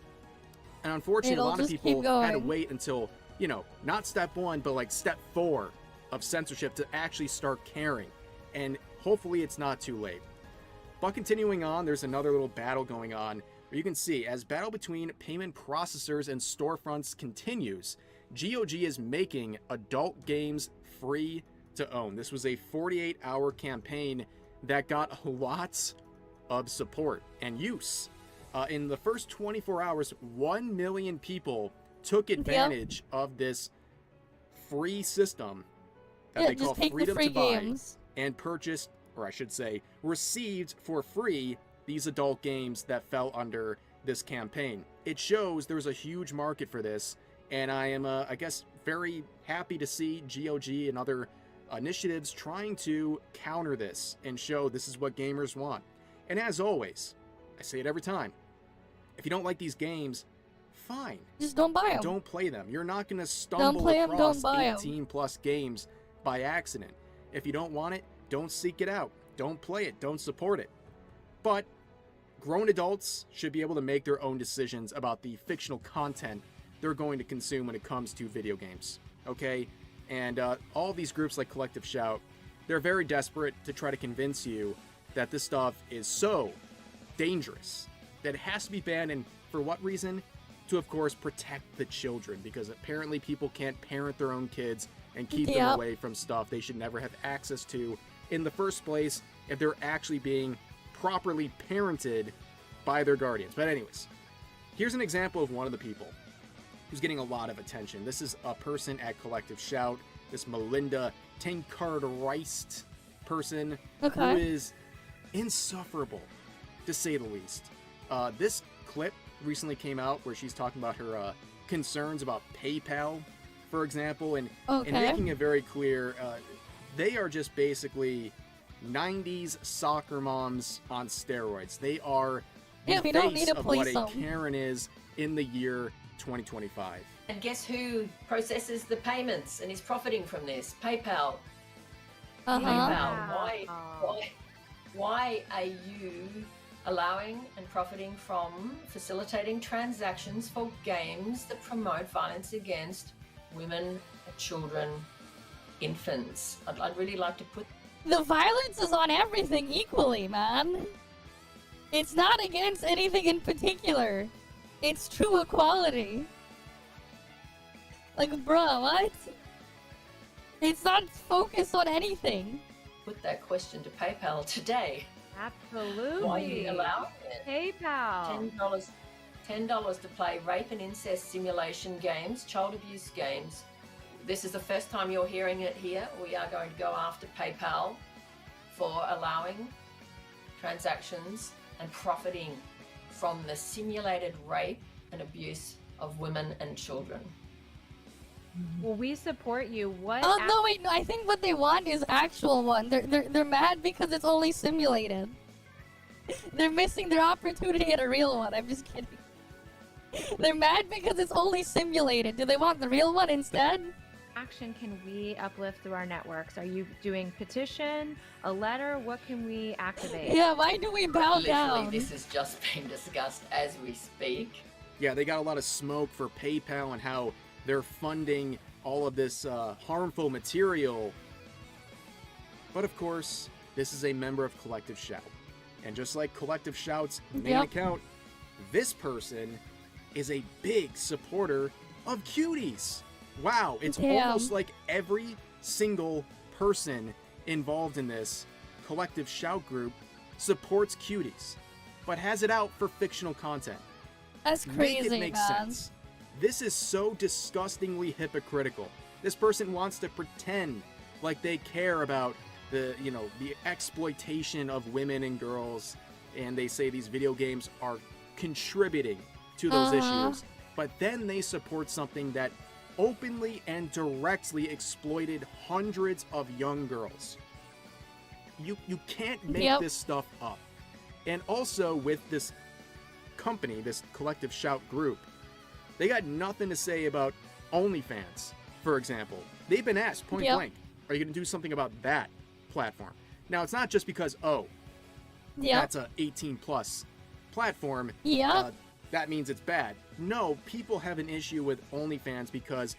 And unfortunately, a lot of people had to wait until, you know, not step 1, but like step 4 of censorship to actually start caring. And hopefully it's not too late. But continuing on, there's another little battle going on where you can see as battle between payment processors and storefronts continues, GOG is making adult games free to own. This was a 48-hour campaign that got lots of support and use. In the first 24 hours, 1 million people took advantage of this free system that they call Freedom to Buy and purchased, or I should say, received for free these adult games that fell under this campaign. It shows there's a huge market for this, and I am, I guess, very happy to see GOG and other initiatives trying to counter this and show this is what gamers want. And as always, I say it every time, if you don't like these games, fine. Just don't buy them. Don't play them. You're not going to stumble across 18+ games by accident. If you don't want it, don't seek it out. Don't play it. Don't support it. But grown adults should be able to make their own decisions about the fictional content they're going to consume when it comes to video games. Okay? And all these groups like Collective Shout, they're very desperate to try to convince you that this stuff is so dangerous that it has to be banned. And for what reason? To, of course, protect the children, because apparently people can't parent their own kids and keep them away from stuff they should never have access to in the first place if they're actually being properly parented by their guardians. But anyways, here's an example of one of the people who's getting a lot of attention. This is a person at Collective Shout, this Melinda Tankard-Reist person who is insufferable, to say the least. This clip recently came out where she's talking about her concerns about PayPal, for example, and making it very clear they are just basically 90s soccer moms on steroids. They are the face of what a Karen is in the year 2025. And guess who processes the payments and is profiting from this? PayPal. PayPal. Why are you allowing and profiting from facilitating transactions for games that promote violence against women, children, infants? I'd really like to put... The violence is on everything equally, man. It's not against anything in particular. It's true equality. Like, bruh, what? It's not focused on anything. Put that question to PayPal today. Absolutely. Why are you allowing it? PayPal. $10 to play rape and incest simulation games, child abuse games. This is the first time you're hearing it here. We are going to go after PayPal for allowing transactions and profiting from the simulated rape and abuse of women and children. Well, we support you. What? Oh no, wait, no. I think what they want is actual one. They're mad because it's only simulated. They're missing their opportunity at a real one. I'm just kidding. They're mad because it's only simulated. Do they want the real one instead? Action can we uplift through our networks? Are you doing petition, a letter? What can we activate? Yeah, why do we bow down? This is just being discussed as we speak. Yeah, they got a lot of smoke for PayPal and how they're funding all of this harmful material. But of course, this is a member of Collective Shout. And just like Collective Shout's main account, this person is a big supporter of cuties. Wow, it's almost like every single person involved in this Collective Shout group supports cuties, but has it out for fictional content. That's crazy, Make it make man. sense. This is so disgustingly hypocritical. This person wants to pretend like they care about the exploitation of women and girls, and they say these video games are contributing to those issues, but then they support something that openly and directly exploited hundreds of young girls. You can't make this stuff up. And also with this company, this Collective Shout group, they got nothing to say about OnlyFans, for example. They've been asked point blank, are you going to do something about that platform? Now, it's not just because, that's a 18 plus platform. That means it's bad. No, people have an issue with OnlyFans because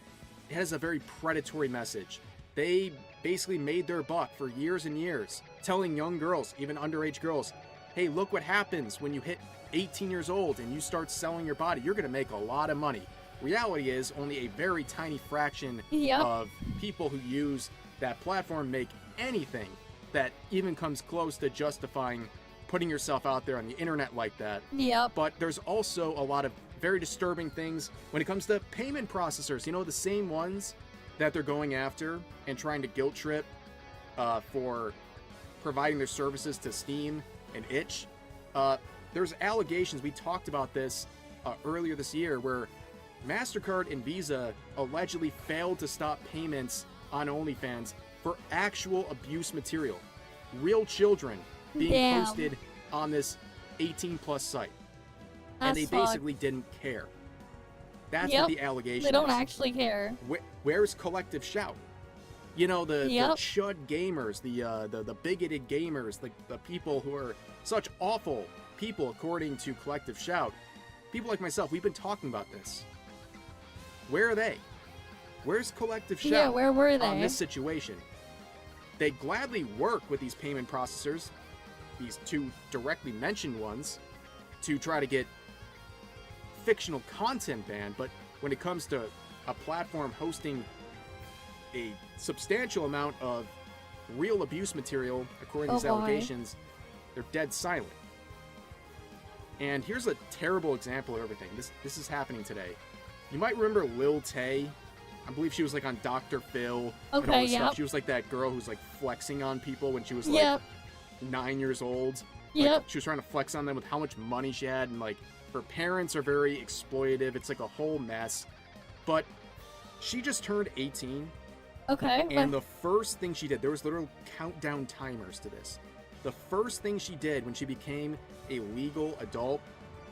it has a very predatory message. They basically made their buck for years and years, telling young girls, even underage girls, hey, look what happens when you hit 18 years old and you start selling your body. You're going to make a lot of money. Reality is only a very tiny fraction of people who use that platform make anything that even comes close to justifying putting yourself out there on the internet like that. But there's also a lot of very disturbing things when it comes to payment processors. You know, the same ones that they're going after and trying to guilt trip for providing their services to Steam and Itch. There's allegations, we talked about this earlier this year, where MasterCard and Visa allegedly failed to stop payments on OnlyFans for actual abuse material. Real children being posted on this 18 plus site. And they basically didn't care. That's what the allegation is. They don't actually care. Where's Collective Shout? You know, the chud gamers, the bigoted gamers, the people who are such awful people according to Collective Shout. People like myself, we've been talking about this. Where are they? Where's Collective Shout? Yeah, where were they? On this situation? They gladly work with these payment processors, these two directly mentioned ones, to try to get fictional content banned, but when it comes to a platform hosting a substantial amount of real abuse material, according to these allegations, they're dead silent. And here's a terrible example of everything. This is happening today. You might remember Lil Tay. I believe she was like on Dr. Phil and all this stuff. She was like that girl who's like flexing on people when she was like 9 years old. Like, she was trying to flex on them with how much money she had, and like her parents are very exploitative. It's like a whole mess. But she just turned 18. And the first thing she did, there was literal countdown timers to this. The first thing she did when she became a legal adult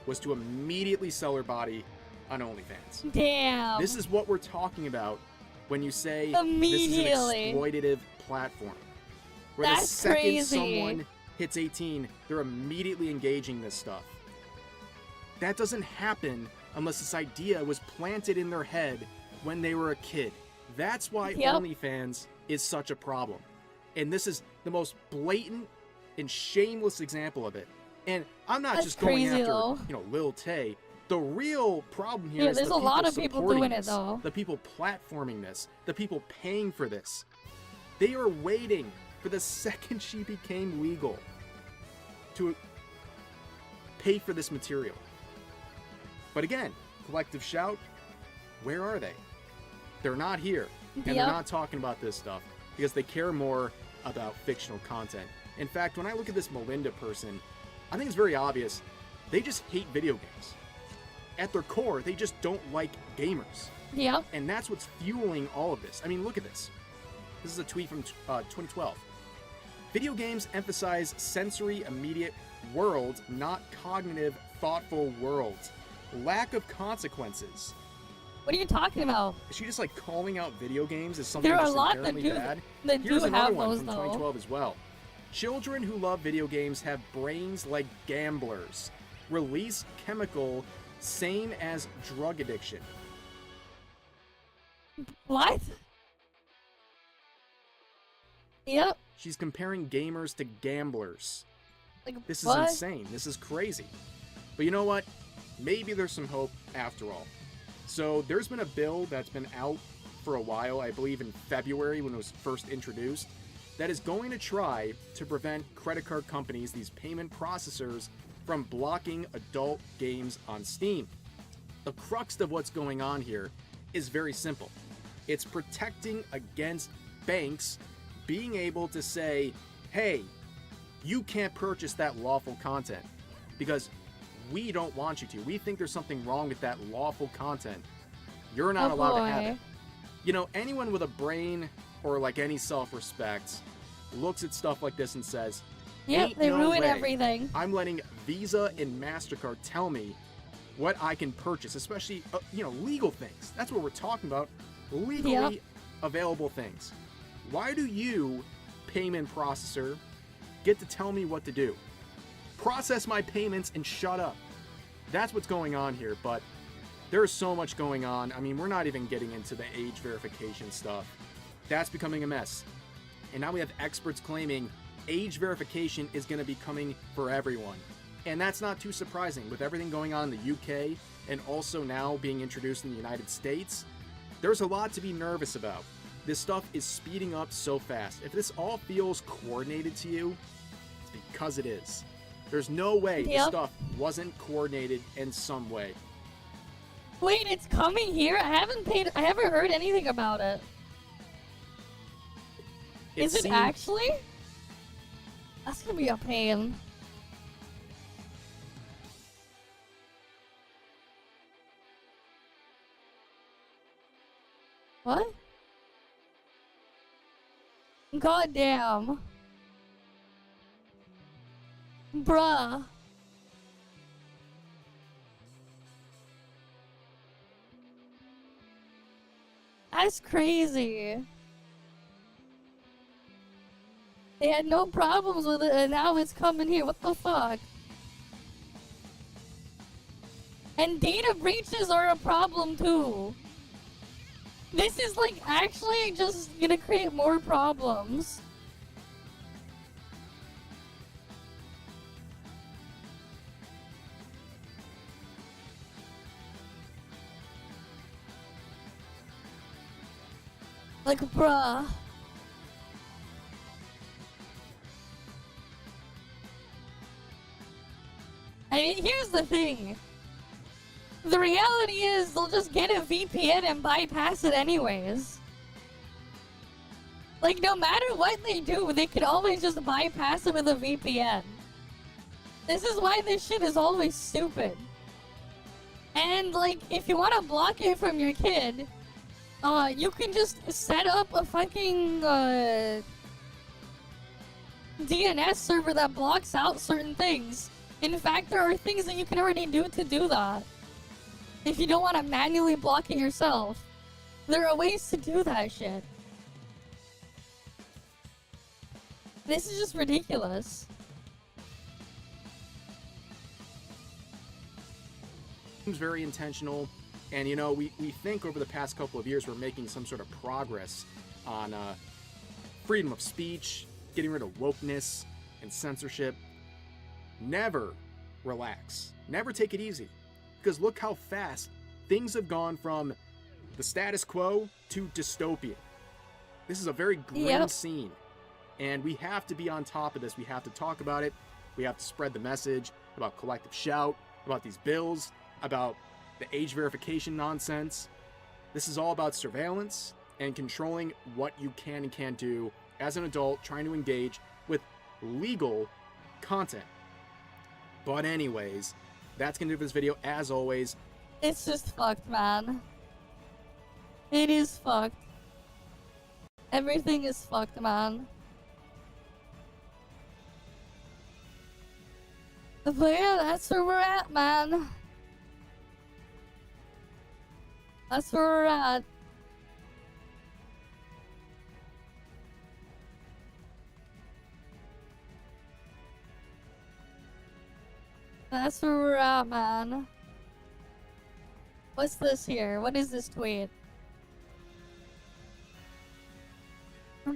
was to immediately sell her body on OnlyFans. Damn. This is what we're talking about when you say Immediately. this is an exploitative platform. Where That's the second crazy. someone hits 18, they're immediately engaging this stuff. That doesn't happen unless this idea was planted in their head when they were a kid. That's why OnlyFans is such a problem. And this is the most blatant and shameless example of it. And I'm not just going after, Lil Tay. The real problem here is there's the a people lot of people supporting doing it, this, though. the people platforming this, the people paying for this. They are waiting for the second she became legal to pay for this material. But again, collective shout, where are they? They're not here, and they're not talking about this stuff because they care more about fictional content. In fact, when I look at this Melinda person, I think it's very obvious. They just hate video games. At their core, they just don't like gamers. Yeah. And that's what's fueling all of this. I mean, look at this. This is a tweet from 2012. Video games emphasize sensory, immediate worlds, not cognitive, thoughtful worlds. Lack of consequences. What are you talking about? Is she just like calling out video games as something There are just a lot inherently that bad? do Here's another have one those, from though. 2012 as well. Children who love video games have brains like gamblers. Release chemical same as drug addiction. What? Yep. She's comparing gamers to gamblers. Like, This is what? insane. This is crazy. But you know what? Maybe there's some hope after all. So there's been a bill that's been out for a while, I believe in February when it was first introduced, that is going to try to prevent credit card companies, these payment processors, from blocking adult games on Steam. The crux of what's going on here is very simple. It's protecting against banks being able to say, hey, you can't purchase that lawful content because we don't want you to. We think there's something wrong with that lawful content. You're not allowed to have it. You know, anyone with a brain or like any self-respect looks at stuff like this and says, Yep, ain't they no ruin way everything. I'm letting Visa and MasterCard tell me what I can purchase, especially, legal things. That's what we're talking about. Legally available things. Why do you, payment processor, get to tell me what to do? Process my payments and shut up. That's what's going on here, but there's so much going on. I mean, we're not even getting into the age verification stuff. That's becoming a mess. And now we have experts claiming age verification is going to be coming for everyone. And that's not too surprising. With everything going on in the UK and also now being introduced in the United States, there's a lot to be nervous about. This stuff is speeding up so fast. If this all feels coordinated to you, it's because it is. There's no way this stuff wasn't coordinated in some way. Wait, it's coming here? I haven't heard anything about it. Is it actually? That's gonna be a pain. What? God damn. Bruh. That's crazy. They had no problems with it, and now it's coming here. What the fuck? And data breaches are a problem too. This is like actually just gonna create more problems. Like, bruh. I mean, here's the thing. The reality is they'll just get a VPN and bypass it anyways. Like, no matter what they do, they could always just bypass it with a VPN. This is why this shit is always stupid. And, like, if you want to block it from your kid, you can just set up a fucking, DNS server that blocks out certain things. In fact, there are things that you can already do to do that. if you don't want to manually block it yourself. There are ways to do that shit. This is just ridiculous. Seems very intentional, and you know, we think over the past couple of years we're making some sort of progress on freedom of speech, getting rid of wokeness and censorship. Never relax. Never take it easy. Because look how fast things have gone from the status quo to dystopian. This is a very grim scene. And we have to be on top of this. We have to talk about it. We have to spread the message about collective shout, about these bills, about the age verification nonsense. This is all about surveillance and controlling what you can and can't do as an adult trying to engage with legal content. But anyways, that's gonna do for this video. As always, it's just fucked, man. It is fucked. Everything is fucked, man. But yeah, that's where we're at, man. That's where we're at. That's where we're at, man. What's this here? What is this tweet?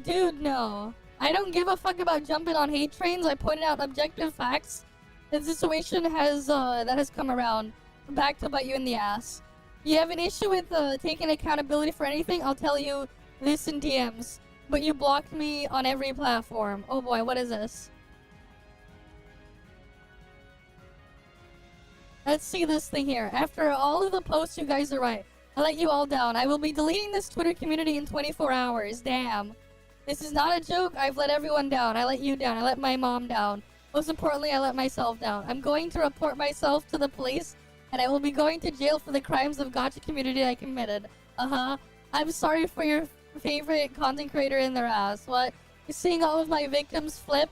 Dude, no. I don't give a fuck about jumping on hate trains. I pointed out objective facts. The situation has, that has come around. Back to bite you in the ass. You have an issue with, taking accountability for anything? I'll tell you this in DMs. But you blocked me on every platform. Oh boy, what is this? Let's see this thing here. After all of the posts, you guys are right. I let you all down. I will be deleting this Twitter community in 24 hours. Damn. This is not a joke. I've let everyone down. I let you down. I let my mom down. Most importantly, I let myself down. I'm going to report myself to the police, and I will be going to jail for the crimes of gotcha community I committed. I'm sorry for your favorite content creator in their ass. What? You're seeing all of my victims flip?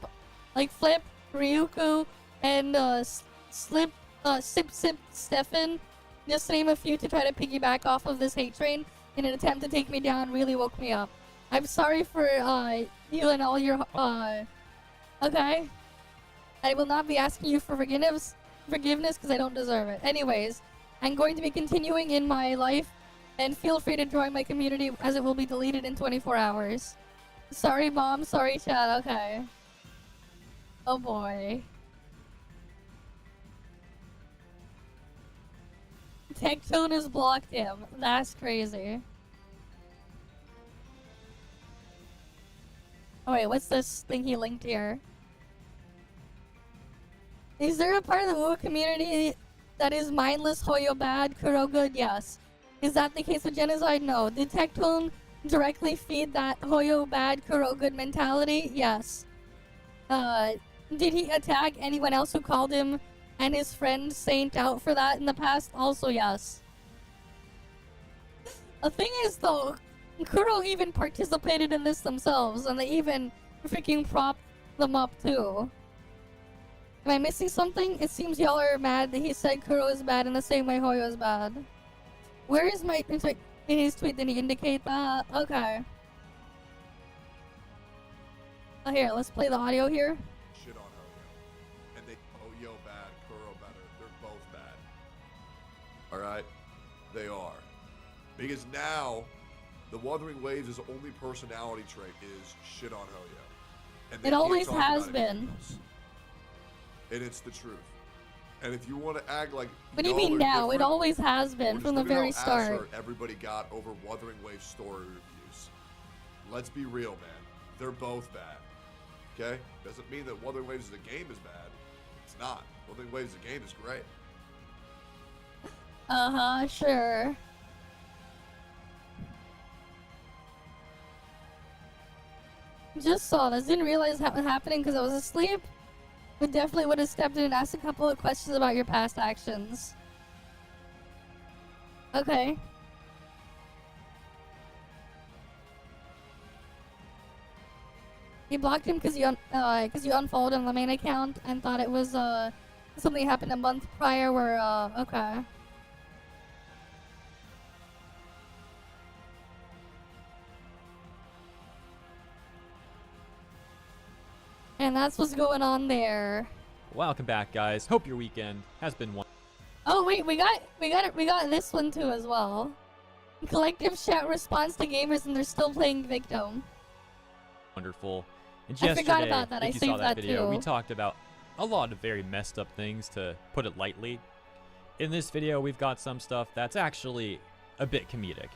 Like Flip, Ryuku, and Sip Stefan, just to name a few, to try to piggyback off of this hate train in an attempt to take me down really woke me up. I'm sorry for you and all your okay? I will not be asking you for forgiveness because I don't deserve it. Anyways, I'm going to be continuing in my life, and feel free to join my community as it will be deleted in 24 hours. Sorry, Mom. Sorry, Chad. Okay. Oh boy. Tectone has blocked him. That's crazy. Oh wait, what's this thing he linked here? Is there a part of the Wu community that is mindless, Hoyo bad, Kuro good? Yes. Is that the case with genocide? No. Did Tectone directly feed that Hoyo bad, Kuro good mentality? Yes. Did he attack anyone else who called him and his friend Saint out for that in the past? Also yes. The thing is though, Kuro even participated in this themselves, and they even freaking propped them up too. Am I missing something? It seems y'all are mad that he said Kuro is bad in the same way Hoyo is bad. Where is my in his tweet? Did he indicate that? Okay. Oh, here, let's play the audio here. Shit on Hoyo. And they Hoyo bad, Kuro better. They're both bad. Alright? They are. Because now, the Wuthering Waves' only personality trait is shit on Hoyo. And it always has been. And it's the truth. And if you want to act like what do you mean now? It always has been from the very start. Everybody got over Wuthering Waves story reviews. Let's be real, man. They're both bad. Okay? Doesn't mean that Wuthering Waves as a game is bad. It's not. Wuthering Waves as a game is great. Sure. Just saw this. Didn't realize that was happening because I was asleep. But definitely would have stepped in and asked a couple of questions about your past actions. Okay. You blocked him because you unfollowed him on the main account and thought it was something happened a month prior where okay. And that's what's going on there. Welcome back, guys. Hope your weekend has been one. Oh wait, we got this one too as well. Collective shout response to gamers and they're still playing Victim. Wonderful. And I forgot about that. If I you saved saw that that video, too. we talked about a lot of very messed up things, to put it lightly. In this video, we've got some stuff that's actually a bit comedic,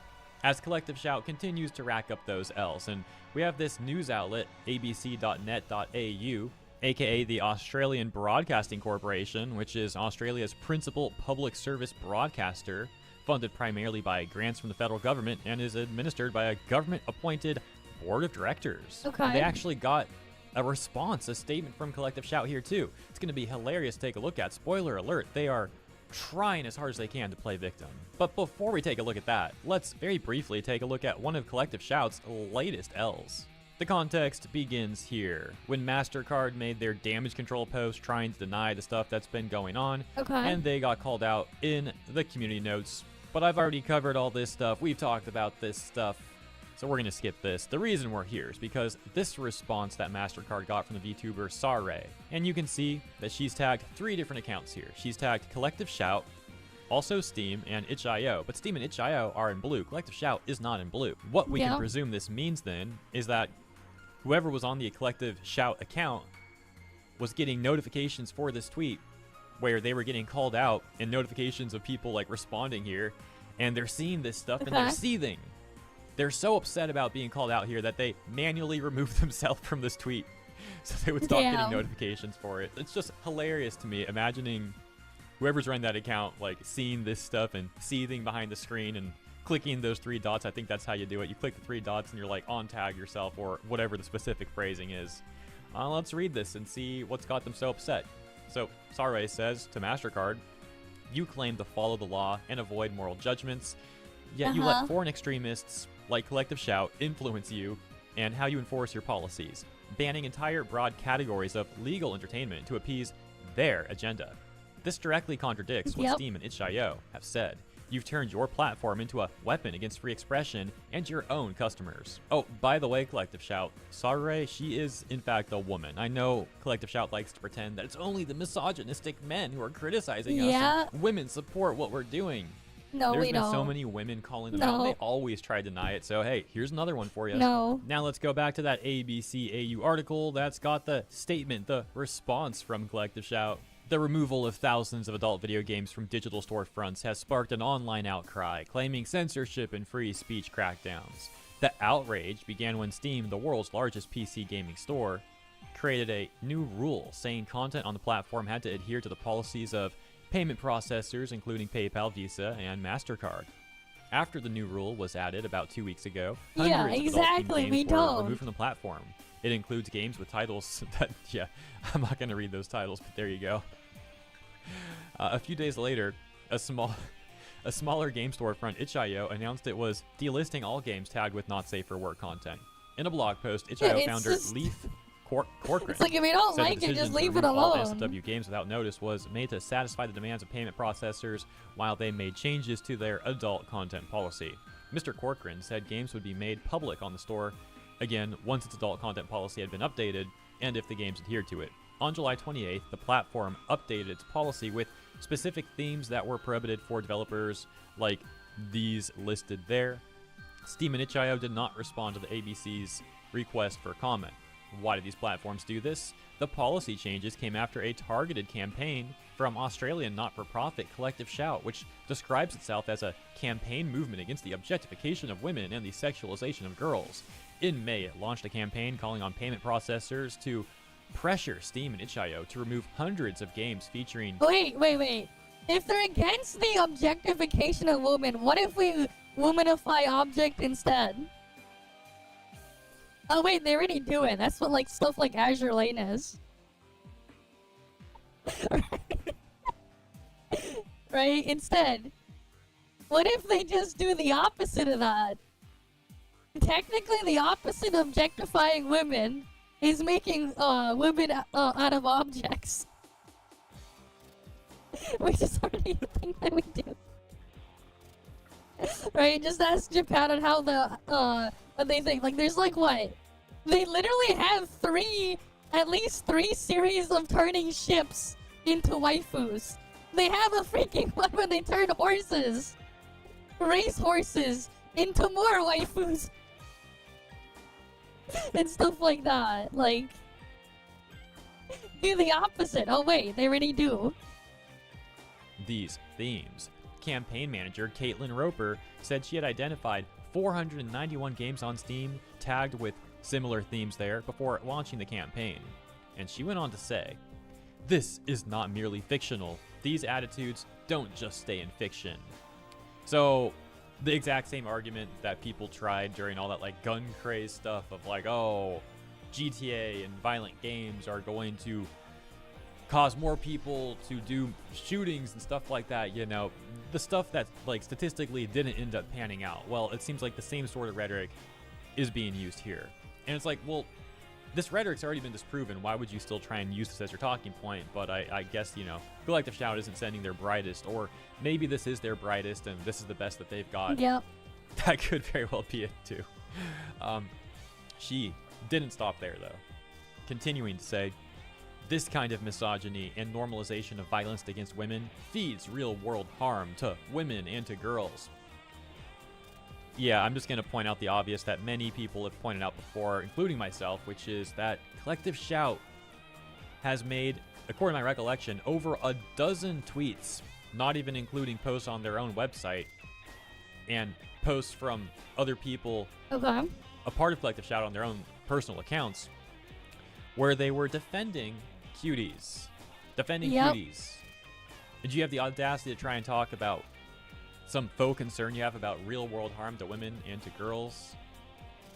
as Collective Shout continues to rack up those L's. And we have this news outlet, abc.net.au, aka the Australian Broadcasting Corporation, which is Australia's principal public service broadcaster, funded primarily by grants from the federal government and is administered by a government-appointed board of directors. Okay. They actually got a response, a statement from Collective Shout here too. It's going to be hilarious to take a look at. Spoiler alert, they are trying as hard as they can to play Victim. But before we take a look at that, let's very briefly take a look at one of Collective Shout's latest L's. The context begins here, when MasterCard made their damage control post trying to deny the stuff that's been going on, and they got called out in the community notes. But I've already covered all this stuff, we've talked about this stuff, so we're going to skip this. The reason we're here is because this response that MasterCard got from the Vtuber Sare, and you can see that she's tagged 3 different accounts here. She's tagged Collective Shout, also Steam, and itch.io, but Steam and itch.io are in blue. Collective Shout is not in blue. What we can presume this means then is that whoever was on the Collective Shout account was getting notifications for this tweet where they were getting called out and notifications of people like responding here, and they're seeing this stuff and they're seething. They're so upset about being called out here that they manually removed themselves from this tweet so they would stop getting notifications for it. It's just hilarious to me, imagining whoever's running that account like seeing this stuff and seething behind the screen and clicking those 3 dots. I think that's how you do it. You click the 3 dots and you're like on tag yourself or whatever the specific phrasing is. Let's read this and see what's got them so upset. So Sare says to MasterCard, "You claim to follow the law and avoid moral judgments, yet you let foreign extremists like Collective Shout influence you and how you enforce your policies, banning entire broad categories of legal entertainment to appease their agenda. This directly contradicts what Steam and itch.io have said. You've turned your platform into a weapon against free expression and your own customers." Oh, by the way, Collective Shout, Sare, she is in fact a woman. I know Collective Shout likes to pretend that it's only the misogynistic men who are criticizing us. And women support what we're doing. No, There's been so many women calling them out, and they always try to deny it. So, hey, here's another one for you. Now let's go back to that ABC AU article that's got the statement, the response from Collective Shout. The removal of thousands of adult video games from digital storefronts has sparked an online outcry, claiming censorship and free speech crackdowns. The outrage began when Steam, the world's largest PC gaming store, created a new rule saying content on the platform had to adhere to the policies of payment processors including PayPal, Visa, and MasterCard. After the new rule was added about 2 weeks ago, hundreds of adult games were removed from the platform. It includes games with titles that, I'm not going to read those titles, but there you go. A few days later, a smaller game storefront, itch.io, announced it was delisting all games tagged with not safe for work content. In a blog post, itch.io founder Leif Corcoran it's like, if you don't said like the it, just decision to leave it remove all alone. SFW games without notice was made to satisfy the demands of payment processors while they made changes to their adult content policy. Mr. Corcoran said games would be made public on the store, again, once its adult content policy had been updated, and if the games adhered to it. On July 28th, the platform updated its policy with specific themes that were prohibited for developers, like these listed there. Steam and itch.io did not respond to the ABC's request for comment. Why did these platforms do this? The policy changes came after a targeted campaign from Australian not-for-profit Collective Shout, which describes itself as a campaign movement against the objectification of women and the sexualization of girls. In May, it launched a campaign calling on payment processors to pressure Steam and itch.io to remove hundreds of games featuring... Wait. If they're against the objectification of women, what if we womanify object instead? Oh wait, they already do it. That's what like stuff like Azure Lane is. Right? Instead, what if they just do the opposite of that? Technically, the opposite of objectifying women is making women out of objects. Which is already a thing that we do. Right? Just ask Japan on how the what they think. Like, there's like what? They literally have 3 at least 3 series of turning ships into waifus. They have a freaking one where they turn horses, race horses, into more waifus. And stuff like that. Like, do the opposite. Oh wait, they already do. These themes. Campaign manager Caitlin Roper said she had identified 491 games on Steam tagged with similar themes there before launching the campaign. And she went on to say, "This is not merely fictional. These attitudes don't just stay in fiction." So, the exact same argument that people tried during all that like gun craze stuff of like, oh, GTA and violent games are going to cause more people to do shootings and stuff like that, you know, the stuff that like statistically didn't end up panning out. Well, it seems like the same sort of rhetoric is being used here. And it's like, well, this rhetoric's already been disproven. Why would you still try and use this as your talking point? But I guess, you know, Collective Shout isn't sending their brightest, or maybe this is their brightest and this is the best that they've got. Yep. That could very well be it too. She didn't stop there though, continuing to say, "This kind of misogyny and normalization of violence against women feeds real-world harm to women and to girls." Yeah, I'm just going to point out the obvious that many people have pointed out before, including myself, which is that Collective Shout has made, according to my recollection, over a dozen tweets, not even including posts on their own website, and posts from other people Okay. a part of Collective Shout on their own personal accounts, where they were defending cuties. Defending Yep. cuties. Did you have the audacity to try and talk about some faux concern you have about real-world harm to women and to girls?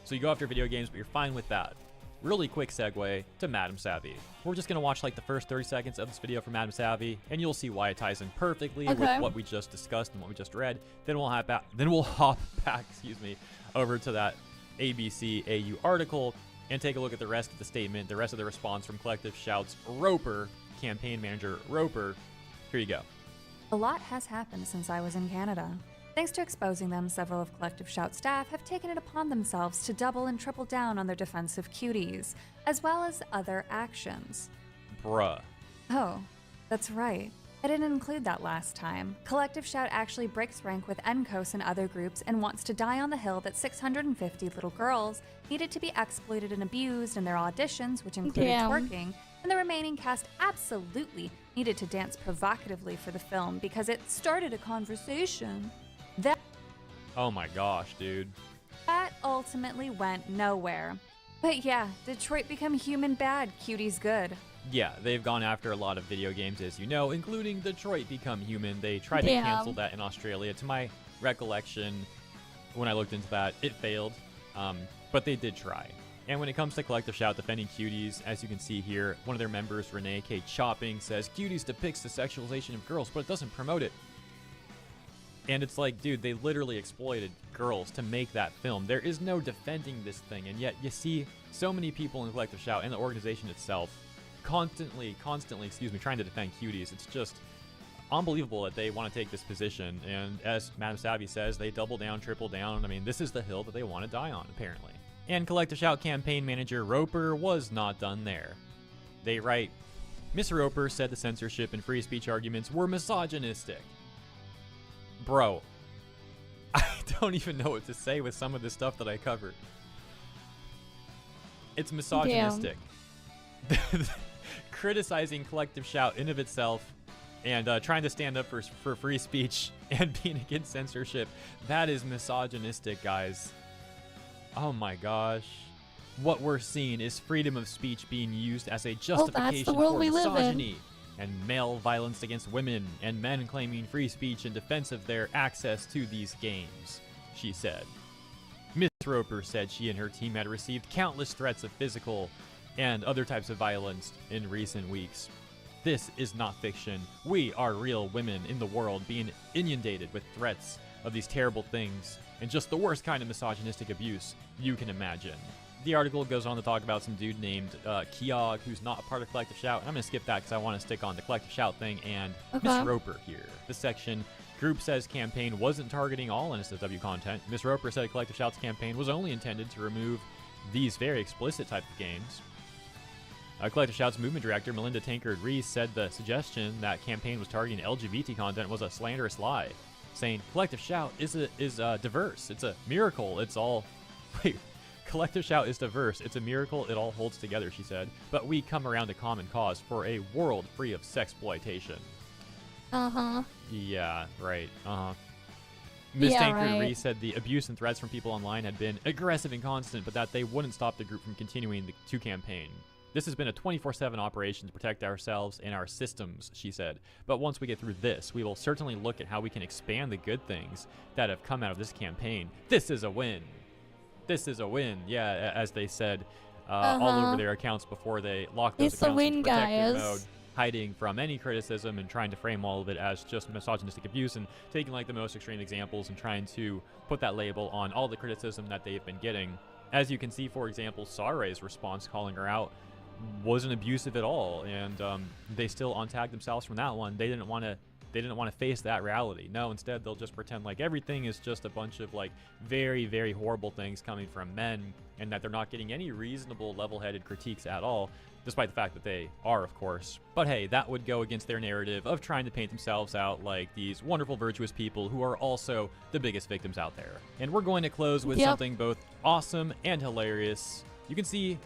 So you go after video games, but you're fine with that. Really quick segue to Madam Savvy. We're just going to watch like the first 30 seconds of this video from Madam Savvy, and you'll see why it ties in perfectly with what we just discussed and what we just read. Then we'll hop back, over to that ABC AU article and take a look at the rest of the statement, the rest of the response from Collective Shout's Roper, campaign manager Roper. Here you go. A lot has happened since I was in Canada. Thanks to exposing them, several of Collective Shout staff have taken it upon themselves to double and triple down on their defense of cuties, as well as other actions. Bruh. Oh, that's right. I didn't include that last time. Collective Shout actually breaks rank with NCOS and other groups and wants to die on the hill that 650 little girls needed to be exploited and abused in their auditions, which included twerking, and the remaining cast absolutely needed to dance provocatively for the film because it started a conversation. Oh my gosh, dude. That ultimately went nowhere. But yeah, Detroit become human bad, cuties good. Yeah, they've gone after a lot of video games, as you know, including Detroit Become Human. They tried to cancel that in Australia. To my recollection, when I looked into that, it failed, but they did try. And when it comes to Collective Shout defending cuties, as you can see here, one of their members, Renee K. Chopping, says, "Cuties depicts the sexualization of girls, but it doesn't promote it." And it's like, dude, they literally exploited girls to make that film. There is no defending this thing, and yet you see so many people in Collective Shout and the organization itself constantly, trying to defend cuties. It's just unbelievable that they want to take this position. And as Madam Savvy says, they double down, triple down. I mean, this is the hill that they want to die on, apparently. And Collective Shout campaign manager Roper was not done there. They write, "Miss Roper said the censorship and free speech arguments were misogynistic." Bro, I don't even know what to say with some of the stuff that I covered. It's misogynistic. Criticizing Collective Shout in of itself and trying to stand up for free speech and being against censorship, that is misogynistic, guys. Oh my gosh. What we're seeing is freedom of speech being used as a justification for misogyny and male violence against women, and men claiming free speech in defense of their access to these games, she said. Miss Roper said she and her team had received countless threats of physical and other types of violence in recent weeks. This is not fiction. We are real women in the world being inundated with threats of these terrible things and just the worst kind of misogynistic abuse you can imagine. The article goes on to talk about some dude named Kiog, who's not a part of Collective Shout. And I'm going to skip that because I want to stick on the Collective Shout thing and Miss Roper here. This section, group says campaign wasn't targeting all NSFW content. Miss Roper said Collective Shout's campaign was only intended to remove these very explicit type of games. Collective Shout's movement director, Melinda Tankard-Reese, said the suggestion that campaign was targeting LGBT content was a slanderous lie, saying Collective Shout is diverse. It's a miracle. It's all... Wait, Collective Shout is diverse. It's a miracle. It all holds together, she said. But we come around to common cause for a world free of sexploitation. Uh-huh. Yeah, right. Uh-huh. Ms. Yeah, Tankard-Reese right. said the abuse and threats from people online had been aggressive and constant, but that they wouldn't stop the group from continuing to campaign. This has been a 24/7 operation to protect ourselves and our systems, she said. But once we get through this, we will certainly look at how we can expand the good things that have come out of this campaign. This is a win. This is a win. Yeah, as they said all over their accounts before they locked those It's a accounts win, into protected guys. mode, hiding from any criticism and trying to frame all of it as just misogynistic abuse and taking like the most extreme examples and trying to put that label on all the criticism that they've been getting. As you can see, for example, Sare's response calling her out wasn't abusive at all, and they still untagged themselves from that one. They didn't want to face that reality. No, instead they'll just pretend like everything is just a bunch of like very, very horrible things coming from men, and that they're not getting any reasonable level-headed critiques at all, despite the fact that they are, of course. But hey, that would go against their narrative of trying to paint themselves out like these wonderful, virtuous people who are also the biggest victims out there. And we're going to close with something both awesome and hilarious. You can see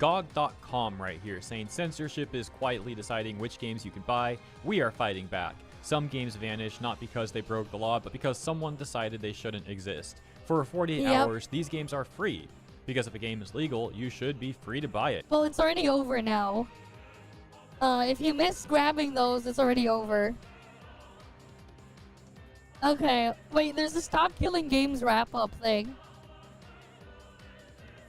GOG.com right here saying censorship is quietly deciding which games you can buy. We are fighting back. Some games vanish not because they broke the law, but because someone decided they shouldn't exist. For 48 hours, these games are free. Because if a game is legal, you should be free to buy it. Well, it's already over now. If you missed grabbing those, it's already over. Okay, wait, there's a Stop Killing Games wrap-up thing.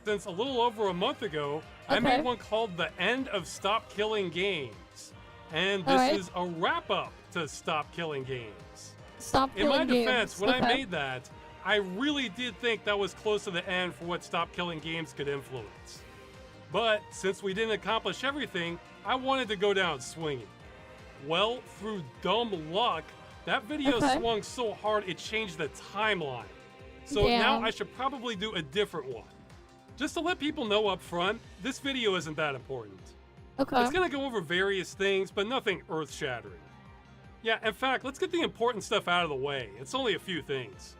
Since a little over a month ago, I made one called The End of Stop Killing Games. And this is a wrap-up to Stop Killing Games. Stop In my Killing Games. defense, when I made that, I really did think that was close to the end for what Stop Killing Games could influence. But since we didn't accomplish everything, I wanted to go down swinging. Well, through dumb luck, that video swung so hard it changed the timeline. So now I should probably do a different one. Just to let people know up front, this video isn't that important. It's gonna go over various things, but nothing earth-shattering. Yeah, in fact, let's get the important stuff out of the way. It's only a few things.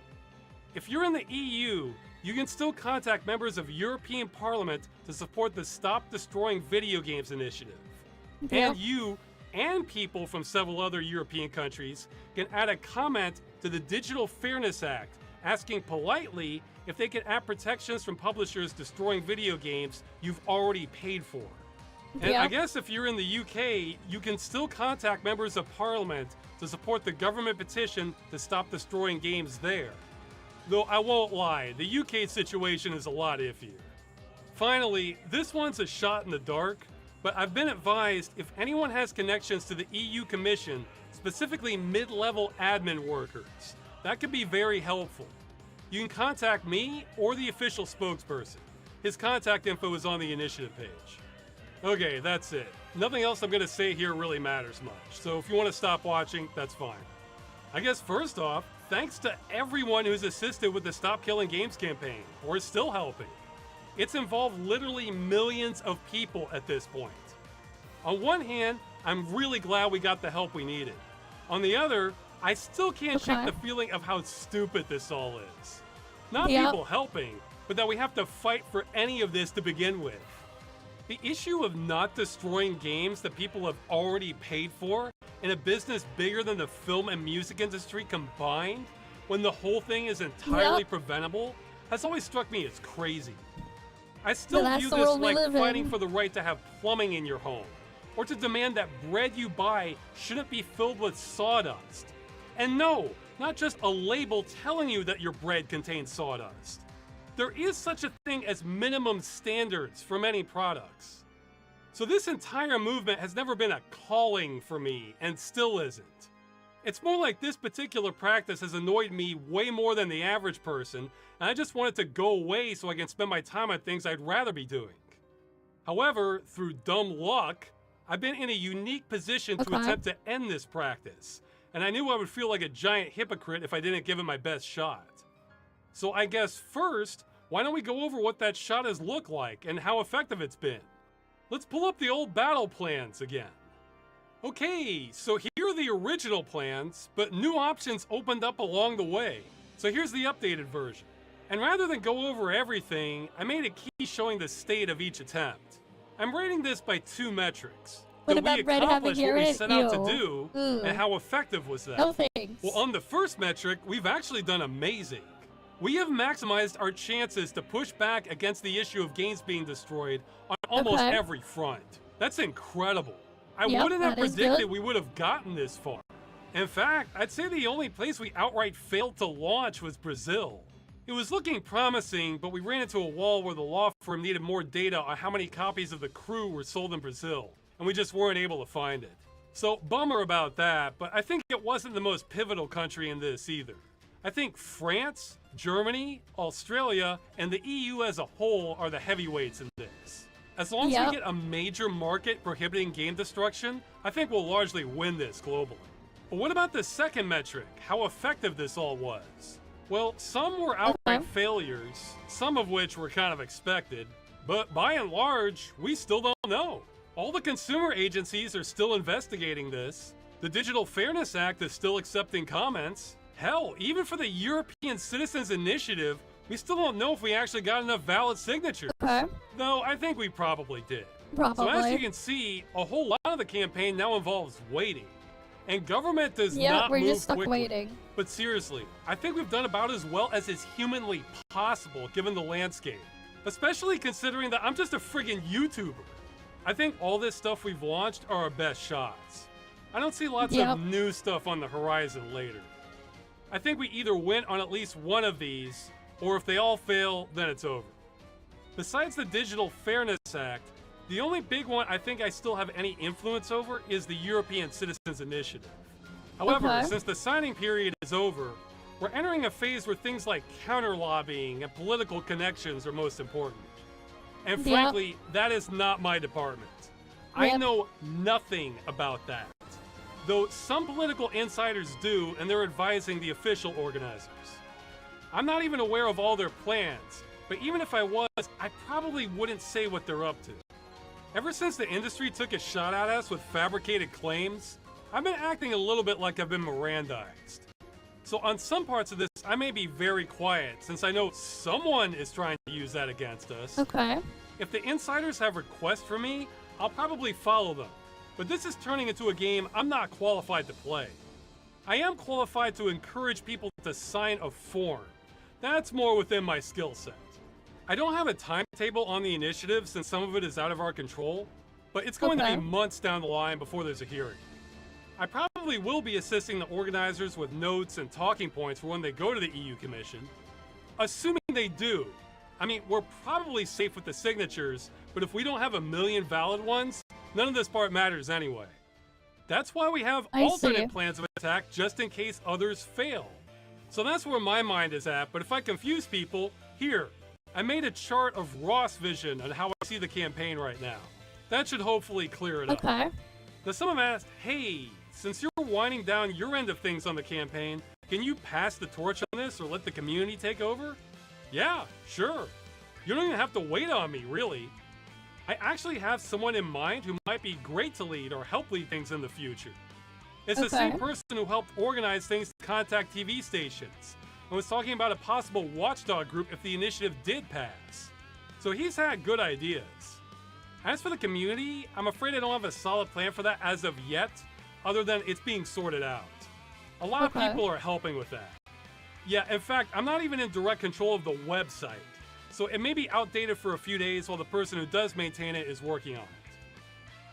If you're in the EU, you can still contact members of European Parliament to support the Stop Destroying Video Games initiative. And you and people from several other European countries can add a comment to the Digital Fairness Act, asking politely if they can add protections from publishers destroying video games you've already paid for. And I guess if you're in the UK, you can still contact members of Parliament to support the government petition to stop destroying games there. Though I won't lie, the UK situation is a lot iffier. Finally, this one's a shot in the dark, but I've been advised if anyone has connections to the EU Commission, specifically mid-level admin workers, that could be very helpful. You can contact me or the official spokesperson. His contact info is on the initiative page. Okay, that's it. Nothing else I'm gonna say here really matters much, so if you want to stop watching, that's fine. I guess first off, thanks to everyone who's assisted with the Stop Killing Games campaign, or is still helping. It's involved literally millions of people at this point. On one hand, I'm really glad we got the help we needed. On the other, I still can't shake the feeling of how stupid this all is. Not people helping, but that we have to fight for any of this to begin with. The issue of not destroying games that people have already paid for in a business bigger than the film and music industry combined, when the whole thing is entirely preventable, has always struck me as crazy. I still view this like fighting for the right to have plumbing in your home, or to demand that bread you buy shouldn't be filled with sawdust. And no, not just a label telling you that your bread contains sawdust. There is such a thing as minimum standards for many products. So this entire movement has never been a calling for me, and still isn't. It's more like this particular practice has annoyed me way more than the average person, and I just want it to go away so I can spend my time on things I'd rather be doing. However, through dumb luck, I've been in a unique position to attempt to end this practice, and I knew I would feel like a giant hypocrite if I didn't give it my best shot. So I guess first, why don't we go over what that shot has looked like and how effective it's been? Let's pull up the old battle plans again. Okay, so here are the original plans, but new options opened up along the way. So here's the updated version. And rather than go over everything, I made a key showing the state of each attempt. I'm rating this by 2 metrics. What That we about Red accomplished what we having set out to you? do, and how effective was that? No thanks. Well, on the first metric, we've actually done amazing. We have maximized our chances to push back against the issue of games being destroyed on almost every front. That's incredible. I wouldn't have predicted we would have gotten this far. In fact, I'd say the only place we outright failed to launch was Brazil. It was looking promising, but we ran into a wall where the law firm needed more data on how many copies of The Crew were sold in Brazil, and we just weren't able to find it. So, bummer about that, but I think it wasn't the most pivotal country in this either. I think France, Germany, Australia, and the EU as a whole are the heavyweights in this. As long as we get a major market prohibiting game destruction, I think we'll largely win this globally. But what about the second metric, how effective this all was? Well, some were outright failures, some of which were kind of expected, but by and large, we still don't know. All the consumer agencies are still investigating this. The Digital Fairness Act is still accepting comments. Hell, even for the European Citizens Initiative, we still don't know if we actually got enough valid signatures. Though I think we probably did. So as you can see, a whole lot of the campaign now involves waiting. And government does not we're move just stuck quickly. waiting. But seriously, I think we've done about as well as is humanly possible given the landscape. Especially considering that I'm just a friggin' YouTuber. I think all this stuff we've launched are our best shots. I don't see lots of new stuff on the horizon later. I think we either win on at least one of these, or if they all fail, then it's over. Besides the Digital Fairness Act, the only big one I think I still have any influence over is the European Citizens Initiative. However, since the signing period is over, we're entering a phase where things like counter-lobbying and political connections are most important. And frankly, that is not my department. I know nothing about that. Though some political insiders do, and they're advising the official organizers. I'm not even aware of all their plans, but even if I was, I probably wouldn't say what they're up to. Ever since the industry took a shot at us with fabricated claims, I've been acting a little bit like I've been Mirandized. So on some parts of this, I may be very quiet, since I know someone is trying to use that against us. If the insiders have requests for me, I'll probably follow them. But this is turning into a game I'm not qualified to play. I am qualified to encourage people to sign a form. That's more within my skill set. I don't have a timetable on the initiative since some of it is out of our control, but it's going to be months down the line before there's a hearing. I probably will be assisting the organizers with notes and talking points for when they go to the EU Commission. Assuming they do, I mean, we're probably safe with the signatures, but if we don't have 1 million valid ones, none of this part matters anyway. That's why we have alternate plans of attack just in case others fail. So that's where my mind is at, but if I confuse people, here, I made a chart of Ross vision on how I see the campaign right now. That should hopefully clear it up. Now some have asked, hey, since you're winding down your end of things on the campaign, can you pass the torch on this or let the community take over? Yeah, sure. You don't even have to wait on me, really. I actually have someone in mind who might be great to lead or help lead things in the future. It's the same person who helped organize things to contact TV stations and was talking about a possible watchdog group if the initiative did pass. So he's had good ideas. As for the community, I'm afraid I don't have a solid plan for that as of yet, other than it's being sorted out. A lot of people are helping with that. Yeah, in fact, I'm not even in direct control of the website, so it may be outdated for a few days while the person who does maintain it is working on it.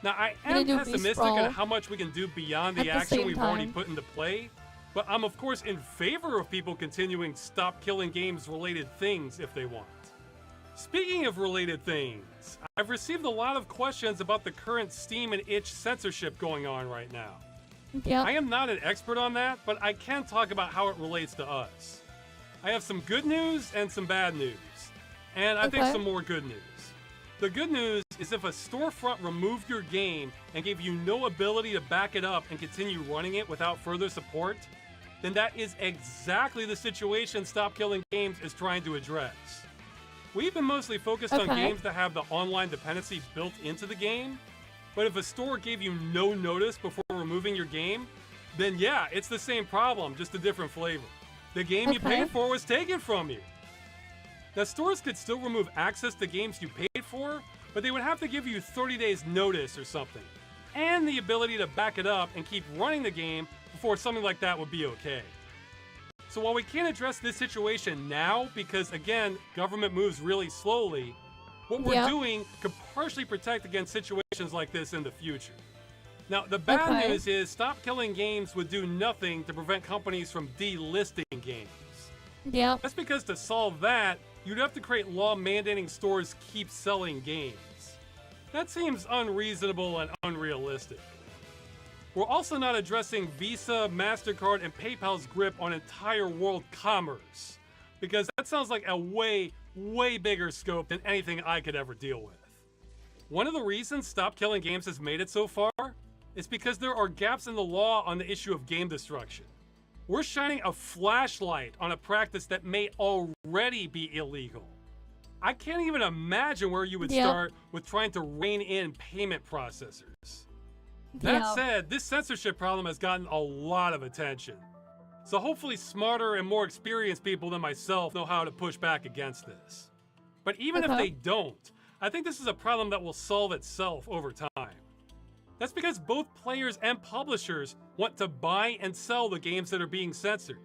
Now, I am pessimistic on how much we can do beyond the action we've already put into play, but I'm of course in favor of people continuing stop killing games related things if they want. Speaking of related things, I've received a lot of questions about the current Steam and itch censorship going on right now. I am not an expert on that, but I can talk about how it relates to us. I have some good news and some bad news, and I think some more good news. The good news is if a storefront removed your game and gave you no ability to back it up and continue running it without further support, then that is exactly the situation Stop Killing Games is trying to address. we've been mostly focused on games that have the online dependency built into the game. But if a store gave you no notice before removing your game, then yeah, it's the same problem, just a different flavor. The game you paid for was taken from you. Now, stores could still remove access to games you paid for, but they would have to give you 30 days notice or something, and the ability to back it up and keep running the game before something like that would be okay. So while we can't address this situation now, because again, government moves really slowly, what we're doing could partially protect against situations like this in the future. Now, the bad news is Stop Killing Games would do nothing to prevent companies from delisting games. Yeah. That's because to solve that, you'd have to create law mandating stores keep selling games. That seems unreasonable and unrealistic. We're also not addressing Visa, MasterCard, and PayPal's grip on entire world commerce, because that sounds like a way, way bigger scope than anything I could ever deal with. One of the reasons Stop Killing Games has made it so far is because there are gaps in the law on the issue of game destruction. We're shining a flashlight on a practice that may already be illegal. I can't even imagine where you would start with trying to rein in payment processors. That said, this censorship problem has gotten a lot of attention. So hopefully smarter and more experienced people than myself know how to push back against this. But even if they don't, I think this is a problem that will solve itself over time. That's because both players and publishers want to buy and sell the games that are being censored.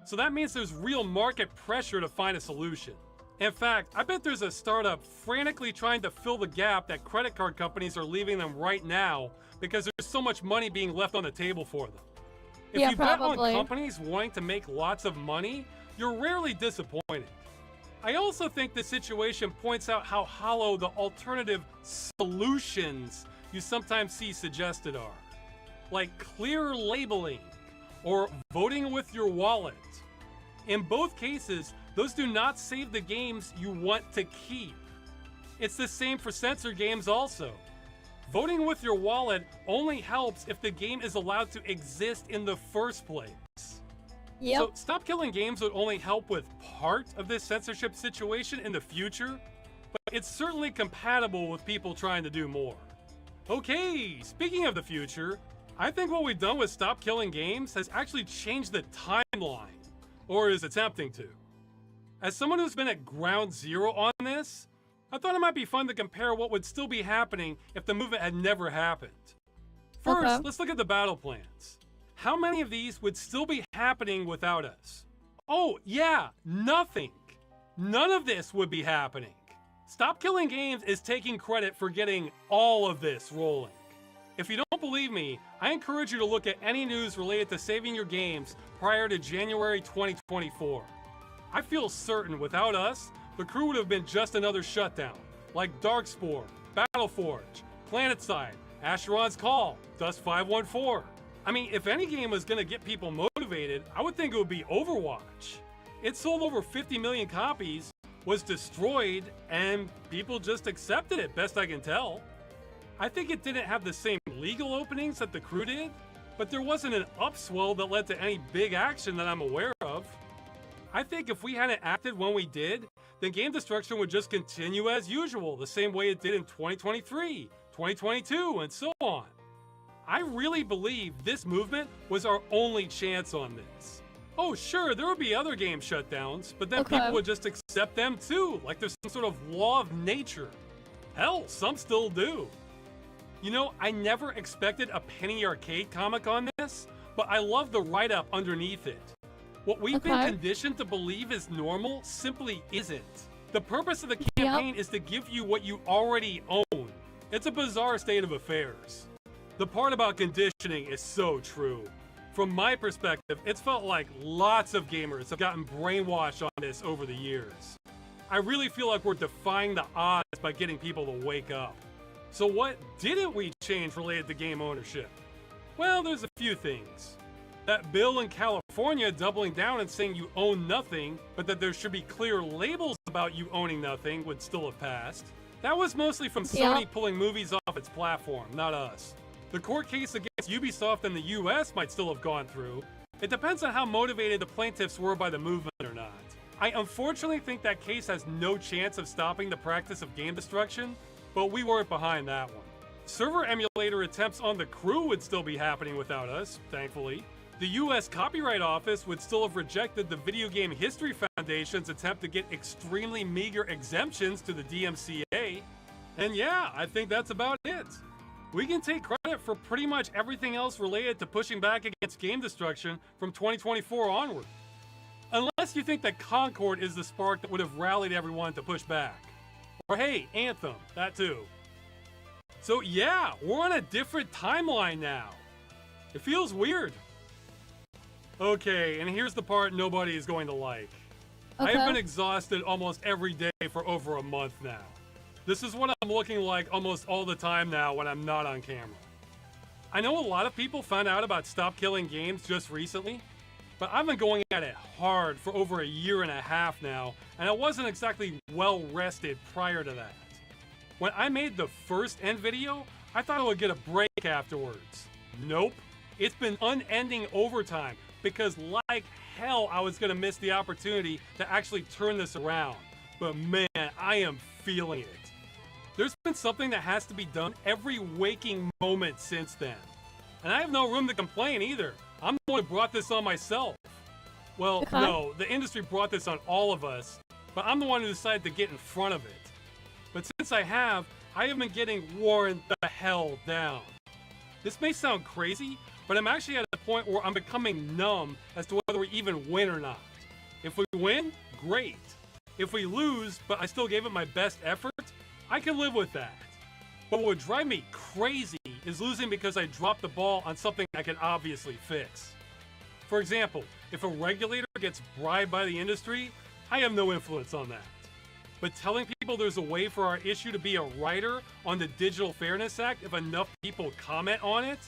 So that means there's real market pressure to find a solution. In fact, I bet there's a startup frantically trying to fill the gap that credit card companies are leaving them right now because there's so much money being left on the table for them. If you bet on companies wanting to make lots of money, you're rarely disappointed. I also think this situation points out how hollow the alternative solutions you sometimes see suggested are, like clear labeling or voting with your wallet. In both cases, those do not save the games you want to keep. It's the same for censored games also. Voting with your wallet only helps if the game is allowed to exist in the first place. So Stop Killing Games would only help with part of this censorship situation in the future, but it's certainly compatible with people trying to do more. Okay, speaking of the future, I think what we've done with Stop Killing Games has actually changed the timeline, or is attempting to. As someone who's been at ground zero on this, I thought it might be fun to compare what would still be happening if the movement had never happened. First, let's look at the battle plans. How many of these would still be happening without us? Oh, yeah, nothing. None of this would be happening. Stop Killing Games is taking credit for getting all of this rolling. If you don't believe me, I encourage you to look at any news related to saving your games prior to January 2024. I feel certain without us, the crew would have been just another shutdown, like Darkspore, Battleforge, PlanetSide, Asheron's Call, Dust 514. I mean, if any game was going to get people motivated, I would think it would be Overwatch. It sold over 50 million copies, was destroyed, and people just accepted it, best I can tell. I think it didn't have the same legal openings that the crew did, but there wasn't an upswell that led to any big action that I'm aware of. I think if we hadn't acted when we did, then game destruction would just continue as usual, the same way it did in 2023, 2022, and so on. I really believe this movement was our only chance on this. Oh, sure, there would be other game shutdowns, but then people would just accept them too, like there's some sort of law of nature. Hell, some still do. You know, I never expected a Penny Arcade comic on this, but I love the write-up underneath it. What we've been conditioned to believe is normal simply isn't. The purpose of the campaign is to give you what you already own. It's a bizarre state of affairs. The part about conditioning is so true. From my perspective, it's felt like lots of gamers have gotten brainwashed on this over the years. I really feel like we're defying the odds by getting people to wake up. So what didn't we change related to game ownership? Well, there's a few things. That bill in California doubling down and saying you own nothing, but that there should be clear labels about you owning nothing would still have passed. That was mostly from Sony pulling movies off its platform, not us. The court case against Ubisoft in the US might still have gone through. It depends on how motivated the plaintiffs were by the movement or not. I unfortunately think that case has no chance of stopping the practice of game destruction, but we weren't behind that one. Server emulator attempts on the crew would still be happening without us, thankfully. The US Copyright Office would still have rejected the Video Game History Foundation's attempt to get extremely meager exemptions to the DMCA. And yeah, I think that's about it. We can take credit for pretty much everything else related to pushing back against game destruction from 2024 onward. Unless you think that Concord is the spark that would have rallied everyone to push back. Or hey, Anthem, that too. So yeah, we're on a different timeline now. It feels weird. Okay, and here's the part nobody is going to like. I have been exhausted almost every day for over a month now. This is what I'm looking like almost all the time now when I'm not on camera. I know a lot of people found out about Stop Killing Games just recently, but I've been going at it hard for over a year and a half now, and I wasn't exactly well rested prior to that. When I made the first end video, I thought I would get a break afterwards. Nope. It's been unending overtime because like hell I was gonna miss the opportunity to actually turn this around. But man, I am feeling it. There's been something that has to be done every waking moment since then. And I have no room to complain either. I'm the one who brought this on myself. Well, no, the industry brought this on all of us, but I'm the one who decided to get in front of it. But since I have been getting worn the hell down. This may sound crazy, but I'm actually at a point where I'm becoming numb as to whether we even win or not. If we win, great. If we lose, but I still gave it my best effort, I can live with that. But what would drive me crazy is losing because I dropped the ball on something I can obviously fix. For example, if a regulator gets bribed by the industry, I have no influence on that. But telling people there's a way for our issue to be a rider on the Digital Fairness Act if enough people comment on it,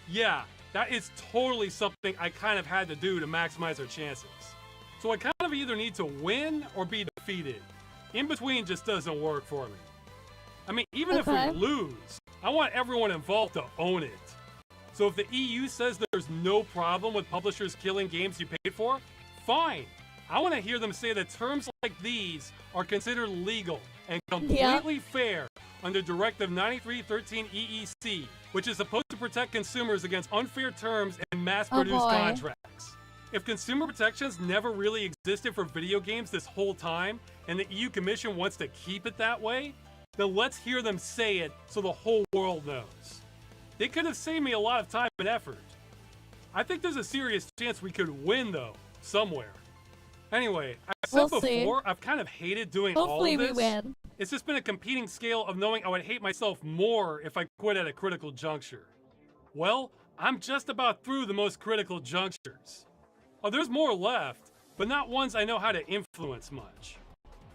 yeah, that is totally something I kind of had to do to maximize our chances. So I kind of either need to win or be defeated. In between just doesn't work for me. I mean, even if we lose, I want everyone involved to own it. So if the EU says there's no problem with publishers killing games you paid for, fine. I want to hear them say that terms like these are considered legal and completely fair under Directive 9313 EEC, which is supposed to protect consumers against unfair terms and mass-produced contracts. If consumer protections never really existed for video games this whole time, and the EU Commission wants to keep it that way, then let's hear them say it so the whole world knows. They could have saved me a lot of time and effort. I think there's a serious chance we could win, though, somewhere. Anyway, I said before, I've kind of hated doing all of this. Hopefully we win. It's just been a competing scale of knowing I would hate myself more if I quit at a critical juncture. Well, I'm just about through the most critical junctures. Oh, there's more left, but not ones I know how to influence much.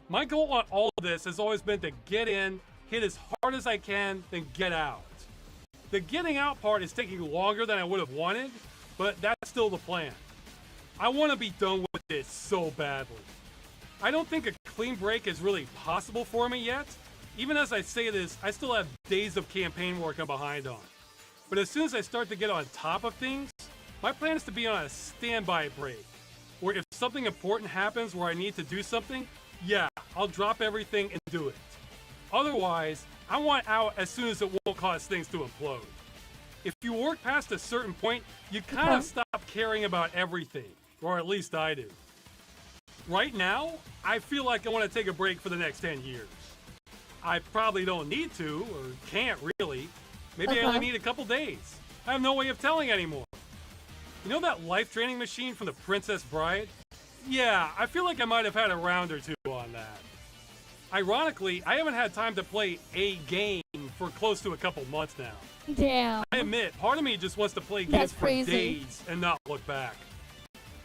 My goal on all of this has always been to get in, hit as hard as I can, then get out. The getting out part is taking longer than I would have wanted, but that's still the plan. I want to be done with this so badly. I don't think a clean break is really possible for me yet. Even as I say this, I still have days of campaign work I'm behind on. But as soon as I start to get on top of things, my plan is to be on a standby break, where if something important happens where I need to do something, yeah, I'll drop everything and do it. Otherwise, I want out as soon as it won't cause things to implode. If you work past a certain point, you kind of stop caring about everything, or at least I do. Right now, I feel like I want to take a break for the next 10 years. I probably don't need to, or can't really. Maybe I only need a couple days. I have no way of telling anymore. You know that life training machine from The Princess Bride? Yeah, I feel like I might have had a round or two on that. Ironically, I haven't had time to play a game for close to a couple months now. Damn. I admit, part of me just wants to play games for days and not look back.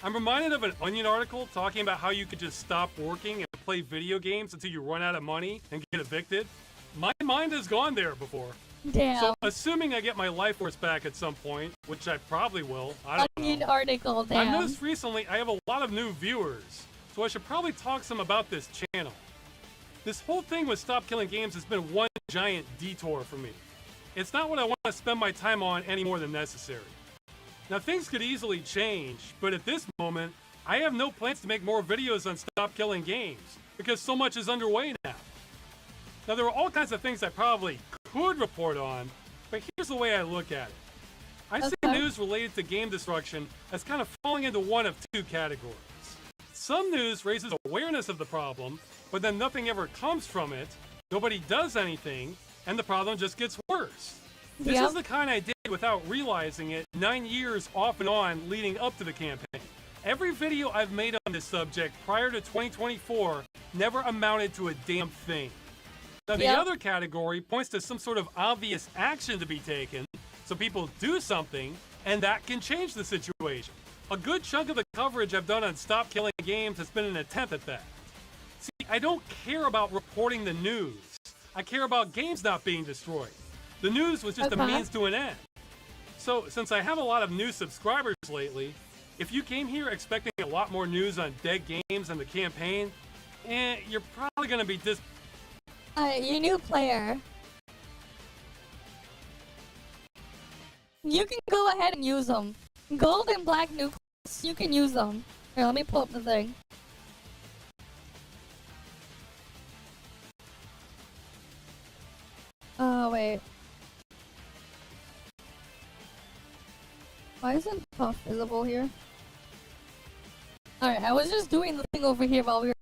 I'm reminded of an Onion article talking about how you could just stop working and play video games until you run out of money and get evicted. My mind has gone there before. Damn. So, assuming I get my life force back at some point, which I probably will, I don't Onion know. article, damn. I noticed recently I have a lot of new viewers, so I should probably talk some about this channel. This whole thing with Stop Killing Games has been one giant detour for me. It's not what I want to spend my time on any more than necessary. Now, things could easily change, but at this moment, I have no plans to make more videos on Stop Killing Games because so much is underway now. Now, there are all kinds of things I probably could report on, but here's the way I look at it. I see news related to game destruction as kind of falling into one of two categories. Some news raises awareness of the problem, but then nothing ever comes from it, nobody does anything, and the problem just gets worse. This is the kind I did without realizing it 9 years off and on leading up to the campaign. Every video I've made on this subject prior to 2024 never amounted to a damn thing. Now, the other category points to some sort of obvious action to be taken, so people do something, and that can change the situation. A good chunk of the coverage I've done on Stop Killing Games has been an attempt at that. See, I don't care about reporting the news. I care about games not being destroyed. The news was just a means to an end. So, since I have a lot of new subscribers lately, if you came here expecting a lot more news on dead games and the campaign, you're probably going to be you new player. You can go ahead and use them. Gold and black nucleus, you can use them. Here, let me pull up the thing. Oh, wait. Why isn't Puff visible here? Alright, I was just doing the thing over here while we were...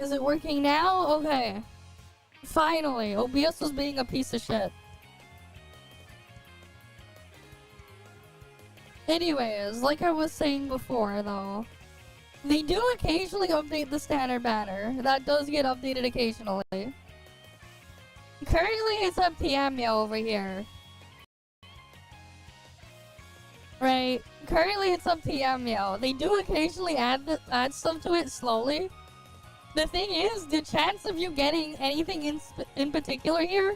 Is it working now? Okay. Finally, OBS was being a piece of shit. Anyways, like I was saying before, though, they do occasionally update the standard banner. That does get updated occasionally. Currently, it's up TMO over here. Right? Currently, it's up TMO. They do occasionally add stuff to it slowly. The thing is, the chance of you getting anything in particular here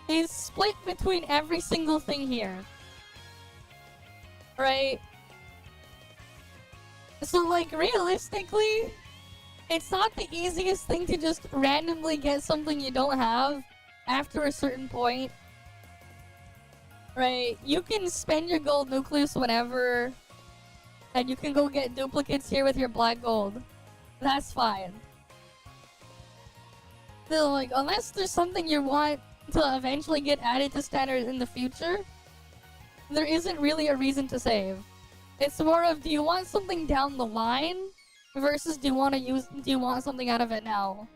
is split between every single thing here. Right? So, like, realistically, it's not the easiest thing to just randomly get something you don't have after a certain point. Right? You can spend your gold nucleus whenever, and you can go get duplicates here with your black gold. That's fine. So, like, unless there's something you want to eventually get added to standard in the future, there isn't really a reason to save. It's more of, do you want something down the line versus do you want something out of it now?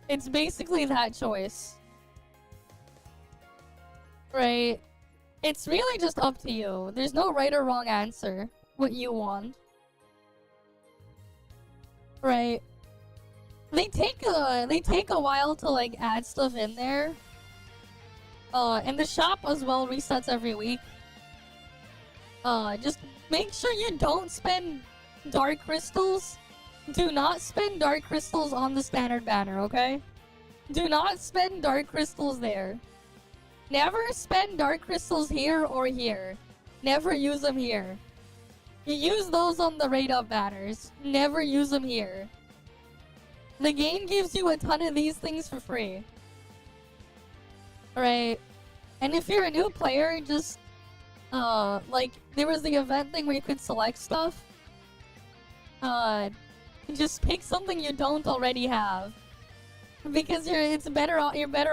It's basically that choice. Right? It's really just up to you. There's no right or wrong answer. What you want. Right? They take a while to like add stuff in there. And the shop as well resets every week. Just make sure you don't spend dark crystals. Do not spend dark crystals on the standard banner, okay? Do not spend dark crystals there. Never spend dark crystals here or here. Never use them here. You use those on the rate up banners. Never use them here. The game gives you a ton of these things for free. Alright. And if you're a new player, just like, there was the event thing where you could select stuff. Just pick something you don't already have. Because you're better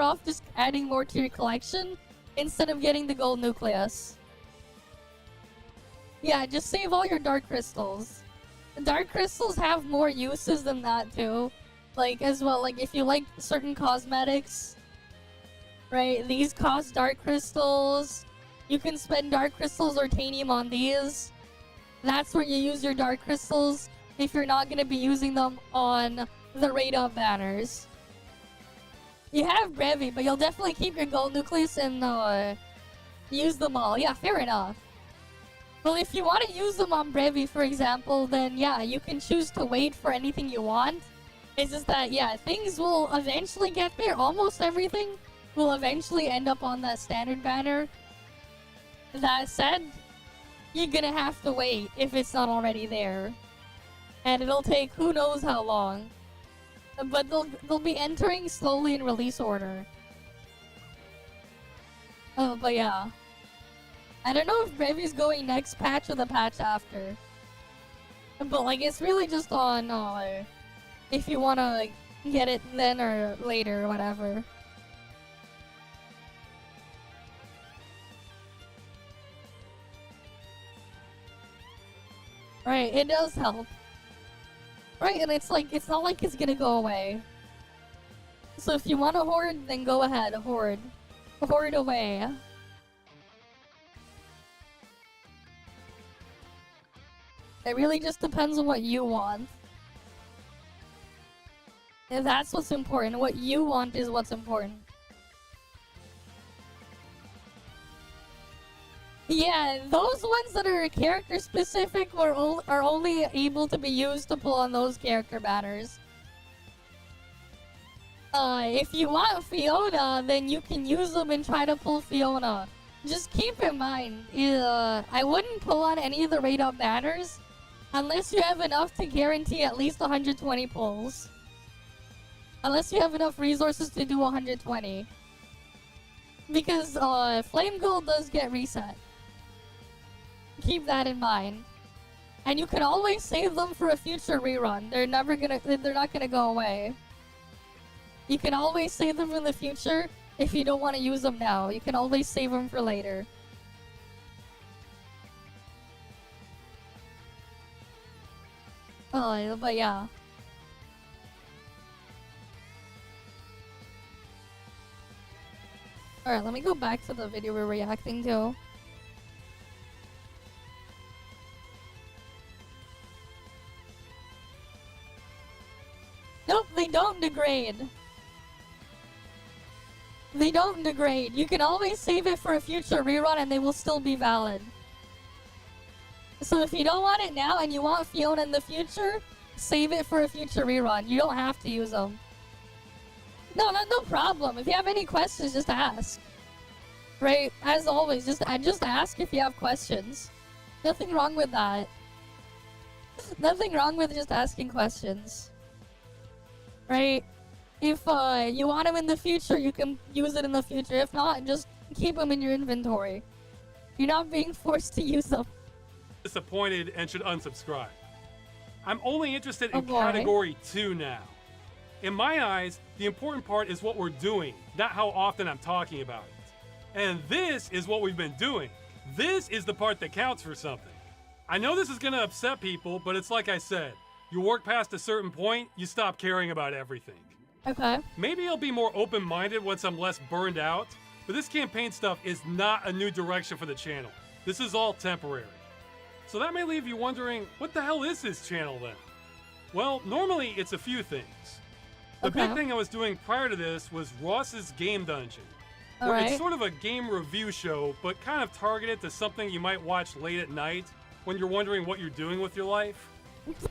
off just adding more to your collection instead of getting the gold nucleus. Yeah, just save all your dark crystals. Dark crystals have more uses than that too. Like, as well, like if you like certain cosmetics, right? These cost dark crystals. You can spend dark crystals or tanium on these. That's where you use your dark crystals if you're not going to be using them on the rate up banners. You have Brevi, but you'll definitely keep your gold nucleus and use them all. Yeah, fair enough. Well, if you want to use them on Brevi, for example, then yeah, you can choose to wait for anything you want. It's just that, yeah, things will eventually get there. Almost everything will eventually end up on that standard banner. That said, you're gonna have to wait if it's not already there. And it'll take who knows how long. But they'll be entering slowly in release order. Oh, but yeah. I don't know if Brevi's going next patch or the patch after. But like, it's really just on if you wanna like, get it then or later or whatever. Right, it does help. Right, and it's like, it's not like it's gonna go away. So if you want to hoard, then go ahead, hoard. Hoard away. It really just depends on what you want. And that's what's important. What you want is what's important. Yeah, those ones that are character specific are only able to be used to pull on those character banners. If you want Fiona, then you can use them and try to pull Fiona. Just keep in mind, I wouldn't pull on any of the rate up banners unless you have enough to guarantee at least 120 pulls. Unless you have enough resources to do 120. Because Flame Gold does get reset. Keep that in mind. And you can always save them for a future rerun. They're not gonna go away. You can always save them in the future if you don't want to use them now. You can always save them for later. Oh, but yeah. Alright, let me go back to the video we're reacting to. Nope, they don't degrade. They don't degrade. You can always save it for a future rerun and they will still be valid. So if you don't want it now and you want Fiona in the future, save it for a future rerun. You don't have to use them. No problem. If you have any questions, just ask. Right? As always, just ask if you have questions. Nothing wrong with that. Nothing wrong with just asking questions. Right? If you want them in the future, you can use it in the future. If not, just keep them in your inventory. You're not being forced to use them. Disappointed and should unsubscribe. I'm only interested in Oh, boy. category 2 now. In my eyes, the important part is what we're doing, not how often I'm talking about it. And this is what we've been doing. This is the part that counts for something. I know this is gonna upset people, but it's like I said, you work past a certain point, you stop caring about everything. Okay. Maybe I'll be more open-minded once I'm less burned out, but this campaign stuff is not a new direction for the channel. This is all temporary. So that may leave you wondering, what the hell is this channel then? Well, normally it's a few things. The big thing I was doing prior to this was Ross's Game Dungeon. Where it's sort of a game review show, but kind of targeted to something you might watch late at night when you're wondering what you're doing with your life.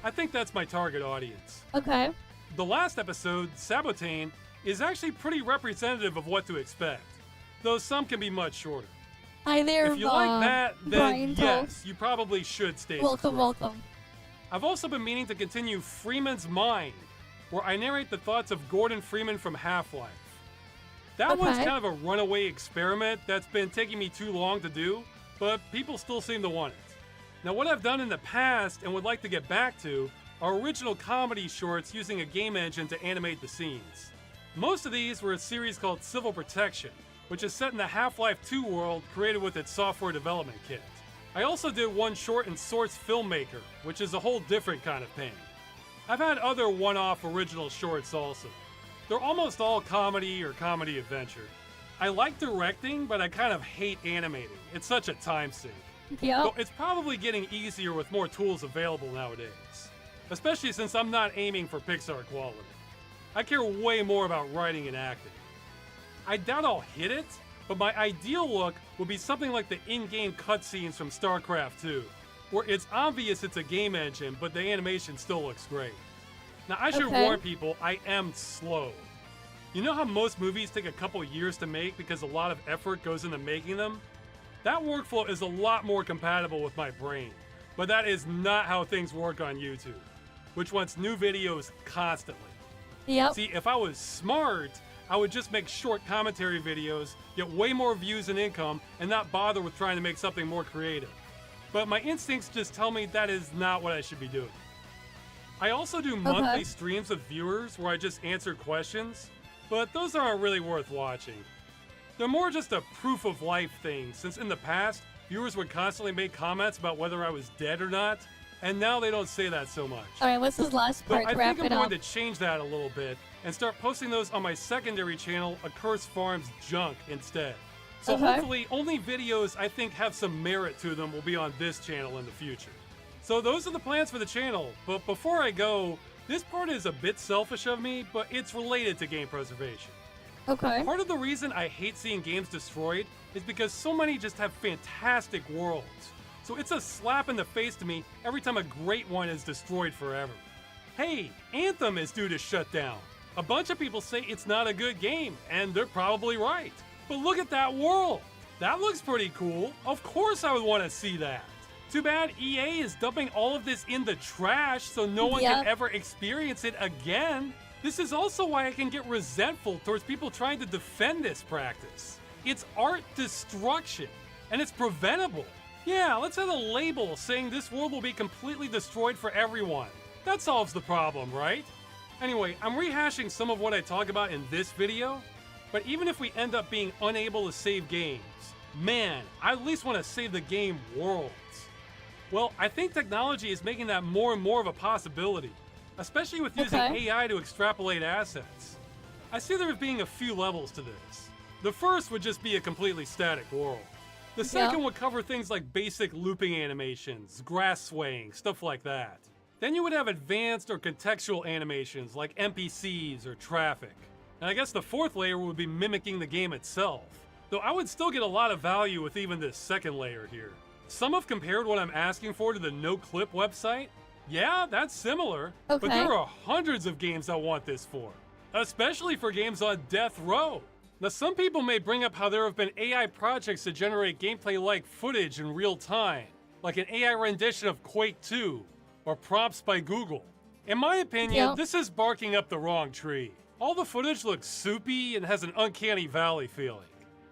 I think that's my target audience. Okay. The last episode, Sabotane, is actually pretty representative of what to expect, though some can be much shorter. Hi there, If you like that, then Brian yes, you probably should stay subscribed. Welcome. I've also been meaning to continue Freeman's Mind, where I narrate the thoughts of Gordon Freeman from Half-Life. That one's kind of a runaway experiment that's been taking me too long to do, but people still seem to want it. Now, what I've done in the past and would like to get back to are original comedy shorts using a game engine to animate the scenes. Most of these were a series called Civil Protection, which is set in the Half-Life 2 world created with its software development kit. I also did one short in Source Filmmaker, which is a whole different kind of pain. I've had other one-off original shorts also. They're almost all comedy or comedy adventure. I like directing, but I kind of hate animating. It's such a time sink. Yep. So it's probably getting easier with more tools available nowadays, especially since I'm not aiming for Pixar quality. I care way more about writing and acting. I doubt I'll hit it, but my ideal look would be something like the in-game cutscenes from StarCraft 2, where it's obvious it's a game engine, but the animation still looks great. Now, I should warn people, I am slow. You know how most movies take a couple years to make because a lot of effort goes into making them? That workflow is a lot more compatible with my brain, but that is not how things work on YouTube, which wants new videos constantly. Yep. See, if I was smart, I would just make short commentary videos, get way more views and income, and not bother with trying to make something more creative. But my instincts just tell me that is not what I should be doing. I also do monthly streams of viewers where I just answer questions, but those aren't really worth watching. They're more just a proof of life thing, since in the past, viewers would constantly make comments about whether I was dead or not, and now they don't say that so much. Alright, what's this last So part? I Wrap think it I'm up. going to change that a little bit and start posting those on my secondary channel, Accursed Farms Junk, instead. So hopefully, only videos I think have some merit to them will be on this channel in the future. So those are the plans for the channel, but before I go, this part is a bit selfish of me, but it's related to game preservation. Okay. Part of the reason I hate seeing games destroyed is because so many just have fantastic worlds. So it's a slap in the face to me every time a great one is destroyed forever. Hey, Anthem is due to shut down. A bunch of people say it's not a good game, and they're probably right. But look at that world. That looks pretty cool. Of course I would want to see that. Too bad EA is dumping all of this in the trash so no one can ever experience it again. This is also why I can get resentful towards people trying to defend this practice. It's art destruction, and it's preventable. Yeah, let's have a label saying this world will be completely destroyed for everyone. That solves the problem, right? Anyway, I'm rehashing some of what I talk about in this video, but even if we end up being unable to save games, man, I at least want to save the game worlds. Well, I think technology is making that more and more of a possibility, especially with using AI to extrapolate assets. I see there being a few levels to this. The first would just be a completely static world. The second would cover things like basic looping animations, grass swaying, stuff like that. Then you would have advanced or contextual animations like NPCs or traffic. And I guess the fourth layer would be mimicking the game itself. Though I would still get a lot of value with even this second layer here. Some have compared what I'm asking for to the NoClip website. Yeah, that's similar, but there are hundreds of games I want this for, especially for games on death row. Now, some people may bring up how there have been AI projects to generate gameplay-like footage in real time, like an AI rendition of Quake 2, or prompts by Google. In my opinion, this is barking up the wrong tree. All the footage looks soupy and has an uncanny valley feeling.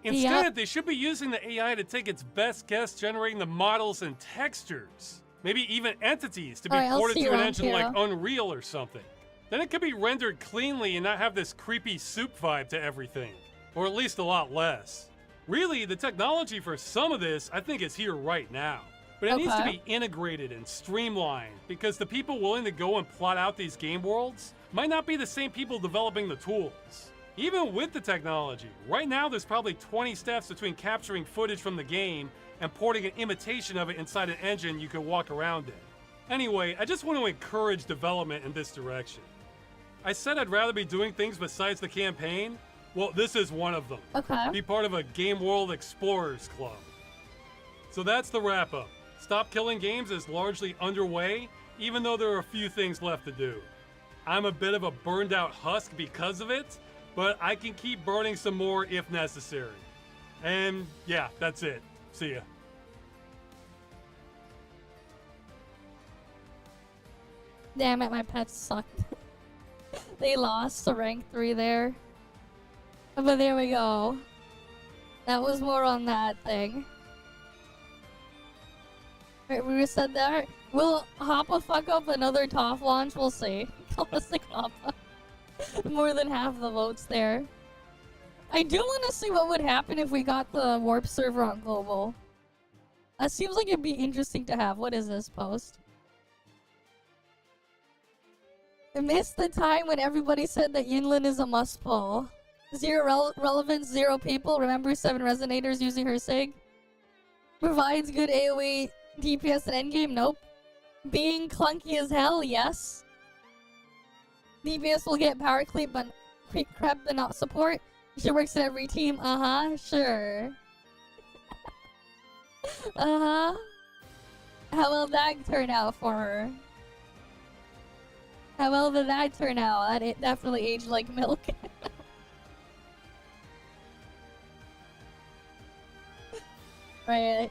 Instead, they should be using the AI to take its best guess generating the models and textures. Maybe even entities to be ported to an engine like Unreal or something. Then it could be rendered cleanly and not have this creepy soup vibe to everything. Or at least a lot less. Really, the technology for some of this, I think, is here right now. But it needs to be integrated and streamlined, because the people willing to go and plot out these game worlds might not be the same people developing the tools. Even with the technology, right now there's probably 20 steps between capturing footage from the game and porting an imitation of it inside an engine you can walk around in. Anyway, I just want to encourage development in this direction. I said I'd rather be doing things besides the campaign. Well, this is one of them. Be part of a Game World Explorers Club. So that's the wrap up. Stop Killing Games is largely underway, even though there are a few things left to do. I'm a bit of a burned out husk because of it, but I can keep burning some more if necessary. And yeah, that's it. See ya. Damn it, my pets sucked. They lost to rank 3 there. But there we go. That was more on that thing. Right, we said that. Will Hoppa fuck up another ToF launch? We'll see. Classic Hoppa. More than half the votes there. I do want to see what would happen if we got the Warp server on global. That seems like it'd be interesting to have. What is this post? I missed the time when everybody said that Yinlin is a must pull. Zero relevance, 0 people. Remember 7 resonators using her SIG? Provides good AoE DPS and endgame? Nope. Being clunky as hell? Yes. DPS will get power creep but not support. She works in every team. Sure. How will that turn out for her? How well did that turn out? That definitely aged like milk. Right.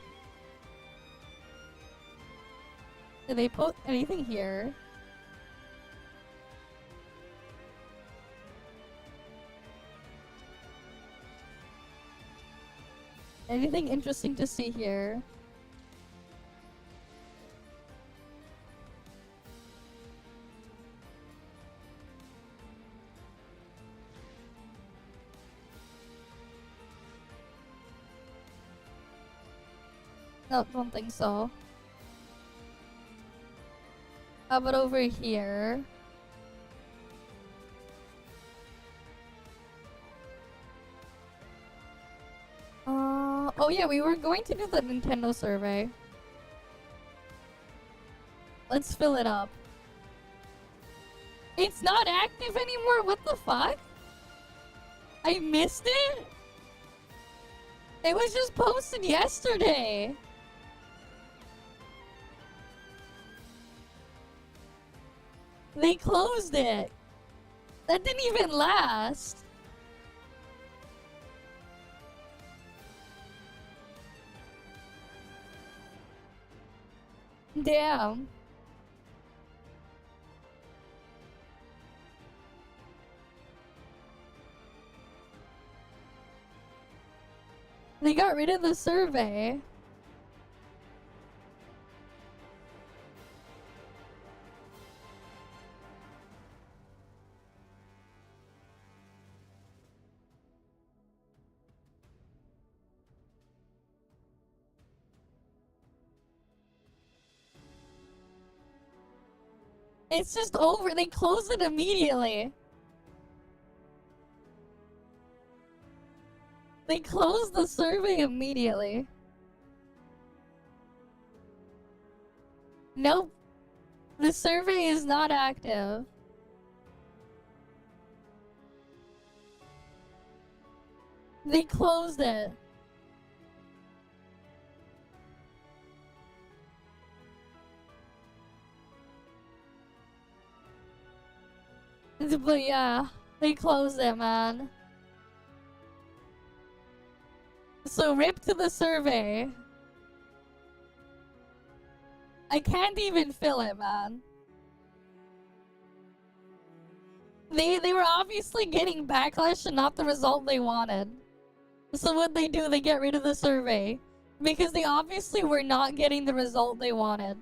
Did they put anything here? Anything interesting to see here? No, don't think so. How about over here? Oh yeah, we were going to do the Nintendo survey. Let's fill it up. It's not active anymore? What the fuck? I missed it? It was just posted yesterday. They closed it. That didn't even last. Damn. They got rid of the survey. It's just over. They closed it immediately. They closed the survey immediately. Nope. The survey is not active. They closed it. But yeah, they closed it, man. So rip to the survey. I can't even fill it, man. They were obviously getting backlash and not the result they wanted. So what they do, they get rid of the survey. Because they obviously were not getting the result they wanted.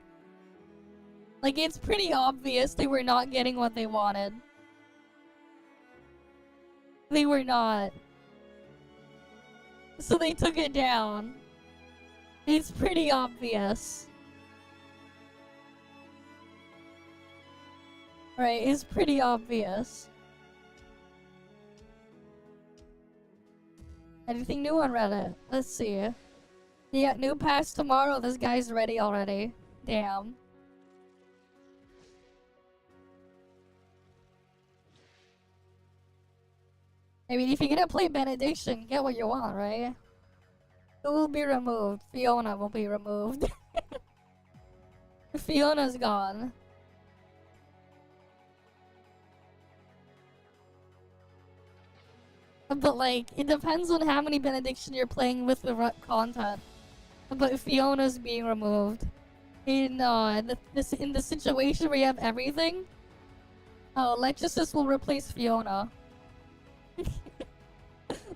Like, it's pretty obvious they were not getting what they wanted. They were not. So they took it down. It's pretty obvious. Right, it's pretty obvious. Anything new on Reddit? Let's see. Yeah, new patch tomorrow. This guy's ready already. Damn. I mean, if you're gonna play Benediction, get what you want, right? Who will be removed? Fiona will be removed. Fiona's gone. But like, it depends on how many Benediction you're playing with the content. But Fiona's being removed. In the situation where you have everything, Lechesis will replace Fiona.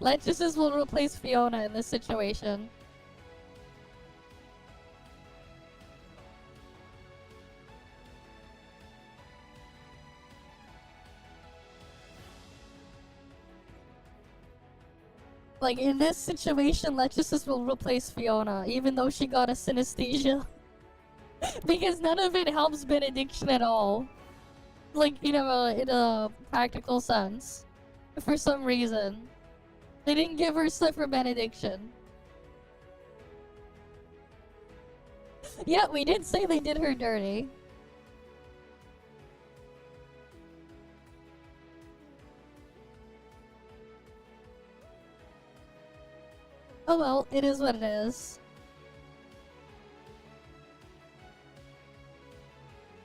Lechesis will replace Fiona in this situation. Like, in this situation, Lechesis will replace Fiona, even though she got a synesthesia. Because none of it helps Benediction at all. Like, in a practical sense. For some reason. They didn't give her stuff for Benediction. Yeah, we did say they did her dirty. Oh well, it is what it is.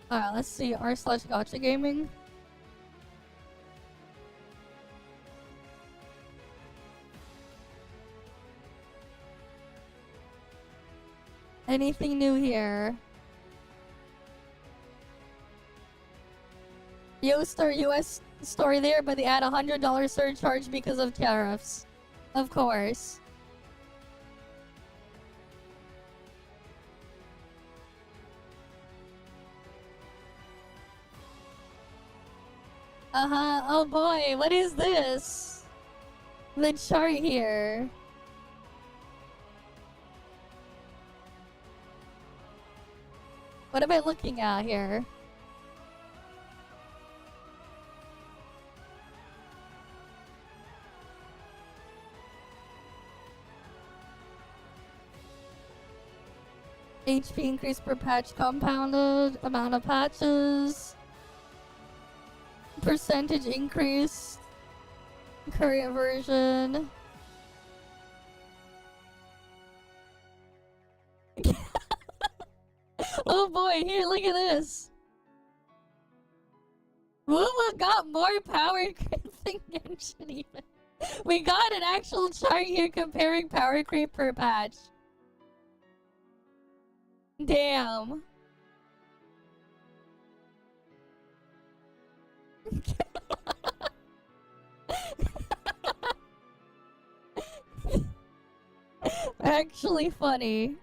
Alright, let's see. r/gacha gaming. Anything new here? US story there, but they add $100 surcharge because of tariffs. Of course. Oh boy, what is this? The chart here. What am I looking at here? HP increase per patch compounded, amount of patches, percentage increase, current version. Oh boy, here, look at this. Woo got more power creep than Genshin even. We got an actual chart here comparing power creep per patch. Damn. Actually funny.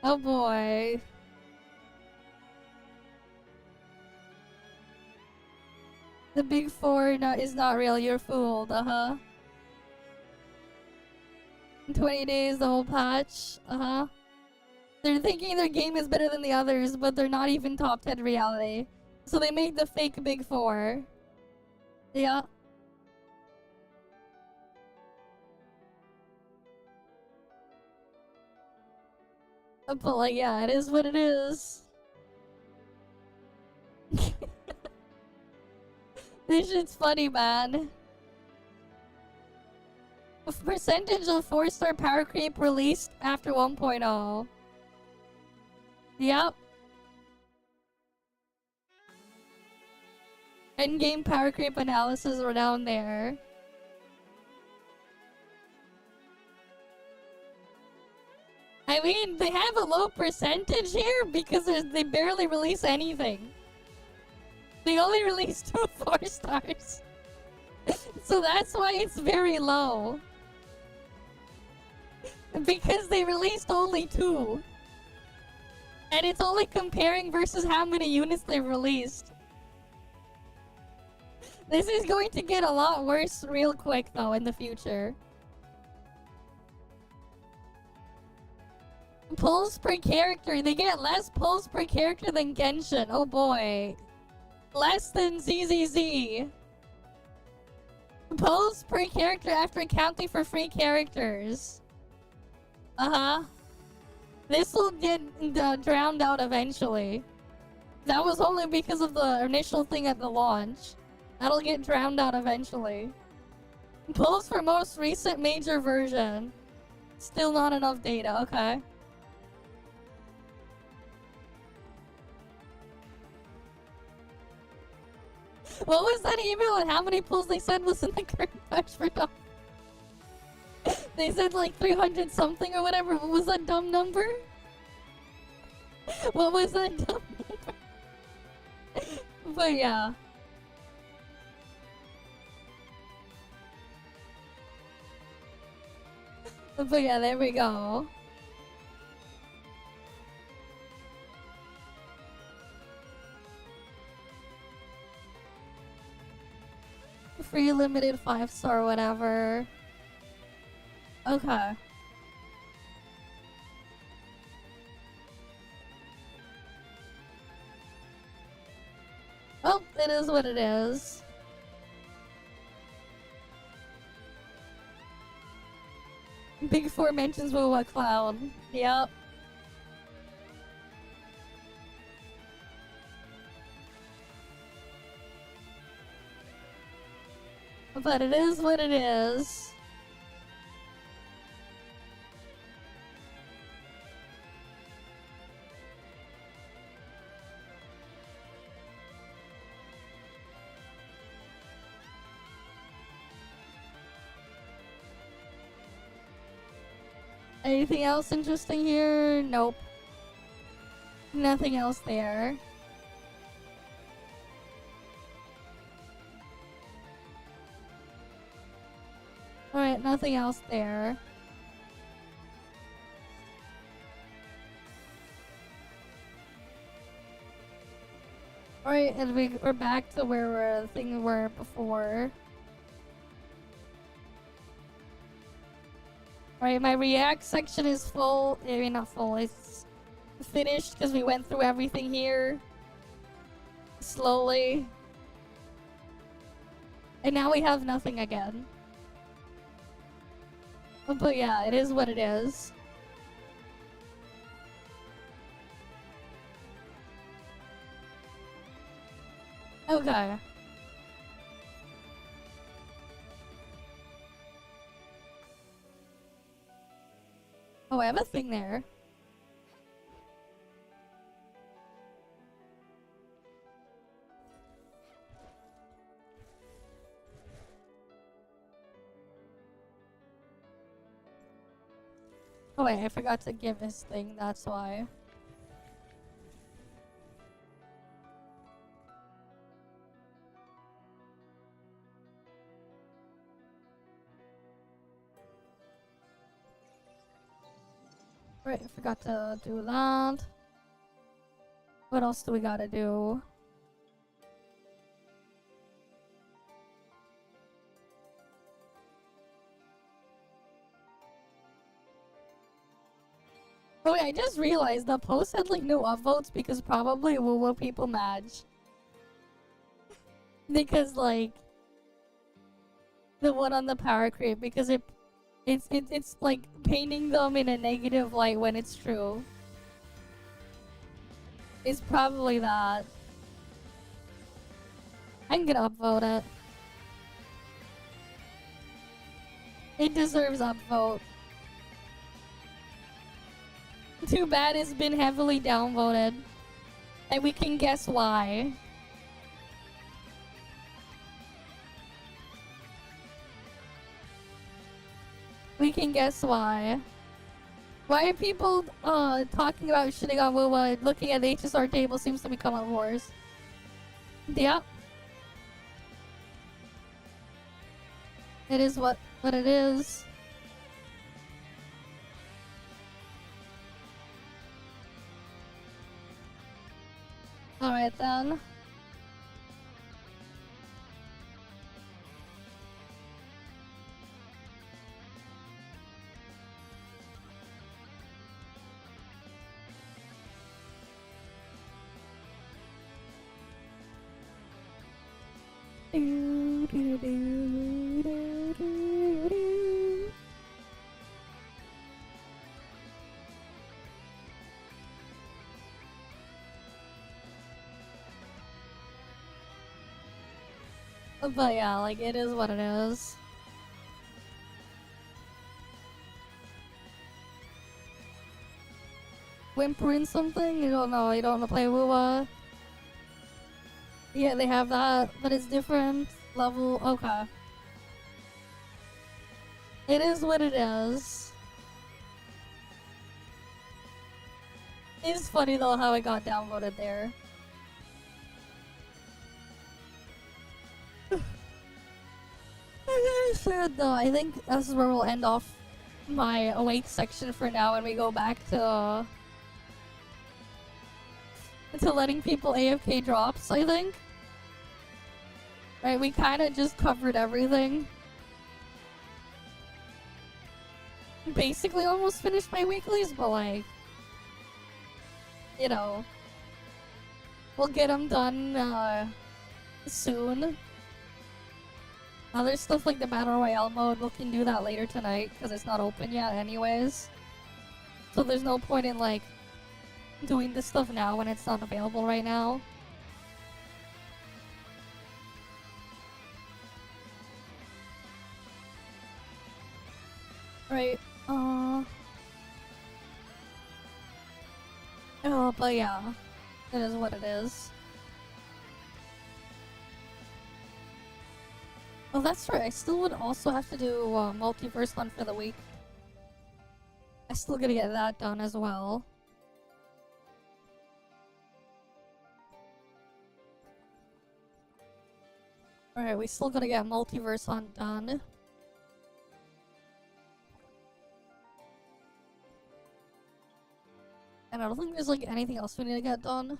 Oh boy. The big four is not real, you're fooled, 20 days, the whole patch, They're thinking their game is better than the others, but they're not even top 10 reality. So they made the fake big four. Yeah. But like, yeah, it is what it is. This shit's funny, man. Percentage of 4-star power creep released after 1.0. Yep. Endgame power creep analysis were down there. I mean, they have a low percentage here because they barely release anything. They only release 2 4-stars. So that's why it's very low. Because they released only 2. And it's only comparing versus how many units they've released. This is going to get a lot worse real quick though in the future. Pulls per character. They get less pulls per character than Genshin. Oh boy. Less than ZZZ. Pulls per character after accounting for free characters. Uh-huh. This will get drowned out eventually. That was only because of the initial thing at the launch. That'll get drowned out eventually. Pulls for most recent major version. Still not enough data, okay. What was that email and how many pulls they said was in the current patch for dumb? They said like 300 something or whatever. What was that dumb number? What was that dumb number? But yeah. But yeah, there we go. Free limited 5-star whatever. Okay. Well, it is what it is. Big 4 mentions Wowa Cloud. Yep. But it is what it is. Anything else interesting here? Nope. Nothing else there. Alright, nothing else there. Alright, and we're back to where things were before. Alright, my React section is full. I mean, not full, it's finished because we went through everything here. Slowly. And now we have nothing again. But yeah, it is what it is. Okay. Oh, I have a thing there. Oh wait, I forgot to give this thing, that's why. Right, I forgot to do that. What else do we gotta do? Oh wait, I just realized the post had like no upvotes because probably Woo people match. Because like the one on the power creep, because it's like painting them in a negative light when it's true. It's probably that. I'm gonna upvote it. It deserves upvote. Too bad it's been heavily downvoted. And we can guess why. We can guess why. Why are people talking about shitting on Wuwa? Looking at the HSR table seems to become a horse. Yep. It is what it is. Alright then. But yeah, like, it is what it is. Whimpering something? You don't know, you don't want to play Wuwa? Yeah, they have that, but it's different level. Okay. It is what it is. It's funny though how it got downvoted there. Sure though, I think this is where we'll end off my awake section for now, and we go back to letting people AFK drops, I think. Right, we kinda just covered everything. Basically almost finished my weeklies, but like, you know, we'll get them done soon. Other stuff like the Battle Royale mode, we can do that later tonight because it's not open yet anyways. So there's no point in like doing this stuff now when it's not available right now. Right, oh, but yeah, it is what it is. Oh, that's right, I still would also have to do multiverse hunt for the week. I still gotta get that done as well. Alright, we still gotta get multiverse hunt done. And I don't think there's like anything else we need to get done.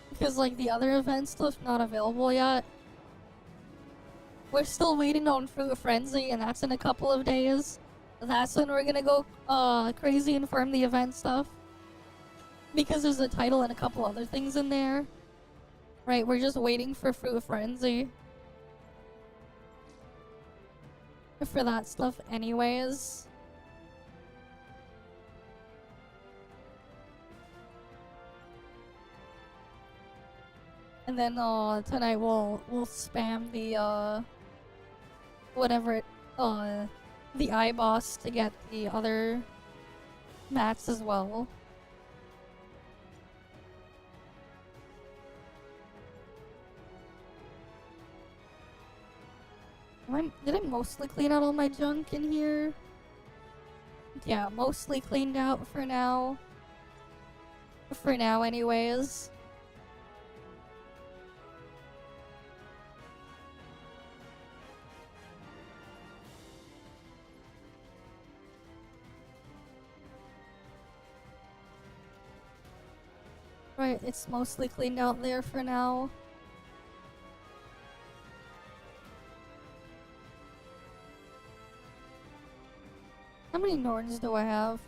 Because like the other event stuff not available yet. We're still waiting on Fruit Frenzy, and that's in a couple of days. That's when we're gonna go crazy and farm the event stuff. Because there's a title and a couple other things in there. Right, we're just waiting for Fruit Frenzy. For that stuff anyways. And then tonight we'll spam the whatever the iBoss to get the other mats as well. Did I mostly clean out all my junk in here? Yeah, mostly cleaned out for now. For now anyways. Right, it's mostly cleaned out there for now. How many Norns do I have?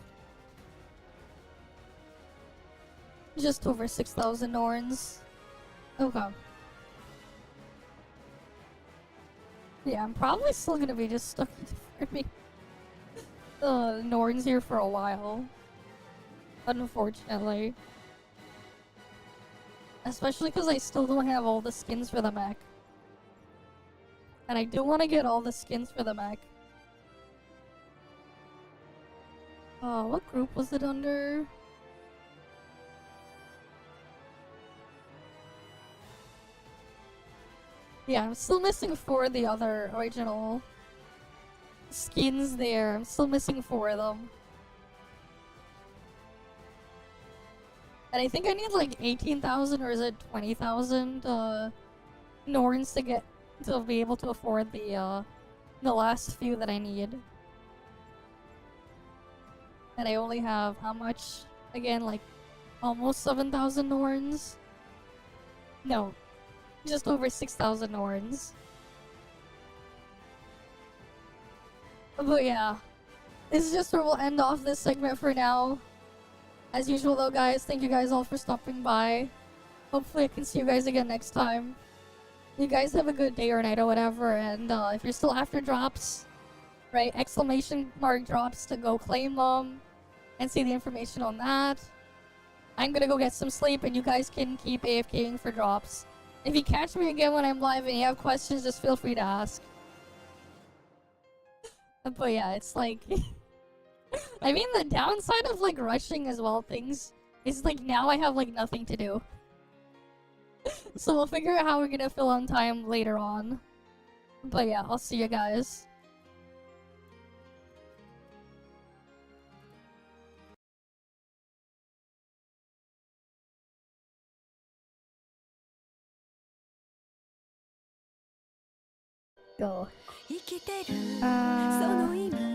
Just over 6,000 Norns. Okay. Yeah, I'm probably still gonna be just stuck farming Norns here for a while. Unfortunately. Especially because I still don't have all the skins for the mech. And I do want to get all the skins for the mech. What group was it under? Yeah, I'm still missing 4 of the other original skins there. I'm still missing 4 of them. And I think I need like 18,000 or is it 20,000 Norns to be able to afford the last few that I need. And I only have how much? Again, like almost 7,000 Norns? No, just over 6,000 Norns. But yeah, this is just where we'll end off this segment for now. As usual though guys, thank you guys all for stopping by. Hopefully I can see you guys again next time. You guys have a good day or night or whatever, and if you're still after drops, right, exclamation mark drops to go claim them and see the information on that. I'm gonna go get some sleep and you guys can keep AFKing for drops. If you catch me again when I'm live and you have questions, just feel free to ask. But yeah, it's like... I mean, the downside of like rushing as well things is like now I have like nothing to do. So we'll figure out how we're gonna fill on time later on. But yeah, I'll see you guys. Go.